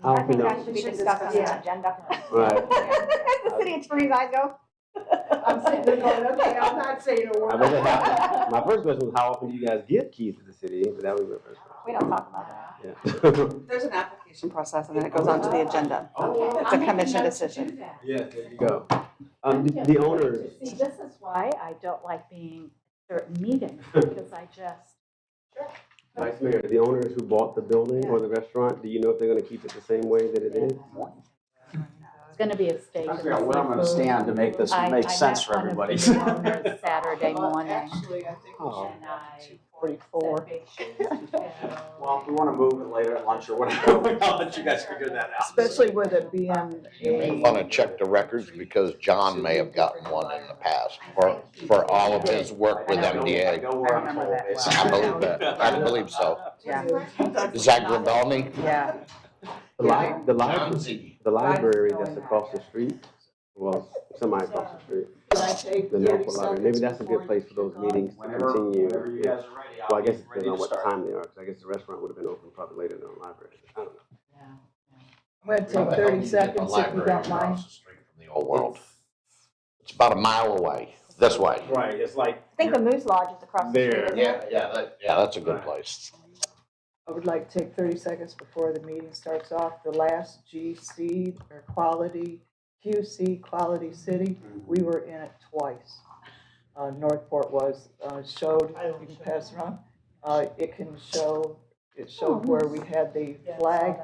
How I often think do- that should be discussed on the agenda. Right. The city attorney's eyes go. I'm sitting there going, okay, I'm not saying a word. My first question was, how often do you guys give keys to the city? But that was my first We don't talk about that. question. Yeah. There's an application process and then it goes on to the agenda. Oh, It's a commission decision. Yes, there you go. The owners. See, this is why I don't like being at certain meetings, because I just, Vice Mayor, the owners who bought the building or the restaurant, do you know if they're gonna keep it the same way that it is? it's gonna be a steak. I figure out where I'm gonna stand to make this make sense for everybody. I met one of the owners Saturday morning, Actually, I think we Oh. should. and I 44. said big shoes to fill. Well, if we wanna move it later at lunch or whatever, I'll let you guys figure that out. Especially with it being You may want to check the records because John may have gotten one in the past for all of his work with I MDA. know where I'm told, basically. I believe that. I believe so. Yeah. Is that Grabelny? Yeah. The library that's across the street, well, semi across the street, Can I take the 30 Norfolk Library, maybe seconds that's a before good place for you those kick off? meetings to Whenever continue. you guys are ready, Well, I guess I'll it be ready depends on to what start. time they are, because I guess the restaurant would have been open probably later than the library. I don't know. I'm gonna take 30 seconds if you don't mind. Across the street from the old world. It's about a mile away, this way. Right, it's like. I think the Moose Lodge is across the street, There. isn't it? Yeah, that's a good place. I would like to take 30 seconds before the meeting starts off. The last GC or quality, QC Quality City, we were in it twice. Northport was, showed, you can pass it around. It showed where we had the flag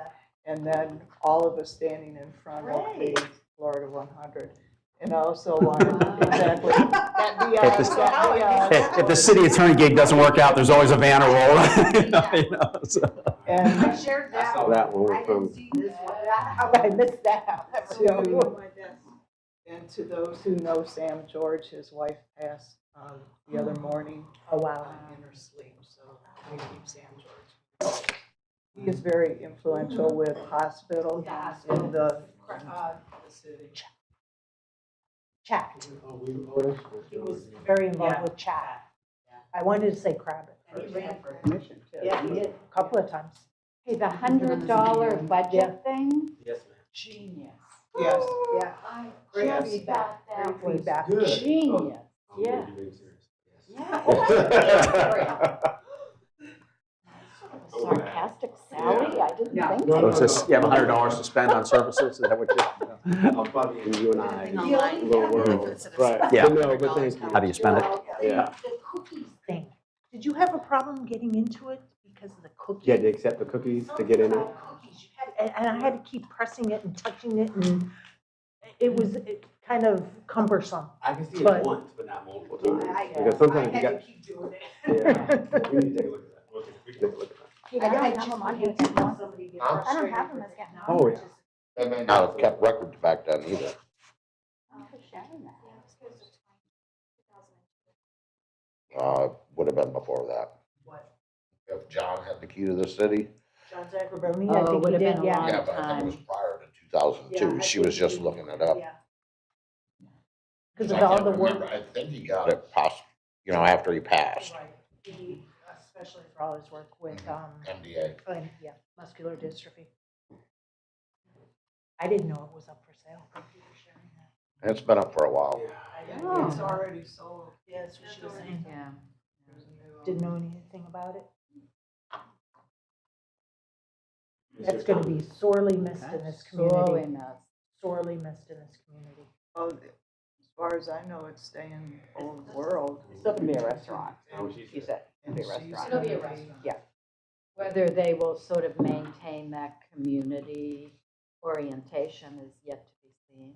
and then all of us standing in front of the Florida 100. And I also wanted, exactly, that'd be us, that'd be us. If the city attorney gig doesn't work out, there's always a banner roll. You know, so. And I shared I that saw one. that one I from, didn't see this one. I missed that. and to those who know Sam George, his wife passed the other morning. Oh, wow. In her sleep, so we keep Sam George. He is very influential with hospital in the city. Chat. He was oh, very involved with chat. I wanted to say Crabbit. And he ran for commission too. Yeah, he did, a couple of times. Hey, the $100 budget thing, yes, ma'am. genius. Yes, Yeah. I Great just feedback. thought that Great was feedback. Good. genius, Oh, yeah. you're being serious. Yeah. Oh, Sort of a sarcastic Sally, I didn't think No, so. no, It's just, you have $100 to spend on services, is that what you? I'll probably, and you and I, Online. little world, right. Yeah. But no, but thank you. How do you spend it? Yeah. The cookies thing. Did you have a problem getting into it because of the cookies? You had to accept the cookies to get in it? Cookies, you had- And I had to keep pressing it and touching it, and it was kind of cumbersome. I can see it But- once, but not multiple times. I- Because sometimes you got, keep doing it. yeah, we need to take a look at that. We can take a look at that. I don't have them on here. Somebody get Huh? I don't have them as getting on. Oh, yeah. They may not have kept records back then either. Thanks for sharing that. Would have been before that. What? If John had the key to the city. John Zaccaroni, I Oh, think he would've been did, a yeah. long Yeah, but I think it was time. prior to 2002. She was just looking it up. Because I of all can't the work. remember. I think he got it after he passed. Right. He, especially for all his work with, MDA. yeah, muscular dystrophy. I didn't know it was up for sale. Thank you for sharing that. It's been up for a while. It's already sold. Yeah, that's what she was saying. Yeah. Didn't know anything about it. That's gonna be sorely missed in this Sorely community. missed. Sorely missed in this community. Oh, as far as I know, it's staying old world. It's still gonna be a restaurant, Oh, she you said. And It'll be a she's restaurant. gonna It'll be a be- restaurant. Yeah. Whether they will sort of maintain that community orientation is yet to be seen.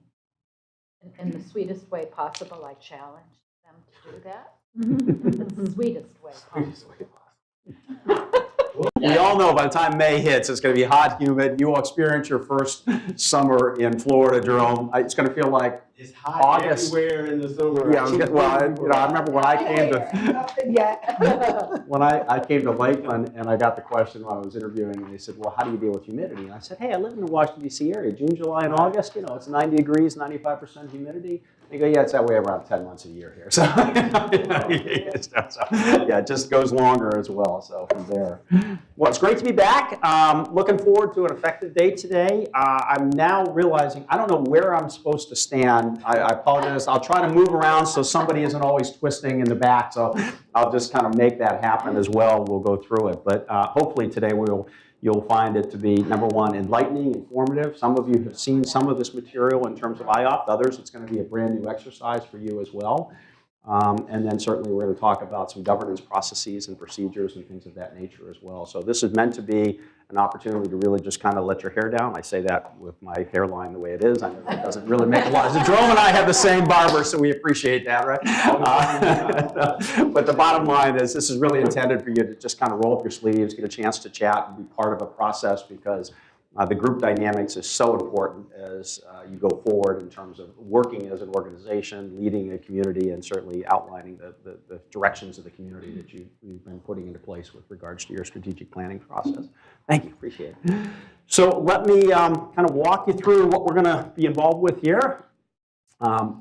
In the sweetest way possible, I challenged them to do that. The sweetest way possible. We all know by the time May hits, it's gonna be hot, humid. You will experience your first summer in Florida, Jerome. It's gonna feel like, It's hot August. everywhere in the summer. yeah, I remember when I came to, Yeah. when I came to Lakeland and I got the question when I was interviewing, and they said, well, how do you deal with humidity? And I said, hey, I live in the Washington DC area, June, July, and August, it's 90 degrees, 95% humidity. You go, yeah, it's that way around 10 months a year here. So, yeah, it just goes longer as well. So from there. Well, it's great to be back. Looking forward to an effective day today. I'm now realizing I don't know where I'm supposed to stand. I apologize. I'll try to move around so somebody isn't always twisting in the back. So I'll just kind of make that happen as well. We'll go through it. But hopefully today you'll find it to be, number one, enlightening, informative. Some of you have seen some of this material in terms of IOPT. Others, it's going to be a brand new exercise for you as well. And then certainly we're going to talk about some governance processes and procedures and things of that nature as well. So this is meant to be an opportunity to really just kind of let your hair down. I say that with my hairline the way it is. I know that doesn't really make a lot of sense. Jerome and I have the same barber, so we appreciate that, right? But the bottom line is this is really intended for you to just kind of roll up your sleeves, get a chance to chat and be part of a process, because the group dynamics is so important as you go forward in terms of working as an organization, leading a community, and certainly outlining the directions of the community that you've been putting into place with regards to your strategic planning process. Thank you, appreciate it. So let me kind of walk you through what we're going to be involved with here.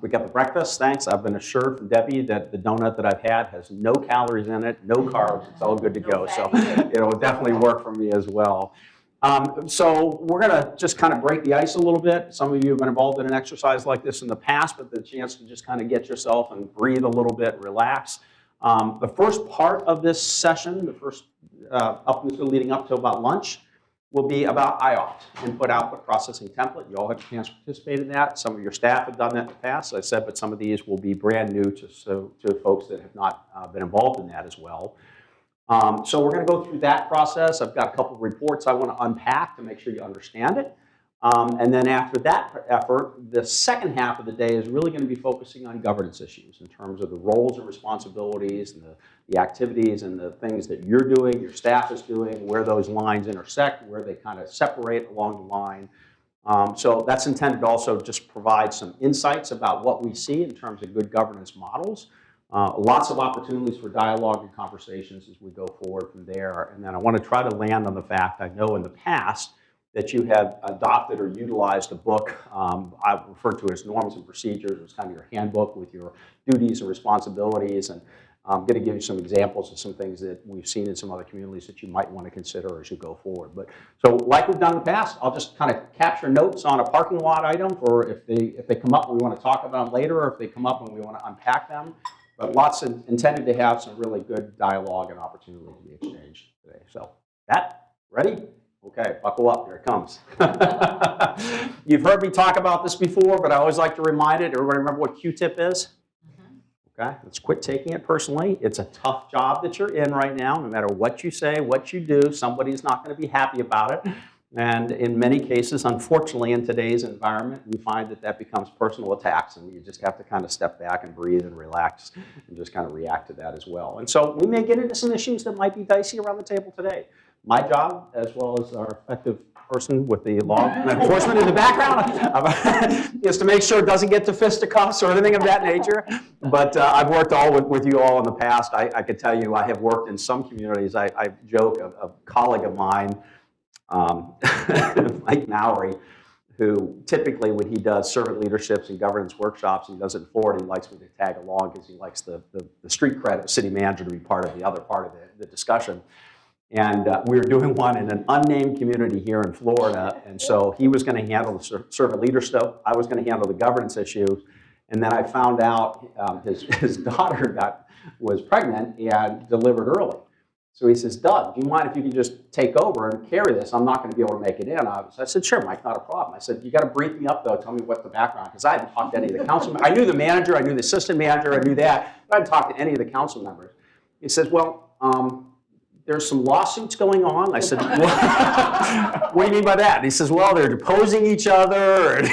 We got the breakfast, thanks. I've been assured from Debbie that the donut that I've had has no calories in it, no carbs, it's all good to go. So it'll definitely work for me as well. So we're going to just kind of break the ice a little bit. Some of you have been involved in an exercise like this in the past, but the chance to just kind of get yourself and breathe a little bit, relax. The first part of this session, the first leading up to about lunch, will be about IOPT, Input Output Processing Template. You all have a chance to participate in that. Some of your staff have done that in the past, as I said, but some of these will be brand new to folks that have not been involved in that as well. So we're going to go through that process. I've got a couple of reports I want to unpack to make sure you understand it. And then after that effort, the second half of the day is really going to be focusing on governance issues in terms of the roles and responsibilities and the activities and the things that you're doing, your staff is doing, where those lines intersect, where they kind of separate along the line. So that's intended to also just provide some insights about what we see in terms of good governance models. Lots of opportunities for dialogue and conversations as we go forward from there. And then I want to try to land on the fact, I know in the past that you have adopted or utilized a book I refer to as Norms and Procedures. It's kind of your handbook with your duties and responsibilities. And I'm going to give you some examples of some things that we've seen in some other communities that you might want to consider as you go forward. But so like we've done in the past, I'll just kind of capture notes on a parking lot item for if they come up and we want to talk about them later, or if they come up and we want to unpack them. But lots intended to have some really good dialogue and opportunity to be exchanged today. So that, ready? Okay, buckle up, here it comes. You've heard me talk about this before, but I always like to remind it. Everybody remember what Q-tip is? Okay, let's quit taking it personally. It's a tough job that you're in right now. No matter what you say, what you do, somebody's not going to be happy about it. And in many cases, unfortunately, in today's environment, we find that that becomes personal attacks, and you just have to kind of step back and breathe and relax and just kind of react to that as well. And so we may get into some issues that might be dicey around the table today. My job, as well as our effective person with the law enforcement in the background, is to make sure it doesn't get to fisticuffs or anything of that nature. But I've worked with you all in the past. I could tell you I have worked in some communities. I joke, a colleague of mine, Mike Mowry, who typically when he does servant leaderships and governance workshops, he does it in Florida, he likes me to tag along because he likes the street cred of city manager to be part of the other part of the discussion. And we were doing one in an unnamed community here in Florida, and so he was going to handle the servant leader stuff, I was going to handle the governance issues, and then I found out his daughter was pregnant and delivered early. So he says, Doug, do you mind if you can just take over and carry this? I'm not going to be able to make it in. I said, sure, Mike, not a problem. I said, you got to brief me up, though. Tell me what the background, because I hadn't talked to any of the council members. I knew the manager, I knew the assistant manager, I knew that, but I hadn't talked to any of the council members. He says, well, there's some lawsuits going on. I said, what do you mean by that? And he says, well, they're deposing each other. And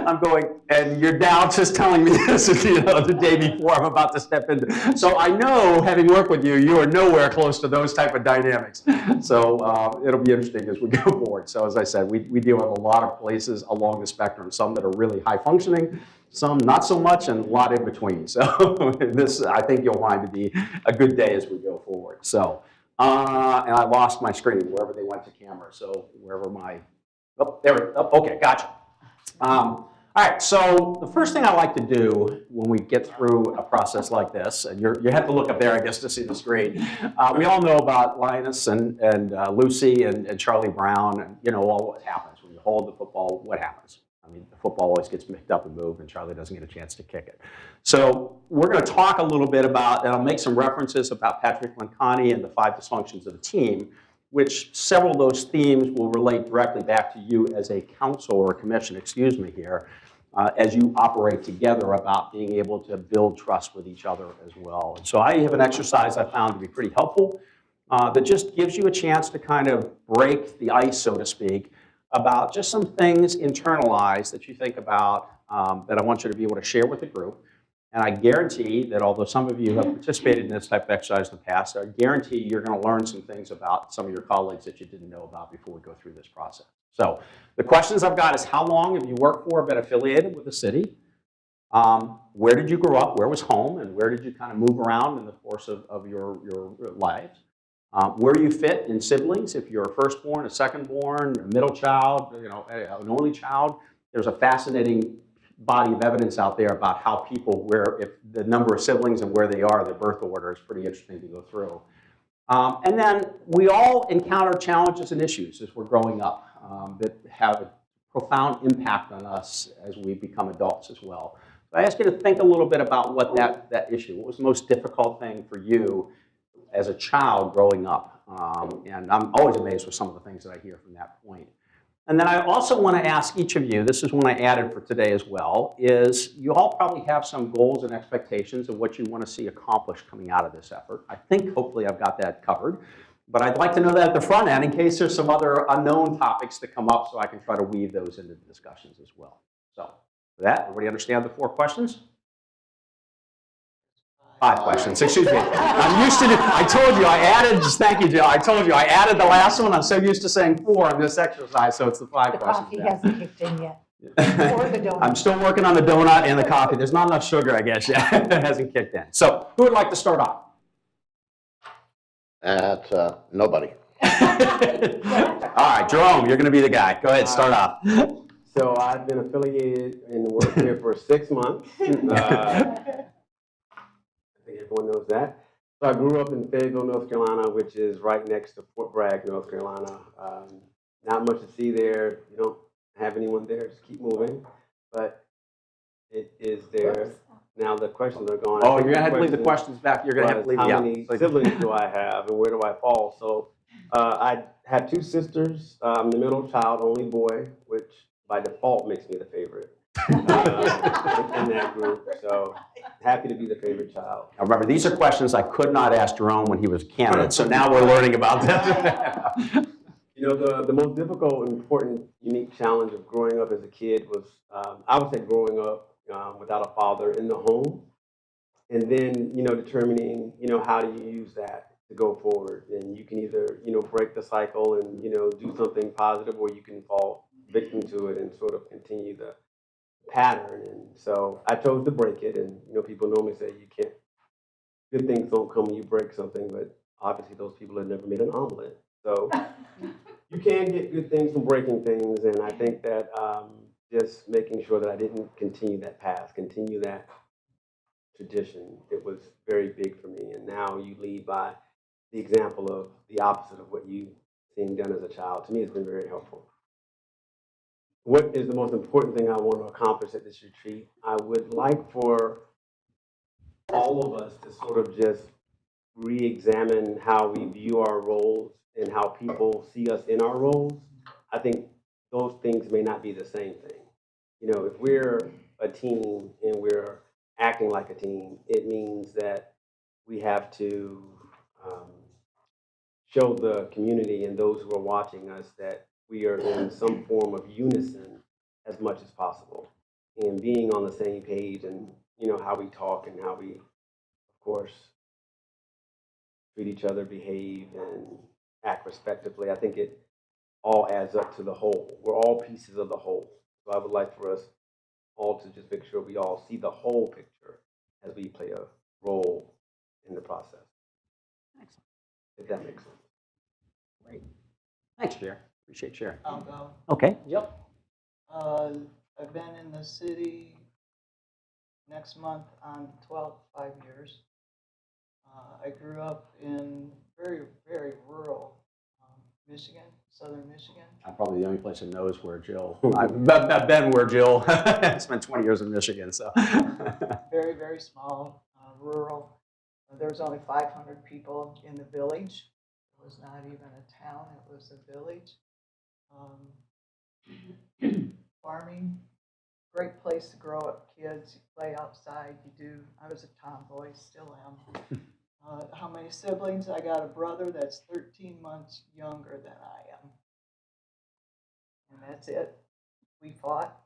I'm going, and you're now just telling me this the day before I'm about to step into. So I know, having worked with you, you are nowhere close to those type of dynamics. So it'll be interesting as we go forward. So as I said, we deal with a lot of places along the spectrum, some that are really high functioning, some not so much, and a lot in between. So this, I think you'll find to be a good day as we go forward. So. And I lost my screen wherever they went to camera. So wherever okay, gotcha. All right, so the first thing I like to do when we get through a process like this, and you have to look up there, I guess, to see the screen. We all know about Linus and Lucy and Charlie Brown, and you know all what happens when you hold the football. What happens? I mean, the football always gets picked up and moved, and Charlie doesn't get a chance to kick it. So we're going to talk a little bit about, and I'll make some references about Patrick Lencioni and the 5 dysfunctions of the team, which several of those themes will relate directly back to you as a council or a commission, excuse me here, as you operate together about being able to build trust with each other as well. And so I have an exercise I found to be pretty helpful that just gives you a chance to kind of break the ice, so to speak, about just some things internalized that you think about that I want you to be able to share with the group. And I guarantee that although some of you have participated in this type of exercise in the past, I guarantee you're going to learn some things about some of your colleagues that you didn't know about before we go through this process. So the questions I've got is, how long have you worked for or been affiliated with the city? Where did you grow up? Where was home? And where did you kind of move around in the course of your lives? Where do you fit in siblings? If you're a firstborn, a secondborn, a middle child, you know, an only child, there's a fascinating body of evidence out there about how people, if the number of siblings and where they are, their birth order is pretty interesting to go through. And then we all encounter challenges and issues as we're growing up that have a profound impact on us as we become adults as well. So I ask you to think a little bit about what that issue, what was the most difficult thing for you as a child growing up? And I'm always amazed with some of the things that I hear from that point. And then I also want to ask each of you, this is one I added for today as well, is you all probably have some goals and expectations of what you want to see accomplished coming out of this effort. I think hopefully I've got that covered. But I'd like to know that at the front end in case there's some other unknown topics that come up so I can try to weave those into the discussions as well. So with that, everybody understand the 4 questions? 5 questions, excuse me. I'm used to it. I told you I added, thank you, Jill. I told you I added the last one. I'm so used to saying 4 on this exercise, so it's the 5 The questions. coffee now. hasn't kicked in yet. Or the donut. I'm still working on the donut and the coffee. There's not enough sugar, I guess, yet. It hasn't kicked in. So who would like to start off? That's nobody. All right, Jerome, you're going to be the guy. Go ahead, start off. So I've been affiliated and worked here for 6 months. I think everyone knows that. So I grew up in Fayetteville, North Carolina, which is right next to Fort Bragg, North Carolina. Not much to see there. You don't have anyone there. Just keep moving. But it is there. Now the questions are going. Oh, you're going to have to leave the questions back. You're going to have to leave How many siblings do I have and where do I fall? So I had 2 sisters. I'm the middle child, only boy, which by default makes me the favorite in that group. So happy to be the favorite child. Now remember, these are questions I could not ask Jerome when he was a candidate, so now we're learning about that. You know, the most difficult, important, unique challenge of growing up as a kid was, I would say growing up without a father in the home. And then, you know, determining, you know, how do you use that to go forward? And you can either, you know, break the cycle and, you know, do something positive, or you can fall victim to it and sort of continue the pattern. And so I chose to break it. And, you know, people normally say you can't, good things don't come when you break something, but obviously those people have never made an omelet. So you can get good things from breaking things. And I think that just making sure that I didn't continue that path, continue that tradition, it was very big for me. And now you lead by the example of the opposite of what you seen done as a child. To me, it's been very helpful. What is the most important thing I want to accomplish at this retreat? I would like for all of us to sort of just re-examine how we view our roles and how people see us in our roles. I think those things may not be the same thing. You know, if we're a team and we're acting like a team, it means that we have to show the community and those who are watching us that we are in some form of unison as much as possible, and being on the same page, and you know how we talk and how we, of course, treat each other, behave, and act respectively. I think it all adds up to the whole. We're all pieces of the whole. So I would like for us all to just make sure we all see the whole picture as we play a role in the process. Excellent. If that makes sense. Great. Thanks, Chair. Appreciate sharing. I'll go. Okay. Yep. I've been in the city next month on 5 years. I grew up in very, very rural Michigan, southern Michigan. I'm probably the only place that knows where Jill, I've been where Jill spent 20 years in Michigan, so. Very, very small, rural. There was only 500 people in the village. It was not even a town, it was a village. Farming, great place to grow up kids. You play outside, you do. I was a tomboy, still am. How many siblings? I got a brother that's 13 months younger than I am. And that's it. We fought,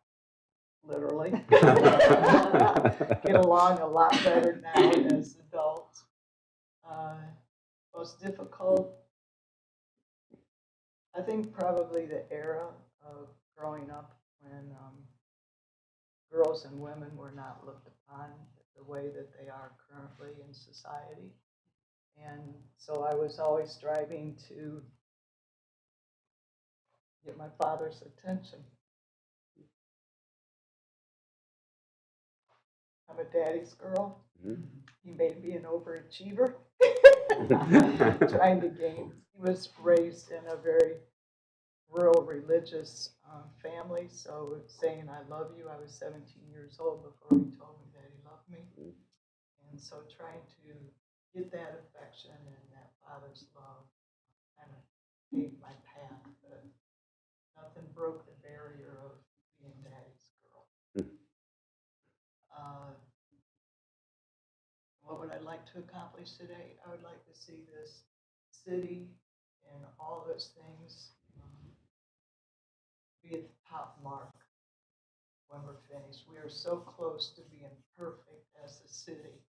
literally. Get along a lot better now as adults. Most difficult, I think probably the era of growing up when girls and women were not looked upon the way that they are currently in society. And so I was always striving to get my father's attention. I'm a daddy's girl. He made me an overachiever. Trying to gain. He was raised in a very rural religious family, so saying I love you, I was 17 years old before he told me that he loved me. And so trying to get that affection and that father's love kind of paved my path, but nothing broke the barrier of being daddy's girl. What would I like to accomplish today? I would like to see this city and all those things be at the top mark when we're finished. We are so close to being perfect as a city.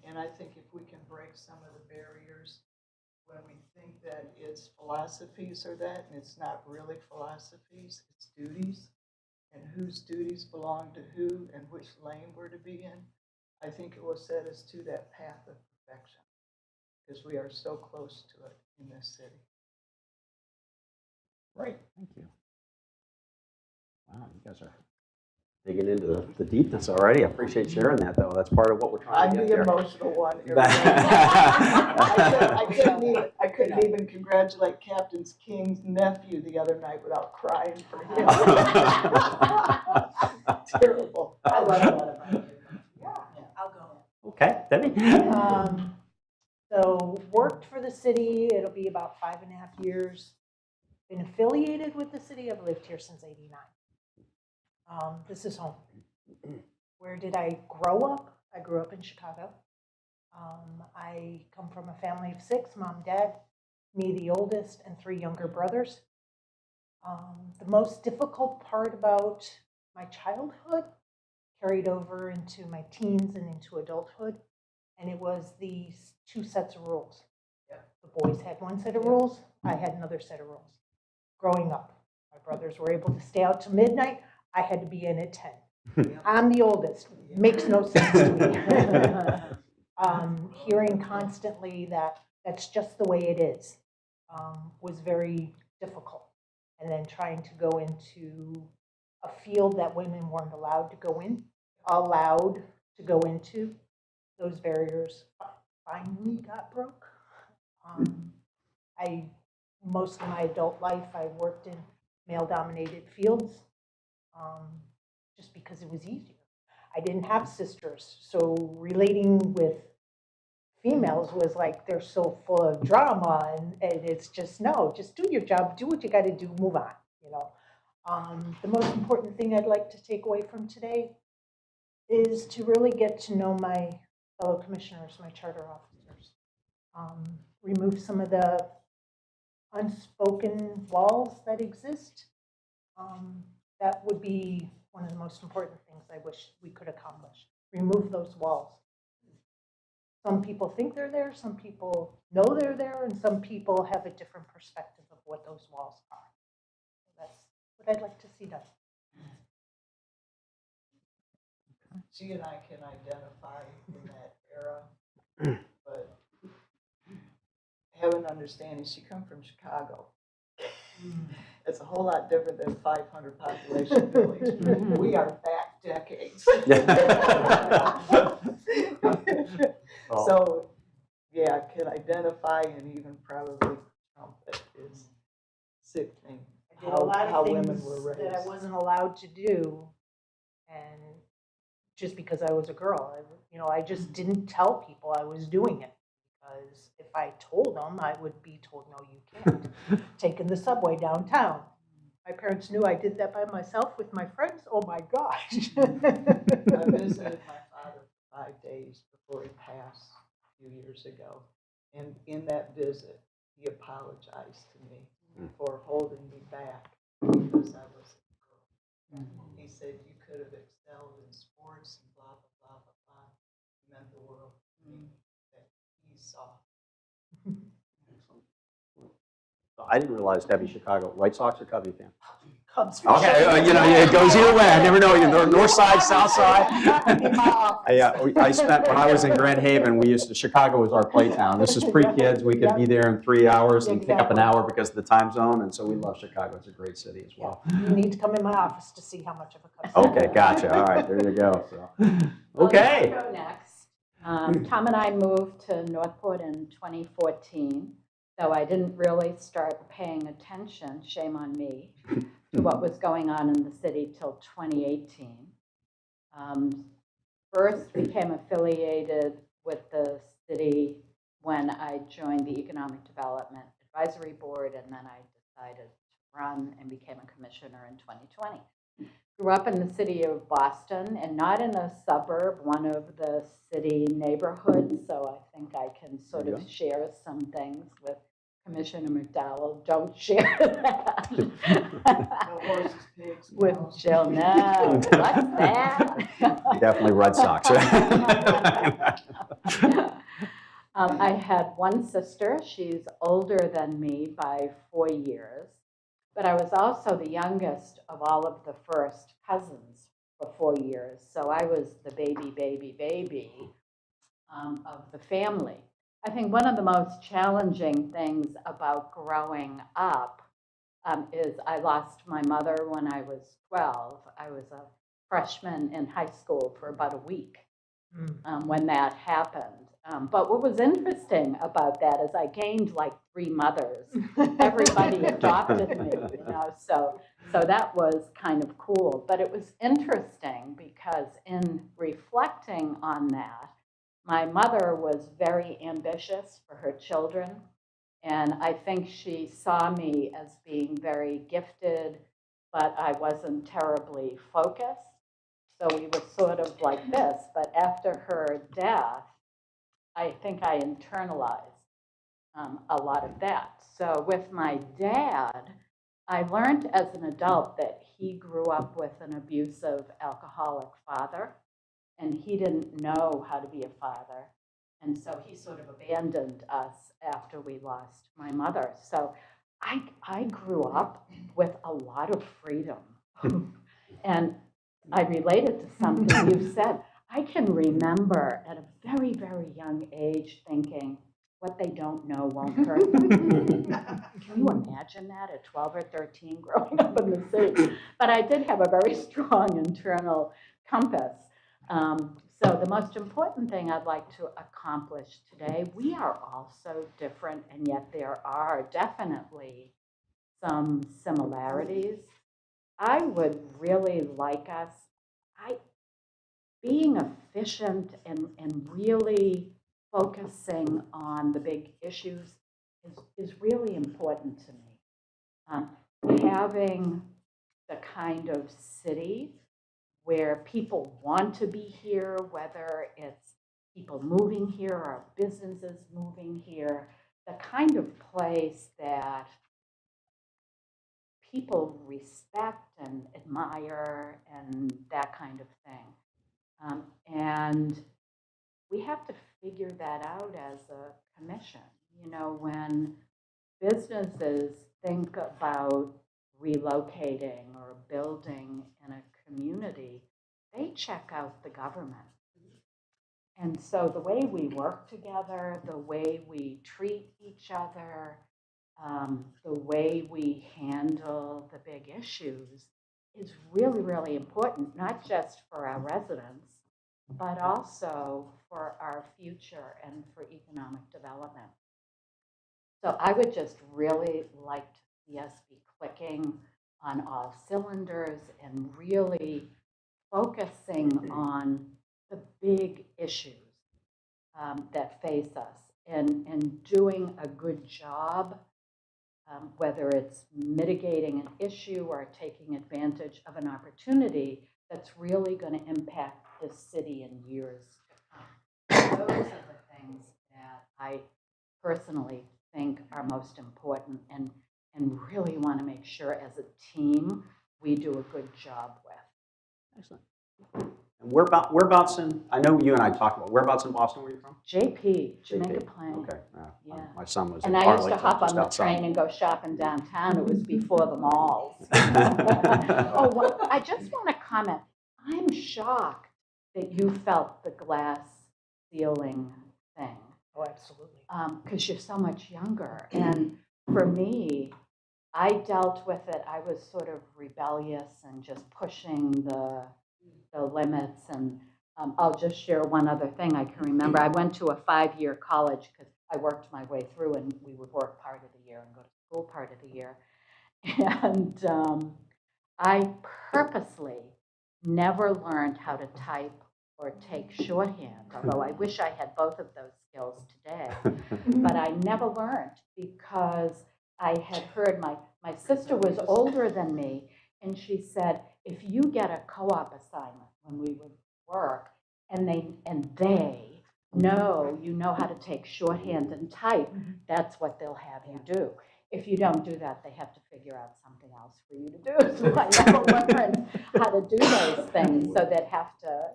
And I think if we can break some of the barriers when we think that it's philosophies or that, and it's not really philosophies, it's duties, and whose duties belong to who and which lane we're to be in, I think it will set us to that path of perfection because we are so close to it in this city. Great, thank you. Wow, you guys are digging into the deepness already. I appreciate sharing that, though. That's part of what we're trying I'm to get the there. emotional one. I couldn't even congratulate Captain King's nephew the other night without crying for him. Terrible. I love that. Yeah, I'll go. Okay, Debbie? So worked for the city, it'll be about 5.5 years. Been affiliated with the city, I've lived here since '89. This is home. Where did I grow up? I grew up in Chicago. I come from a family of 6, mom, dad, me the oldest, and 3 younger brothers. The most difficult part about my childhood carried over into my teens and into adulthood, and it was these 2 sets of rules. The boys had 1 set of rules, I had another set of rules. Growing up, my brothers were able to stay out to midnight, I had to be in at 10. I'm the oldest, makes no sense to me. Hearing constantly that that's just the way it is was very difficult. And then trying to go into a field that women weren't allowed to go into, those barriers finally got broke. Most of my adult life, I worked in male-dominated fields just because it was easier. I didn't have sisters, so relating with females was like they're so full of drama, and it's just, no, just do your job, do what you got to do, move on, you know. The most important thing I'd like to take away from today is to really get to know my fellow commissioners, my charter officers. Remove some of the unspoken walls that exist. That would be one of the most important things I wish we could accomplish. Remove those walls. Some people think they're there, some people know they're there, and some people have a different perspective of what those walls are. That's what I'd like to see done. She and I can identify in that era, but have an understanding. She come from Chicago. It's a whole lot different than 500 population village. We are back decades. So, yeah, can identify and even probably trump it is sickening. I did a lot How of women things were that I raised. wasn't allowed to do, and just because I was a girl, I just didn't tell people I was doing it. Because if I told them, I would be told, no, you can't. Taking the subway downtown. My parents knew I did that by myself with my friends. Oh my gosh. I visited my father for 5 days before he passed a few years ago. And in that visit, he apologized to me for holding me back because I was a girl. He said, you could have excelled in sports and blah, blah, blah, blah, blah. It meant the world to me that he saw. I didn't realize Debbie Chicago, White Sox or Cubby fan? Cubs for Okay, sure. it goes either way. I never know. You're north side, south side. In my office. I spent, when I was in Grand Haven, Chicago was our playtown. This is pre-kids. We could be there in 3 hours and pick up an hour because of the time zone. And so we love Chicago. It's a great city as well. You need to come in my office to see how much of a Cubs. Okay, gotcha. All right, there you go. So, Well, okay. I'll go next. Tom and I moved to Northport in 2014, though I didn't really start paying attention, shame on me, to what was going on in the city till 2018. First became affiliated with the city when I joined the Economic Development Advisory Board, and then I decided to run and became a commissioner in 2020. Grew up in the city of Boston and not in a suburb, one of the city neighborhoods, so I think I can sort of share some things with Commissioner McDowell. Don't share that. No horses, pigs, With cows. Jill, no, what's that? Definitely Red Sox. I had one sister. She's older than me by 4 years, but I was also the youngest of all of the first cousins for 4 years. So I was the baby of the family. I think one of the most challenging things about growing up is I lost my mother when I was 12. I was a freshman in high school for about a week when that happened. But what was interesting about that is I gained like 3 mothers. Everybody adopted me, so that was kind of cool. But it was interesting because in reflecting on that, my mother was very ambitious for her children. And I think she saw me as being very gifted, but I wasn't terribly focused. So we were sort of like this. But after her death, I think I internalized a lot of that. So with my dad, I learned as an adult that he grew up with an abusive alcoholic father, and he didn't know how to be a father. And so he sort of abandoned us after we lost my mother. So I grew up with a lot of freedom. And I related to something you said. I can remember at a very, very young age thinking, what they don't know won't hurt them. Can you imagine that at 12 or 13 growing up in the city? But I did have a very strong internal compass. So the most important thing I'd like to accomplish today, we are all so different, and yet there are definitely some similarities. I would really like us, being efficient and really focusing on the big issues is really important to me. Having the kind of city where people want to be here, whether it's people moving here or businesses moving here, the kind of place that people respect and admire and that kind of thing. And we have to figure that out as a commission. When businesses think about relocating or building in a community, they check out the government. And so the way we work together, the way we treat each other, the way we handle the big issues is really, really important, not just for our residents, but also for our future and for economic development. So I would just really like to see us be clicking on all cylinders and really focusing on the big issues that face us and doing a good job, whether it's mitigating an issue or taking advantage of an opportunity that's really going to impact this city in years to come. Those are the things that I personally think are most important and really want to make sure as a team we do a good job with. Excellent. And whereabouts in, I know you and I talked about, whereabouts in Boston were you from? JP, Jamaica Plain. Okay. Yeah. My son was And in I used to Arlington, hop on just the outside. train and go shopping downtown. It was before the malls. I just want to comment. I'm shocked that you felt the glass ceiling thing. Oh, absolutely. Because you're so much younger. And for me, I dealt with it. I was sort of rebellious and just pushing the limits. And I'll just share one other thing I can remember. I went to a 5-year college because I worked my way through, and we would work part of the year and go to school part of the year. And I purposely never learned how to type or take shorthand, although I wish I had both of those skills today. But I never learned because I had heard my sister was older than me, and she said, if you get a co-op assignment when we would work, and they know you know how to take shorthand and type, that's what they'll have you do. If you don't do that, they have to figure out something else for you to do. So I never learned how to do those things, so they'd have to,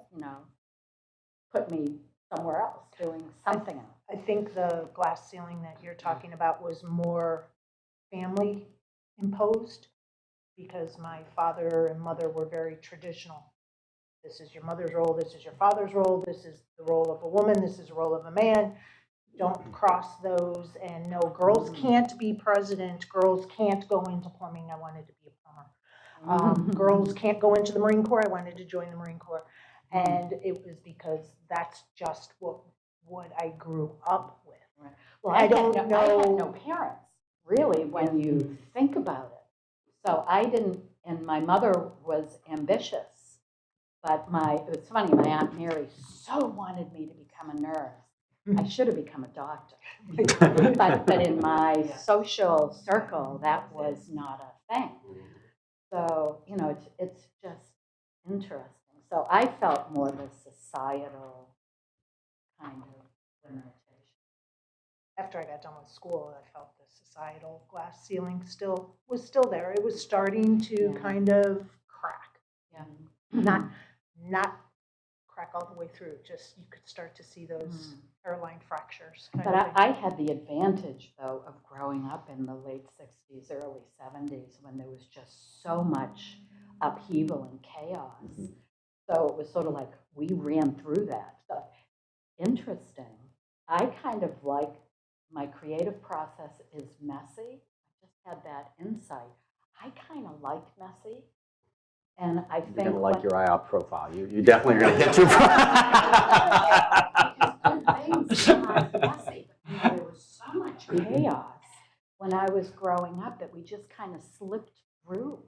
put me somewhere else doing something else. I think the glass ceiling that you're talking about was more family imposed because my father and mother were very traditional. This is your mother's role, this is your father's role, this is the role of a woman, this is the role of a man. Don't cross those, and no, girls can't be president, girls can't go into plumbing, I wanted to be a plumber. Girls can't go into the Marine Corps, I wanted to join the Marine Corps. And it was because that's just what I grew up with. Right. Well, I I had don't no parents, really, when you think about it. So I didn't, and my mother was ambitious, but it was funny, my Aunt Mary so wanted me to become a nurse. I should have become a doctor. but in my social circle, that was not a thing. So, it's just interesting. So I felt more the societal kind of limitation. After I got done with school, I felt the societal glass ceiling was still there. It was starting to kind of crack. Yeah. Not crack all the way through, just you could start to see those hairline fractures. But I had the advantage, though, of growing up in the late 60s, early 70s, when there was just so much upheaval and chaos. So it was sort of like we ran through that. So interesting. I kind of like my creative process is messy. I just had that insight. I kind of like messy. And I think you're going to like your IOPT profile. You definitely are going to get your things are messy. There was so much chaos when I was growing up that we just kind of slipped through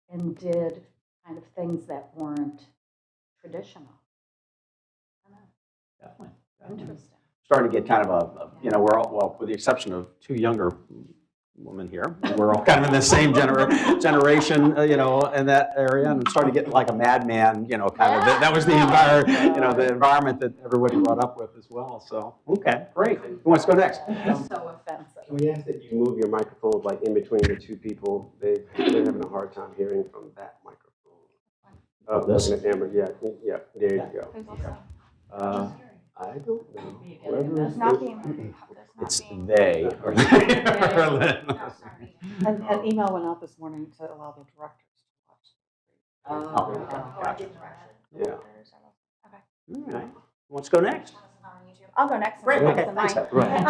and did kind of things that weren't traditional. Definitely. Interesting. Starting to get kind of we're all, well, with the exception of 2 younger women here, we're all kind of in the same generation, in that area, and I'm starting to get like a madman, kind of, that was the environment that everybody brought up with as well. So, okay, great. Who wants to go next? So offensive. Can we ask that you move your microphones like in between the 2 people? They're having a hard time hearing from that microphone. Oh, this? Amber, yeah, there you go. I don't know. Whoever is It's they. Or An email went out this morning to allow the directors to watch. Gotcha. Yeah. Okay. All right. Who wants to go next? I'll go next. Great. Okay. Thanks. Right.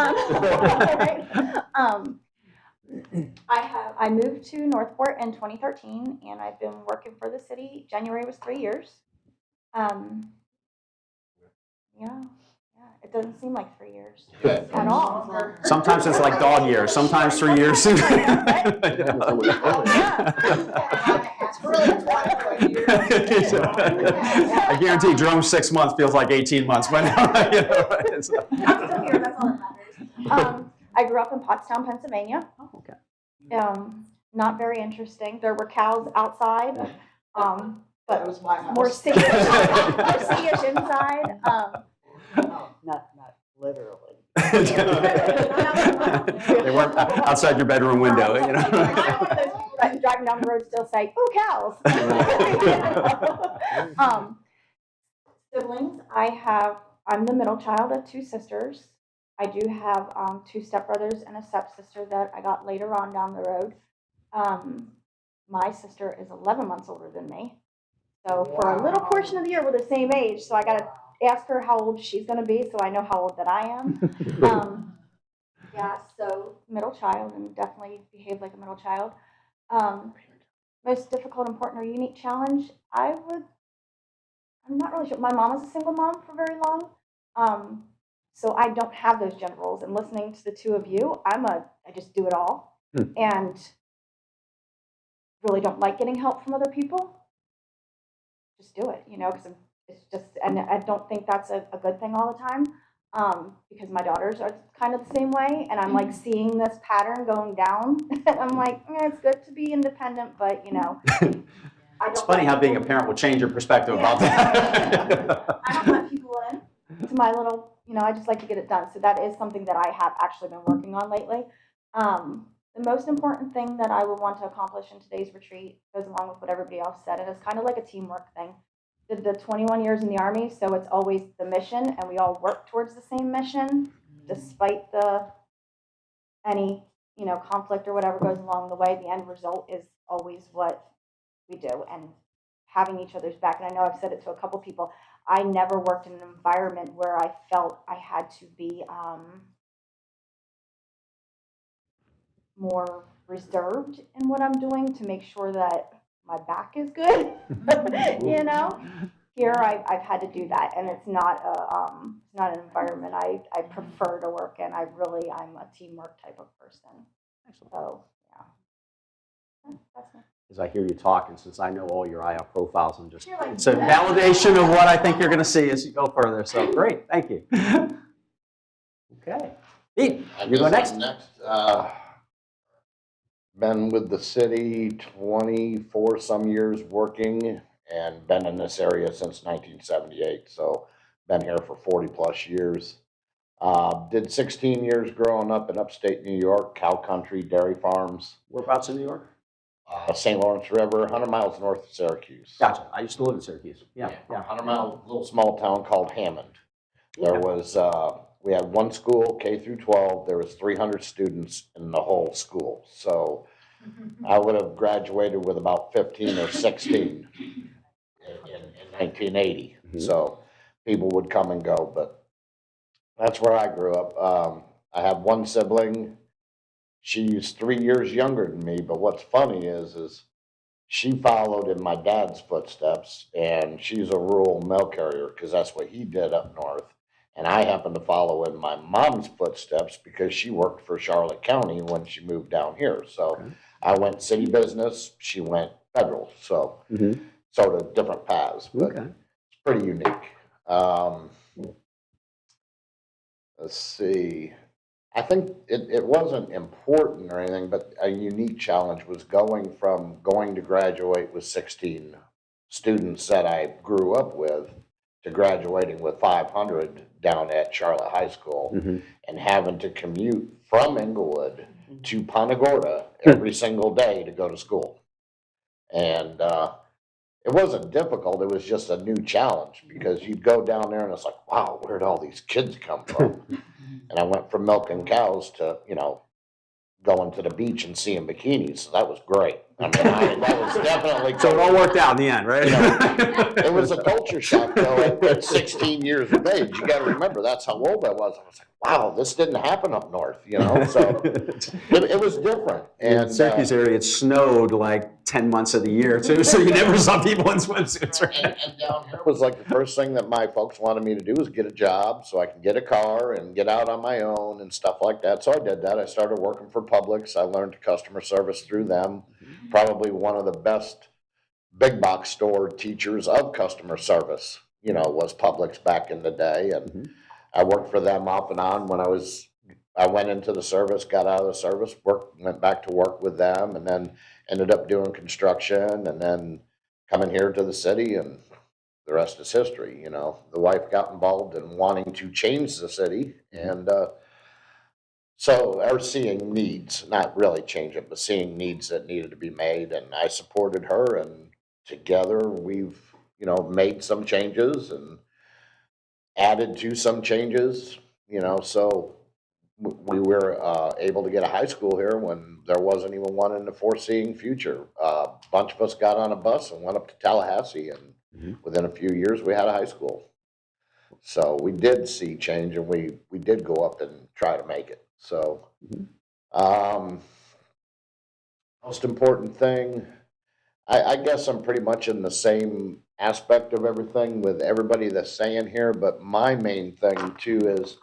I moved to Northport in 2013, and I've been working for the city. January was 3 years. Yeah, it doesn't seem like 3 years at all. Sometimes it's like dog years, sometimes 3 years. It's really 25 years. I guarantee Jerome's 6 months feels like 18 months, but you know, I'm still here, that's all that matters. I grew up in Pottstown, Pennsylvania. Oh, okay. Not very interesting. There were cows outside, That but was my house. more city-ish inside. Not literally. They weren't outside your bedroom window, you know. I'm one of those people that driving down the road still say, "Ooh, cows." Siblings, I'm the middle child of 2 sisters. I do have 2 stepbrothers and a stepsister that I got later on down the road. My sister is 11 months older than me. So for a little portion of the year, we're the same age. So I got to ask her how old she's going to be so I know how old that I am. Yeah, so middle child, and definitely behave like a middle child. Most difficult, important, or unique challenge, I'm not really sure. My mom was a single mom for very long. So I don't have those gender roles. And listening to the 2 of you, I just do it all. And really don't like getting help from other people. Just do it, because it's just, and I don't think that's a good thing all the time. Because my daughters are kind of the same way, and I'm like seeing this pattern going down. And I'm like, it's good to be independent, but It's funny how being a parent will change your perspective about that. I don't let people in to my little, I just like to get it done. So that is something that I have actually been working on lately. The most important thing that I would want to accomplish in today's retreat goes along with what everybody else said, and it's kind of like a teamwork thing. Did the 21 years in the Army, so it's always the mission, and we all work towards the same mission, despite any conflict or whatever goes along the way. The end result is always what we do, and having each other's back. And I know I've said it to a couple people. I never worked in an environment where I felt I had to be more reserved in what I'm doing to make sure that my back is good. Here I've had to do that, and it's not an environment I prefer to work in. I'm a teamwork type of person. Excellent. So that's me. As I hear you talk, and since I know all your IO profiles, it's a Yeah. validation of what I think you're going to see as you go further. So great, thank you. Okay, Pete, you go next. Been with the city 24 some years working, and been in this area since 1978. So been here for 40 plus years. Did 16 years growing up in upstate New York, cow country, dairy farms. Whereabouts in New York? St. Lawrence River, 100 miles north of Syracuse. Gotcha. I used to live in Syracuse. Yeah. 100 mile little small town called Hammond. There was, we had one school, K through 12. There was 300 students in the whole school. So I would have graduated with about 15 or 16 in 1980. So people would come and go, but that's where I grew up. I have one sibling. She's 3 years younger than me, but what's funny is she followed in my dad's footsteps, and she's a rural mail carrier because that's what he did up north. And I happened to follow in my mom's footsteps because she worked for Charlotte County when she moved down here. So I went city business, she went federal. So sort of different paths, but it's pretty unique. Let's see. I think it wasn't important or anything, but a unique challenge was going to graduate with 16 students that I grew up with to graduating with 500 down at Charlotte High School and having to commute from Englewood to Punta Gorda every single day to go to school. And it wasn't difficult. It was just a new challenge because you'd go down there and it's like, wow, where'd all these kids come from? And I went from milking cows to, going to the beach and seeing bikinis. So that was great. I mean, that was definitely. So it all worked out in the end, right? It was a culture shock, though, at 16 years of age. You got to remember, that's how old I was. I was like, wow, this didn't happen up north, you know? So it was different. In And the Syracuse area, it snowed like 10 months of the year, too, so you never saw people in swimsuits. Right? and down here was like the first thing that my folks wanted me to do was get a job so I could get a car and get out on my own and stuff like that. So I did that. I started working for Publix. I learned customer service through them. Probably one of the best big box store teachers of customer service, you know, was Publix back in the day. And I worked for them off and on when I went into the service, got out of the service, went back to work with them, and then ended up doing construction, and then coming here to the city, and the rest is history. You know, the wife got involved in wanting to change the city, and or seeing needs, not really change it, but seeing needs that needed to be made, and I supported her, and together we've, you know, made some changes and added to some changes, you know, so we were able to get a high school here when there wasn't even one in the foreseeing future. A bunch of us got on a bus and went up to Tallahassee, and within a few years we had a high school. So we did see change, and we did go up and try to make it. So most important thing, I guess I'm pretty much in the same aspect of everything with everybody that's saying here, but my main thing too is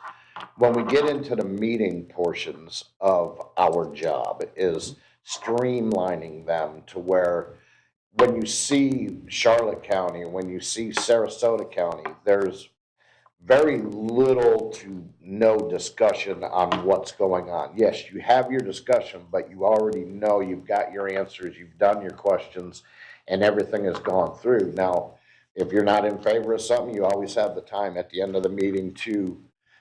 when we get into the meeting portions of our job is streamlining them to where when you see Charlotte County, when you see Sarasota County, there's very little to no discussion on what's going on. Yes, you have your discussion, but you already know you've got your answers, you've done your questions, and everything has gone through. Now, if you're not in favor of something, you always have the time at the end of the meeting to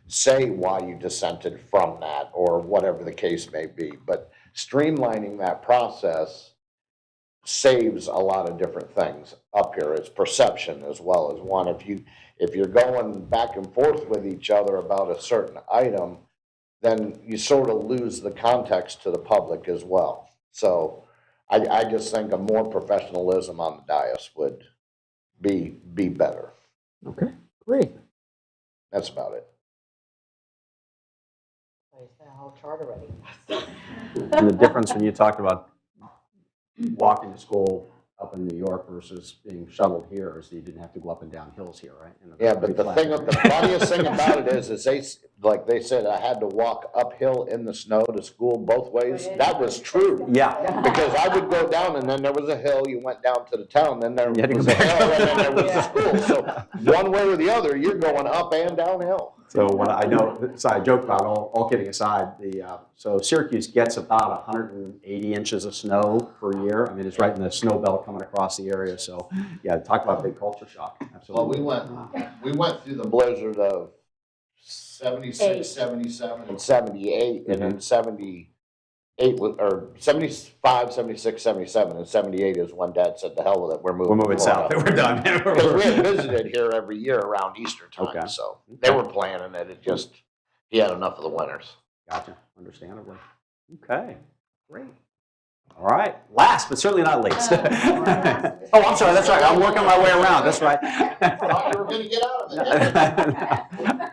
say why you dissented from that or whatever the case may be. But streamlining that process saves a lot of different things up here. It's perception as well as one. If you're going back and forth with each other about a certain item, then you sort of lose the context to the public as well. So I just think a more professionalism on the dais would be better. Okay, great. That's about it. The whole chart already. And the difference when you talked about walking to school up in New York versus being shuttled here is that you didn't have to go up and down hills here, right? Yeah, but the funniest thing about it is they said I had to walk uphill in the snow to school both ways. That was true. Yeah. Because I would go down and then there was a hill, you went down to the town, then there You had to was go a back. hill, and then there was the school. So one way or the other, you're going up and downhill. So when I know, so I joke about all kidding aside, so Syracuse gets about 180 inches of snow per year. I mean, it's right in the snow belt coming across the area. So yeah, talk about big culture shock. Absolutely. Well, we went through the blizzard of 76, 77, and 78, and then 78 or 75, 76, 77, and 78 is when Dad said, "The hell with it, we're moving south. We're done." Because we had visited here every year around Easter time, Okay. so they were planning it. He had enough of the winters. Gotcha, understandably. Okay, great. All right, last but certainly not least. Oh, I'm sorry, that's right. I'm working my way around. That's right. I thought you were going to get out of it.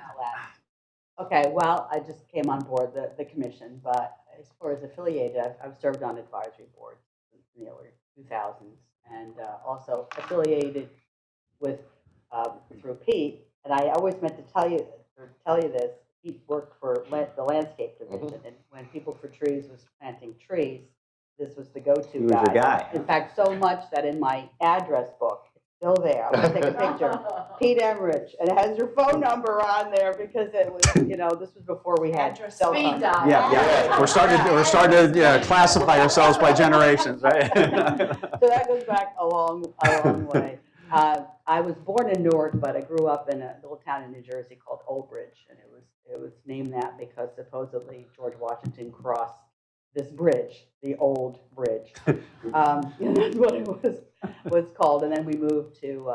Okay, well, I just came on board the commission, but as far as affiliated, I've served on advisory boards since the early 2000s, and also affiliated with through Pete. And I always meant to tell you this. Pete worked for the landscape division, and when People for Trees was planting trees, this was the go-to He was your guy. In fact, so much that in my address book, it's still there. I'm gonna take a picture. Pete Emmerich, and it has your phone number on there because it was, this was before we had cell phones. Yeah. We're starting to classify ourselves by generations, right? So that goes back a long way. I was born in Newark, but I grew up in a little town in New Jersey called Old Bridge, and it was named that because supposedly George Washington crossed this bridge, the Old Bridge. That's what it was called. And then we moved to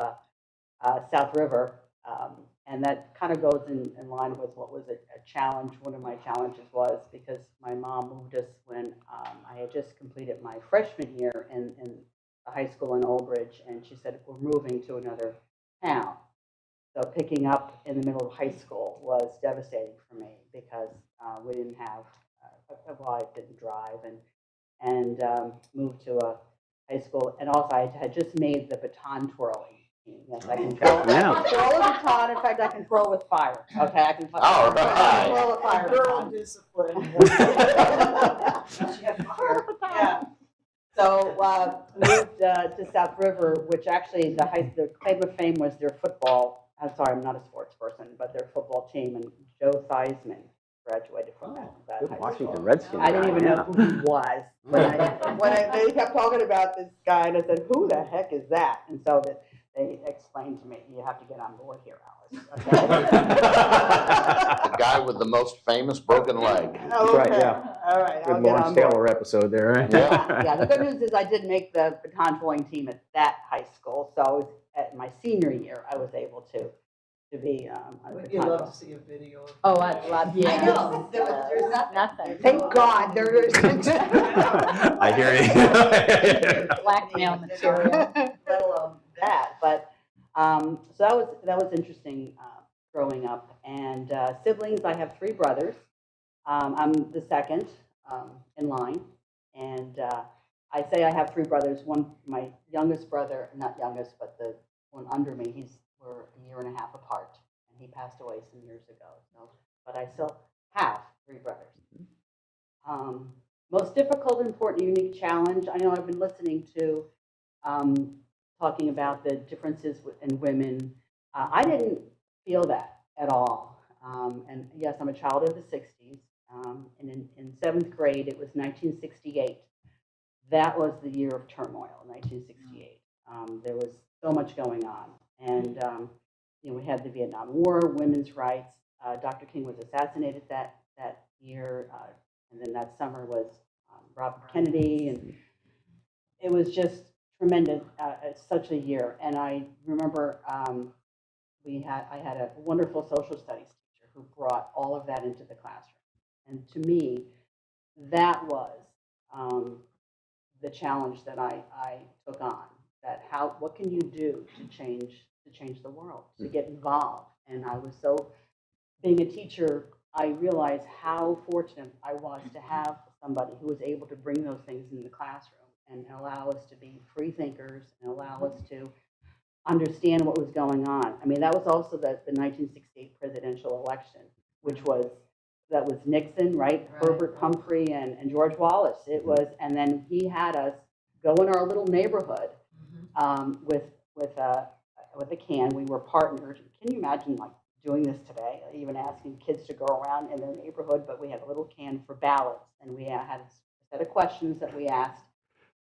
South River, And that kind of goes in line with what was a challenge. One of my challenges was because my mom moved us when I had just completed my freshman year in the high school in Old Bridge, and she said, we're moving to another town. So picking up in the middle of high school was devastating for me because we didn't have, well, I didn't drive and moved to a high school. And also I had just made the baton twirling team. Yes, I can twirl, Yeah. I can twirl a baton. In fact, I can twirl with fire. Okay, I can twirl right. with fire. Girl baton. discipline. Yeah. So moved to South River, which actually the claim of fame was their football. I'm sorry, I'm not a sports person, but their football team, and Joe Theismann graduated from that Good high school. Washington Redskins. I didn't even guy, know who he was they kept talking about this guy, and I said, "Who the heck is that?" And so they explained to me, "You have to get on board here, Alice." Okay? The guy with the most famous broken leg. That's right, yeah. All right, Good I'll get Lawrence on board. Taylor episode there, right? Yeah, the good news is I did make the baton twirling team at that high school. So at my senior year, I was able to be on the Would you baton love twirl. to see a video? of Oh, that? I'd love, yeah. I know. There's Nothing. Thank God there isn't. I hear you. Blackmail material. Let alone that. But so that was interesting growing up. And siblings, I have 3 brothers. I'm the second in line, and I say I have 3 brothers. My youngest brother, not youngest, but the one under me, we're a year and a half apart, and he passed away some years ago. So, but I still have 3 brothers. Most difficult, important, unique challenge. I know I've been listening to talking about the differences in women. I didn't feel that at all. And yes, I'm a child of the 60s. And in 7th grade, it was 1968. That was the year of turmoil, 1968. There was so much going on. And we had the Vietnam War, women's rights. Dr. King was assassinated that year. And then that summer was Robert Kennedy. And it was just tremendous. It's such a year. And I remember I had a wonderful social studies teacher who brought all of that into the classroom. And to me, that was the challenge that I took on. That what can you do to change the world, to get involved? And I was being a teacher, I realized how fortunate I was to have somebody who was able to bring those things into the classroom and allow us to be free thinkers and allow us to understand what was going on. I mean, that was also the 1968 presidential election, that was Nixon, right? Herbert Humphrey and George Wallace. It was, and then he had us go in our little neighborhood with a can. We were partnered. Can you imagine doing this today? Even asking kids to go around in their neighborhood, but we had a little can for ballots, and we had a set of questions that we asked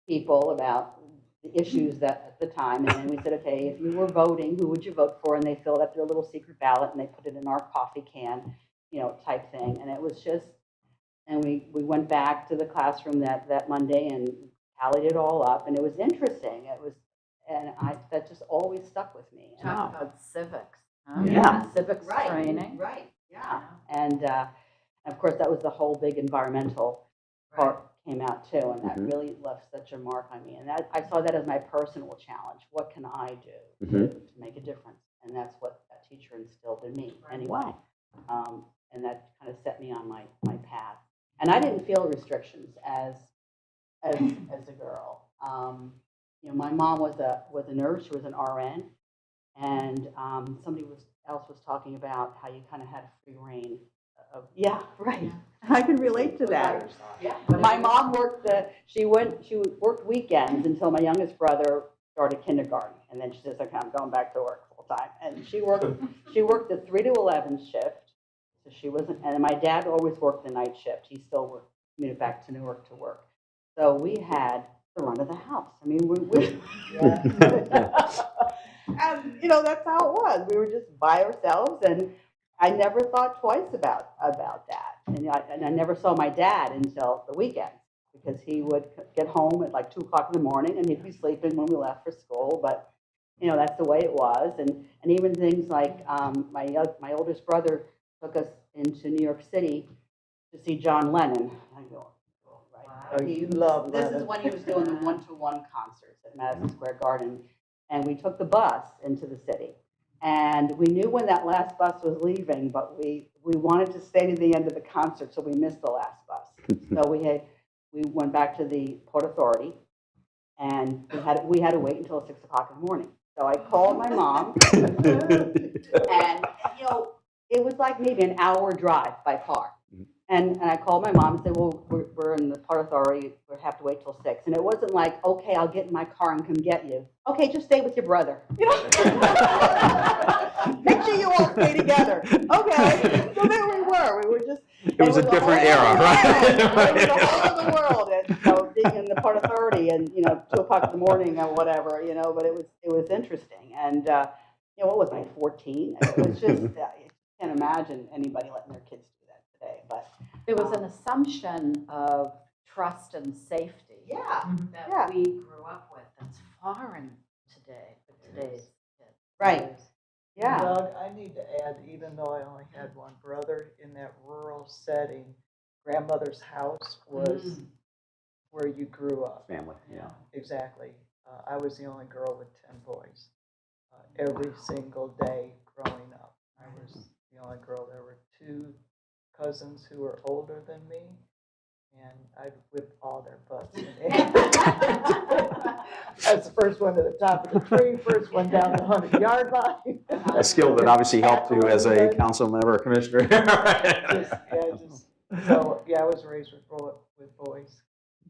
people about the issues that at the time, and then we said, okay, if you were voting, who would you vote for? And they filled out their little secret ballot and they put it in our coffee can, type thing. And it was just, and we went back to the classroom that Monday and tallied it all up, and it was interesting. That just always stuck with me. Talk about civics. Huh? Yeah. Civics training. Right. Yeah. And of course, that was the whole big environmental part came out too, and that really left such a mark on me. And I saw that as my personal challenge. What can I do to make a difference? And that's what that teacher instilled in me anyway. And that kind of set me on my path. And I didn't feel restrictions as a girl. My mom was a nurse. She was an RN, and somebody else was talking about how you kind of had free reign. I can relate to that. Yeah. My mom worked she worked weekends until my youngest brother started kindergarten, and then she says, okay, I'm going back to work full time. And she worked the 3 to 11 shift. So she wasn't, and my dad always worked the night shift. He still commuted back to Newark to work. So we had the run of the house. I mean, and that's how it was. We were just by ourselves, and I never thought twice about that. And I never saw my dad until the weekends, because he would get home at 2 o'clock in the morning, and he'd be sleeping when we left for school. But that's the way it was. And even things like my oldest brother took us into New York City to see John Lennon. I go, oh, right. Oh, you love This Lennon. is when he was doing the one-to-one concerts at Madison Square Garden. And we took the bus into the city. And we knew when that last bus was leaving, but we wanted to stay to the end of the concert, so we missed the last bus. So we went back to the Port Authority, and we had to wait until 6 o'clock in the morning. So I called my mom, and it was like maybe an hour drive by car. And I called my mom and said, well, we're in the Port Authority, we have to wait till 6. And it wasn't like, okay, I'll get in my car and come get you. Okay, just stay with your brother. Make sure you all stay together. Okay, so there we were. We were just. It was a different era, right? It was the whole of the world. And so being in the Port Authority and 2 o'clock in the morning or whatever, but it was interesting. And what was I, 14? It was just you can't imagine anybody letting their kids do that today. But There was an assumption of trust and safety that we grew up with that's foreign today, for today's kids. Right. Yeah. Doug, I need to add, even though I only had one brother in that rural setting, grandmother's house was where you grew up. Family, yeah. Exactly. I was the only girl with 10 boys. Every single day growing up, I was the only girl. There were 2 cousins who were older than me, and I'd whip all their butts. I was the first one to the top of the tree, first one down the 100-yard line. A skill that obviously helped you as a council member or commissioner. I was raised with boys.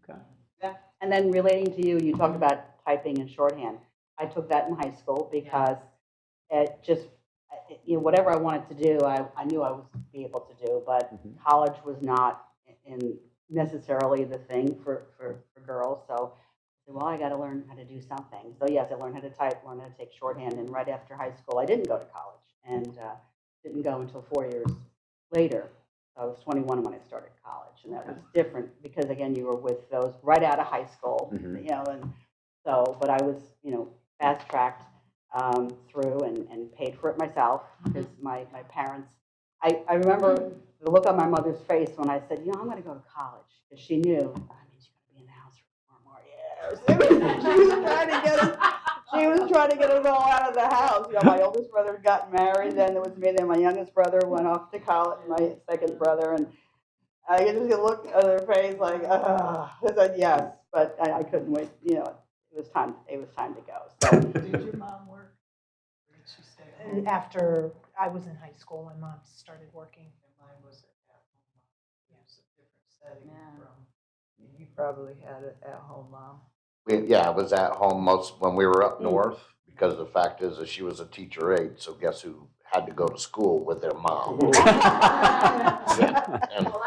Okay. Yeah. And then relating to you talked about typing and shorthand. I took that in high school because it just, whatever I wanted to do, I knew I would be able to do, but college was not necessarily the thing for girls. So, well, I got to learn how to do something. So yes, I learned how to type, learned how to take shorthand, and right after high school, I didn't go to college, and didn't go until 4 years later. I was 21 when I started college, and that was different because again, you were with those right out of high school, and so, but I was, fast-tracked through and paid for it myself because my parents, I remember the look on my mother's face when I said, I'm going to go to college, because she knew, I mean, she's going to be in the house for 4 more years. She was trying to get us all out of the house. My oldest brother got married, then there was me, then my youngest brother went off to college, my second brother, and I could just look at her face like, I said yes, but I couldn't wait, it was time to go. So. Did your mom work? Or did she stay at home? After I was in high school, my mom started working. And mine was at home. It was a different setting Yeah. from, you probably had an at-home mom. I was at home most when we were up north, because the fact is that she was a teacher aide, so guess who had to go to school with their mom?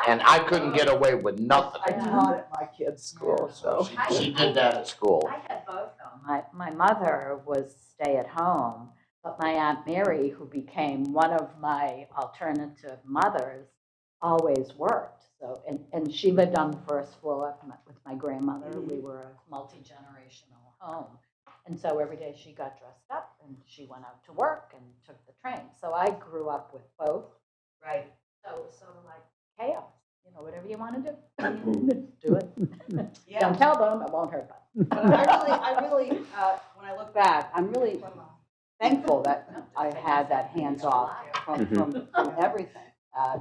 And I couldn't get away with nothing. I taught at my kid's school, so. She did that at school. I had both of them. My mother was stay-at-home, but my Aunt Mary, who became one of my alternative mothers, always worked. So, and she lived on the first floor with my grandmother. We were a multi-generational home. And so every day she got dressed up and she went out to work and took the train. So I grew up with both. Right. So it was sort of like chaos. Whatever you want to do, do it. Yeah. Don't tell them, it won't hurt them. But I really, when I look back, I'm really thankful that I had that hands off from everything.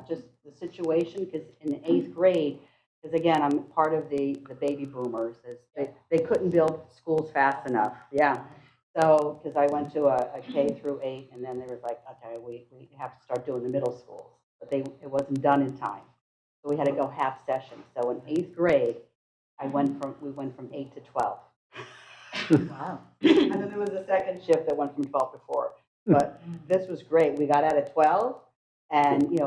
Just the situation, because in the 8th grade, because again, I'm part of the baby boomers. They couldn't build schools fast enough. Yeah. So, because I went to a K through 8, and then they were like, okay, we have to start doing the middle schools. But it wasn't done in time. So we had to go half session. So in 8th grade, we went from 8 to 12. Wow. And then there was a second shift that went from 12 to 4. But this was great. We got out at 12, and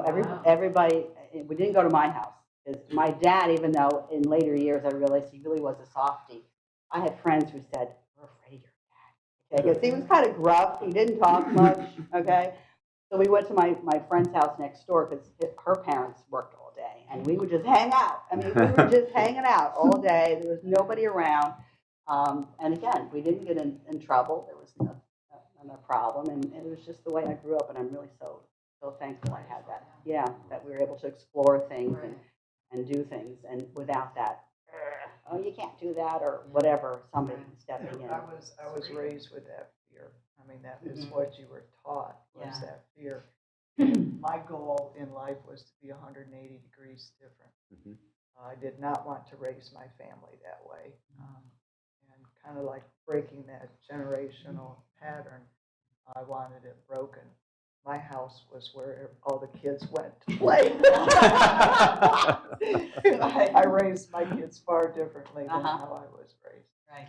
everybody. We didn't go to my house because my dad, even though in later years I realized he really was a softie, I had friends who said, "We're afraid of your dad." Okay, because he was kind of gruff. He didn't talk much. Okay, so we went to my friend's house next door because her parents worked all day, and we would just hang out. I mean, we were just hanging out all day. There was nobody around. And again, we didn't get in trouble. There was a problem, and it was just the way I grew up, and I'm really so thankful I had that. Yeah, that we were able to explore things and do things, and without that, oh, you can't do that, or whatever, somebody stepping in. I was raised with that fear. I mean, that is what you were taught, was Yeah. that fear. My goal in life was to be 180 degrees different. I did not want to raise my family that way. And kind of like breaking that generational pattern, I wanted it broken. My house was where all the kids went to play. I raised my kids far differently than how I was raised. Right.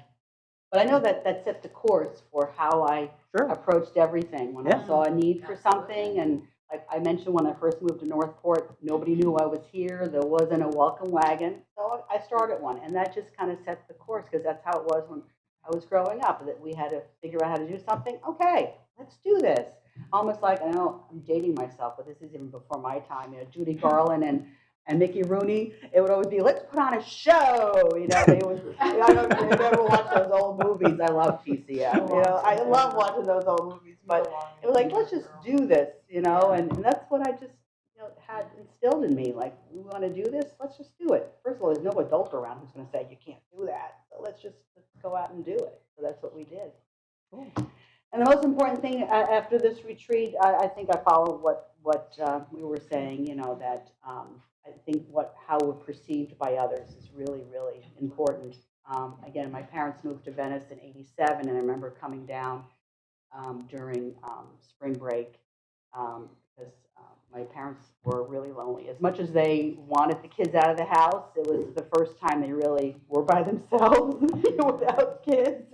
But I know that set the course for how I approached everything. When I saw a need for something, and like I mentioned, when I first moved to Northport, nobody knew I was here. There wasn't a welcome wagon. So I started one, and that just kind of set the course, because that's how it was when I was growing up, that we had to figure out how to do something. Okay, let's do this. Almost like, I know I'm dating myself, but this is even before my time, Judy Garland and Mickey Rooney, it would always be, let's put on a show. They would, I don't know if you ever watched those old movies. I love TCM. I love watching those old movies, but it was like, let's just do this, and that's what I just, had instilled in me. Like, we want to do this, let's just do it. First of all, there's no adult around who's going to say, you can't do that. So let's go out and do it. So that's what we did. Cool. And the most important thing after this retreat, I think I followed what we were saying, that I think how we're perceived by others is really, really important. Again, my parents moved to Venice in '87, and I remember coming down during spring break because my parents were really lonely. As much as they wanted the kids out of the house, it was the first time they really were by themselves without kids.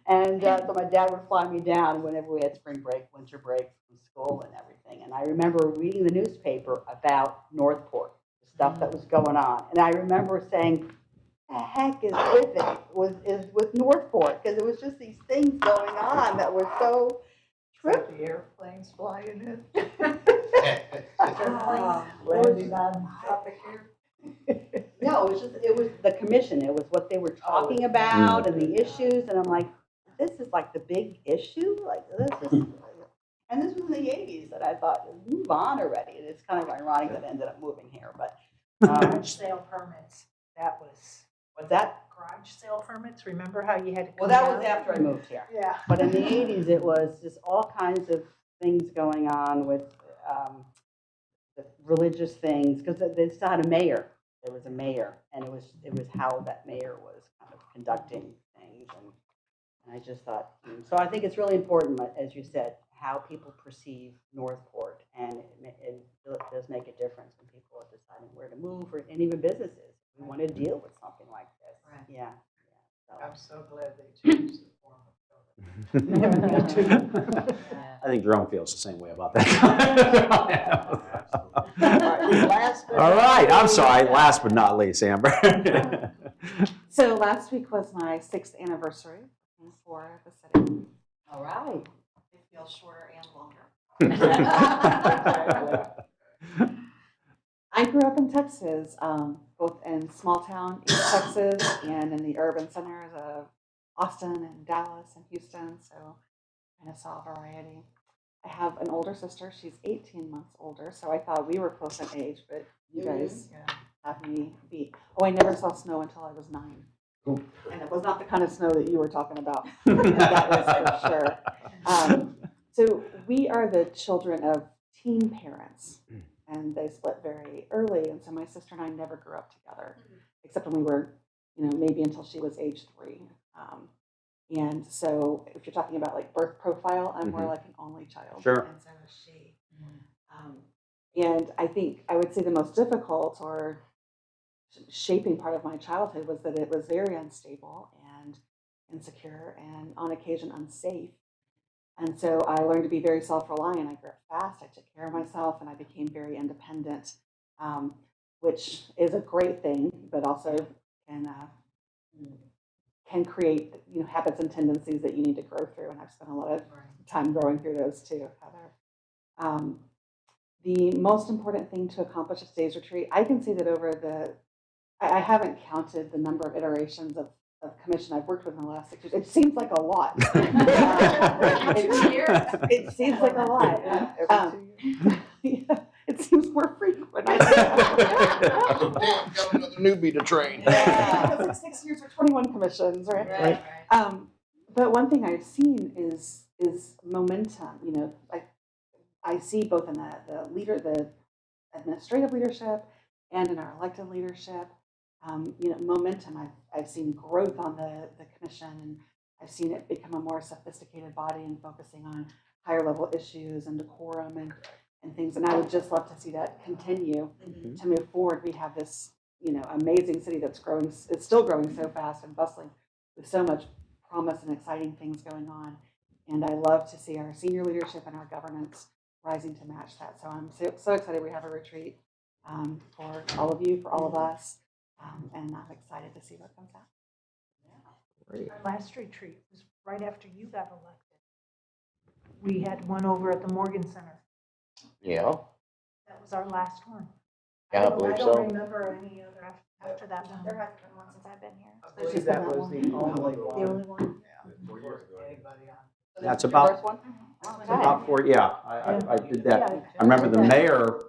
And so my dad would fly me down whenever we had spring break, winter break from school and everything. And I remember reading the newspaper about Northport, the stuff that was going on. And I remember saying, the heck is with it, is with Northport? Because it was just these things going on that were so trippy. The airplanes flying in. Landing on topic here. No, it was the commission. It was what they were talking about and the issues. And I'm like, this is like the big issue? Like, this is, and this was in the 80s, and I thought, move on already. And it's kind of ironic that I ended up moving here, but. Garage sale permits, that was. What's that? Garage sale permits, remember how you had to come Well, that down? was after I moved here. Yeah. But in the 80s, it was just all kinds of things going on with the religious things, because they still had a mayor. There was a mayor, and it was how that mayor was kind of conducting things, and I just thought, so I think it's really important, as you said, how people perceive Northport, and it does make a difference when people are deciding where to move, and even businesses. We want to deal with something like this. Right. Yeah. So. I'm so glad they changed the form of government. I think Jerome feels the same way about that. All right, I'm sorry, last but not least, Amber. So last week was my 6th anniversary for the city. All right. It feels shorter and longer. I grew up in Texas, both in small town East Texas and in the urban centers of Austin and Dallas and Houston, so I kind of saw a variety. I have an older sister. She's 18 months older, so I thought we were close in age, but you guys have me beat. Oh, I never saw snow until I was 9. Cool. And it was not the kind of snow that you were talking about. That was for sure. So we are the children of teen parents, and they split very early, and so my sister and I never grew up together, except when we were, maybe until she was age 3. And so if you're talking about like birth profile, I'm more like an only child. Sure. And so is she. And I think I would say the most difficult or shaping part of my childhood was that it was very unstable and insecure and on occasion unsafe. And so I learned to be very self-reliant. I grew up fast. I took care of myself, and I became very independent, which is a great thing, but also can create habits and tendencies that you need to grow through. And I've spent a lot of time growing through those too, Heather. The most important thing to accomplish at today's retreat, I can see that over I haven't counted the number of iterations of commission I've worked with in the last 6 years. It seems like a lot. It seems like a lot. Every 2 years. Yeah, it seems more frequent. Damn, got another newbie to train. Yeah, it's like 6 years or 21 commissions, right? Right. But one thing I've seen is momentum. You know, I see both in the administrative leadership and in our elected leadership. You know, momentum. I've seen growth on the commission, and I've seen it become a more sophisticated body and focusing on higher level issues and decorum and things. And I would just love to see that continue to move forward. We have this, you know, amazing city that's growing. It's still growing so fast and bustling with so much promise and exciting things going on. And I love to see our senior leadership and our governance rising to match that. So I'm so excited we have a retreat for all of you, for all of us. And I'm excited to see what comes out. Our last retreat was right after you got elected. We had one over at the Morgan Center. Yeah, That was our last one. yeah, I believe I so. don't remember any other after that one. There hasn't been one since I've been here. I believe that was the only The one. only one. Anybody on? That's Your about, first one? it's about 4, yeah, I did that. I remember the mayor,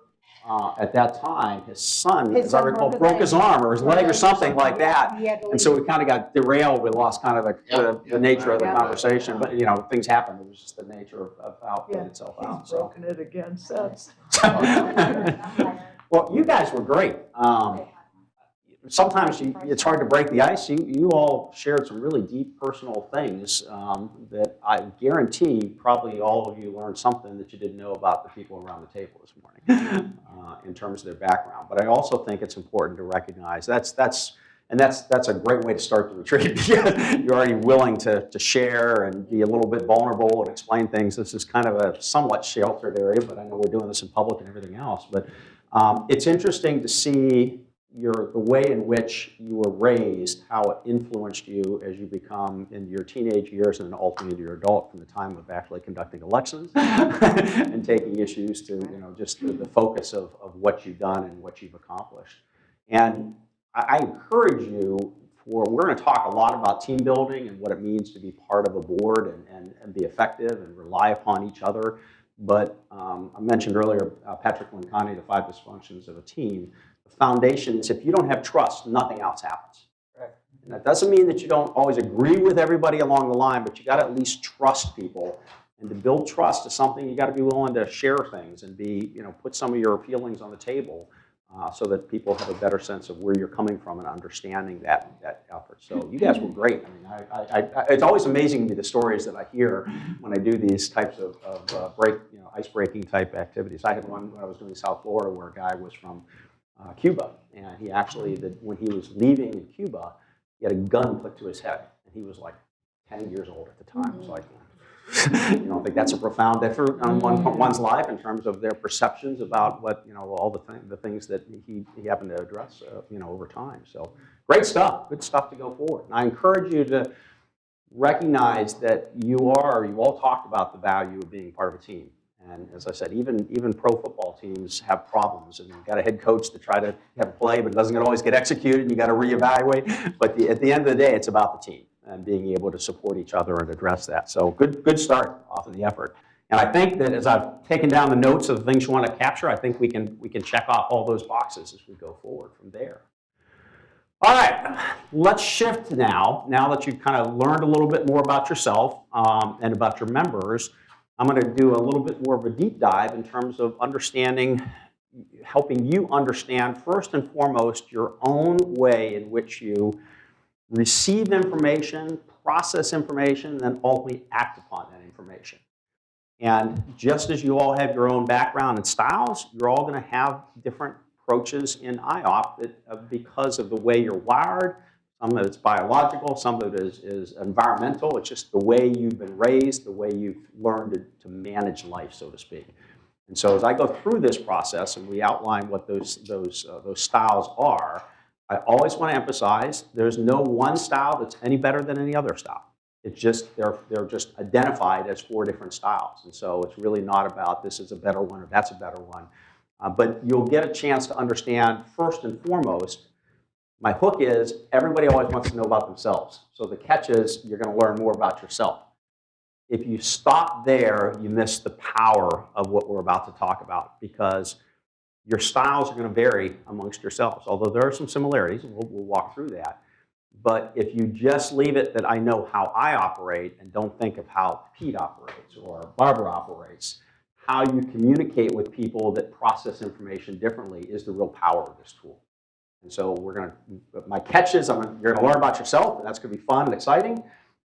at that time, his son, His as I son recall, broke his broke leg. his arm or his leg or something like that. He had to And so leave. we kind of got derailed. We lost kind of the nature of the Yeah. conversation. But, you know, things happen. It was just the nature of how it played Yeah, itself out. He's So. broken it again since. Well, you guys were great. Sometimes it's hard to break the ice. You all shared some really deep personal things that I guarantee probably all of you learned something that you didn't know about the people around the table this morning in terms of their background. But I also think it's important to recognize that's a great way to start the retreat. You're already willing to share and be a little bit vulnerable and explain things. This is kind of a somewhat sheltered area, but I know we're doing this in public and everything else. But it's interesting to see the way in which you were raised, how it influenced you as you become in your teenage years and then ultimately into your adult, from the time of actually conducting elections and taking issues to, you know, just the focus of what you've done and what you've accomplished. And I encourage you, we're going to talk a lot about team building and what it means to be part of a board and be effective and rely upon each other. But I mentioned earlier, Patrick Lencioni, the 5 dysfunctions of a team. The foundation is if you don't have trust, nothing else happens. Right. And that doesn't mean that you don't always agree with everybody along the line, but you got to at least trust people. And to build trust is something you got to be willing to share things and put some of your feelings on the table so that people have a better sense of where you're coming from and understanding that effort. So you guys were great. I mean, it's always amazing to me the stories that I hear when I do these types of ice-breaking type activities. I had one when I was doing South Florida where a guy was from Cuba, and he actually, when he was leaving in Cuba, he had a gun put to his head, and he was like 10 years old at the time. It was like, you know, I think that's a profound effort on one's life in terms of their perceptions about what, you know, all the things that he happened to address, you know, over time. So great stuff, good stuff to go forward. And I encourage you to recognize that you all talked about the value of being part of a team. And as I said, even pro football teams have problems, and you've got a head coach to try to have a play, but it doesn't always get executed, and you got to reevaluate. But at the end of the day, it's about the team and being able to support each other and address that. So good start off of the effort. And I think that as I've taken down the notes of the things you want to capture, I think we can check off all those boxes as we go forward from there. All right, let's shift now. Now that you've kind of learned a little bit more about yourself and about your members, I'm going to do a little bit more of a deep dive in terms of helping you understand first and foremost your own way in which you receive information, process information, and then ultimately act upon that information. And just as you all have your own background and styles, you're all going to have different approaches in IOP because of the way you're wired. Some of it's biological, some of it is environmental. It's just the way you've been raised, the way you've learned to manage life, so to speak. And so as I go through this process and we outline what those styles are, I always want to emphasize there's no one style that's any better than any other style. It's just they're just identified as 4 different styles. And so it's really not about this is a better one or that's a better one. But you'll get a chance to understand first and foremost My hook is everybody always wants to know about themselves. So the catch is you're going to learn more about yourself. If you stop there, you miss the power of what we're about to talk about, because your styles are going to vary amongst yourselves, although there are some similarities, and we'll walk through that. But if you just leave it that I know how I operate and don't think of how Pete operates or Barbara operates, how you communicate with people that process information differently is the real power of this tool. And so my catch is you're going to learn about yourself, and that's going to be fun and exciting.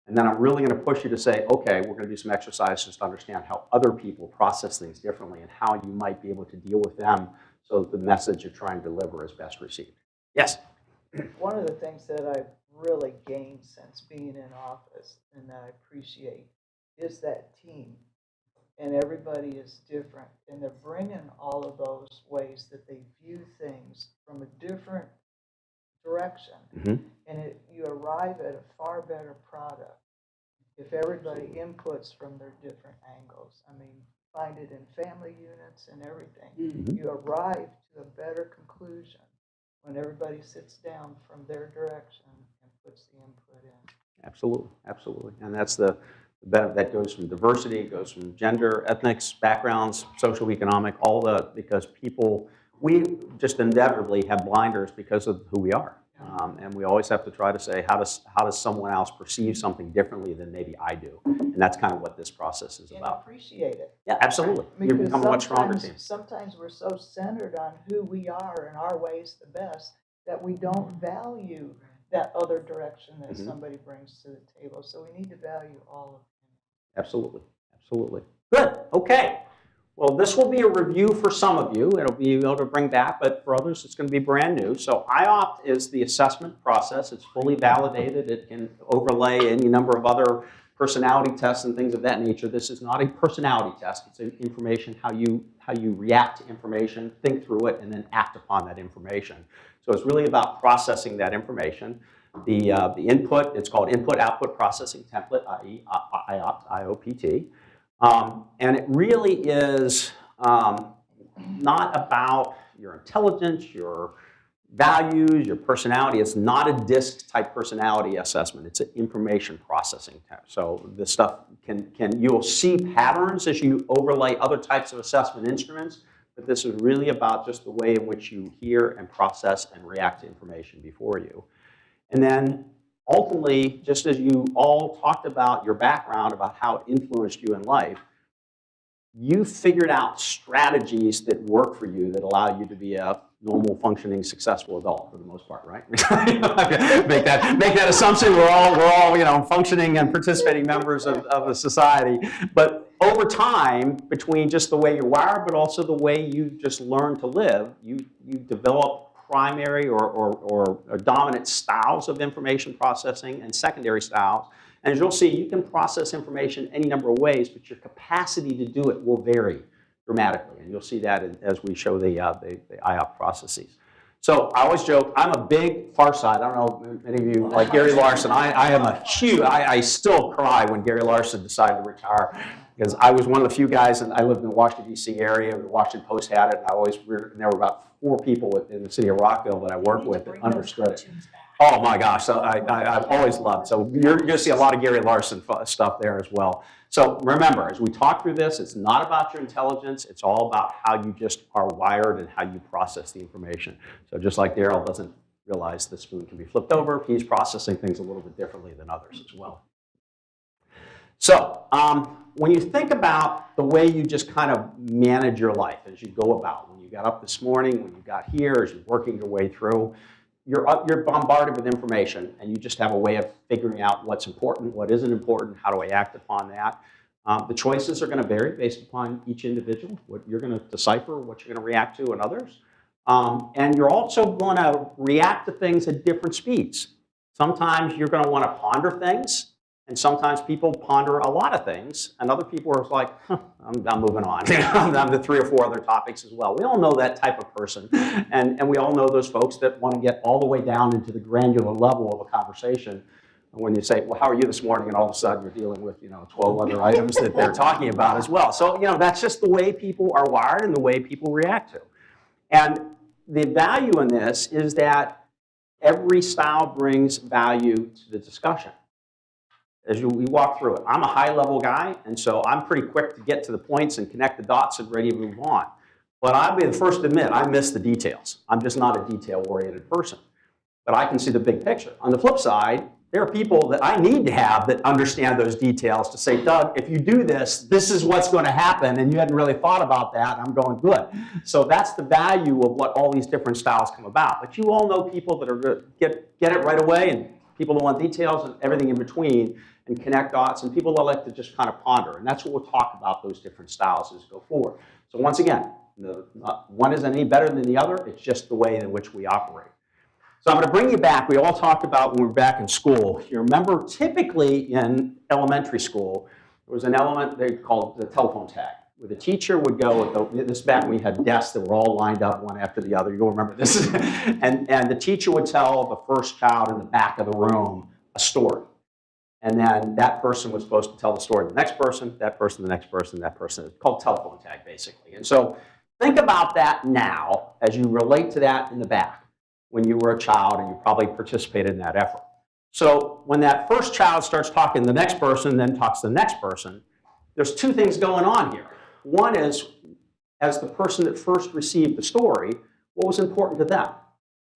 And then I'm really going to push you to say, okay, we're going to do some exercises to understand how other people process things differently and how you might be able to deal with them so that the message you're trying to deliver is best received. Yes? One of the things that I've really gained since being in office and that I appreciate is that team. And everybody is different, and they're bringing all of those ways that they view things from a different direction. Mm-hmm. And you arrive at a far better product if everybody inputs from their different angles. I mean, find it in family units and everything. Mm-hmm. You arrive to a better conclusion when everybody sits down from their direction and puts the input in. Absolutely, absolutely. And that's that goes from diversity, it goes from gender, ethnics, backgrounds, social, economic, because we just inevitably have blinders because of who we are. And we always have to try to say, how does someone else perceive something differently than maybe I do? And that's kind of what this process is about. And appreciate it. Yeah, absolutely. You become a much stronger team. Sometimes we're so centered on who we are and our ways the best that we don't value that other direction that somebody brings to the table. So we need to value all of them. Absolutely, absolutely. Good, okay. Well, this will be a review for some of you. It'll be able to bring back, but for others, it's going to be brand new. So IOPT is the assessment process. It's fully validated. It can overlay any number of other personality tests and things of that nature. This is not a personality test. It's information, how you react to information, think through it, and then act upon that information. So it's really about processing that information. The input, it's called Input-Output Processing Template, i.e. IOPT, IOPT. And it really is not about your intelligence, your values, your personality. It's not a DISC-type personality assessment. It's an information processing type. So this stuff you'll see patterns as you overlay other types of assessment instruments, but this is really about just the way in which you hear and process and react to information before you. And then ultimately, just as you all talked about your background, about how it influenced you in life, you figured out strategies that work for you that allow you to be a normal, functioning, successful adult for the most part, right? make that assumption. We're all functioning and participating members of a society. But over time, between just the way you're wired, but also the way you just learn to live, you develop primary or dominant styles of information processing and secondary styles. And as you'll see, you can process information any number of ways, but your capacity to do it will vary dramatically. And you'll see that as we show the IOP processes. So I always joke, I'm a big Far Side. I don't know, many of you like Gary Larson. I am a huge, I still cry when Gary Larson decided to retire, because I was one of the few guys, and I lived in the Washington, D.C. area. The Washington Post had it, and there were about 4 people in the city of Rockville that I worked with that understood it. Oh my gosh, so I've always loved. So you're going to see a lot of Gary Larson stuff there as well. So remember, as we talk through this, it's not about your intelligence. It's all about how you just are wired and how you process the information. So just like Daryl doesn't realize the spoon can be flipped over, he's processing things a little bit differently than others as well. So when you think about the way you just kind of manage your life as you go about, when you got up this morning, when you got here, as you're working your way through, you're bombarded with information, and you just have a way of figuring out what's important, what isn't important, how do I act upon that. The choices are going to vary based upon each individual, what you're going to decipher, what you're going to react to, and others. And you're also going to react to things at different speeds. Sometimes you're going to want to ponder things, and sometimes people ponder a lot of things, and other people are like, I'm moving on. I'm to 3 or 4 other topics as well. We all know that type of person, and we all know those folks that want to get all the way down into the granular level of a conversation. And when you say, well, how are you this morning? And all of a sudden you're dealing with 12 other items that they're talking about as well. So that's just the way people are wired and the way people react to. And the value in this is that every style brings value to the discussion. As we walk through it, I'm a high-level guy, and so I'm pretty quick to get to the points and connect the dots and ready to move on. But I'll be the first to admit, I miss the details. I'm just not a detail-oriented person. But I can see the big picture. On the flip side, there are people that I need to have that understand those details to say, Doug, if you do this, this is what's going to happen, and you hadn't really thought about that, and I'm going, good. So that's the value of what all these different styles come about. But you all know people that are good, get it right away, and people that want details and everything in between, and connect dots, and people that like to just kind of ponder. And that's what we'll talk about, those different styles as we go forward. So once again, one isn't any better than the other. It's just the way in which we operate. So I'm going to bring you back. We all talked about when we were back in school. You remember typically in elementary school, there was an element they called the telephone tag, where the teacher would go, this back when we had desks that were all lined up one after the other. You'll remember this. and the teacher would tell the first child in the back of the room a story. And then that person was supposed to tell the story to the next person, that person, the next person, that person. It's called telephone tag, basically. And so think about that now as you relate to that in the back when you were a child and you probably participated in that effort. So when that first child starts talking to the next person, then talks to the next person, there's two things going on here. One is, as the person that first received the story, what was important to them?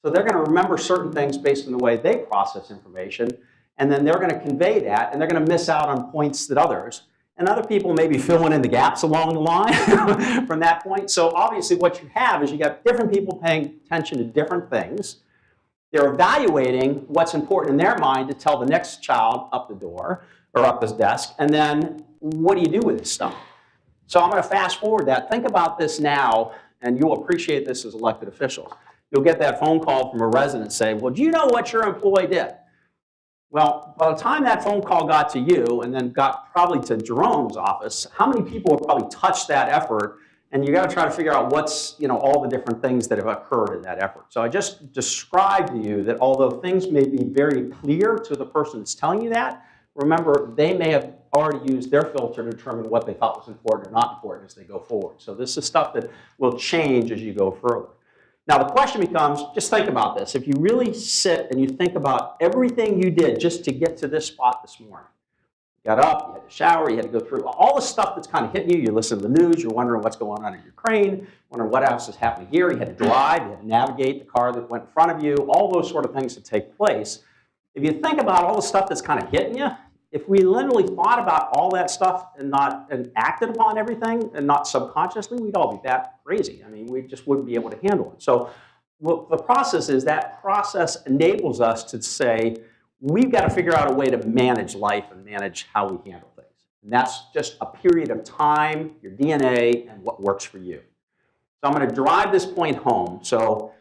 So they're going to remember certain things based on the way they process information, and then they're going to convey that, and they're going to miss out on points that others. And other people may be filling in the gaps along the line from that point. So obviously what you have is you got different people paying attention to different things. They're evaluating what's important in their mind to tell the next child up the door or up his desk. And then what do you do with this stuff? So I'm going to fast forward that. Think about this now, and you'll appreciate this as elected officials. You'll get that phone call from a resident saying, well, do you know what your employee did? Well, by the time that phone call got to you and then got probably to Jerome's office, how many people have probably touched that effort? And you got to try to figure out what's, all the different things that have occurred in that effort. So I just described to you that although things may be very clear to the person that's telling you that, remember, they may have already used their filter to determine what they thought was important or not important as they go forward. So this is stuff that will change as you go further. Now the question becomes, just think about this. If you really sit and you think about everything you did just to get to this spot this morning, you got up, you had to shower, you had to go through all the stuff that's kind of hitting you. You listen to the news, you're wondering what's going on in Ukraine, wondering what else is happening here. You had to drive, you had to navigate the car that went in front of you, all those sort of things that take place. If you think about all the stuff that's kind of hitting you, if we literally thought about all that stuff and acted upon everything and not subconsciously, we'd all be that crazy. I mean, we just wouldn't be able to handle it. So what the process is, that process enables us to say, we've got to figure out a way to manage life and manage how we handle things. And that's just a period of time, your DNA, and what works for you. So I'm going to drive this point home. So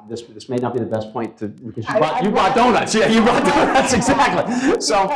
this may not be the best point because you brought donuts. Yeah, you brought donuts, exactly. So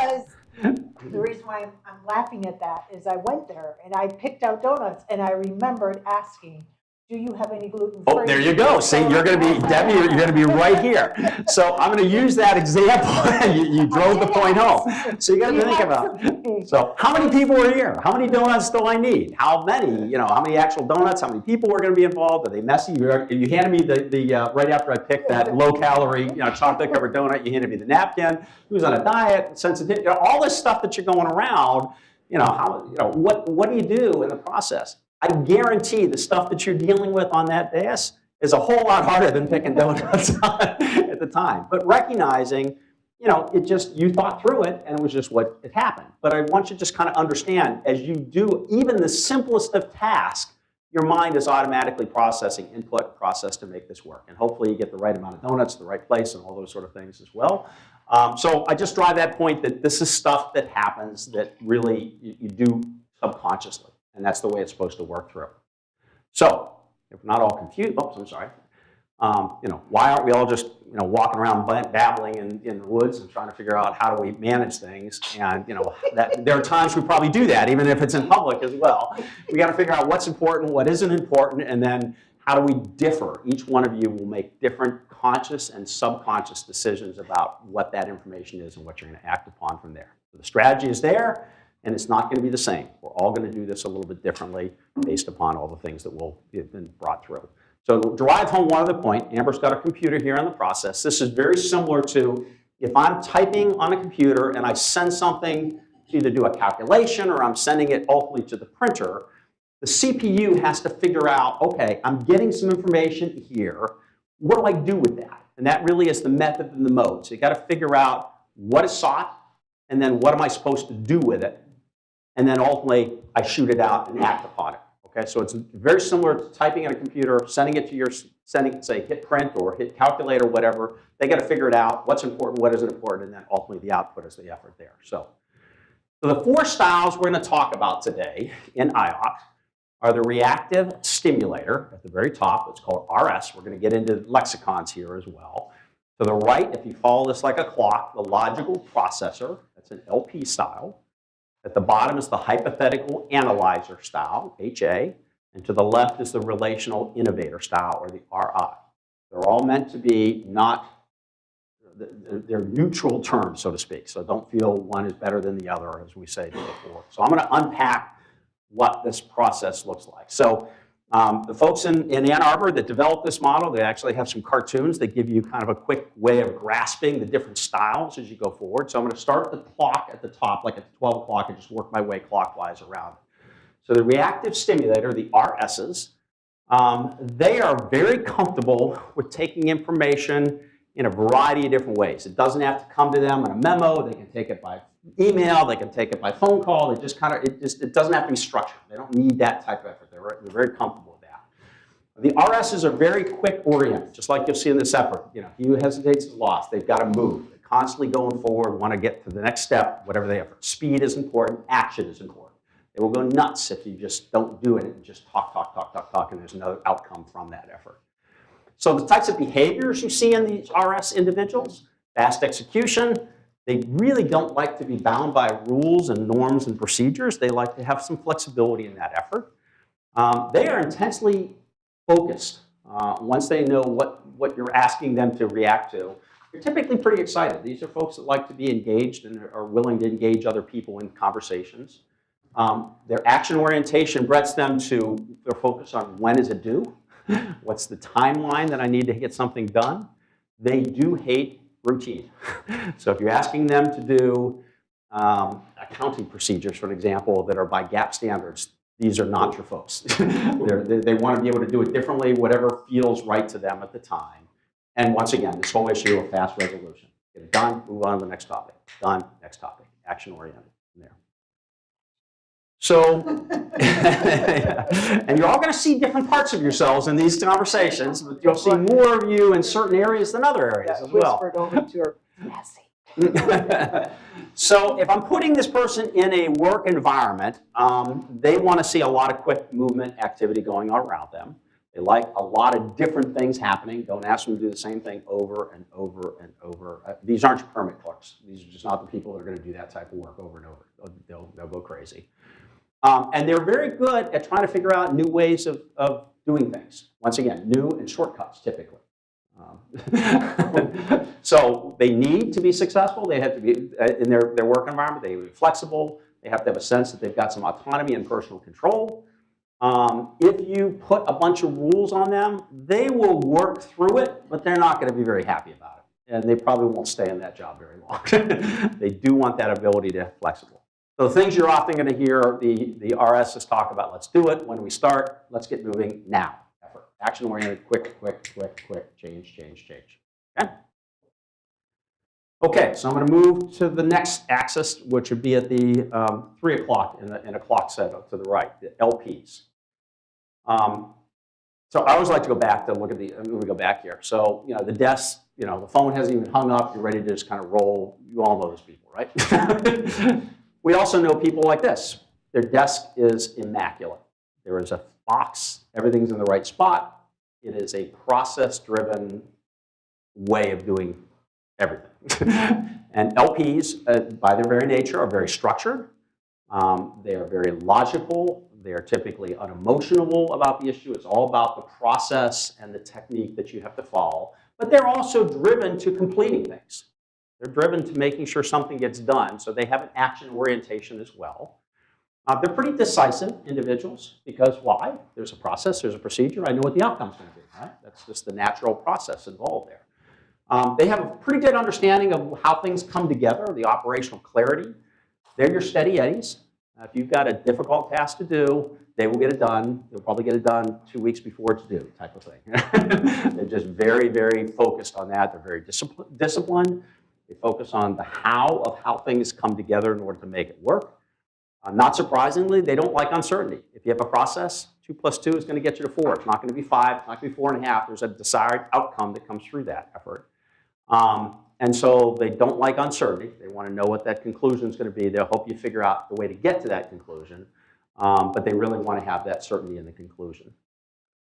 Because the reason why I'm laughing at that is I went there and I picked out donuts and I remembered asking, do you have any gluten-free? Oh, there you go. See, you're going to be, Debbie, you're going to be right here. So I'm going to use that example. you drove the point home. So you got to think about it. So how many people are here? How many donuts do I need? How many, how many actual donuts? How many people are going to be involved? Are they messy? You handed me the right after I picked that low-calorie, chocolate-covered donut, you handed me the napkin. Who's on a diet, sensitivity, all this stuff that you're going around, what do you do in the process? I guarantee the stuff that you're dealing with on that dais is a whole lot harder than picking donuts at the time. But recognizing, you thought through it and it was just what it happened. But I want you to just kind of understand, as you do even the simplest of tasks, your mind is automatically processing input process to make this work. And hopefully you get the right amount of donuts, the right place, and all those sort of things as well. So I just drive that point that this is stuff that happens that really you do subconsciously. And that's the way it's supposed to work through. So, if we're not all confused, I'm sorry. Why aren't we all just, walking around babbling in the woods and trying to figure out how do we manage things? And, there are times we probably do that, even if it's in public as well. We got to figure out what's important, what isn't important, and then how do we differ? Each one of you will make different conscious and subconscious decisions about what that information is and what you're going to act upon from there. So the strategy is there. And it's not going to be the same. We're all going to do this a little bit differently based upon all the things that will have been brought through. So to drive home one other point, Amber's got a computer here in the process. This is very similar to if I'm typing on a computer and I send something to either do a calculation or I'm sending it ultimately to the printer, the CPU has to figure out, okay, I'm getting some information here. What do I do with that? And that really is the method and the mode. So you got to figure out what is sought, and then what am I supposed to do with it? And then ultimately, I shoot it out and act upon it. Okay, so it's very similar to typing on a computer, sending it to your, say, hit print or hit calculate or whatever. They got to figure it out, what's important, what isn't important, and then ultimately the output is the effort there. So the 4 styles we're going to talk about today in IOPT are the reactive stimulator at the very top. It's called RS. We're going to get into lexicons here as well. To the right, if you follow this like a clock, the logical processor. That's an LP style. At the bottom is the hypothetical analyzer style, HA. And to the left is the relational innovator style, or the RI. They're all meant to be not, they're neutral terms, so to speak. So don't feel one is better than the other, as we say before. So I'm going to unpack what this process looks like. So the folks in Ann Arbor that developed this model, they actually have some cartoons that give you kind of a quick way of grasping the different styles as you go forward. So I'm going to start the clock at the top, like at 12 o'clock, and just work my way clockwise around. So the reactive stimulator, the RSs, they are very comfortable with taking information in a variety of different ways. It doesn't have to come to them in a memo. They can take it by email. They can take it by phone call. They just it doesn't have to be structured. They don't need that type of effort. They're very comfortable with that. The RSs are very quick oriented, just like you'll see in this effort. You know, he who hesitates is lost. They've got to move. They're constantly going forward, want to get to the next step, whatever they effort. Speed is important. Action is important. They will go nuts if you just don't do it and just talk, and there's no outcome from that effort. So the types of behaviors you see in these RS individuals, fast execution. They really don't like to be bound by rules and norms and procedures. They like to have some flexibility in that effort. They are intensely focused. Once they know what you're asking them to react to, they're typically pretty excited. These are folks that like to be engaged and are willing to engage other people in conversations. Their action orientation breeds them to their focus on when is it due? What's the timeline that I need to get something done? They do hate routine. So if you're asking them to do accounting procedures, for example, that are by GAAP standards, these are not your folks. They want to be able to do it differently, whatever feels right to them at the time. And once again, this whole issue of fast resolution. Get it done, move on to the next topic. Done, next topic. Action-oriented there. So, and you're all going to see different parts of yourselves in these conversations, but you'll see more of you in certain areas than other areas as well. Whispered over to her, messy. So if I'm putting this person in a work environment, they want to see a lot of quick movement activity going on around them. They like a lot of different things happening. Don't ask them to do the same thing over and over and over. These aren't your permit clerks. These are just not the people that are going to do that type of work over and over. They'll go crazy. And they're very good at trying to figure out new ways of doing things. Once again, new and shortcuts, typically. So they need to be successful. They have to be, in their work environment, they have to be flexible. They have to have a sense that they've got some autonomy and personal control. If you put a bunch of rules on them, they will work through it, but they're not going to be very happy about it. And they probably won't stay in that job very long. They do want that ability to be flexible. So the things you're often going to hear the RSs talk about, let's do it, when do we start, let's get moving now. Effort. Action-oriented, quick, change. Okay? Okay, so I'm going to move to the next axis, which would be at the 3 o'clock in a clock set to the right, the LPs. So I always like to go back to look at let me go back here. So, the desk, the phone hasn't even hung up, you're ready to just kind of roll. You all know those people, right? We also know people like this. Their desk is immaculate. There is a box, everything's in the right spot. It is a process-driven way of doing everything. And LPs, by their very nature, are very structured. They are very logical. They are typically unemotional about the issue. It's all about the process and the technique that you have to follow. But they're also driven to completing things. They're driven to making sure something gets done, so they have an action orientation as well. They're pretty decisive individuals because why? There's a process, there's a procedure, I know what the outcome's going to be, right? That's just the natural process involved there. They have a pretty good understanding of how things come together, the operational clarity. They're your steady eddies. If you've got a difficult task to do, they will get it done. They'll probably get it done 2 weeks before it's due, type of thing. They're just very, very focused on that. They're very disciplined. They focus on the how of how things come together in order to make it work. Not surprisingly, they don't like uncertainty. If you have a process, 2 plus 2 is going to get you to 4. It's not going to be 5. It's not going to be 4.5. There's a desired outcome that comes through that effort. And so they don't like uncertainty. They want to know what that conclusion is going to be. They'll help you figure out the way to get to that conclusion. But they really want to have that certainty in the conclusion.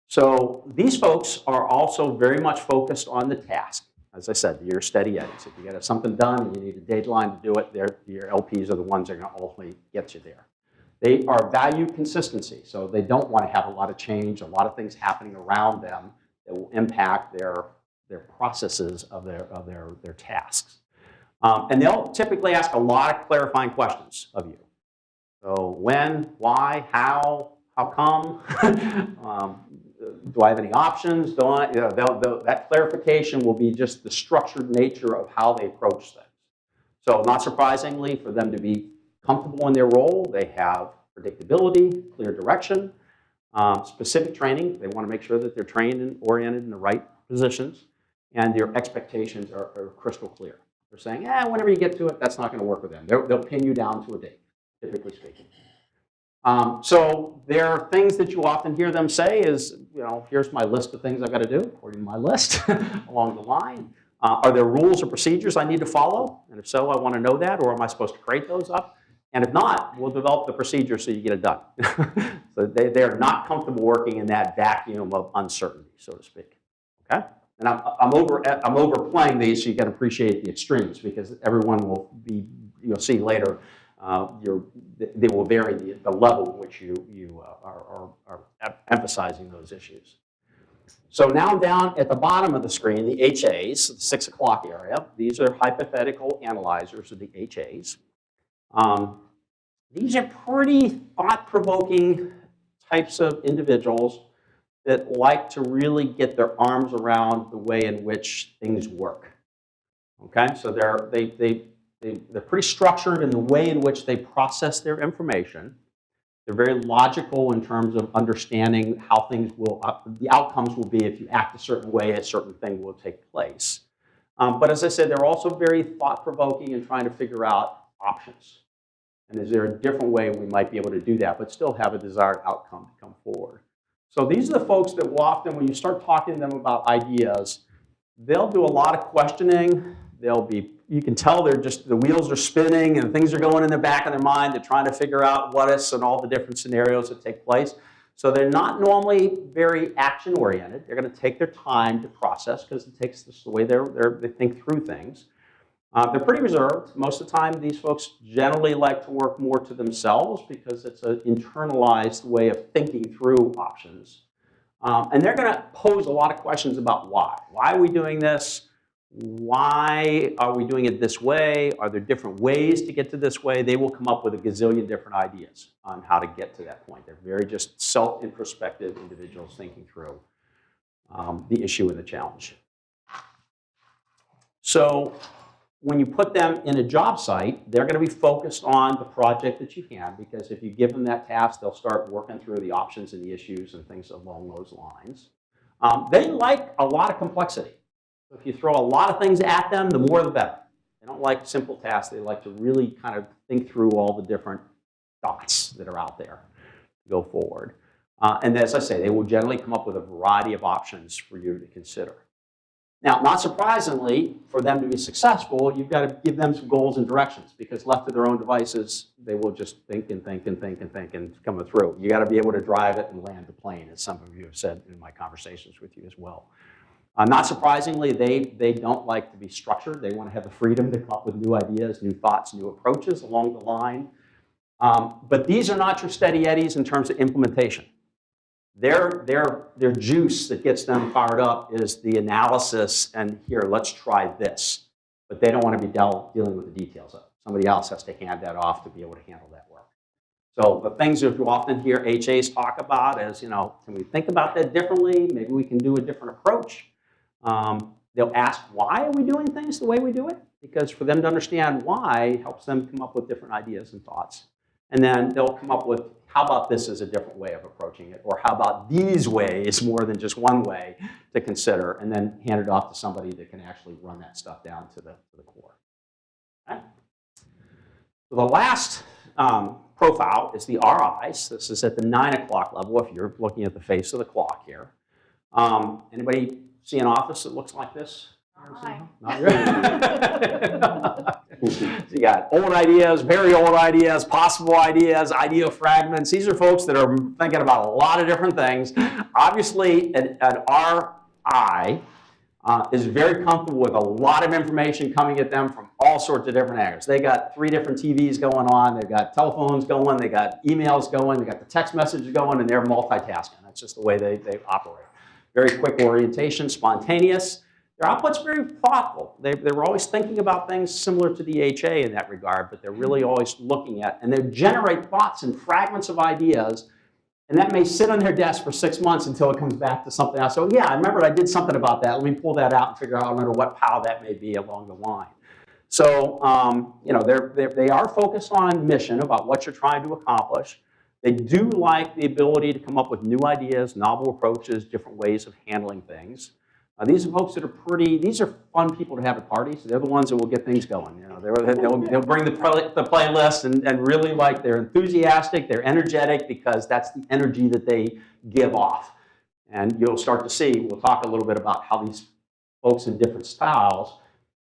So these folks are also very much focused on the task. As I said, you're steady eddies. If you get something done and you need a deadline to do it, your LPs are the ones that are going to ultimately get you there. They are value consistency, so they don't want to have a lot of change, a lot of things happening around them that will impact their processes of their tasks. And they'll typically ask a lot of clarifying questions of you. So when, why, how come? Do I have any options? That clarification will be just the structured nature of how they approach things. So not surprisingly, for them to be comfortable in their role, they have predictability, clear direction, specific training. They want to make sure that they're trained and oriented in the right positions, and their expectations are crystal clear. They're saying, whenever you get to it, that's not going to work with them. They'll pin you down to a date, typically speaking. So there are things that you often hear them say is, here's my list of things I've got to do, according to my list, along the line. Are there rules or procedures I need to follow? And if so, I want to know that, or am I supposed to create those up? And if not, we'll develop the procedure so you get it done. So they are not comfortable working in that vacuum of uncertainty, so to speak. Okay? And I'm overplaying these so you can appreciate the extremes, because everyone will be, you'll see later, they will vary the level in which you are emphasizing those issues. So now down at the bottom of the screen, the HAs, the 6 o'clock area, these are hypothetical analyzers of the HAs. These are pretty thought-provoking types of individuals that like to really get their arms around the way in which things work. Okay, so they're pretty structured in the way in which they process their information. They're very logical in terms of understanding how things will, the outcomes will be if you act a certain way, a certain thing will take place. But as I said, they're also very thought-provoking in trying to figure out options. And is there a different way we might be able to do that, but still have a desired outcome to come forward? So these are the folks that will often, when you start talking to them about ideas, they'll do a lot of questioning. You can tell the wheels are spinning and things are going in the back of their mind. They're trying to figure out what is and all the different scenarios that take place. So they're not normally very action-oriented. They're going to take their time to process because it takes the way they think through things. They're pretty reserved. Most of the time, these folks generally like to work more to themselves because it's an internalized way of thinking through options. And they're going to pose a lot of questions about why. Why are we doing this? Why are we doing it this way? Are there different ways to get to this way? They will come up with a gazillion different ideas on how to get to that point. They're very just self-introspective individuals thinking through the issue and the challenge. So when you put them in a job site, they're going to be focused on the project that you have, because if you give them that task, they'll start working through the options and the issues and things along those lines. They like a lot of complexity. So if you throw a lot of things at them, the more the better. They don't like simple tasks. They like to really kind of think through all the different dots that are out there to go forward. And as I say, they will generally come up with a variety of options for you to consider. Now, not surprisingly, for them to be successful, you've got to give them some goals and directions, because left to their own devices, they will just think and think and think and think and come through. You got to be able to drive it and land the plane, as some of you have said in my conversations with you as well. Not surprisingly, they don't like to be structured. They want to have the freedom to come up with new ideas, new thoughts, new approaches along the line. But these are not your steady eddies in terms of implementation. Their juice that gets them fired up is the analysis and here, let's try this. But they don't want to be dealing with the details of it. Somebody else has to hand that off to be able to handle that work. So the things that you often hear HAs talk about is, can we think about that differently? Maybe we can do a different approach. They'll ask, why are we doing things the way we do it? Because for them to understand why helps them come up with different ideas and thoughts. And then they'll come up with, how about this as a different way of approaching it? Or how about these ways more than just one way to consider? And then hand it off to somebody that can actually run that stuff down to the core. Okay? So the last profile is the RIs. This is at the 9 o'clock level if you're looking at the face of the clock here. Anybody see an office that looks like this? Not really. So you got old ideas, very old ideas, possible ideas, idea fragments. These are folks that are thinking about a lot of different things. Obviously, an RI is very comfortable with a lot of information coming at them from all sorts of different angles. They got 3 different TVs going on, they've got telephones going, they got emails going, they got the text messages going, and they're multitasking. That's just the way they operate. Very quick orientation, spontaneous. Their output's very thoughtful. They were always thinking about things similar to the HA in that regard, but they're really always looking at, and they generate thoughts and fragments of ideas, and that may sit on their desk for 6 months until it comes back to something else. So yeah, I remembered I did something about that. Let me pull that out and figure out under what how that may be along the line. So they are focused on mission about what you're trying to accomplish. They do like the ability to come up with new ideas, novel approaches, different ways of handling things. These are folks that are these are fun people to have at parties. They're the ones that will get things going. They'll bring the playlist and really they're enthusiastic, they're energetic because that's the energy that they give off. And you'll start to see, we'll talk a little bit about how these folks in different styles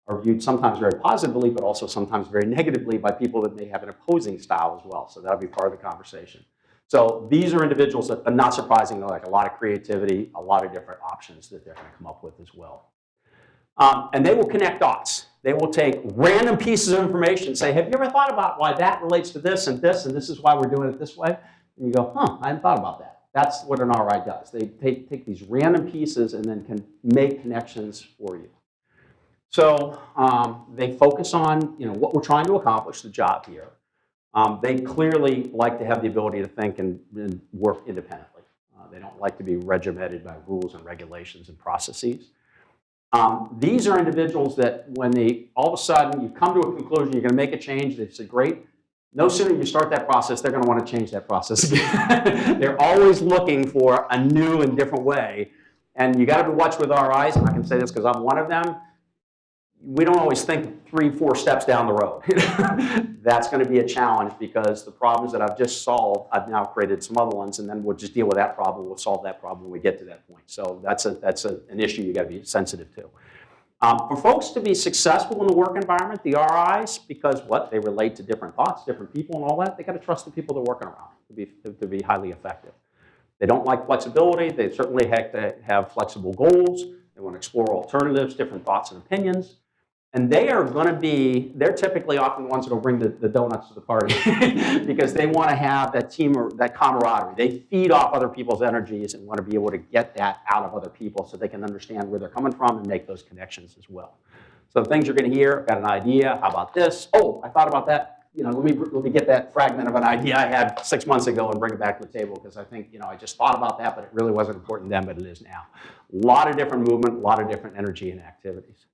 are viewed sometimes very positively, but also sometimes very negatively by people that may have an opposing style as well. So that'll be part of the conversation. So these are individuals that, not surprisingly, like a lot of creativity, a lot of different options that they're going to come up with as well. And they will connect dots. They will take random pieces of information and say, have you ever thought about why that relates to this, and this is why we're doing it this way? And you go, I hadn't thought about that. That's what an RI does. They take these random pieces and then can make connections for you. So they focus on what we're trying to accomplish, the job here. They clearly like to have the ability to think and work independently. They don't like to be regimented by rules and regulations and processes. These are individuals that when all of a sudden you come to a conclusion, you're going to make a change, they say, great. No sooner you start that process, they're going to want to change that process again. They're always looking for a new and different way. And you got to watch with RIs, and I can say this because I'm one of them. We don't always think 3, 4 steps down the road. That's going to be a challenge because the problems that I've just solved, I've now created some other ones, and then we'll just deal with that problem. We'll solve that problem when we get to that point. So that's an issue you got to be sensitive to. For folks to be successful in the work environment, the RIs, because they relate to different thoughts, different people, and all that, they got to trust the people they're working around to be highly effective. They don't like flexibility. They certainly have to have flexible goals. They want to explore alternatives, different thoughts and opinions. And they're typically often the ones that will bring the donuts to the party because they want to have that team or that camaraderie. They feed off other people's energies and want to be able to get that out of other people so they can understand where they're coming from and make those connections as well. So the things you're going to hear, got an idea, how about this? Oh, I thought about that. Let me get that fragment of an idea I had 6 months ago and bring it back to the table because I think, I just thought about that, but it really wasn't important then, but it is now. A lot of different movement, a lot of different energy and activities.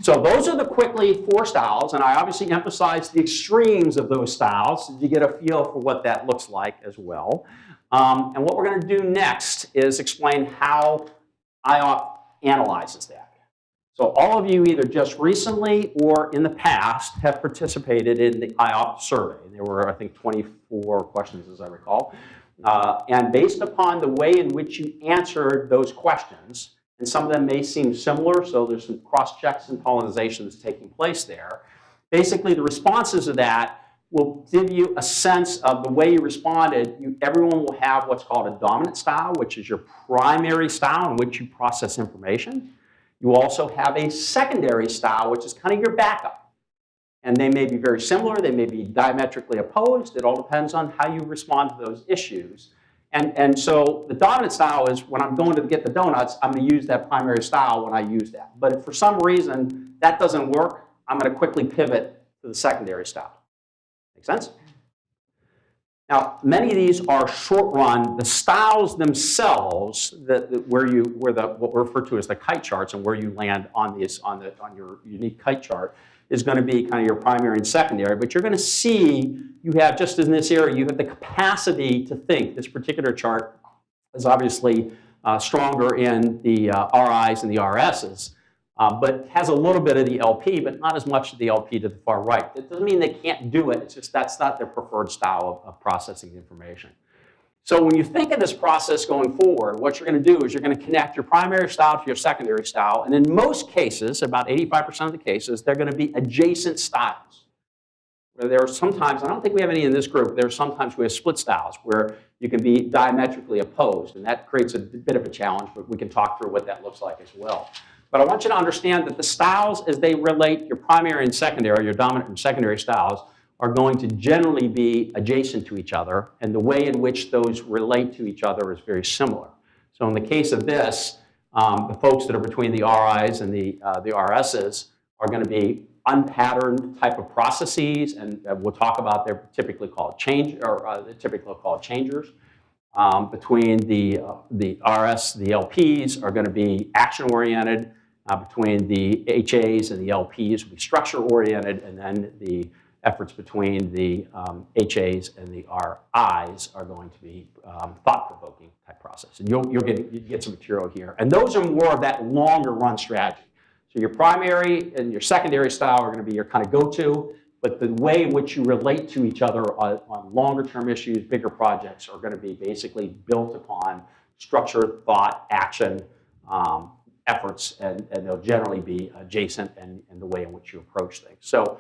So those are the quickly 4 styles, and I obviously emphasize the extremes of those styles so you get a feel for what that looks like as well. And what we're going to do next is explain how IOPT analyzes that. So all of you either just recently or in the past have participated in the IOPT survey. There were, I think, 24 questions as I recall. And based upon the way in which you answered those questions, and some of them may seem similar, so there's some cross-checks and pollination that's taking place there. Basically, the responses of that will give you a sense of the way you responded. Everyone will have what's called a dominant style, which is your primary style in which you process information. You also have a secondary style, which is kind of your backup. And they may be very similar, they may be diametrically opposed. It all depends on how you respond to those issues. And so the dominant style is when I'm going to get the donuts, I'm going to use that primary style when I use that. But if for some reason that doesn't work, I'm going to quickly pivot to the secondary style. Make sense? Now, many of these are short run. The styles themselves, what we refer to as the kite charts and where you land on your unique kite chart is going to be kind of your primary and secondary. But you're going to see you have, just in this area, you have the capacity to think. This particular chart is obviously stronger in the RIs and the RSs. But has a little bit of the LP, but not as much of the LP to the far right. That doesn't mean they can't do it. It's just that's not their preferred style of processing information. So when you think of this process going forward, what you're going to do is you're going to connect your primary style to your secondary style. And in most cases, about 85% of the cases, they're going to be adjacent styles. Where there are sometimes, I don't think we have any in this group, there are sometimes we have split styles where you can be diametrically opposed. And that creates a bit of a challenge, but we can talk through what that looks like as well. But I want you to understand that the styles, as they relate, your primary and secondary, your dominant and secondary styles, are going to generally be adjacent to each other, and the way in which those relate to each other is very similar. So in the case of this, the folks that are between the RIs and the RSs are going to be unpatterned type of processes, and we'll talk about they're typically called changers. Between the RS, the LPs are going to be action-oriented. Between the HAs and the LPs will be structure-oriented, and then the efforts between the HAs and the RIs are going to be thought-provoking type process. And you'll get some material here. And those are more of that longer-run strategy. So your primary and your secondary style are going to be your kind of go-to, but the way in which you relate to each other on longer-term issues, bigger projects, are going to be basically built upon structure, thought, action, efforts, and they'll generally be adjacent in the way in which you approach things. So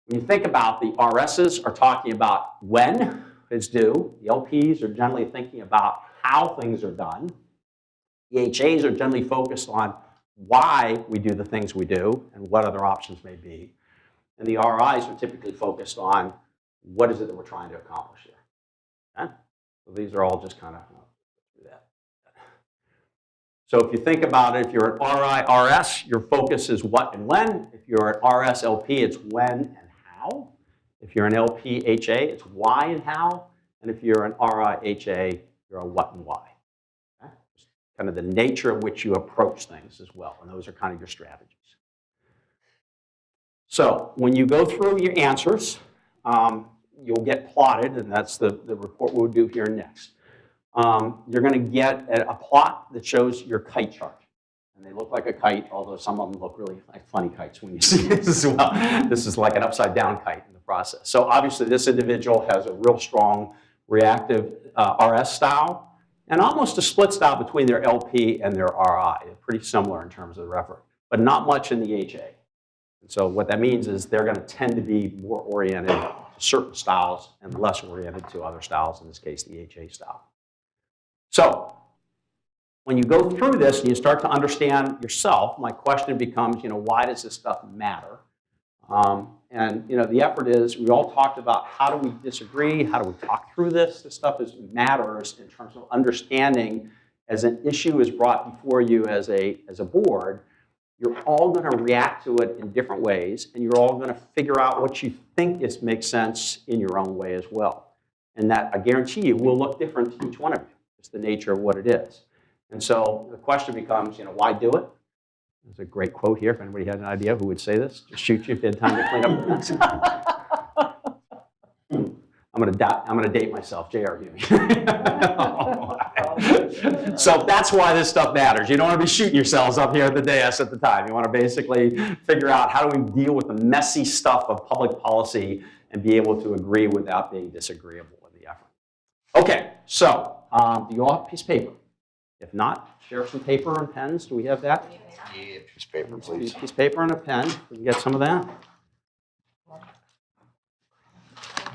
when you think about the RSs are talking about when it's due, the LPs are generally thinking about how things are done, the HAs are generally focused on why we do the things we do and what other options may be, and the RIs are typically focused on what is it that we're trying to accomplish here. Okay? So these are all just kind of do that. So if you think about it, if you're an RI, RS, your focus is what and when. If you're an RS, LP, it's when and how. If you're an LP, HA, it's why and how. And if you're an RI, HA, you're a what and why. Okay? Kind of the nature of which you approach things as well. And those are kind of your strategies. So when you go through your answers, you'll get plotted, and that's the report we'll do here next. You're going to get a plot that shows your kite chart. And they look like a kite, although some of them look really like funny kites when you see this as well. This is like an upside-down kite in the process. So obviously this individual has a real strong reactive RS style, and almost a split style between their LP and their RI. They're pretty similar in terms of their effort, but not much in the HA. And so what that means is they're going to tend to be more oriented to certain styles and less oriented to other styles, in this case the HA style. So when you go through this and you start to understand yourself, my question becomes, why does this stuff matter? And the effort is, we all talked about how do we disagree, how do we talk through this? This stuff matters in terms of understanding as an issue is brought before you as a board. You're all going to react to it in different ways, and you're all going to figure out what you think makes sense in your own way as well. And that, I guarantee you, will look different to each one of you. It's the nature of what it is. And so the question becomes, why do it? There's a great quote here. If anybody had an idea who would say this, just shoot you if you had time to clean up the mess. I'm going to date myself, J.R. Ewing. So that's why this stuff matters. You don't want to be shooting yourselves up here at the dais at the time. You want to basically figure out how do we deal with the messy stuff of public policy and be able to agree without being disagreeable in the effort. Okay, so do you all have a piece of paper? If not, share some paper and pens. Do we have that? Yeah, piece of paper, please. Piece of paper and a pen. We can get some of that.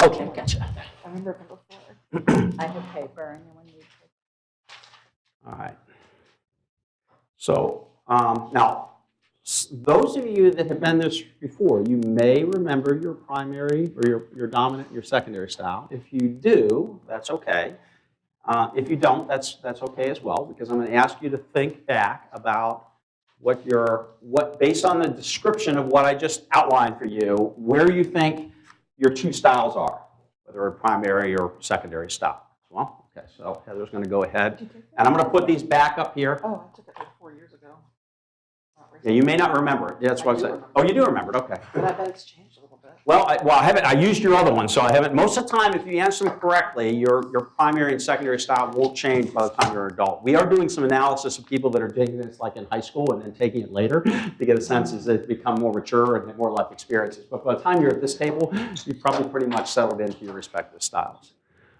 Okay, gotcha. I remember before. I have paper, anyone needs it? All right. So now, those of you that have been this before, you may remember your primary or your dominant and your secondary style. If you do, that's okay. If you don't, that's okay as well, because I'm going to ask you to think back about based on the description of what I just outlined for you, where you think your two styles are. whether a primary or secondary stop. Well, okay, so Heather's going to go ahead, and I'm going to put these back up here. Oh, I took it like 4 years ago. Yeah, you may not remember it. That's what I said. Oh, you do remember it, okay. But I bet it's changed a little bit. Well, I haven't. I used your other one, so I haven't. Most of the time, if you answer them correctly, your primary and secondary style won't change by the time you're an adult. We are doing some analysis of people that are taking this like in high school and then taking it later to get a sense as they become more mature and have more life experiences. But by the time you're at this table, you've probably pretty much settled into your respective styles.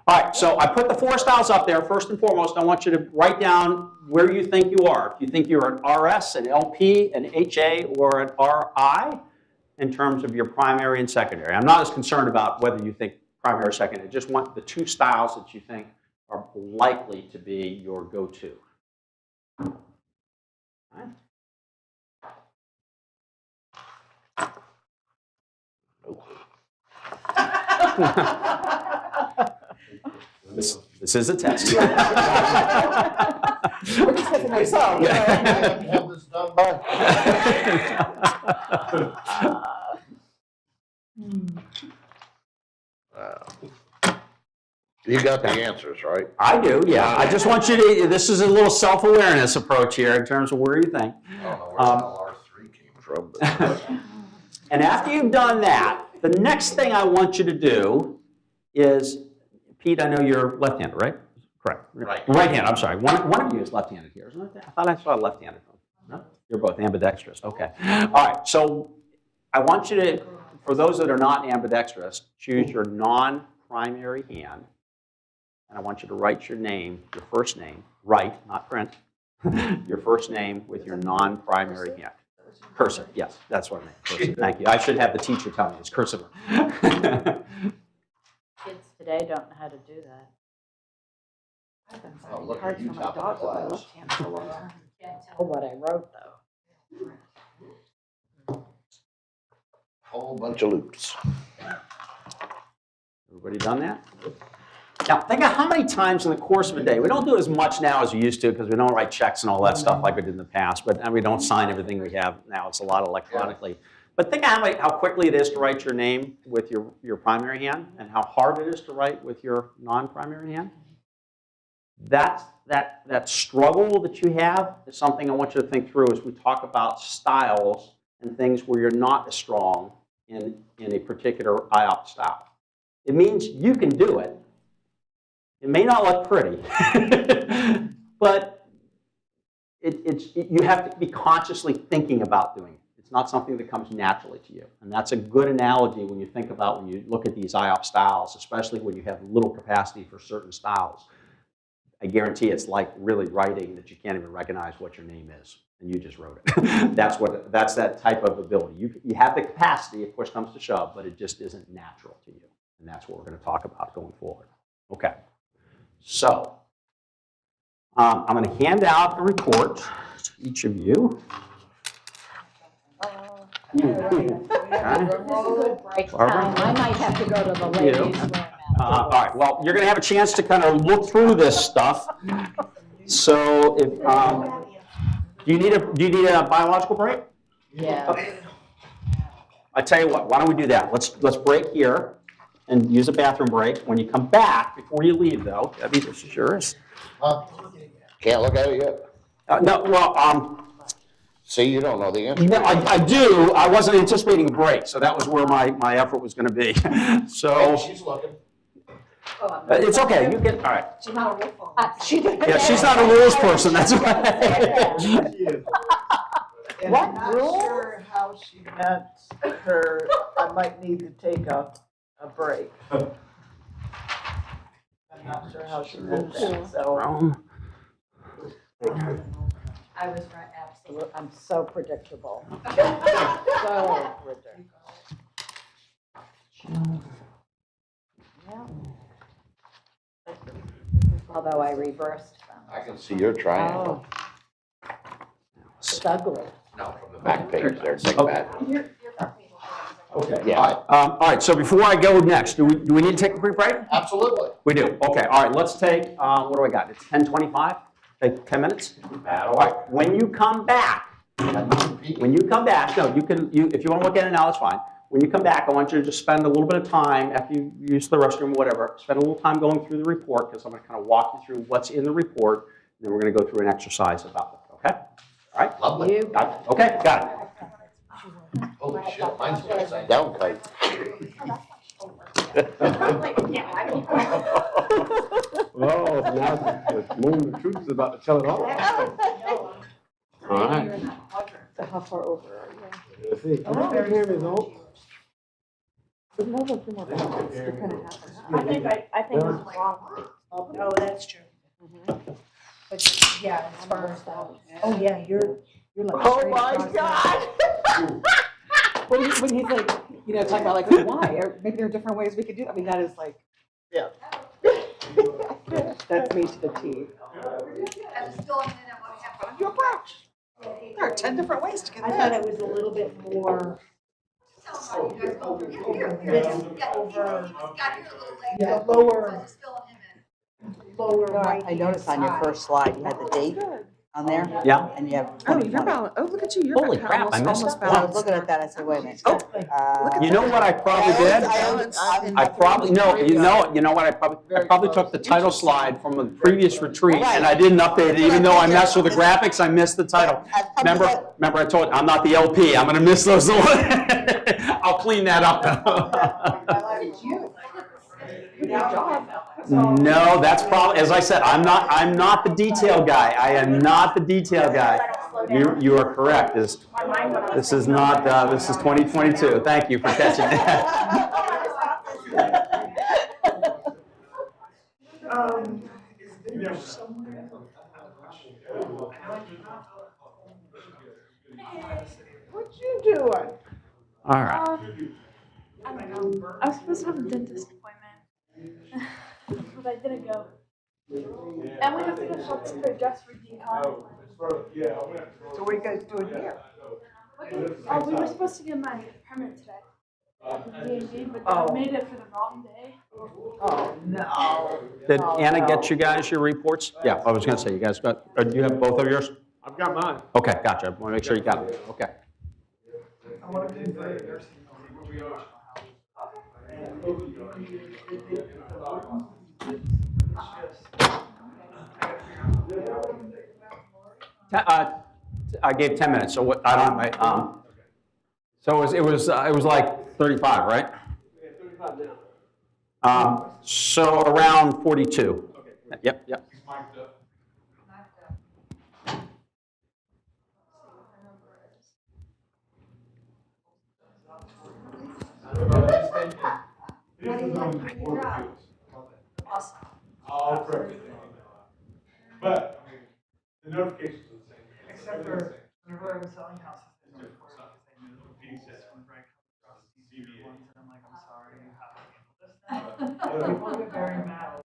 All right, so I put the 4 styles up there. First and foremost, I want you to write down where you think you are. If you think you're an RS, an LP, an HA, or an RI in terms of your primary and secondary. I'm not as concerned about whether you think primary or secondary. I just want the 2 styles that you think are likely to be your go-to. All right. This is a test. We're just getting ourselves. I haven't had this done by. You got the answers, right? I do, yeah. I just want you to, this is a little self-awareness approach here in terms of where you think. I don't know where the hell R3 came from. But And after you've done that, the next thing I want you to do is, Pete, I know you're left-handed, right? Correct. Right. Right-handed, I'm sorry. One of you is left-handed here, isn't it? I thought I saw left-handed. No? You're both ambidextrous, okay. All right, so I want you to, for those that are not ambidextrous, choose your non-primary hand. And I want you to write your name, your first name, write, not print, your first name with your non-primary hand. Cursive, yes, that's what I meant. Cursive. Thank you. I should have the teacher tell me it's cursive. Kids today don't know how to do that. I've been Oh, finding look at cards you for my top of dog the with my class. left hand for a long time. Can't tell what I wrote, though. whole bunch of loops. Everybody done that? Now, think of how many times in the course of a day, we don't do as much now as we used to because we don't write checks and all that stuff like we did in the past, and we don't sign everything we have now. It's a lot electronically. But think of how quickly it is to write your name with your primary hand and how hard it is to write with your non-primary hand. That struggle that you have is something I want you to think through as we talk about styles and things where you're not as strong in a particular IOPT style. It means you can do it. It may not look pretty, but you have to be consciously thinking about doing it. It's not something that comes naturally to you. And that's a good analogy when you think about when you look at these IOPT styles, especially when you have little capacity for certain styles. I guarantee it's like really writing that you can't even recognize what your name is, and you just wrote it. That's that type of ability. You have the capacity if push comes to shove, but it just isn't natural to you. And that's what we're going to talk about going forward. Okay. So, I'm going to hand out a report to each of you. Break time. I might have to go to the ladies' room. All right, well, you're going to have a chance to kind of look through this stuff. So, if do you need a biological break? Yeah. Okay. I tell you what, why don't we do that? Let's break here and use a bathroom break. When you come back, before you leave, though, Debbie, this is yours. Can't look at it yet. No, well, See, you don't know the answer. no, I do. I wasn't anticipating a break, so that was where my effort was going to be. So She's looking. it's okay. You can. All right. She's not a real phone. Yeah, she's not a rules person. That's right. And What I'm not rule? sure how she meant her, I might need to take a break. I'm not sure how she meant that, so. I was right, absolutely. I'm so predictable. So predictable. Yeah. Although I reversed them. I can see your triangle. Oh, it's ugly. No, from the back page there. Take Okay. that. Okay. Yeah. All right. So before I go next, do we need to take a quick break? Absolutely. We do. Okay. All right. Let's take. What do I got? It's 10:25. Take 10 minutes. All right. When you come back. No, you can. If you want to look at it now, it's fine. when you come back, I want you to just spend a little bit of time after you use the restroom, whatever, spend a little time going through the report, because I'm going to kind of walk you through what's in the report, and then we're going to go through an exercise about it, okay? All right? Lovely. Got it? Okay, got it. Holy shit, mine's an upside down kite. Oh, now the moment of truth is about to tell it all. All right. So how far over are you? Let's see. Can you hear me, though? Another few more minutes. You're kind of half an hour. I think it's wrong. Oh, that's true. But, yeah, as far as that, oh, yeah, you're like. Oh straight my across God! When he's like, you know, talking about like, why, or maybe there are different ways we could do it, I mean, that is like, yeah. That's me to the T. Your approach. There are 10 different ways to get I thought it was a little bit more. Yeah, lower right. I noticed on your first slide, you had the date on there, Yeah? and you have Oh, 2020. you're balanced, oh, look at you, you're Holy crap, I missed So that. I was looking at that, I said, wait a minute. Oh, You know what I probably did? I probably, no, you know what, I probably took the title slide from the previous retreat, and I didn't update it, even though I messed with the graphics, I missed the title. Remember I told you, I'm not the LP, I'm gonna miss those. I'll clean that up though. good job. No, that's probably, as I said, I'm not the detail guy. I am not the detail guy. You are correct. This is not, this is 2022. Thank you for catching that. What you doing? All right. I was supposed to have a dentist appointment, but I didn't go. And we have to get shots for dress for decon. So what are you guys doing here? Oh, we were supposed to get my permit today. D&D, but Oh. they made it for the wrong day. Oh, no. Did Anna get you guys your reports? Yeah, I was gonna say, you guys got, do you have both of yours? I've got mine. Okay, gotcha. I want to make sure you got it. Okay. I want to do the I gave 10 minutes, so what, I don't, so it was like 35, right? Yeah, 35 now. So around 42. Okay. Yep. Awesome. I'll correct it. But, I mean, the notifications are the same. Except for whenever I was selling houses, they It's were different stuff. because they knew the Fees, rules. yeah. Whenever I come across these CBA. ones, and I'm like, I'm sorry, you have to handle this now. People get very mad.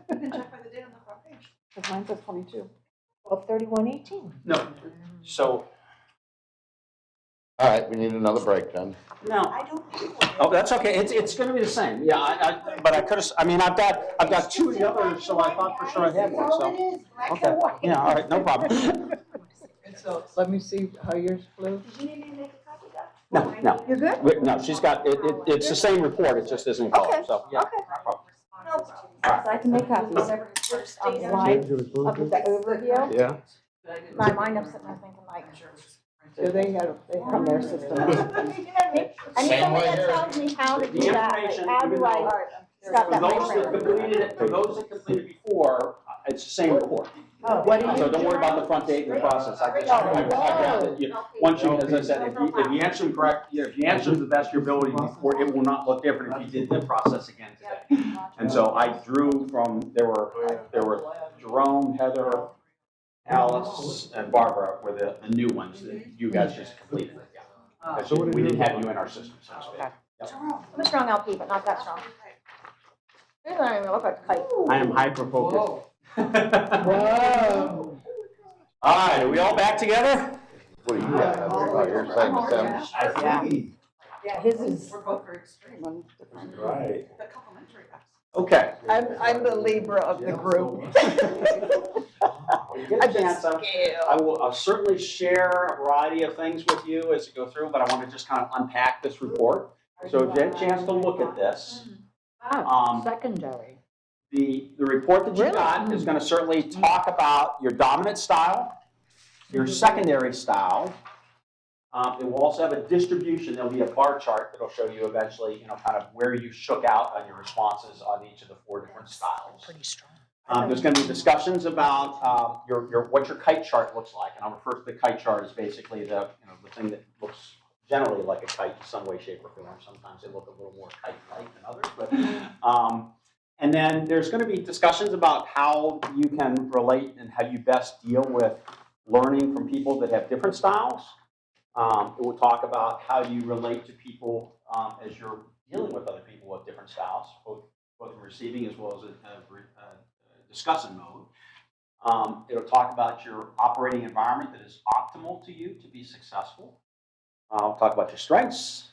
You can check by the date on the front page. Because mine says 22. 12/31/18. No, so, All right, we need another break then. no. I don't think one. Oh, that's okay, it's gonna be the same, yeah, but I could've, I mean, I've got two of the others, so I thought for sure I had one, That's all so. it is, black Okay, and white. yeah, all right, no problem. And so let me see how yours flew. Did you need me to make a copy of that? No, no. You're good? No, she's got, it's the same report, it just isn't color, so, yeah. Okay. No problem. No. So I can make copies. Slide of the overview. Yeah. My mind, I'm sitting there thinking like, Do they have from their system. You know what I mean? I need somebody that tells me how to do that, like, information, how do I start For that those that printer? completed it, for those that completed before, it's the same report. What do you? So don't worry about the front date and the process, I grabbed it, once you, as I said, if you answer them correct, if you answer them the best of your ability before, it will not look different if you did the process again today. And so I drew from, there were Jerome, Heather, Alice, and Barbara were the new ones that you guys just completed. Yeah. Because we didn't have you in our system, so to speak. Yep. I'm a strong LP, but not that strong. It doesn't even look like a kite. I am hyper-focused. Whoa. All right, are we all back together? What do you got? Oh, you're saying the same. Yeah, his is. We're both very extreme on different. Right. The complementary apps. Okay. I'm the Libra of the group. When you get a chance, I'll certainly share a variety of things with you as you go through, but I want to just kind of unpack this report. So if you had a chance to look at this, Secondary. the report that you got is going to certainly talk about your dominant style, your secondary style. It will also have a distribution. There'll be a bar chart that'll show you eventually, kind of where you shook out on your responses on each of the 4 different styles. Pretty strong. There's going to be discussions about what your kite chart looks like, and I'll refer to the kite chart as basically the thing that looks generally like a kite in some way, shape, or form. Sometimes they look a little more kite-like than others, but and then there's going to be discussions about how you can relate and how you best deal with learning from people that have different styles. It will talk about how you relate to people as you're dealing with other people with different styles, both in receiving as well as discussing mode. It'll talk about your operating environment that is optimal to you to be successful. I'll talk about your strengths,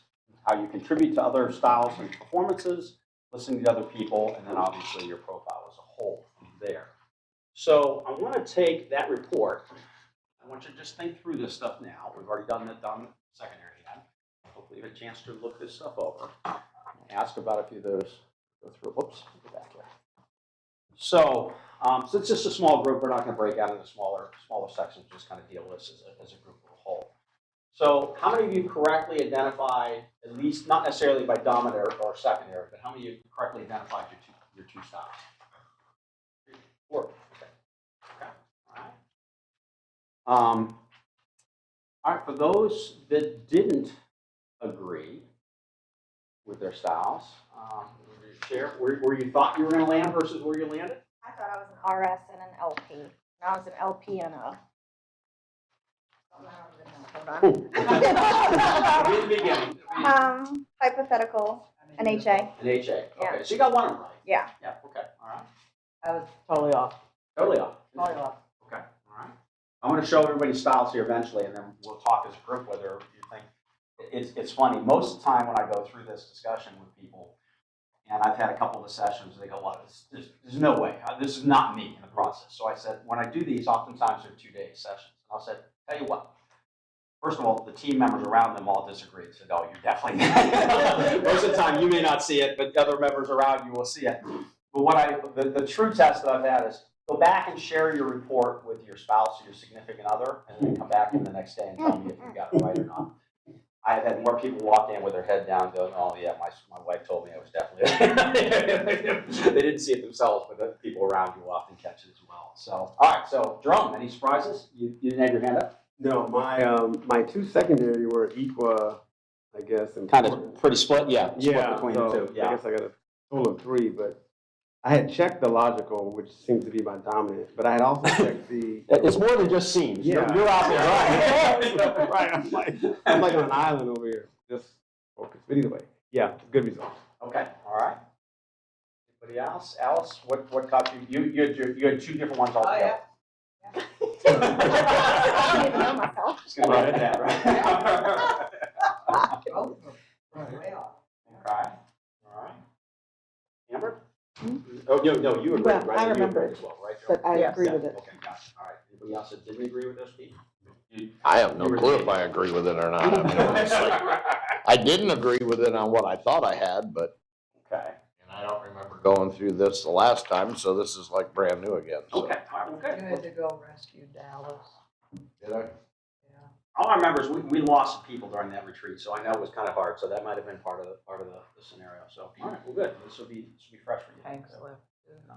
how you contribute to other styles and performances, listening to other people, and then obviously your profile as a whole from there. So I want to take that report. I want you to just think through this stuff now. We've already done the secondary yet. Hopefully you have a chance to look this stuff over. Ask about a few of those. Go through. Whoops, get back here. So it's just a small group, we're not going to break out into smaller sections. Just kind of deal with this as a group of a whole. So how many of you correctly identified, at least not necessarily by dominant or secondary, but how many of you correctly identified your two styles? 4. Okay. Okay. All right. All right. For those that didn't agree with their styles, share where you thought you were going to land versus where you landed. I thought I was an RS and an LP. And I was an LP and a. Hold In the beginning. on. Hypothetical, an HA. An HA. Okay, Yeah. so you got one right. Yeah. Yeah. Okay. All right. I was totally off. Totally off. Totally off. Okay. All right. I'm going to show everybody's styles here eventually, and then we'll talk as a group whether you think it's funny. Most of the time when I go through this discussion with people, and I've had a couple of sessions, they go, "Well, there's no way. This is not me in the process." So I said, when I do these, oftentimes they're 2-day sessions. And I said, "Tell you what. First of all, the team members around them all disagreed." They said, "Oh, you're definitely not." Most of the time, you may not see it, but other members around you will see it. But the true test that I've had is go back and share your report with your spouse or your significant other, and then come back in the next day and tell me if you got it right or not. I have had more people walk in with their head down going, "Oh yeah, my wife told me I was definitely." They didn't see it themselves, but the people around you will often catch it as well. So, all right. So, Jerome, any surprises? You didn't have your hand up? No, my 2 secondary were equal, I guess. Kind of pretty split, yeah. Split Yeah, between so the two. Yeah. I guess I got a total of 3, but I had checked the logical, which seems to be my dominant, but I had also checked the. It's more than just seams. Yeah. You're out there, right? Right. I'm like on an island over here, just focused. But either way, yeah, good result. Okay. All right. Anybody else? Alice, what caught you? You had two different ones altogether. I didn't even know myself. Just gonna write that, right? Both of them, way off. Okay, all right. Amber? Oh, no, you agreed, Well, right? I You remember agreed it, as well, right? But I Yes. agree Yeah, with it. okay, got it. All right. Anybody else that didn't agree with this, Pete? I have no clue if I agree with it or not. I mean, honestly. I didn't agree with it on what I thought I had, but, Okay. and I don't remember going through this the last time, so this is like brand new again. So. Okay, all right, well, You had good. to go rescue Dallas. Did I? Yeah. All I remember is we lost some people during that retreat, so I know it was kind of hard, so that might have been part of the scenario, so, all right, well, good. This will be fresh for you. Hanks left.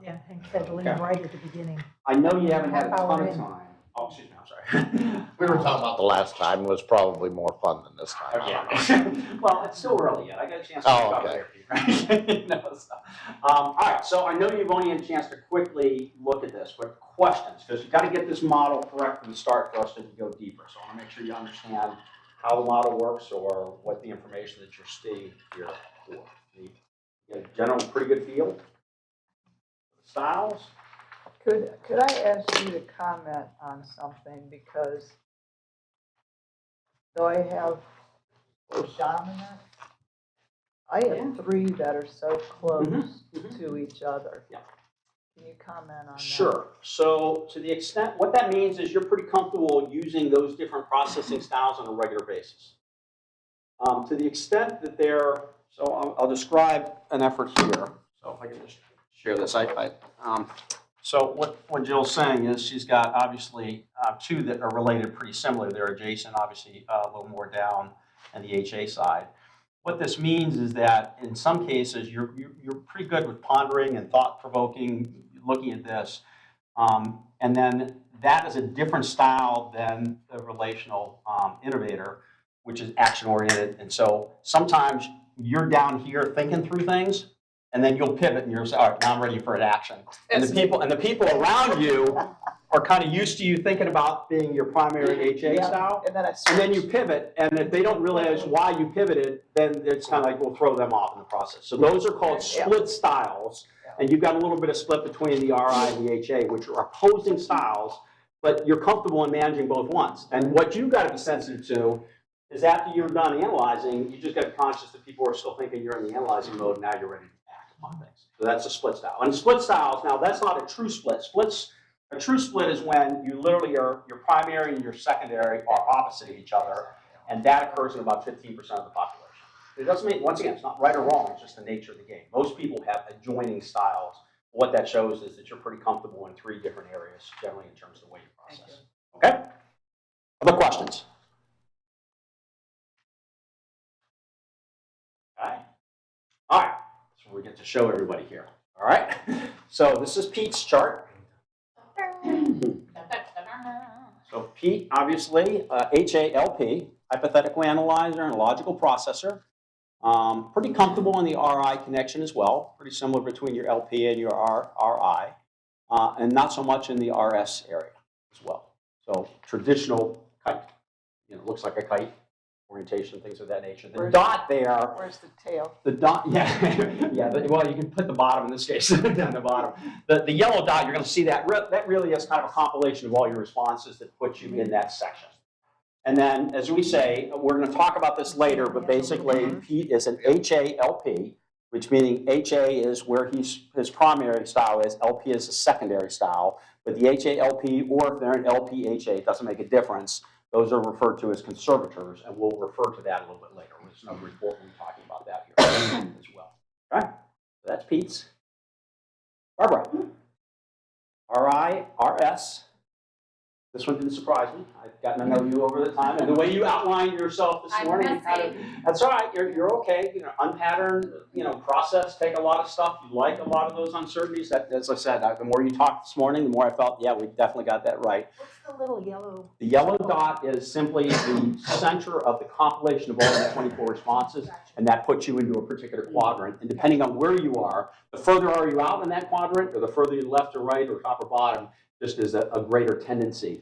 Yeah, Hank had to leave right at the beginning. I know you haven't had a Half hour ton of in. time. Oh, excuse me, I'm sorry. We were talking about the last time was probably more fun than this time. I don't know. Yeah. Well, it's still early yet. I got a chance to Oh, recover okay. there, Pete, right? You know, so. All right, so I know you've only had a chance to quickly look at this, but questions, because you've got to get this model correct from the start for us to go deeper. So I want to make sure you understand how the model works or what the information that you're seeing here for. You get a general pretty good feel? Styles? Could I ask you to comment on something, because though I have dominant, I have three that are so close to each other. Yeah. Can you comment on that? Sure. So to the extent, what that means is you're pretty comfortable using those different processing styles on a regular basis. To the extent that they're, so I'll describe an effort here. So if I can just share this. So what Jill's saying is she's got obviously two that are related pretty similar. They're adjacent, obviously a little more down on the HA side. What this means is that in some cases you're pretty good with pondering and thought-provoking, looking at this, and then that is a different style than the relational innovator, which is action-oriented. And so sometimes you're down here thinking through things, and then you'll pivot and you'll say, all right, now I'm ready for an action. And the people around you are kind of used to you thinking about being your primary HA style. And then you pivot, and if they don't realize why you pivoted, then it's kind of like we'll throw them off in the process. So those are called split styles, and you've got a little bit of split between the RI and the HA, which are opposing styles, but you're comfortable in managing both ones. And what you've got to be sensitive to is after you're done analyzing, you just got to be conscious that people are still thinking you're in the analyzing mode, and now you're ready to act upon things. So that's a split style. And split styles, now that's not a true split. A true split is when you literally are, your primary and your secondary are opposite of each other, and that occurs in about 15% of the population. It doesn't mean, once again, it's not right or wrong, it's just the nature of the game. Most people have adjoining styles. What that shows is that you're pretty comfortable in three different areas, generally in terms of the way you process. Okay? Other questions? Okay. All right, so we get to show everybody here. All right, so this is Pete's chart. So Pete, obviously, HALP, hypothetical analyzer and logical processor. Pretty comfortable in the RI connection as well. Pretty similar between your LP and your RI. And not so much in the RS area as well. So traditional kite, looks like a kite. Orientation, things of that nature. The dot there. Where's the tail? The dot, yeah, well, you can put the bottom in this case, down the bottom. The yellow dot, you're going to see that. That really is kind of a compilation of all your responses that put you in that section. And then, as we say, we're going to talk about this later, but basically, Pete is an HALP, which meaning HA is where his primary style is, LP is a secondary style. But the HALP, or if they're an LPHA, it doesn't make a difference. Those are referred to as conservators, and we'll refer to that a little bit later. There's no report we're talking about that here as well. Okay, so that's Pete's. Barbara, RI, RS. This one didn't surprise me. I've gotten to know you over the time, and the way you outlined yourself this morning, that's all right. You're okay. Unpatterned, process. Take a lot of stuff. You like a lot of those uncertainties. That, as I said, the more you talked this morning, the more I felt, yeah, we definitely got that right. What's the little yellow? The yellow dot is simply the center of the compilation of all the 24 responses, and that puts you into a particular quadrant. And depending on where you are, the further are you out in that quadrant, or the further you left or right or top or bottom, just is a greater tendency.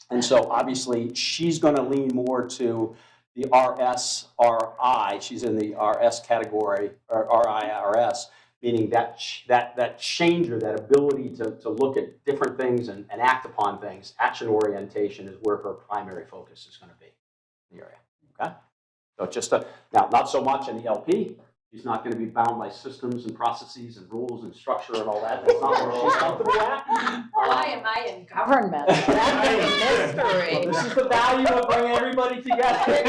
And so obviously she's going to lean more to the RS, RI. She's in the RS category, or RI, RS, meaning that changer, that ability to look at different things and act upon things. Action orientation is where her primary focus is going to be in the area. Okay, so just now, not so much in the LP. She's not going to be bound by systems and processes and rules and structure and all that. That's not where she's comfortable at. Why am I in government? That's a mystery. Well, this is the value of bringing everybody together.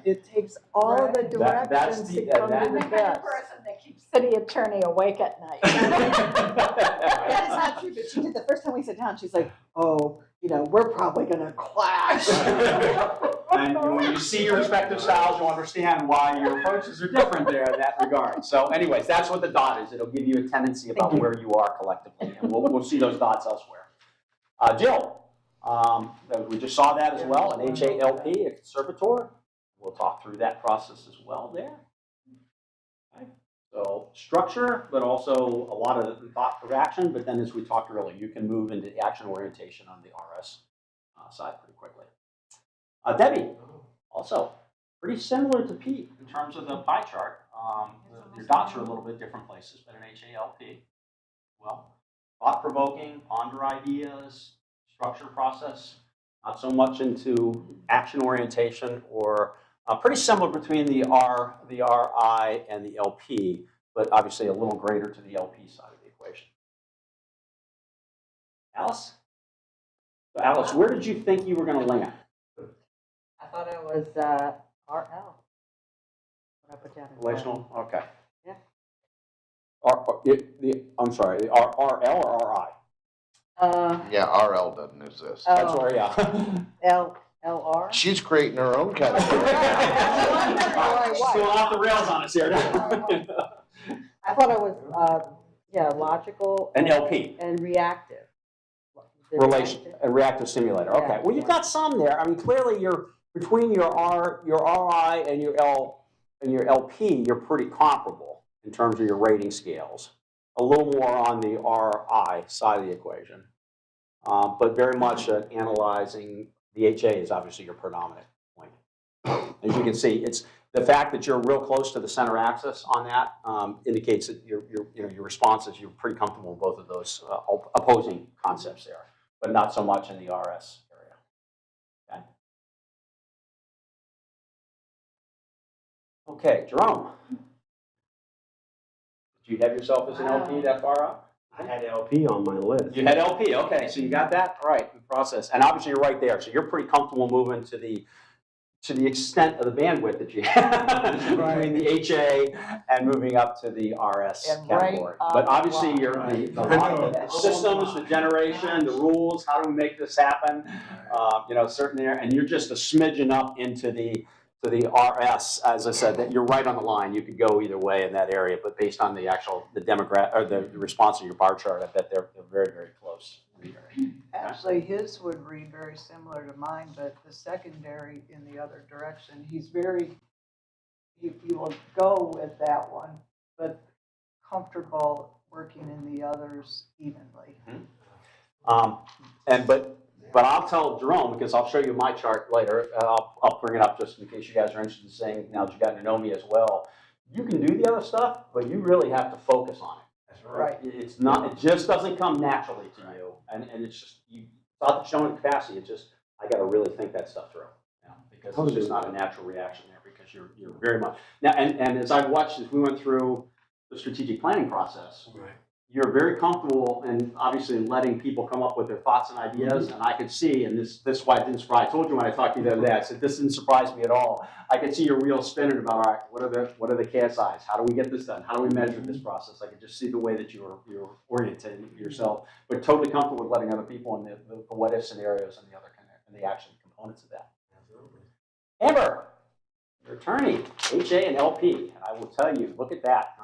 It takes all the directions to come to I'm the the kind of best. person that keeps city attorney awake at night. That is not true, but she did the first time we sat down, she's like, oh, we're probably gonna clash. And when you see your respective styles, you'll understand why your approaches are different there in that regard. So anyways, that's what the dot is. It'll give you a tendency about where you are collectively, and we'll see those dots elsewhere. Jill, we just saw that as well, an HALP, a conservator. We'll talk through that process as well there. Okay. So structure, but also a lot of thought for action. But then, as we talked earlier, you can move into action orientation on the RS side pretty quickly. Debbie, also pretty similar to Pete in terms of the pie chart. Your dots are a little bit different places, but an HALP. Well, thought-provoking, ponder ideas, structure process. Not so much into action orientation, or pretty similar between the RI and the LP, but obviously a little greater to the LP side of the equation. Alice? So Alice, where did you think you were going to land? I thought it was RL. What I put down as Relational? Okay. Yeah. I'm sorry, the RL or RI? Yeah, RL doesn't exist. That's where, yeah. LR? She's creating her own category. She's going off the rails on us here. I thought it was, logical. An LP. And reactive. A reactive simulator. Okay. Well, you've got some there. I mean, clearly you're between your RI and your LP, you're pretty comparable in terms of your rating scales. A little more on the RI side of the equation, but very much analyzing. The HA is obviously your predominant point. As you can see, it's the fact that you're real close to the center axis on that indicates that your responses, you're pretty comfortable in both of those opposing concepts there, but not so much in the RS area. Okay. Okay, Jerome. Did you have yourself as an LP that far up? I had LP on my list. You had LP, okay, so you got that right in the process, and obviously you're right there. So you're pretty comfortable moving to the extent of the bandwidth that you have between the HA and moving up to the RS category. But obviously you're the systems, the generation, the rules. How do we make this happen? Certain there, and you're just a smidgen up into the RS, as I said, that you're right on the line. You could go either way in that area, but based on the demographic or the response of your bar chart, I bet they're very, very close. Actually, his would read very similar to mine, but the secondary in the other direction. He will go with that one, but comfortable working in the others evenly. But I'll tell Jerome, because I'll show you my chart later. I'll bring it up just in case you guys are interested in saying, now that you've gotten to know me as well, you can do the other stuff, but you really have to focus on it. That's right. It's not. It just doesn't come naturally to you, and it's just without showing capacity. It's just I got to really think that stuff through, because it's just not a natural reaction there. Because you're very much now, and as I've watched as we went through the strategic planning process. Right. You're very comfortable in obviously letting people come up with their thoughts and ideas, and I could see, and this is why it didn't surprise. I told you when I talked to you the other day, I said this didn't surprise me at all. I could see your wheels spinning about, all right, what are the KSIs? How do we get this done? How do we measure this process? I could just see the way that you're oriented yourself, but totally comfortable with letting other people in the what if scenarios and the action components of that. Absolutely. Amber, your attorney, HA and LP. I will tell you, look at that.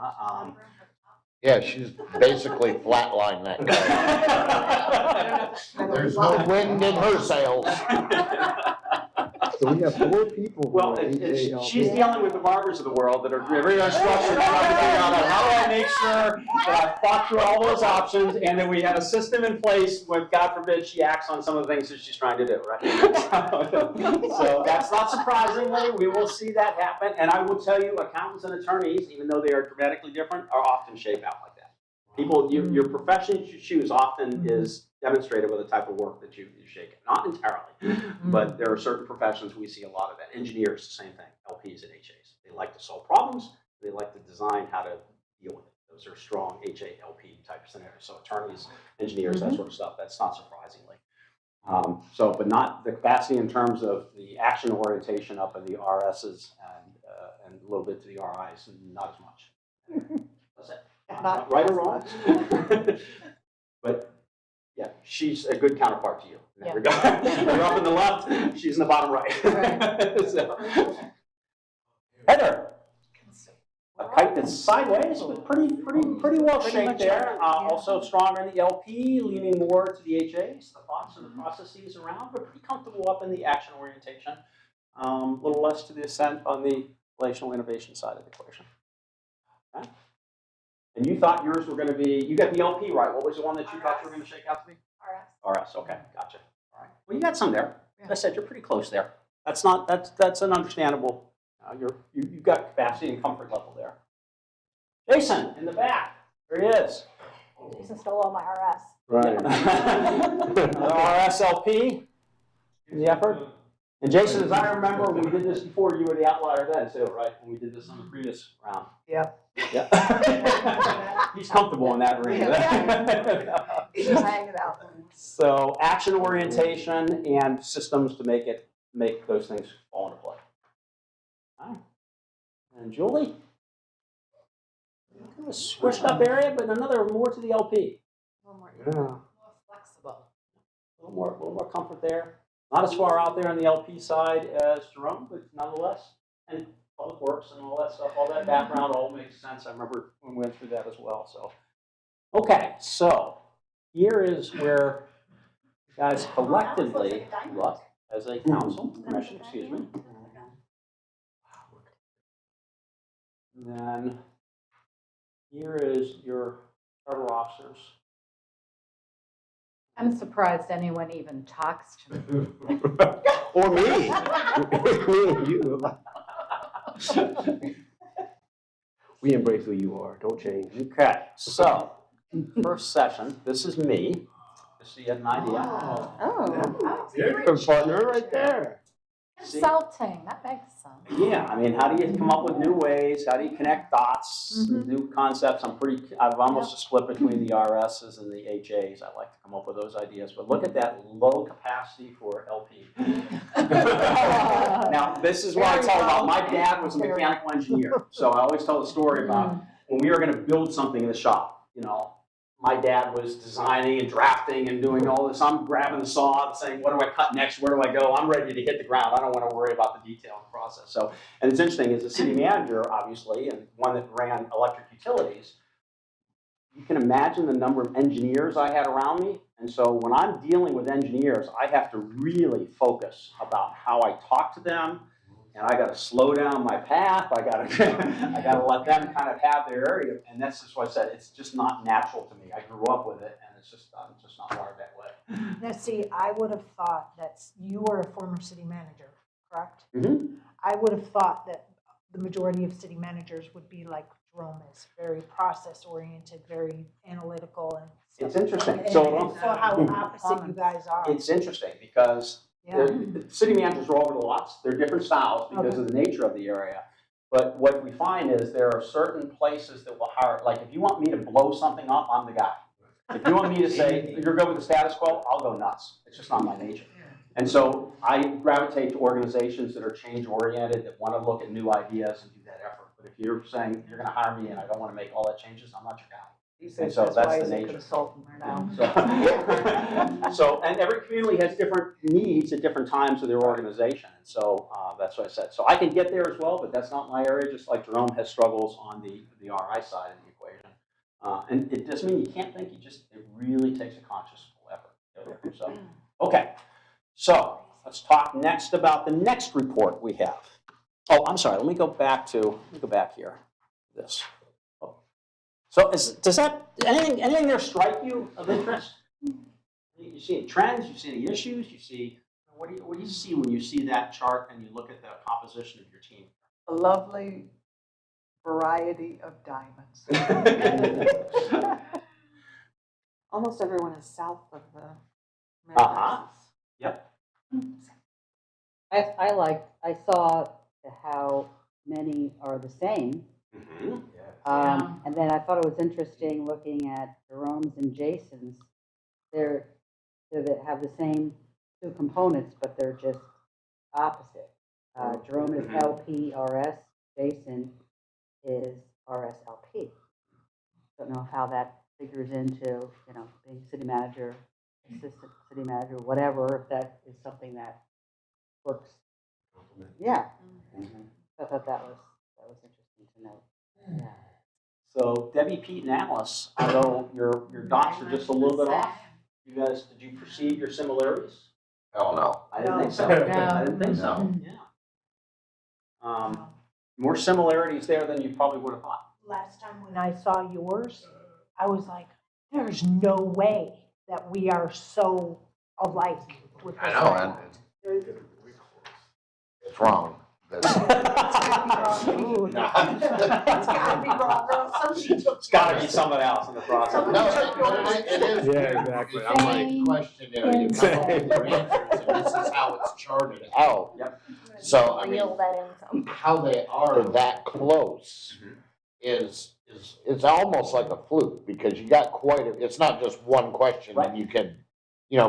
Yeah, she's basically flatlined that guy. There's no wind in her sails. So we have 4 people. Well, who are she's HALP. dealing with the barbers of the world that are very unstructured, trying to figure out how do I make sure that I thought through all those options, and then we have a system in place when, God forbid, she acts on some of the things that she's trying to do, right? So that's not surprisingly, we will see that happen, and I will tell you, accountants and attorneys, even though they are dramatically different, are often shaped out like that. People, your profession you choose often is demonstrated with the type of work that you shake. Not entirely, but there are certain professions we see a lot of that. Engineers, the same thing. LPs and HAs. They like to solve problems. They like to design how to deal with it. Those are strong HA-LP type scenarios. So attorneys, engineers, that sort of stuff. That's not surprisingly. But not the capacity in terms of the action orientation up in the RSs and a little bit to the RIs, and not as much. That's it. Not right or wrong. But yeah, she's a good counterpart to you in that regard. You're up in the left, she's in the bottom right. So. Heather, a kite that's sideways, but pretty well shaped there. Also stronger in the LP, leaning more to the HAs, the thoughts and the processes around, but pretty comfortable up in the action orientation. A little less to the ascent on the relational innovation side of the equation. Okay. And you thought yours were going to be, you got the LP right. What was the one that you thought you were going to shake out to be? RS, okay, gotcha. All right. Well, you got some there. As I said, you're pretty close there. That's an understandable, you've got capacity and comfort level there. Jason, in the back, there he is. Jason stole all my RS. Right. RSLP in the effort. And Jason, as I remember, when we did this before, you were the outlier then too, right? When we did this on the previous round. Yeah. Yeah. He's comfortable in that ring. He's just hanging out. So action orientation and systems to make those things fall into play. All right. And Julie? Kind of squished up area, but another more to the LP. A little more, Yeah. more flexible. A little more comfort there. Not as far out there on the LP side as Jerome, but nonetheless, and public works and all that stuff, all that background all makes sense. I remember when we went through that as well. So, okay, so here is where you guys collectively look as a council, commission, excuse me. And then here is your charter officers. I'm surprised anyone even talks to me. Or me. Me and you. We embrace who you are. Don't change. Okay, so first session, this is me. Just so you have an idea. Oh. There's your partner right there. Consulting, that makes sense. Yeah, I mean, how do you come up with new ways? How do you connect dots, new concepts? I've almost a split between the RSs and the HAs. I like to come up with those ideas, but look at that low capacity for LP. Now, this is what I tell about, my dad was a mechanical engineer, so I always tell the story about when we were gonna build something in the shop, my dad was designing and drafting and doing all this. I'm grabbing the saw and saying, what do I cut next? Where do I go? I'm ready to hit the ground. I don't want to worry about the detail of the process. So, and it's interesting, as a city manager, obviously, and one that ran electric utilities, you can imagine the number of engineers I had around me. And so when I'm dealing with engineers, I have to really focus about how I talk to them. And I got to slow down my path. I got to let them kind of have their area. And that's just what I said. It's just not natural to me. I grew up with it, and I'm just not wired that way. Now, see, I would have thought that you were a former city manager, correct? Mm-hmm. I would have thought that the majority of city managers would be like Jerome is, very process-oriented, very analytical. And It's interesting. And So how opposite you guys are. it's interesting because the city managers are all over the lots. They're different styles because of the nature of the area. But what we find is there are certain places that will hire, like if you want me to blow something up, I'm the guy. If you want me to say, you're good with the status quo, I'll go nuts. It's just not my nature. And so I gravitate to organizations that are change-oriented, that want to look at new ideas and do that effort. But if you're saying you're going to hire me and I don't want to make all that changes, I'm not your guy. And so that's the nature. Consultant now. So, and every community has different needs at different times of their organization. And so that's what I said. So I can get there as well, but that's not my area, just like Jerome has struggles on the RI side of the equation. And it doesn't mean you can't think, it really takes a conscious effort. So, okay. So Let's talk next about the next report we have. Oh, I'm sorry, let me go back here, this. Oh. So does anything there strike you of interest? You see any trends, you see any issues, what do you see when you see that chart and you look at the composition of your team? A lovely variety of diamonds. Almost everyone is south of the. Uh-huh. Yep. I saw how many are the same. Mm-hmm. And then I thought it was interesting looking at Jerome's and Jason's. They have the same two components, but they're just opposite. Jerome is LPRS, Jason is RSLP. Don't know how that figures into, being city manager, assistant city manager, whatever, if that is something that works. Yeah. I thought that was interesting to note. Yeah. So Debbie, Pete, and Alice, although your dots are just a little bit off, you guys, did you perceive your similarities? Hell no. I didn't think so. No. I didn't think so. Yeah. More similarities there than you probably would have thought. Last time when I saw yours, I was like, there's no way that we are so alike with this. I know, and it's wrong. It's gotta be wrong, girl. It's got to be someone else in the process. No, it is. Yeah, exactly. I'm like questioning, you come up with your answers, and this is how it's charted out. Yep. So, I mean, Reel that in some. how they are that close is it's almost like a fluke, because you got it's not just one question and you can,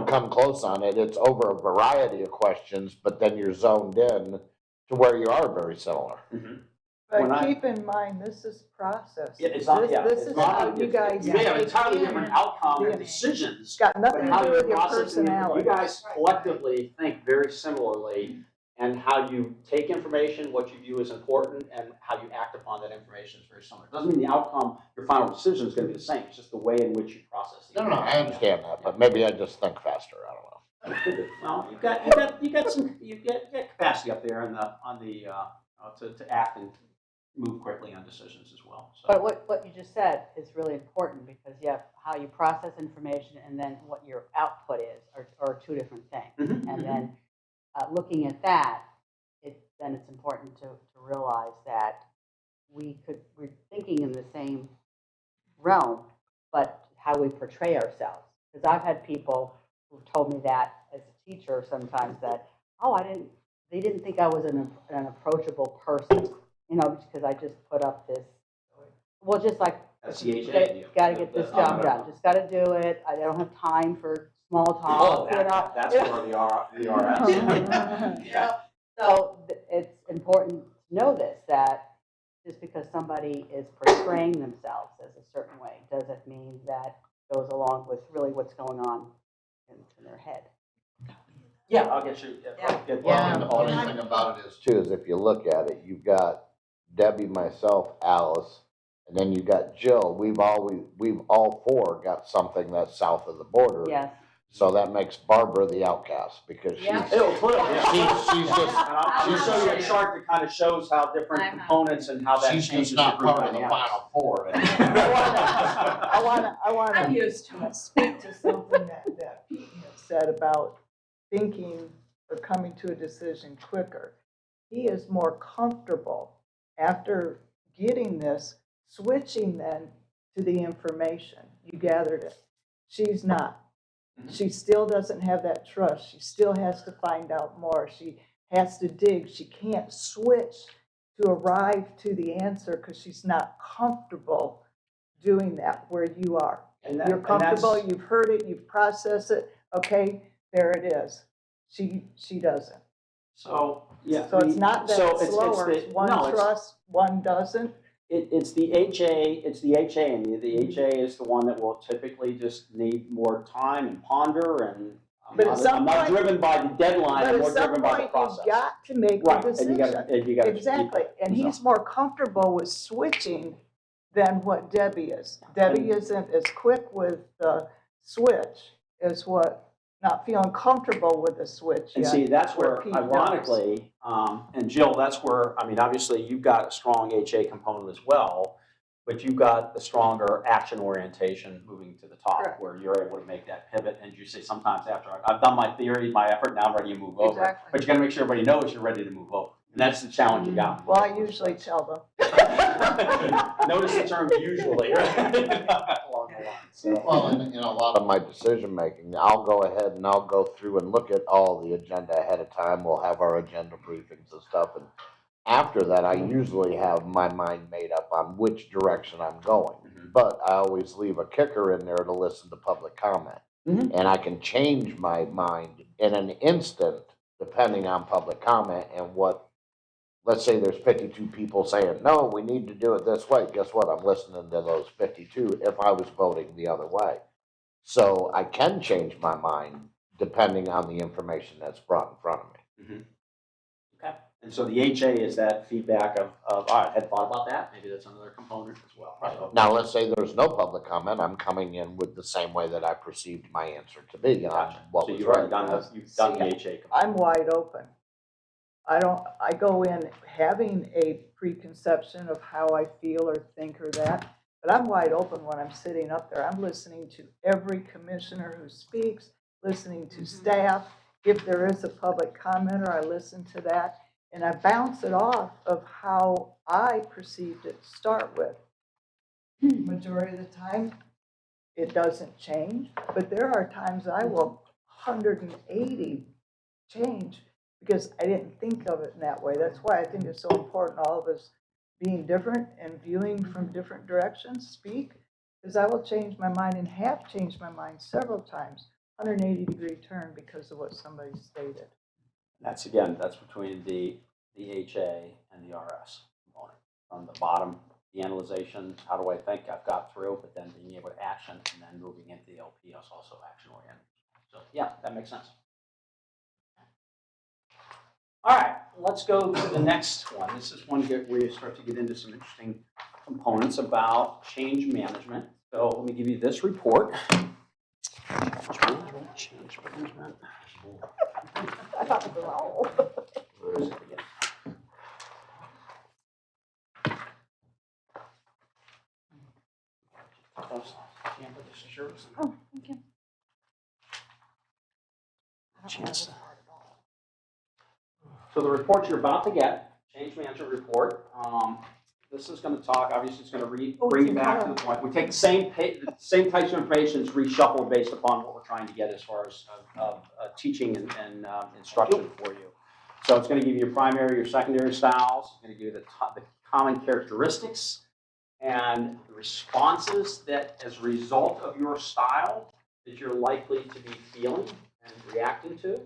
come close on it. It's over a variety of questions, but then you're zoned in to where you are very similar. But keep in mind, this is process. Yeah, it's not, This is how you guys. You may have an entirely take different in- outcome and Yeah. decisions. It's got But nothing how to do you're with your processing it, personality. you guys collectively think very similarly, and how you take information, what you view as important, and how you act upon that information is very similar. It doesn't mean the outcome, your final decision is going to be the same. It's just the way in which you process it. No, I understand that, but maybe I just think faster. I don't know. Well, you got capacity up there to act and move quickly on decisions as well. So. But what you just said is really important, because how you process information and then what your output is are two different things. And then looking at that, then it's important to realize that we're thinking in the same realm, but how we portray ourselves. Because I've had people who told me that as a teacher sometimes, that, they didn't think I was an approachable person, because I just put up this, just like, That's CHA. got to get this job done, just got to do it, I don't have time for small talk, That's where the RS. Yeah. So it's important to know this, that just because somebody is portraying themselves as a certain way doesn't mean that goes along with really what's going on in their head. Yeah, I'll get you. Well, and the funny thing about it is too, is if you look at it, you've got Debbie, myself, Alice, and then you got Jill. We've all four got something that's south of the border. Yes. So that makes Barbara the outcast, because she's just I'll show you a chart that kind of shows how different components and how that she's changes. just not your part of the dynamics. final four. I want I'm to used to it. speak to something that Pete had said about thinking or coming to a decision quicker. He is more comfortable after getting this, switching then to the information. You gathered it. She's not. She still doesn't have that trust. She still has to find out more. She has to dig. She can't switch to arrive to the answer because she's not comfortable doing that where you are. You're comfortable, you've heard it, you've processed it, okay, there it is. She doesn't. So, yeah. So it's not that so it's slower, one trusts, one doesn't. It's the HA, and the HA is the one that will typically just need more time and ponder, and I'm not driven by the deadline, I'm more driven by the process. You've got to make a decision. And you got to Exactly, and he's more comfortable with switching than what Debbie is. Debbie isn't as quick with the switch as what not feeling comfortable with the switch And yet. see, that's where, Pete does. ironically, and Jill, that's where, I mean, obviously, you've got a strong HA component as well, but you've got the stronger action orientation moving to the top, Correct. where you're able to make that pivot. And you say, sometimes after I've done my theory, my effort, now I'm ready to move over. Exactly. But you got to make sure everybody knows you're ready to move over. And that's the challenge you got. Well, I usually tell them. Notice the term usually, right? Along the line. So. Well, and in a lot of my decision making, I'll go ahead and I'll go through and look at all the agenda ahead of time. We'll have our agenda briefings and stuff. And after that, I usually have my mind made up on which direction I'm going. But I always leave a kicker in there to listen to public comment. And I can change my mind in an instant depending on public comment and what. Let's say there's 52 people saying, no, we need to do it this way. Guess what? I'm listening to those 52 if I was voting the other way. So I can change my mind depending on the information that's brought in front of me. Okay. And so the HA is that feedback of all right, I had thought about that. Maybe that's another component as well. So, Now, let's say there's no public comment. I'm coming in with the same way that I perceived my answer to be. gotcha. What So was you've already right. done this, you've done the HA component. I'm wide open. I go in having a preconception of how I feel or think or that, but I'm wide open when I'm sitting up there. I'm listening to every commissioner who speaks, listening to staff. If there is a public commenter, I listen to that, and I bounce it off of how I perceived it to start with. Majority of the time, it doesn't change, but there are times I will 180 change because I didn't think of it in that way. That's why I think it's so important, all of us being different and viewing from different directions, speak, because I will change my mind and have changed my mind several times, 180-degree turn because of what somebody stated. That's again, that's between the HA and the RS component. On the bottom, the analyzation, how do I think I've got through, but then being able to action and then moving into the LP is also action oriented. So yeah, that makes sense. All right, let's go to the next one. This is one where you start to get into some interesting components about change management. So let me give you this report. Change management. I thought it was all. Where is it again? Oh, thank you. Chance to. So the report you're about to get, change management report, this is going to talk, obviously it's going to bring you back to the point. We take the same types of information, it's reshuffled based upon what we're trying to get as far as teaching and instruction for you. So it's going to give you your primary, your secondary styles, it's going to give you the common characteristics and the responses that as a result of your style that you're likely to be feeling and reacting to.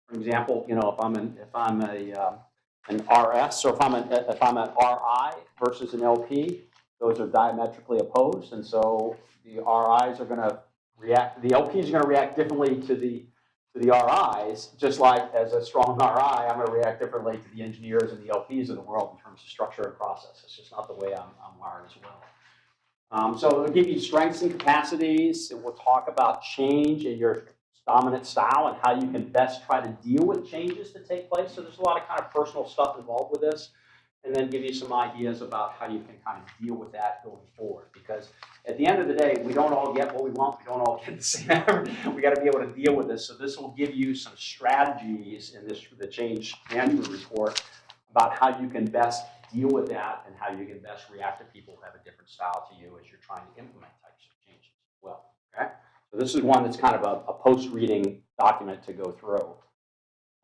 For example, you know, if I'm an RS or if I'm an RI versus an LP, those are diametrically opposed, and so the RIs are going to react. The LPs are going to react differently to the RIs, just like as a strong RI, I'm going to react differently to the engineers and the LPs of the world in terms of structure and process. It's just not the way I'm wired as well. So it'll give you strengths and capacities, and we'll talk about change in your dominant style and how you can best try to deal with changes that take place. So there's a lot of kind of personal stuff involved with this, and then give you some ideas about how you can kind of deal with that going forward. Because at the end of the day, we don't all get what we want. We don't all get the same. We got to be able to deal with this. So this will give you some strategies in the change management report about how you can best deal with that and how you can best react to people who have a different style to you as you're trying to implement types of changes as well. Okay. So this is one that's kind of a post-reading document to go through.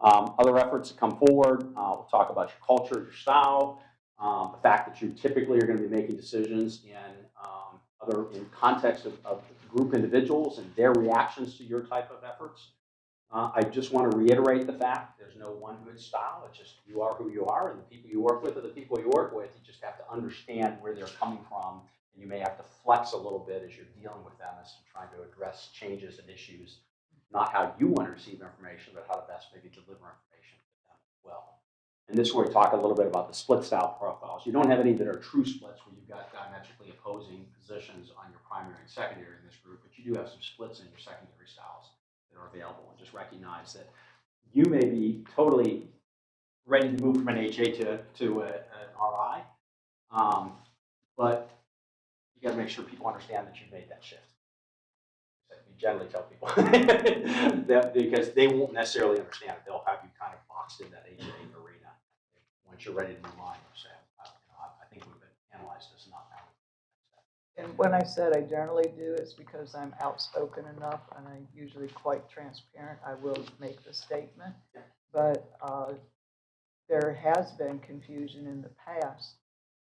Other efforts that come forward, we'll talk about your culture, your style, the fact that you typically are going to be making decisions in context of group individuals and their reactions to your type of efforts. I just want to reiterate the fact there's no one good style. It's just you are who you are, and the people you work with are the people you work with. You just have to understand where they're coming from. And you may have to flex a little bit as you're dealing with them as you're trying to address changes and issues, not how you want to receive information, but how to best maybe deliver information to them as well. And this is where we talk a little bit about the split style profiles. You don't have any that are true splits where you've got diametrically opposing positions on your primary and secondary in this group, but you do have some splits in your secondary styles that are available. And just recognize that you may be totally ready to move from an HA to an RI, but you got to make sure people understand that you've made that shift. We generally tell people that because they won't necessarily understand it. They'll have you kind of boxed in that HA arena. Once you're ready to move on, you say, I think we've analyzed this enough now. And when I said I generally do, it's because I'm outspoken enough and I'm usually quite transparent. I will make the statement. But there has been confusion in the past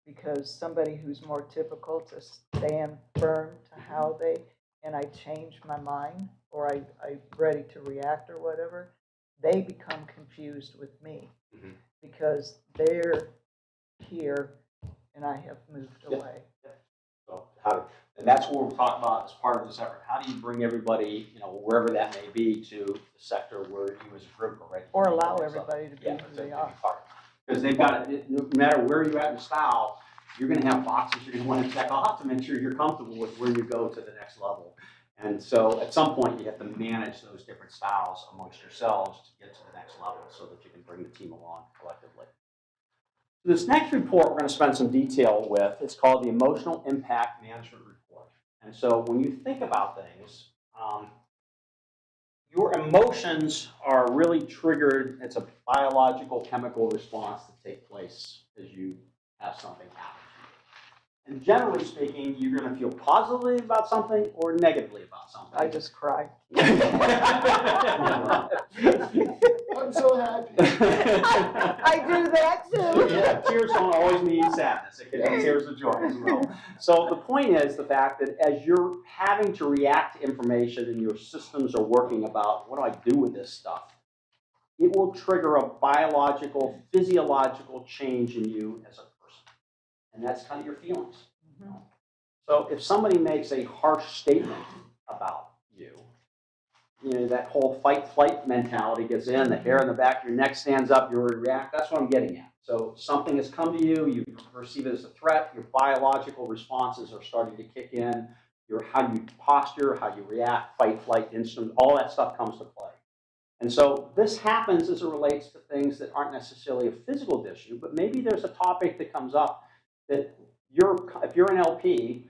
because somebody who's more typical to stand firm to how they, and I change my mind or I'm ready to react or whatever, they become confused with me because they're here and I have moved away. So and that's what we're talking about as part of this effort. How do you bring everybody, wherever that may be, to the sector where you as a group are ready? Or allow everybody to be who they are. Because they've got it, no matter where you're at in style, you're going to have boxes you're going to want to check off to make sure you're comfortable with where you go to the next level. And so at some point you have to manage those different styles amongst yourselves to get to the next level so that you can bring the team along collectively. This next report we're going to spend some detail with. It's called the Emotional Impact Management Report. And so when you think about things, your emotions are really triggered. It's a biological chemical response that takes place as you have something happen. And generally speaking, you're going to feel positively about something or negatively about something. I just cry. I'm so happy. I do that too. Yeah, tears don't always mean sadness. It can be tears of joy as well. So the point is the fact that as you're having to react to information and your systems are working about what do I do with this stuff, it will trigger a biological, physiological change in you as a person. And that's kind of your feelings. So if somebody makes a harsh statement about you, that whole fight-flight mentality gets in, the hair on the back of your neck stands up, you react. That's what I'm getting at. So something has come to you, you perceive it as a threat, your biological responses are starting to kick in, how you posture, how you react, fight, flight, instant, all that stuff comes to play. And so this happens as it relates to things that aren't necessarily a physical issue, but maybe there's a topic that comes up that if you're an LP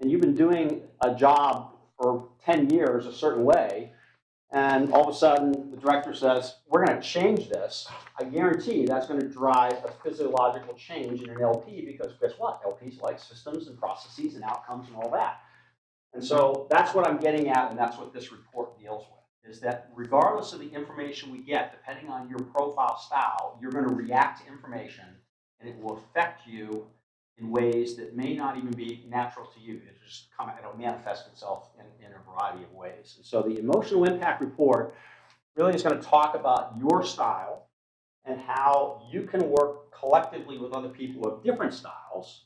and you've been doing a job for 10 years a certain way, and all of a sudden the director says, we're going to change this, I guarantee that's going to drive a physiological change in an LP because guess what? LPs like systems and processes and outcomes and all that. And so that's what I'm getting at, and that's what this report deals with, is that regardless of the information we get, depending on your profile style, you're going to react to information and it will affect you in ways that may not even be natural to you. It'll manifest itself in a variety of ways. And so the Emotional Impact Report really is going to talk about your style and how you can work collectively with other people of different styles.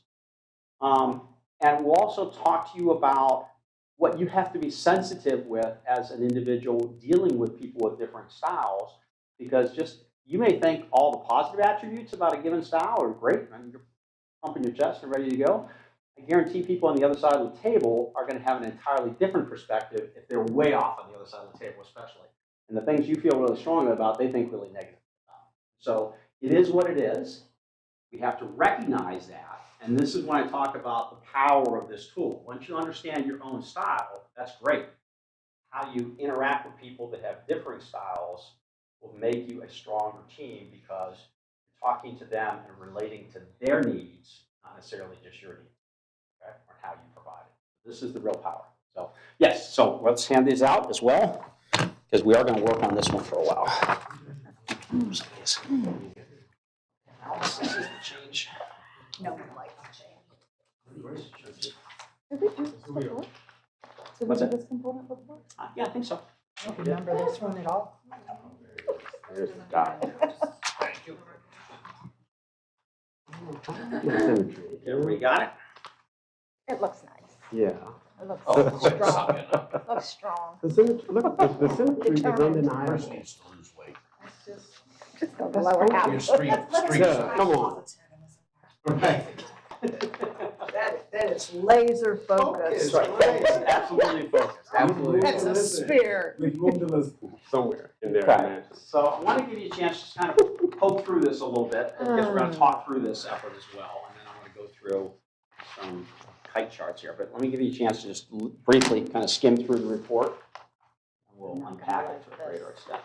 And we'll also talk to you about what you have to be sensitive with as an individual dealing with people with different styles, because you may think all the positive attributes about a given style are great, and you're pumping your chest and ready to go. I guarantee people on the other side of the table are going to have an entirely different perspective if they're way off on the other side of the table, especially. And the things you feel really strongly about, they think really negative about. So it is what it is. We have to recognize that. And this is when I talk about the power of this tool. Once you understand your own style, that's great. How you interact with people that have differing styles will make you a stronger team because you're talking to them and relating to their needs, not necessarily just your needs, okay, or how you provide it. This is the real power. So, yes, so let's hand these out as well, because we are going to work on this one for a while. Oops, this is the change. No one likes change. Did we do this before? Did we What's do that? this component before? Yeah, I think so. I don't remember this one at all. There's the guy. Everybody got it? It looks nice. Yeah. It looks Oh, strong. Looks strong. The symmetry, look, the symmetry is undeniable. It's just Just go the lower half. Your street sign. Come on. Right. That is laser focused. Absolutely focused, absolutely. That's a spear. We've moved to the. Somewhere in there. Okay, man. so I want to give you a chance to just kind of poke through this a little bit, because we're going to talk through this effort as well, and then I'm going to go through some kite charts here. But let me give you a chance to just briefly kind of skim through the report, and we'll unpack it to a greater extent.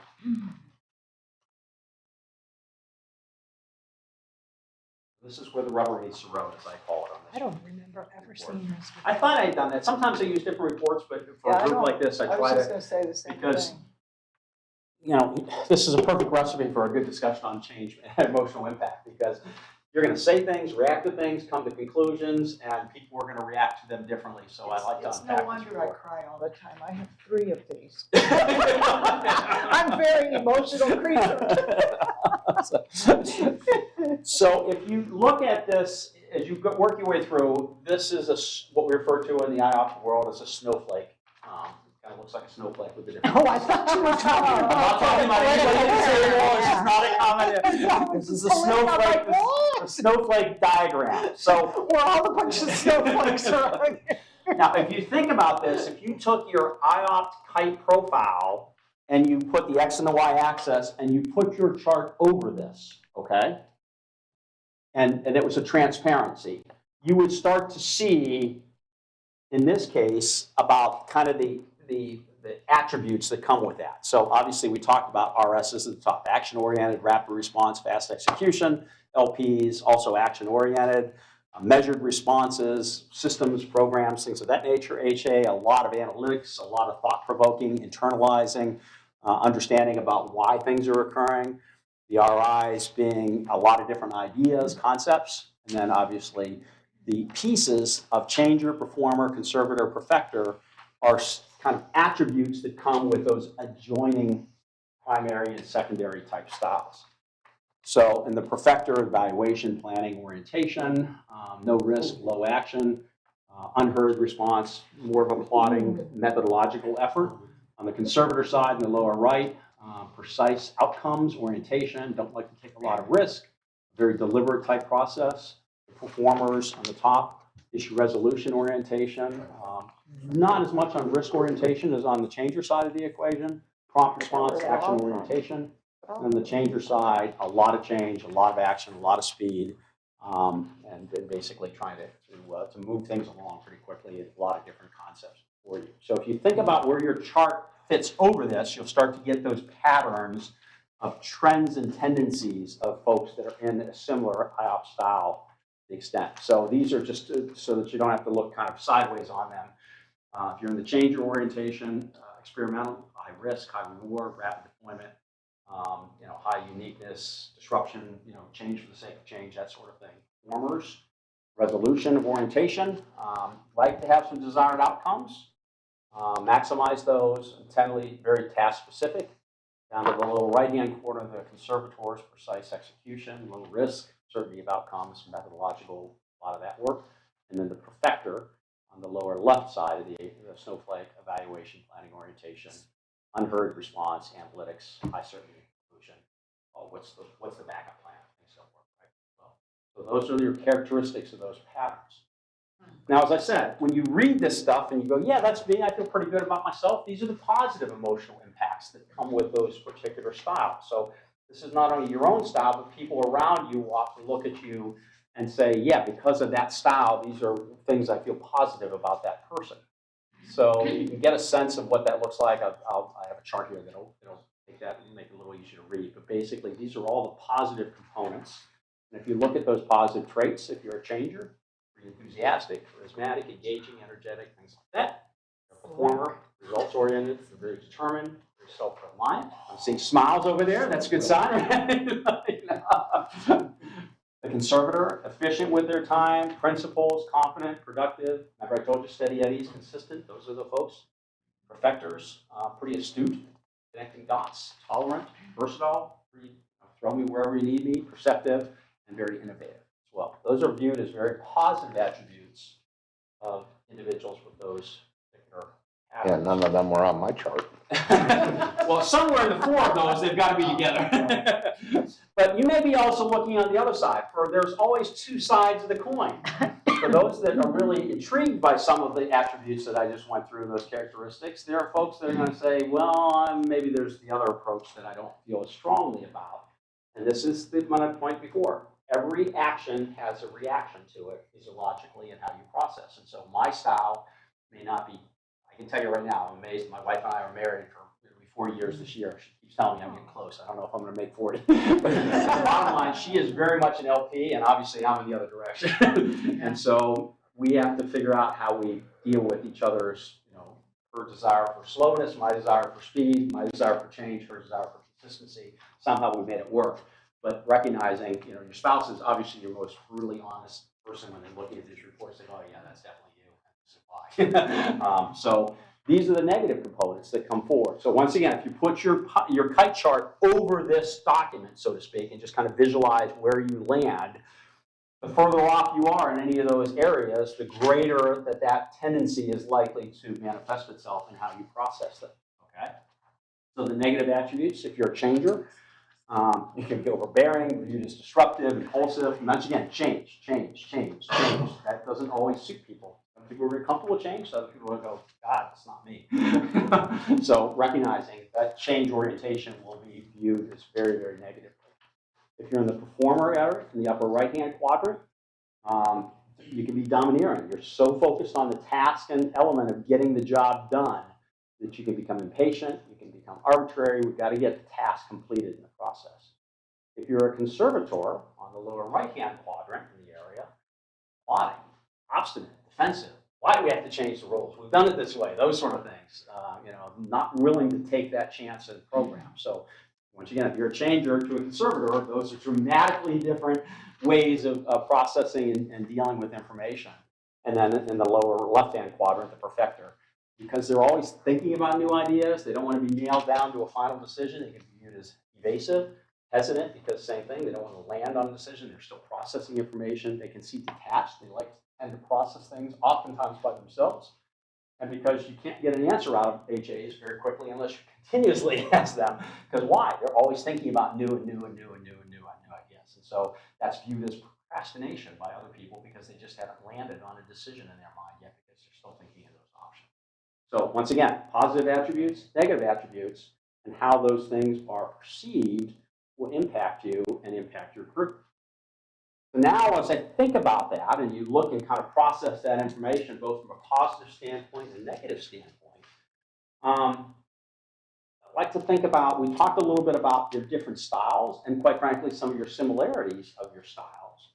This is where the rubber meets the road, as I call it on this. I don't remember ever seeing this. I thought I had done that. Sometimes I use different reports, but for a group like this, I I try was just to, gonna say the same because thing. you know, this is a perfect recipe for a good discussion on change and emotional impact, because you're going to say things, react to things, come to conclusions, and people are going to react to them differently. So I like to It's unpack no wonder I this cry all the time. I have 3 of these. report. I'm a very emotional creature. So if you look at this, as you work your way through, this is what we refer to in the IOPT world as a snowflake. It kind of looks like a snowflake with a different. Oh, I thought you were talking I'm not talking about anybody in the world. This is not a comment. This is a snowflake. This is a snowflake diagram. So we're all a bunch of snowflakes around here. now, if you think about this, if you took your IOPT kite profile and you put the X and the Y axis and you put your chart over this, okay? And it was a transparency, you would start to see, in this case, about kind of the attributes that come with that. So obviously we talked about RSs at the top, action-oriented, rapid response, fast execution, LPs, also action-oriented, measured responses, systems, programs, things of that nature. HA, a lot of analytics, a lot of thought-provoking, internalizing, understanding about why things are occurring. The RIs being a lot of different ideas, concepts, and then obviously the pieces of changer, performer, conservator, perfecter are kind of attributes that come with those adjoining primary and secondary type styles. So in the perfecter, evaluation, planning, orientation, no risk, low action, unheard response, more of a plotting methodological effort. On the conservator side, in the lower right, precise outcomes, orientation, don't like to take a lot of risk, very deliberate type process. The performers on the top, issue resolution orientation, not as much on risk orientation as on the changer side of the equation, prompt response, action orientation. On the changer side, a lot of change, a lot of action, a lot of speed, and basically trying to move things along pretty quickly, a lot of different concepts for you. So if you think about where your chart fits over this, you'll start to get those patterns of trends and tendencies of folks that are in a similar IOP style to the extent. So these are just so that you don't have to look kind of sideways on them. If you're in the changer orientation, experimental, high risk, high reward, rapid deployment, high uniqueness, disruption, change for the sake of change, that sort of thing. Performers, resolution of orientation, like to have some desired outcomes, maximize those, intently, very task specific. Down to the little right-hand corner, the conservators, precise execution, low risk, certainty of outcomes, methodological, a lot of that work. And then the perfecter on the lower left side of the snowflake, evaluation, planning, orientation, unheard response, analytics, high certainty conclusion. What's the backup plan, and so forth, right? So those are your characteristics of those patterns. Now, as I said, when you read this stuff and you go, yeah, that's me, I feel pretty good about myself, these are the positive emotional impacts that come with those particular styles. So this is not only your own style, but people around you will often look at you and say, yeah, because of that style, these are things I feel positive about that person. So you can get a sense of what that looks like. I have a chart here that'll take that and make it a little easier to read. But basically, these are all the positive components. And if you look at those positive traits, if you're a changer, you're enthusiastic, charismatic, engaging, energetic, things like that. You're a performer, results-oriented, you're very determined, very self-reliant. I'm seeing smiles over there. That's a good sign, right? The conservator, efficient with their time, principles, confident, productive. Remember I told you steady eddies, consistent. Those are the folks. Perfectors, pretty astute, connecting dots, tolerant, versatile, throw me wherever you need me, perceptive, and very innovative as well. Those are viewed as very positive attributes of individuals with those particular Yeah, patterns. none of them were on my chart. Well, somewhere in the 4 of those, they've got to be together. But you may be also looking on the other side, for there's always two sides of the coin. For those that are really intrigued by some of the attributes that I just went through, those characteristics, there are folks that are going to say, well, maybe there's the other approach that I don't feel as strongly about. And this is my point before. Every action has a reaction to it physiologically and how you process. And so my style may not be, I can tell you right now, I'm amazed. My wife and I are married for 40 years this year. She keeps telling me I'm getting close. I don't know if I'm going to make 40. But the bottom line, she is very much an LP, and obviously I'm in the other direction. And so we have to figure out how we deal with each other's, her desire for slowness, my desire for speed, my desire for change, her desire for consistency. Somehow we made it work. But recognizing, your spouse is obviously your most brutally honest person when they're looking at these reports. They go, oh yeah, that's definitely you. So these are the negative components that come forward. So once again, if you put your kite chart over this document, so to speak, and just kind of visualize where you land, the further off you are in any of those areas, the greater that tendency is likely to manifest itself in how you process them. Okay. So the negative attributes, if you're a changer, you can be overbearing, viewed as disruptive, impulsive. And once again, change. That doesn't always suit people. Some people are very comfortable with change. Other people will go, God, it's not me. So recognizing that change orientation will be viewed as very, very negative. If you're in the performer area, in the upper right-hand quadrant, you can be domineering. You're so focused on the task and element of getting the job done that you can become impatient, you can become arbitrary. We've got to get the task completed in the process. If you're a conservator on the lower right-hand quadrant in the area, plotting, obstinate, defensive. Why do we have to change the rules? We've done it this way, those sort of things. Not willing to take that chance in the program. So once again, if you're a changer to a conservator, those are dramatically different ways of processing and dealing with information. And then in the lower left-hand quadrant, the perfecter. Because they're always thinking about new ideas, they don't want to be nailed down to a final decision. They can be viewed as evasive, hesitant, because same thing, they don't want to land on a decision. They're still processing information. They can see detached. They tend to process things oftentimes by themselves. And because you can't get an answer out of HAs very quickly unless you continuously ask them. Because why? They're always thinking about new ideas. And so that's viewed as procrastination by other people because they just haven't landed on a decision in their mind yet because they're still thinking of those options. So once again, positive attributes, negative attributes, and how those things are perceived will impact you and impact your group. So now once I think about that and you look and kind of process that information both from a positive standpoint and a negative standpoint, I'd like to think about, we talked a little bit about your different styles and quite frankly some of your similarities of your styles.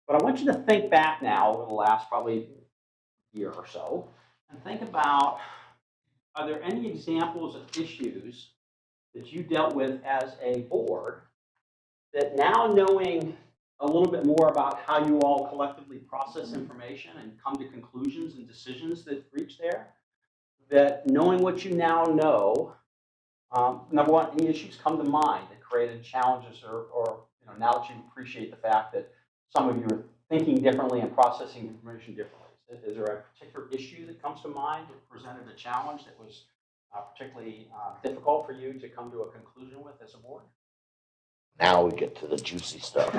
But I want you to think back now over the last probably year or so and think about, are there any examples of issues that you dealt with as a board that now knowing a little bit more about how you all collectively process information and come to conclusions and decisions that reach there, that knowing what you now know, number one, any issues come to mind that created challenges or now that you appreciate the fact that some of you are thinking differently and processing information differently. Is there a particular issue that comes to mind that presented a challenge that was particularly difficult for you to come to a conclusion with as a board? Now we get to the juicy stuff.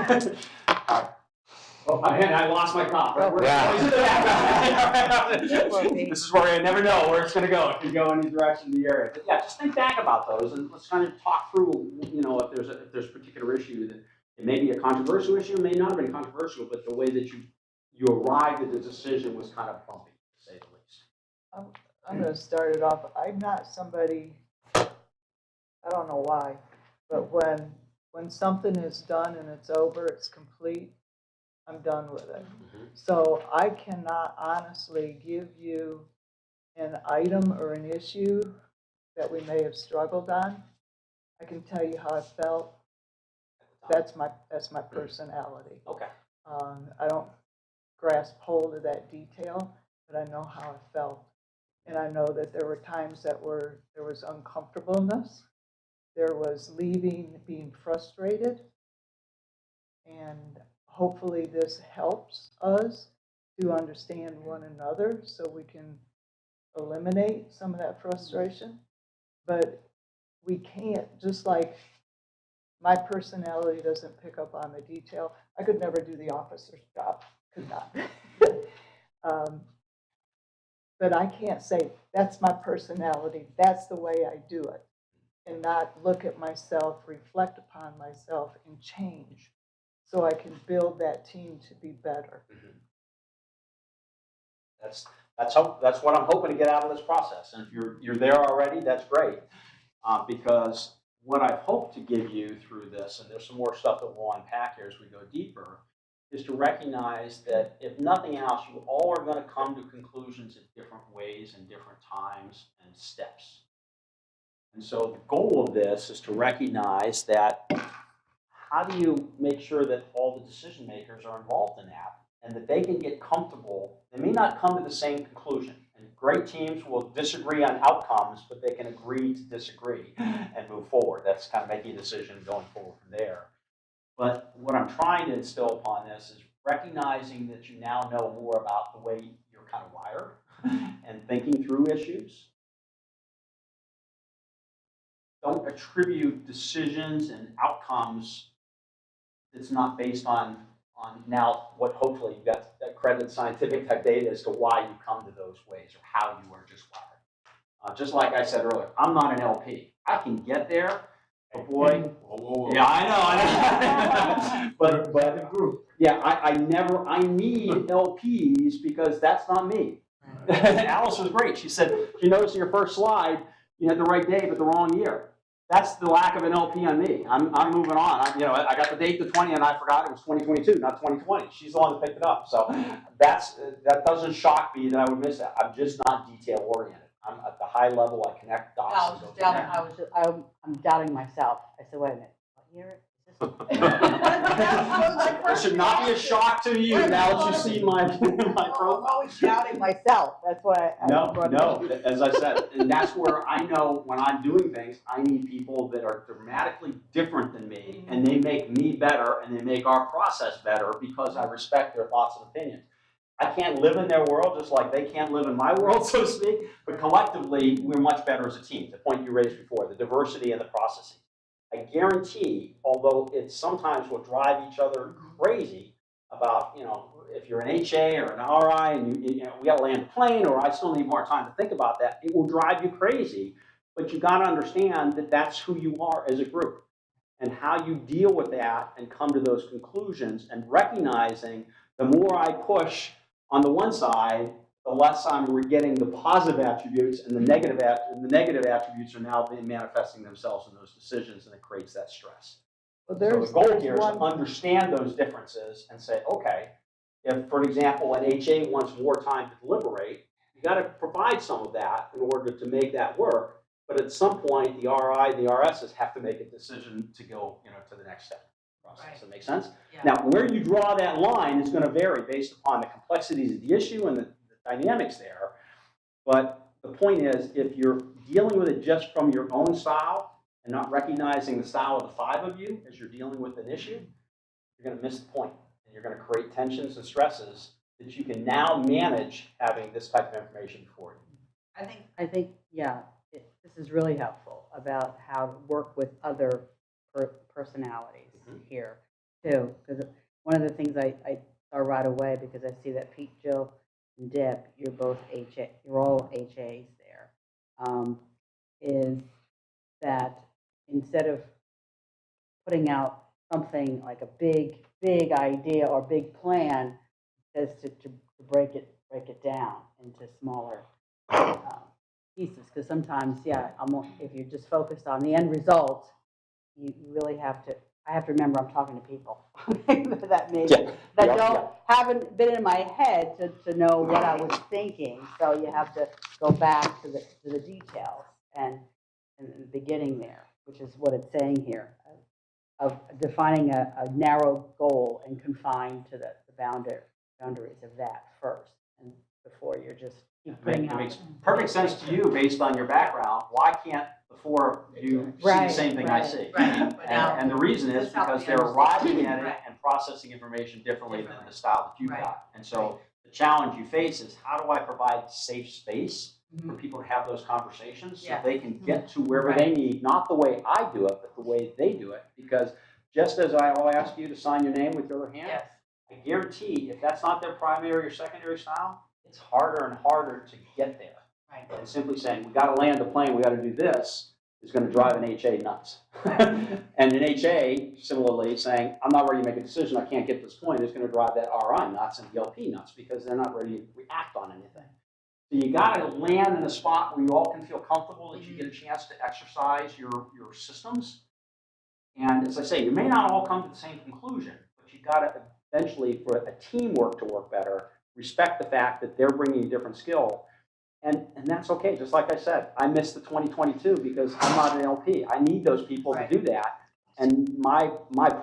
Oh, and I lost my cop. This is where I never know where it's going to go. It could go any direction in the area. But yeah, just think back about those and let's kind of talk through, if there's a particular issue that it may be a controversial issue, it may not have been controversial, but the way that you arrived at the decision was kind of bumpy, to say the least. I'm going to start it off. I'm not somebody, I don't know why, but when something is done and it's over, it's complete, I'm done with it. Mm-hmm. So I cannot honestly give you an item or an issue that we may have struggled on. I can tell you how I felt. That's my personality. Okay. I don't grasp hold of that detail, but I know how I felt. And I know that there were times that there was uncomfortableness. There was being frustrated. And hopefully this helps us to understand one another so we can eliminate some of that frustration. But we can't, just like My personality doesn't pick up on the detail. I could never do the officer's job, could not. But I can't say, that's my personality, that's the way I do it, and not look at myself, reflect upon myself, and change so I can build that team to be better. That's what I'm hoping to get out of this process. And if you're there already, that's great. Because what I hope to give you through this, and there's some more stuff that we'll unpack here as we go deeper, is to recognize that if nothing else, you all are going to come to conclusions in different ways and different times and steps. And so the goal of this is to recognize that how do you make sure that all the decision makers are involved in that and that they can get comfortable. They may not come to the same conclusion. And great teams will disagree on outcomes, but they can agree to disagree and move forward. That's kind of making a decision and going forward from there. But what I'm trying to instill upon this is recognizing that you now know more about the way you're kind of wired and thinking through issues. Don't attribute decisions and outcomes that's not based on now what hopefully you've got accredited scientific type data as to why you come to those ways or how you are just wired. Just like I said earlier, I'm not an LP. I can get there. Oh boy, yeah, I know. but yeah, I need LPs because that's not me. Alice was great. She said, she noticed in your first slide, you had the right day but the wrong year. That's the lack of an LP on me. I'm moving on. I got the date the 20 and I forgot it was 2022, not 2020. She's the one that picked it up. So that doesn't shock me that I would miss that. I'm just not detail oriented. I'm at the high level. I connect dots. I'm doubting myself. I said, wait a minute, what year is this? It should not be a shock to you now that you see my profile. I'm always doubting myself. That's why No, as I said, and that's where I know when I'm doing things, I need people that are dramatically different than me, and they make me better, and they make our process better because I respect their thoughts and opinions. I can't live in their world just like they can't live in my world, so to speak, but collectively, we're much better as a team. The point you raised before, the diversity and the processing. I guarantee, although it sometimes will drive each other crazy about, if you're an HA or an RI and we got to land a plane or I still need more time to think about that, it will drive you crazy. But you got to understand that that's who you are as a group and how you deal with that and come to those conclusions and recognizing the more I push on the one side, the less I'm getting the positive attributes and the negative attributes are now being manifesting themselves in those decisions, and it creates that stress. So the goal here is to understand those differences and say, okay, if, for example, an HA wants more time to deliberate, you got to provide some of that in order to make that work. But at some point, the RI, the RSs have to make a decision to go, to the next step. Process. Does that make sense? Yeah. Now, where you draw that line is going to vary based upon the complexities of the issue and the dynamics there. But the point is, if you're dealing with it just from your own style and not recognizing the style of the five of you as you're dealing with an issue, you're going to miss the point. And you're going to create tensions and stresses that you can now manage having this type of information before you. I think, yeah, this is really helpful about how to work with other personalities here too. Because one of the things I saw right away, because I see that Pete, Jill, and Deb, you're both HA, you're all HAs there, is that instead of putting out something like a big idea or big plan, is to break it down into smaller pieces. Because sometimes, if you're just focused on the end result, you really have to. I have to remember I'm talking to people haven't been in my head to know what I was thinking. So you have to go back to the details and the beginning there, which is what it's saying here, of defining a narrow goal and confined to the boundaries of that first, and before you're just keep putting out. It makes perfect sense to you based on your background. Why can't the four of you see the same thing I see? And the reason is because they're arriving at it and processing information differently than the style that you've got. And so the challenge you face is, how do I provide safe space for people to have those conversations so Yeah. they can get to wherever they need, not the way I do it, but the way they do it. Because just as I'll ask you to sign your name with your other hand, Yes. I guarantee if that's not their primary or secondary style, it's harder and harder to get there. Right. And simply saying, we gotta land the plane, we gotta do this, is gonna drive an HA nuts. And an HA, similarly, saying, I'm not ready to make a decision, I can't get to this point, is gonna drive that RI nuts and the LP nuts because they're not ready to react on anything. So you gotta land in a spot where you all can feel comfortable that you get a chance to exercise your systems. And as I say, you may not all come to the same conclusion, but you gotta eventually, for a teamwork to work better, respect the fact that they're bringing a different skill. And that's okay. Just like I said, I missed the 2022 because I'm not an LP. I need those people to do that. And my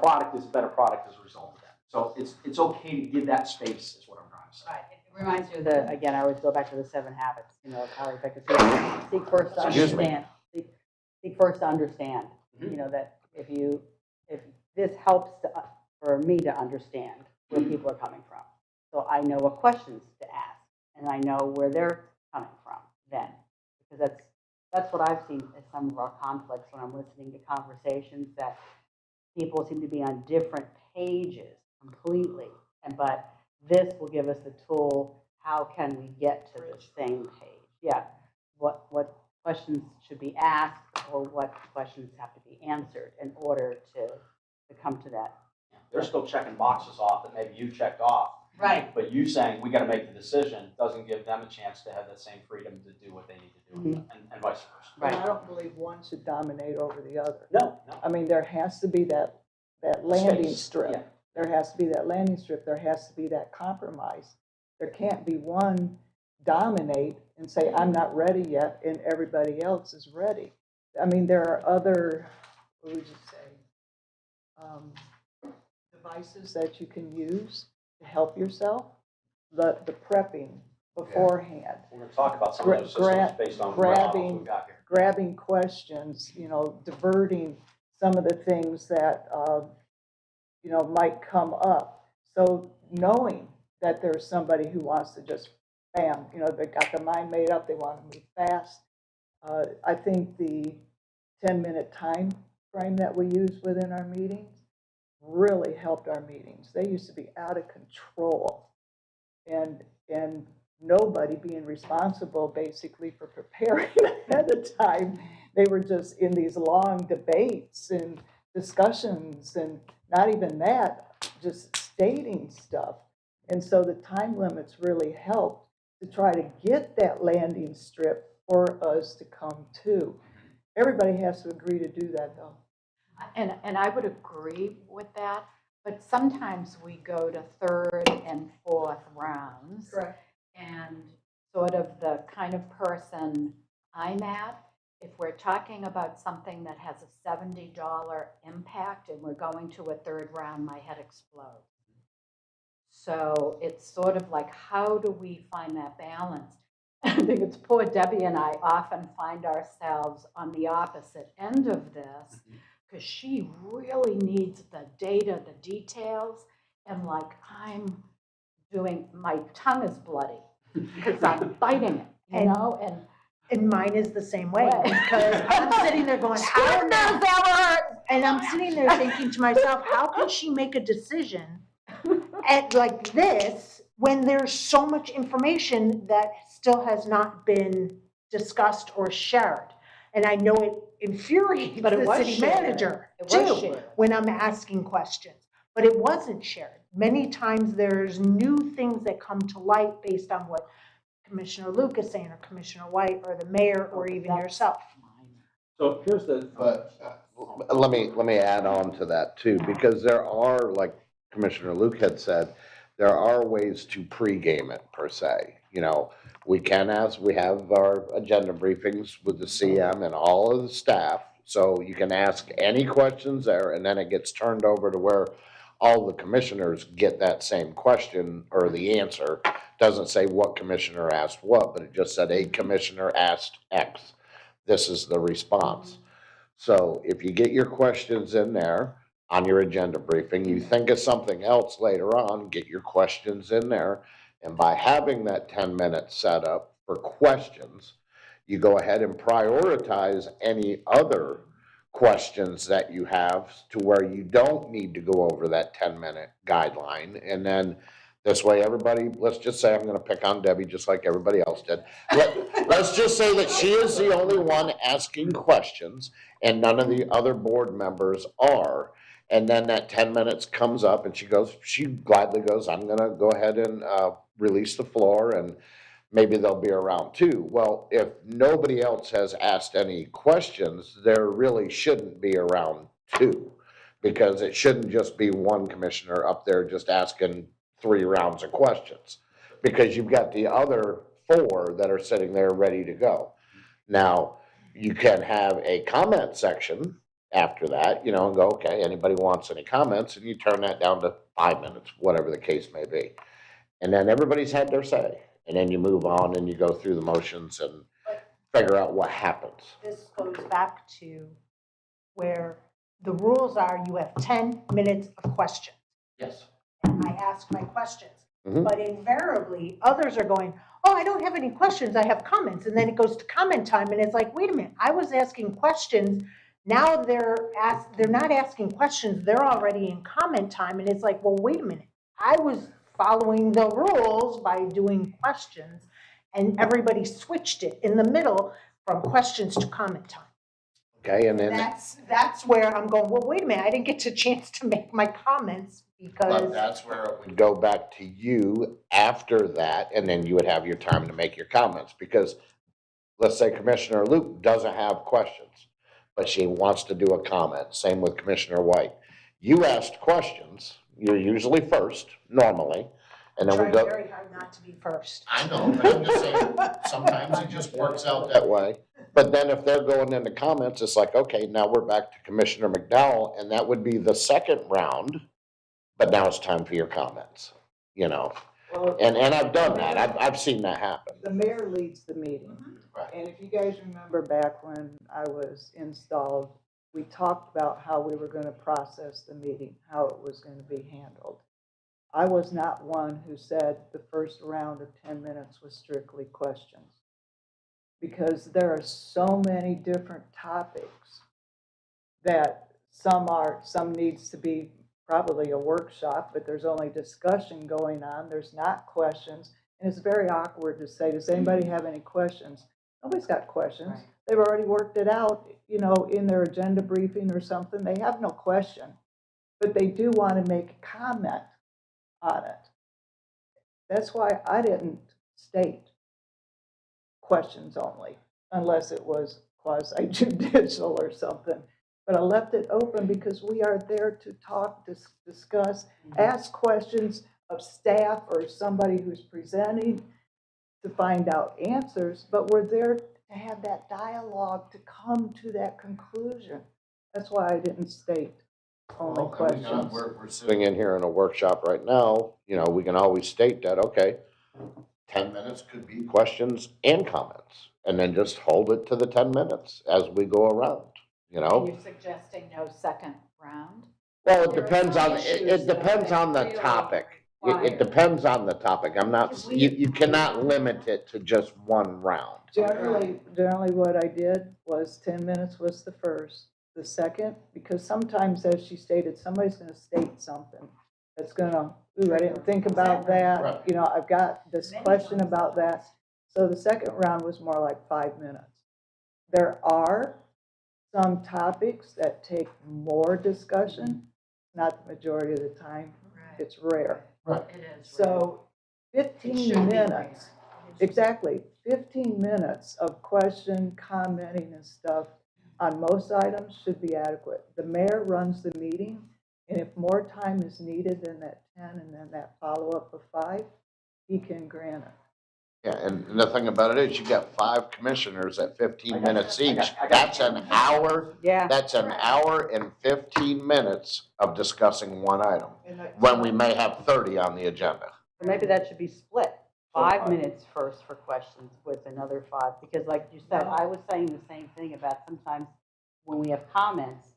product is a better product as a result of that. So it's okay to give that space is what I'm trying to say. Right. It reminds me of again, I always go back to the 7 habits, of how effective. Seek first to understand. Seek first to understand. That if this helps for me to understand where people are coming from. So I know what questions to ask and I know where they're coming from then, because that's what I've seen as some of our conflicts when I'm listening to conversations, that people seem to be on different pages completely, but this will give us the tool, how can we get to the same page? Yeah, what questions should be asked or what questions have to be answered in order to come to that. They're still checking boxes off that maybe you checked off. Right. But you saying we got to make the decision doesn't give them a chance to have that same freedom to do what they need to do, and vice versa. But I don't believe one should dominate over the other. No. I mean, there has to be that landing Space. strip. Yeah. There has to be that landing strip. There has to be that compromise. There can't be one dominate and say, I'm not ready yet, and everybody else is ready. I mean, there are other, what would you say, devices that you can use to help yourself. The prepping beforehand. We're going to talk about some of those systems based on what models we've got here. Grabbing questions, diverting some of the things that, might come up. So knowing that there's somebody who wants to just, bam, they got their mind made up, they want to move fast. I think the 10-minute time frame that we use within our meetings really helped our meetings. They used to be out of control, and nobody being responsible basically for preparing ahead of time. They were just in these long debates and discussions, and not even that, just stating stuff. And so the time limits really helped to try to get that landing strip for us to come to. Everybody has to agree to do that, though. And I would agree with that, but sometimes we go to third and fourth rounds. Correct. And sort of the kind of person I'm at, if we're talking about something that has a $70 impact and we're going to a third round, my head explodes. So it's sort of like, how do we find that balance? I think it's poor Debbie and I often find ourselves on the opposite end of this, because she really needs the data, the details, and like I'm doing, my tongue is bloody because I'm biting it, And mine is the same way, because I'm sitting there going, how in the hell? And I'm sitting there thinking to myself, how can she make a decision like this when there's so much information that still has not been discussed or shared? And I know it infuriates the city manager too when I'm asking questions, but it wasn't shared. Many times there's new things that come to light based on what Commissioner Luke is saying, or Commissioner White, or the mayor, or even yourself. So here's the. But let me add on to that too, because there are, like Commissioner Luke had said, there are ways to pregame it per se. We can we have our agenda briefings with the CM and all of the staff, so you can ask any questions there, and then it gets turned over to where all the commissioners get that same question or the answer. Doesn't say what commissioner asked what, but it just said a commissioner asked X. This is the response. So if you get your questions in there on your agenda briefing, you think of something else later on, get your questions in there. And by having that 10-minute setup, for questions. You go ahead and prioritize any other questions that you have to where you don't need to go over that 10-minute guideline. And then this way, everybody, let's just say I'm going to pick on Debbie just like everybody else did. Let's just say that she is the only one asking questions and none of the other board members are. And then that 10 minutes comes up and she gladly goes, I'm going to go ahead and release the floor and maybe they'll be around too. Well, if nobody else has asked any questions, there really shouldn't be around two, because it shouldn't just be one commissioner up there just asking 3 rounds of questions, because you've got the other 4 that are sitting there ready to go. Now, you can have a comment section after that, you know, and go, okay, anybody wants any comments, and you turn that down to 5 minutes, whatever the case may be. And then everybody's had their say. And then you move on and you go through the motions and figure out what happens. This goes back to where the rules are, you have 10 minutes of questions. Yes. And I ask my questions. Mhm. But invariably, others are going, oh, I don't have any questions, I have comments. And then it goes to comment time, and it's like, wait a minute, I was asking questions. Now they're not asking questions, they're already in comment time. And it's like, well, wait a minute, I was following the rules by doing questions, and everybody switched it in the middle from questions to comment time. Okay, and then That's where I'm going, well, wait a minute, I didn't get a chance to make my comments but because. that's where it would go back to you after that, and then you would have your time to make your comments. Because let's say Commissioner Luke doesn't have questions, but she wants to do a comment. Same with Commissioner White. You asked questions. You're usually first, normally, and then we go. Try very hard not to be first. I know, but I'm just saying, sometimes it just works out that way. But then if they're going into comments, it's like, okay, now we're back to Commissioner McDowell, and that would be the second round, but now it's time for your comments, you know? Well, And I've done that, I've seen that happen. the mayor leads the meeting. Right. And if you guys remember back when I was installed, we talked about how we were going to process the meeting, how it was going to be handled. I was not one who said the first round of 10 minutes was strictly questions, because there are so many different topics that some needs to be probably a workshop, but there's only discussion going on. There's not questions. And it's very awkward to say, does anybody have any questions? Nobody's got questions. Right. They've already worked it out, you know, in their agenda briefing or something. They have no question, but they do want to make a comment on it. That's why I didn't state questions only, unless it was quasi-judicial or something. But I left it open because we are there to talk, discuss, ask questions of staff or somebody who's presenting to find out answers, but we're there to have that dialogue to come to that conclusion. That's why I didn't state only questions. We're sitting in here in a workshop right now, you know, we can always state that, okay, 10 minutes could be questions and comments, and then just hold it to the 10 minutes as we go around, you know? Are you suggesting no second round? Well, it There are depends some on, issues it depends that on the really topic. It require- depends on the topic. I'm not, you cannot limit it to just one round. Generally what I did was 10 minutes was the first. The second, because sometimes, as she stated, somebody's going to state something that's going to, ooh, I didn't think about that. Right. You know, I've got this question about that. So the second round was more like 5 minutes. There are some topics that take more discussion, not the majority of the time. Right. It's rare. Right. It is. So It 15 should be minutes, exactly, 15 minutes of question, commenting and stuff on most items should be adequate. The mayor runs the meeting, and if more time is needed than that 10 and then that follow-up of 5, he can grant it. Yeah, and the thing about it is you got 5 commissioners at 15 minutes each. That's an hour, Yeah. that's an hour and 15 minutes of discussing one item, when we may have 30 on the agenda. So maybe that should be split. 5 minutes first for questions with another 5, because like you said, I was saying the same thing about sometimes when we have comments,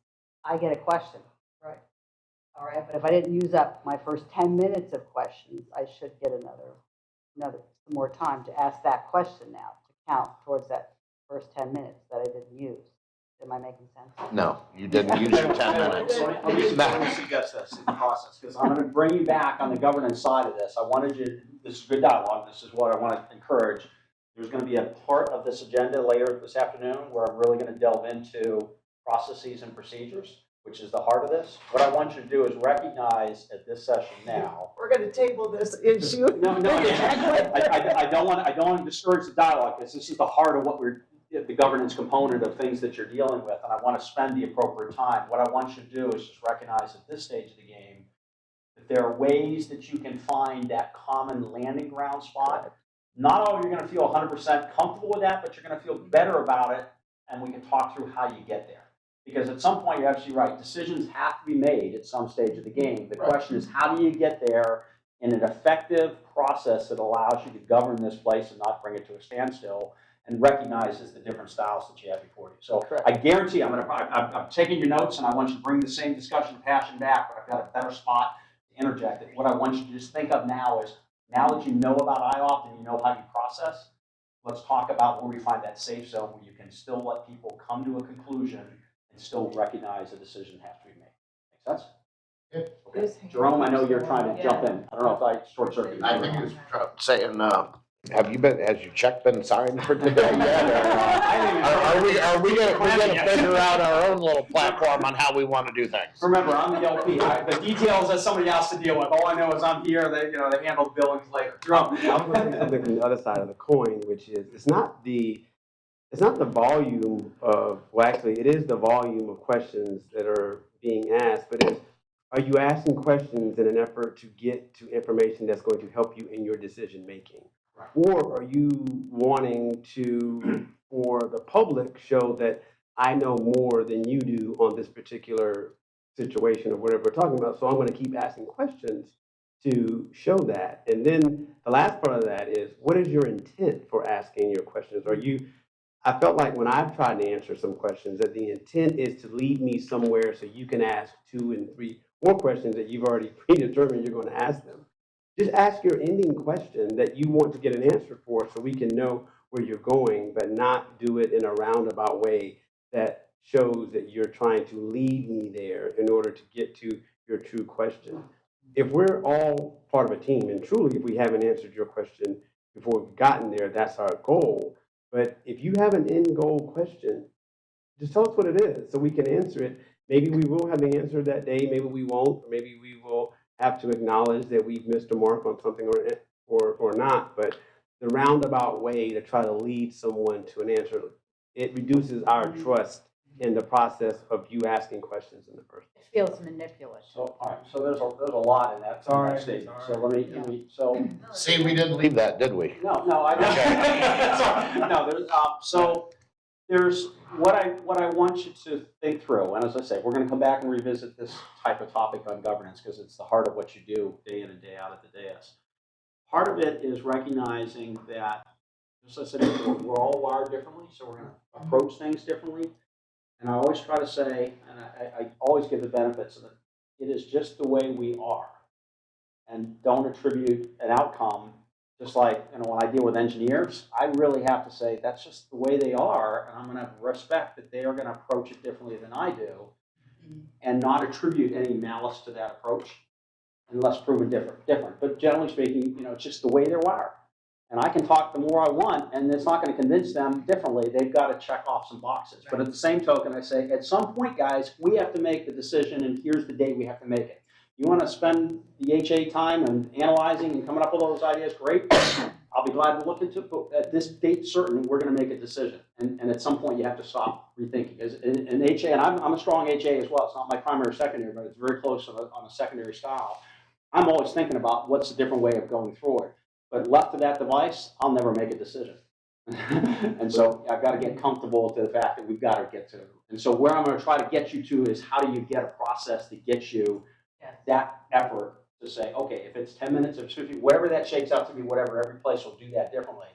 I get a question. Right. All right, but if I didn't use up my first 10 minutes of questions, I should get another some more time to ask that question now, to count towards that first 10 minutes that I didn't use. Am I making sense? No, you didn't use your 10 minutes. Let me suggest this in the process, because I'm going to bring you back on the governance side of this. I wanted you, this is good dialogue, this is what I want to encourage. There's going to be a part of this agenda later this afternoon where I'm really going to delve into processes and procedures, which is the heart of this. What I want you to do is recognize at this session now. We're gonna table this issue. No, I don't want to discourage the dialogue, because this is the heart of what the governance component of things that you're dealing with, and I want to spend the appropriate time. What I want you to do is just recognize at this stage of the game that there are ways that you can find that common landing ground spot. Not all you're going to feel 100% comfortable with that, but you're going to feel better about it, and we can talk through how you get there. Because at some point, you're absolutely right, decisions have to be made at some stage of the game. The question is, how do you get there in an effective process that allows you to govern this place and not bring it to a standstill, and recognizes the different styles that you have before you. So I guarantee I'm taking your notes, and I want you to bring the same discussion and passion back, but I've got a better spot to interject it. What I want you to just think of now is, now that you know about IOPT and you know how you process, let's talk about where we find that safe zone where you can still let people come to a conclusion and still recognize a decision has to be made. Make sense? Okay. Jerome, I know you're trying to jump in. I don't know if I short-circuited. I think he was saying, has your check been signed for today yet? Are we gonna figure out our own little platform on how we want to do things? Remember, I'm the LP. The details that somebody else to deal with. All I know is I'm here. They handle the billings later. Jerome. I'm looking at something from the other side of the coin, which is it's not the volume of, well, actually, it is the volume of questions that are being asked, but are you asking questions in an effort to get to information that's going to help you in your decision making? Right. Or are you wanting to, for the public, show that I know more than you do on this particular situation or whatever we're talking about, so I'm going to keep asking questions to show that. And then the last part of that is, what is your intent for asking your questions? I felt like when I've tried to answer some questions that the intent is to lead me somewhere so you can ask 2 and 3 more questions that you've already predetermined you're going to ask them. Just ask your ending question that you want to get an answer for so we can know where you're going, but not do it in a roundabout way that shows that you're trying to lead me there in order to get to your true question. If we're all part of a team, and truly if we haven't answered your question before we've gotten there, that's our goal. But if you have an end goal question, just tell us what it is so we can answer it. Maybe we will have the answer that day, maybe we won't, or maybe we will have to acknowledge that we've missed a mark on something or not. But the roundabout way to try to lead someone to an answer, it reduces our trust in the process of you asking questions in the first place. It feels manipulative. So, all right, so there's a lot in that statement. So let me See, we didn't leave that, did we? No, there's what I want you to think through, and as I say, we're going to come back and revisit this type of topic on governance because it's the heart of what you do day in and day out at the dais. Part of it is recognizing that, as I said before, we're all wired differently, so we're going to approach things differently. And I always try to say, and I always give the benefits of it, it is just the way we are, and don't attribute an outcome. Just like, when I deal with engineers, I really have to say that's just the way they are, and I'm going to respect that they are going to approach it differently than I do, and not attribute any malice to that approach, unless proven different. But generally speaking, it's just the way they're wired. And I can talk the more I want, and it's not going to convince them differently. They've got to check off some boxes. But at the same token, I say, at some point, guys, we have to make the decision, and here's the date we have to make it. You want to spend the HA time and analyzing and coming up with all those ideas? Great. I'll be glad to look into it. But at this date certain, we're going to make a decision. And at some point, you have to stop rethinking. In HA, and I'm a strong HA as well. It's not my primary or secondary, but it's very close on a secondary style. I'm always thinking about what's a different way of going forward. But left to that device, I'll never make a decision. And so I've got to get comfortable to the fact that we've got to get to it. And so where I'm going to try to get you to is, how do you get a process that gets you that effort to say, okay, if it's 10 minutes, if it's 50, whatever that shakes out to be, whatever, every place will do that differently.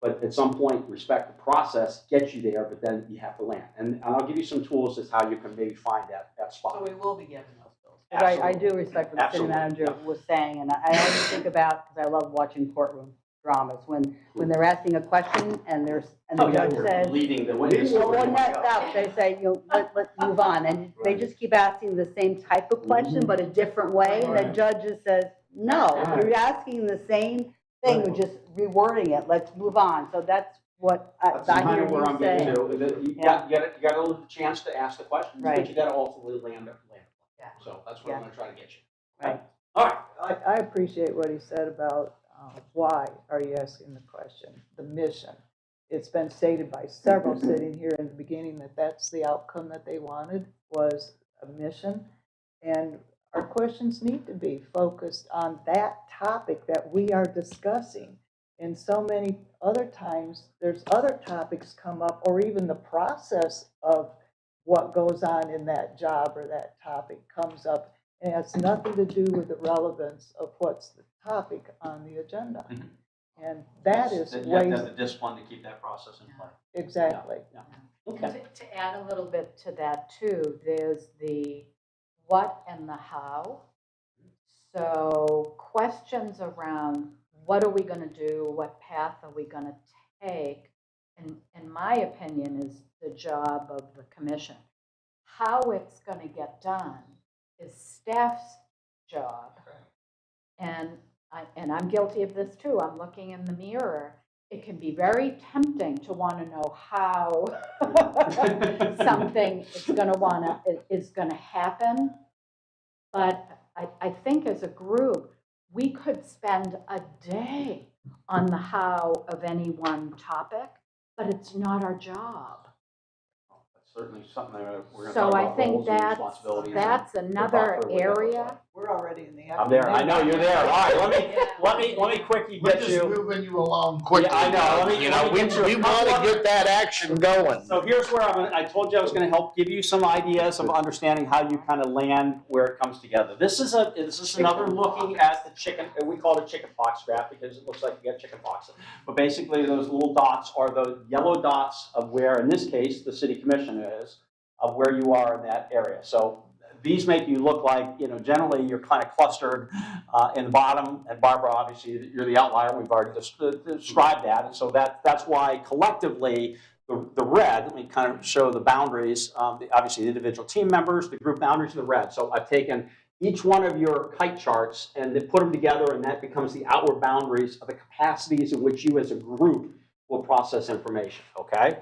But at some point, respect the process, gets you there, but then you have to land. And I'll give you some tools as how you can maybe find that spot. So we will be given those bills. But I do respect what the city manager was saying, and I always think about, because I love watching courtroom dramas, when they're asking a question and the judge says, Leading the witness. well, when that's out, they say, let's move on, and they just keep asking the same type of question, but a different way, and the judge just says, no, you're asking the same thing, you're just rewording it, let's move on. So that's what That's I kind hear of where you I'm getting saying. to. That you got the chance to ask the questions, but Right. you got to ultimately land it. Yeah. So that's what I'm going to try to get you. Right. All right. I appreciate what he said about why are you asking the question, the mission. It's been stated by several sitting here in the beginning that that's the outcome that they wanted, was a mission. And our questions need to be focused on that topic that we are discussing. And so many other times, there's other topics come up, or even the process of what goes on in that job or that topic comes up. And it has nothing to do with the relevance of what's the topic on the agenda. Mm-hmm. And that is You have to way, have the discipline to keep that process in play. exactly. Yeah. And Okay. to add a little bit to that too, there's the what and the how. So questions around what are we going to do, what path are we going to take, in my opinion, is the job of the commission. How it's going to get done is staff's job. And I'm guilty of this too. I'm looking in the mirror. It can be very tempting to want to know how something is going to happen. But I think as a group, we could spend a day on the how of any one topic, but it's not our job. That's certainly something that we're going to So talk I about, think roles and responsibilities. that's another buffer with that. area. We're already in the. I'm there. I know you're there. All right, let me quickly We're get just you. moving you along quickly. Yeah, I know. Let me get you a We want couple to get that action going. So here's where I told you I was going to help give you some ideas of understanding how you kind of land where it comes together. This is another looking at the chicken. We call it a chicken pox graph because it looks like you got chicken pox. But basically, those little dots are the yellow dots of where, in this case, the city commission is, of where you are in that area. So these make you look like, generally you're kind of clustered in the bottom. And Barbara, obviously, you're the outlier. We've already described that. And so that's why collectively, the red, let me kind of show the boundaries, obviously the individual team members, the group boundaries are the red. So I've taken each one of your kite charts and then put them together, and that becomes the outward boundaries of the capacities in which you as a group will process information, okay?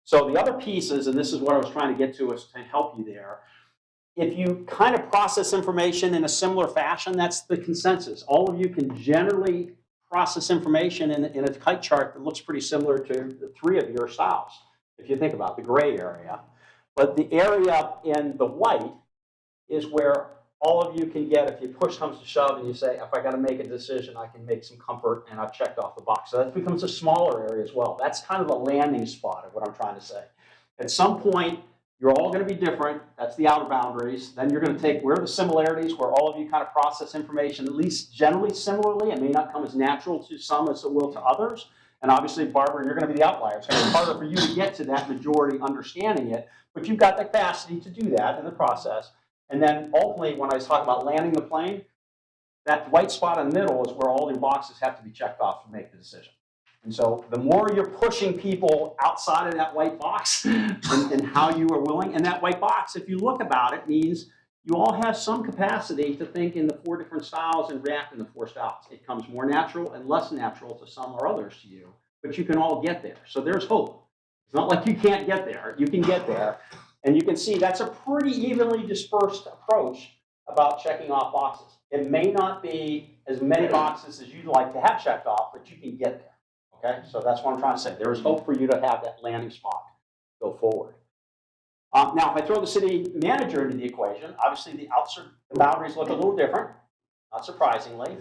So the other pieces, and this is what I was trying to get to, is to help you there. If you kind of process information in a similar fashion, that's the consensus. All of you can generally process information in a kite chart that looks pretty similar to the three of your styles, if you think about the gray area. But the area in the white is where all of you can get, if you push comes to shove and you say, if I got to make a decision, I can make some comfort and I've checked off the box. So that becomes a smaller area as well. That's kind of the landing spot of what I'm trying to say. At some point, you're all going to be different. That's the outer boundaries. Then you're going to take where are the similarities, where all of you kind of process information, at least generally similarly. It may not come as natural to some as it will to others. And obviously, Barbara, you're going to be the outlier. It's going to be harder for you to get to that majority understanding it, but you've got the capacity to do that in the process. And then ultimately, when I was talking about landing the plane, that white spot in the middle is where all your boxes have to be checked off to make the decision. And so the more you're pushing people outside of that white box and how you are willing, and that white box, if you look about it, means you all have some capacity to think in the four different styles and react in the four styles. It comes more natural and less natural to some or others to you, but you can all get there. So there's hope. It's not like you can't get there. You can get there. And you can see that's a pretty evenly dispersed approach about checking off boxes. It may not be as many boxes as you'd like to have checked off, but you can get there. Okay, so that's what I'm trying to say. There is hope for you to have that landing spot go forward. Now, if I throw the city manager into the equation, obviously the boundaries look a little different, not surprisingly.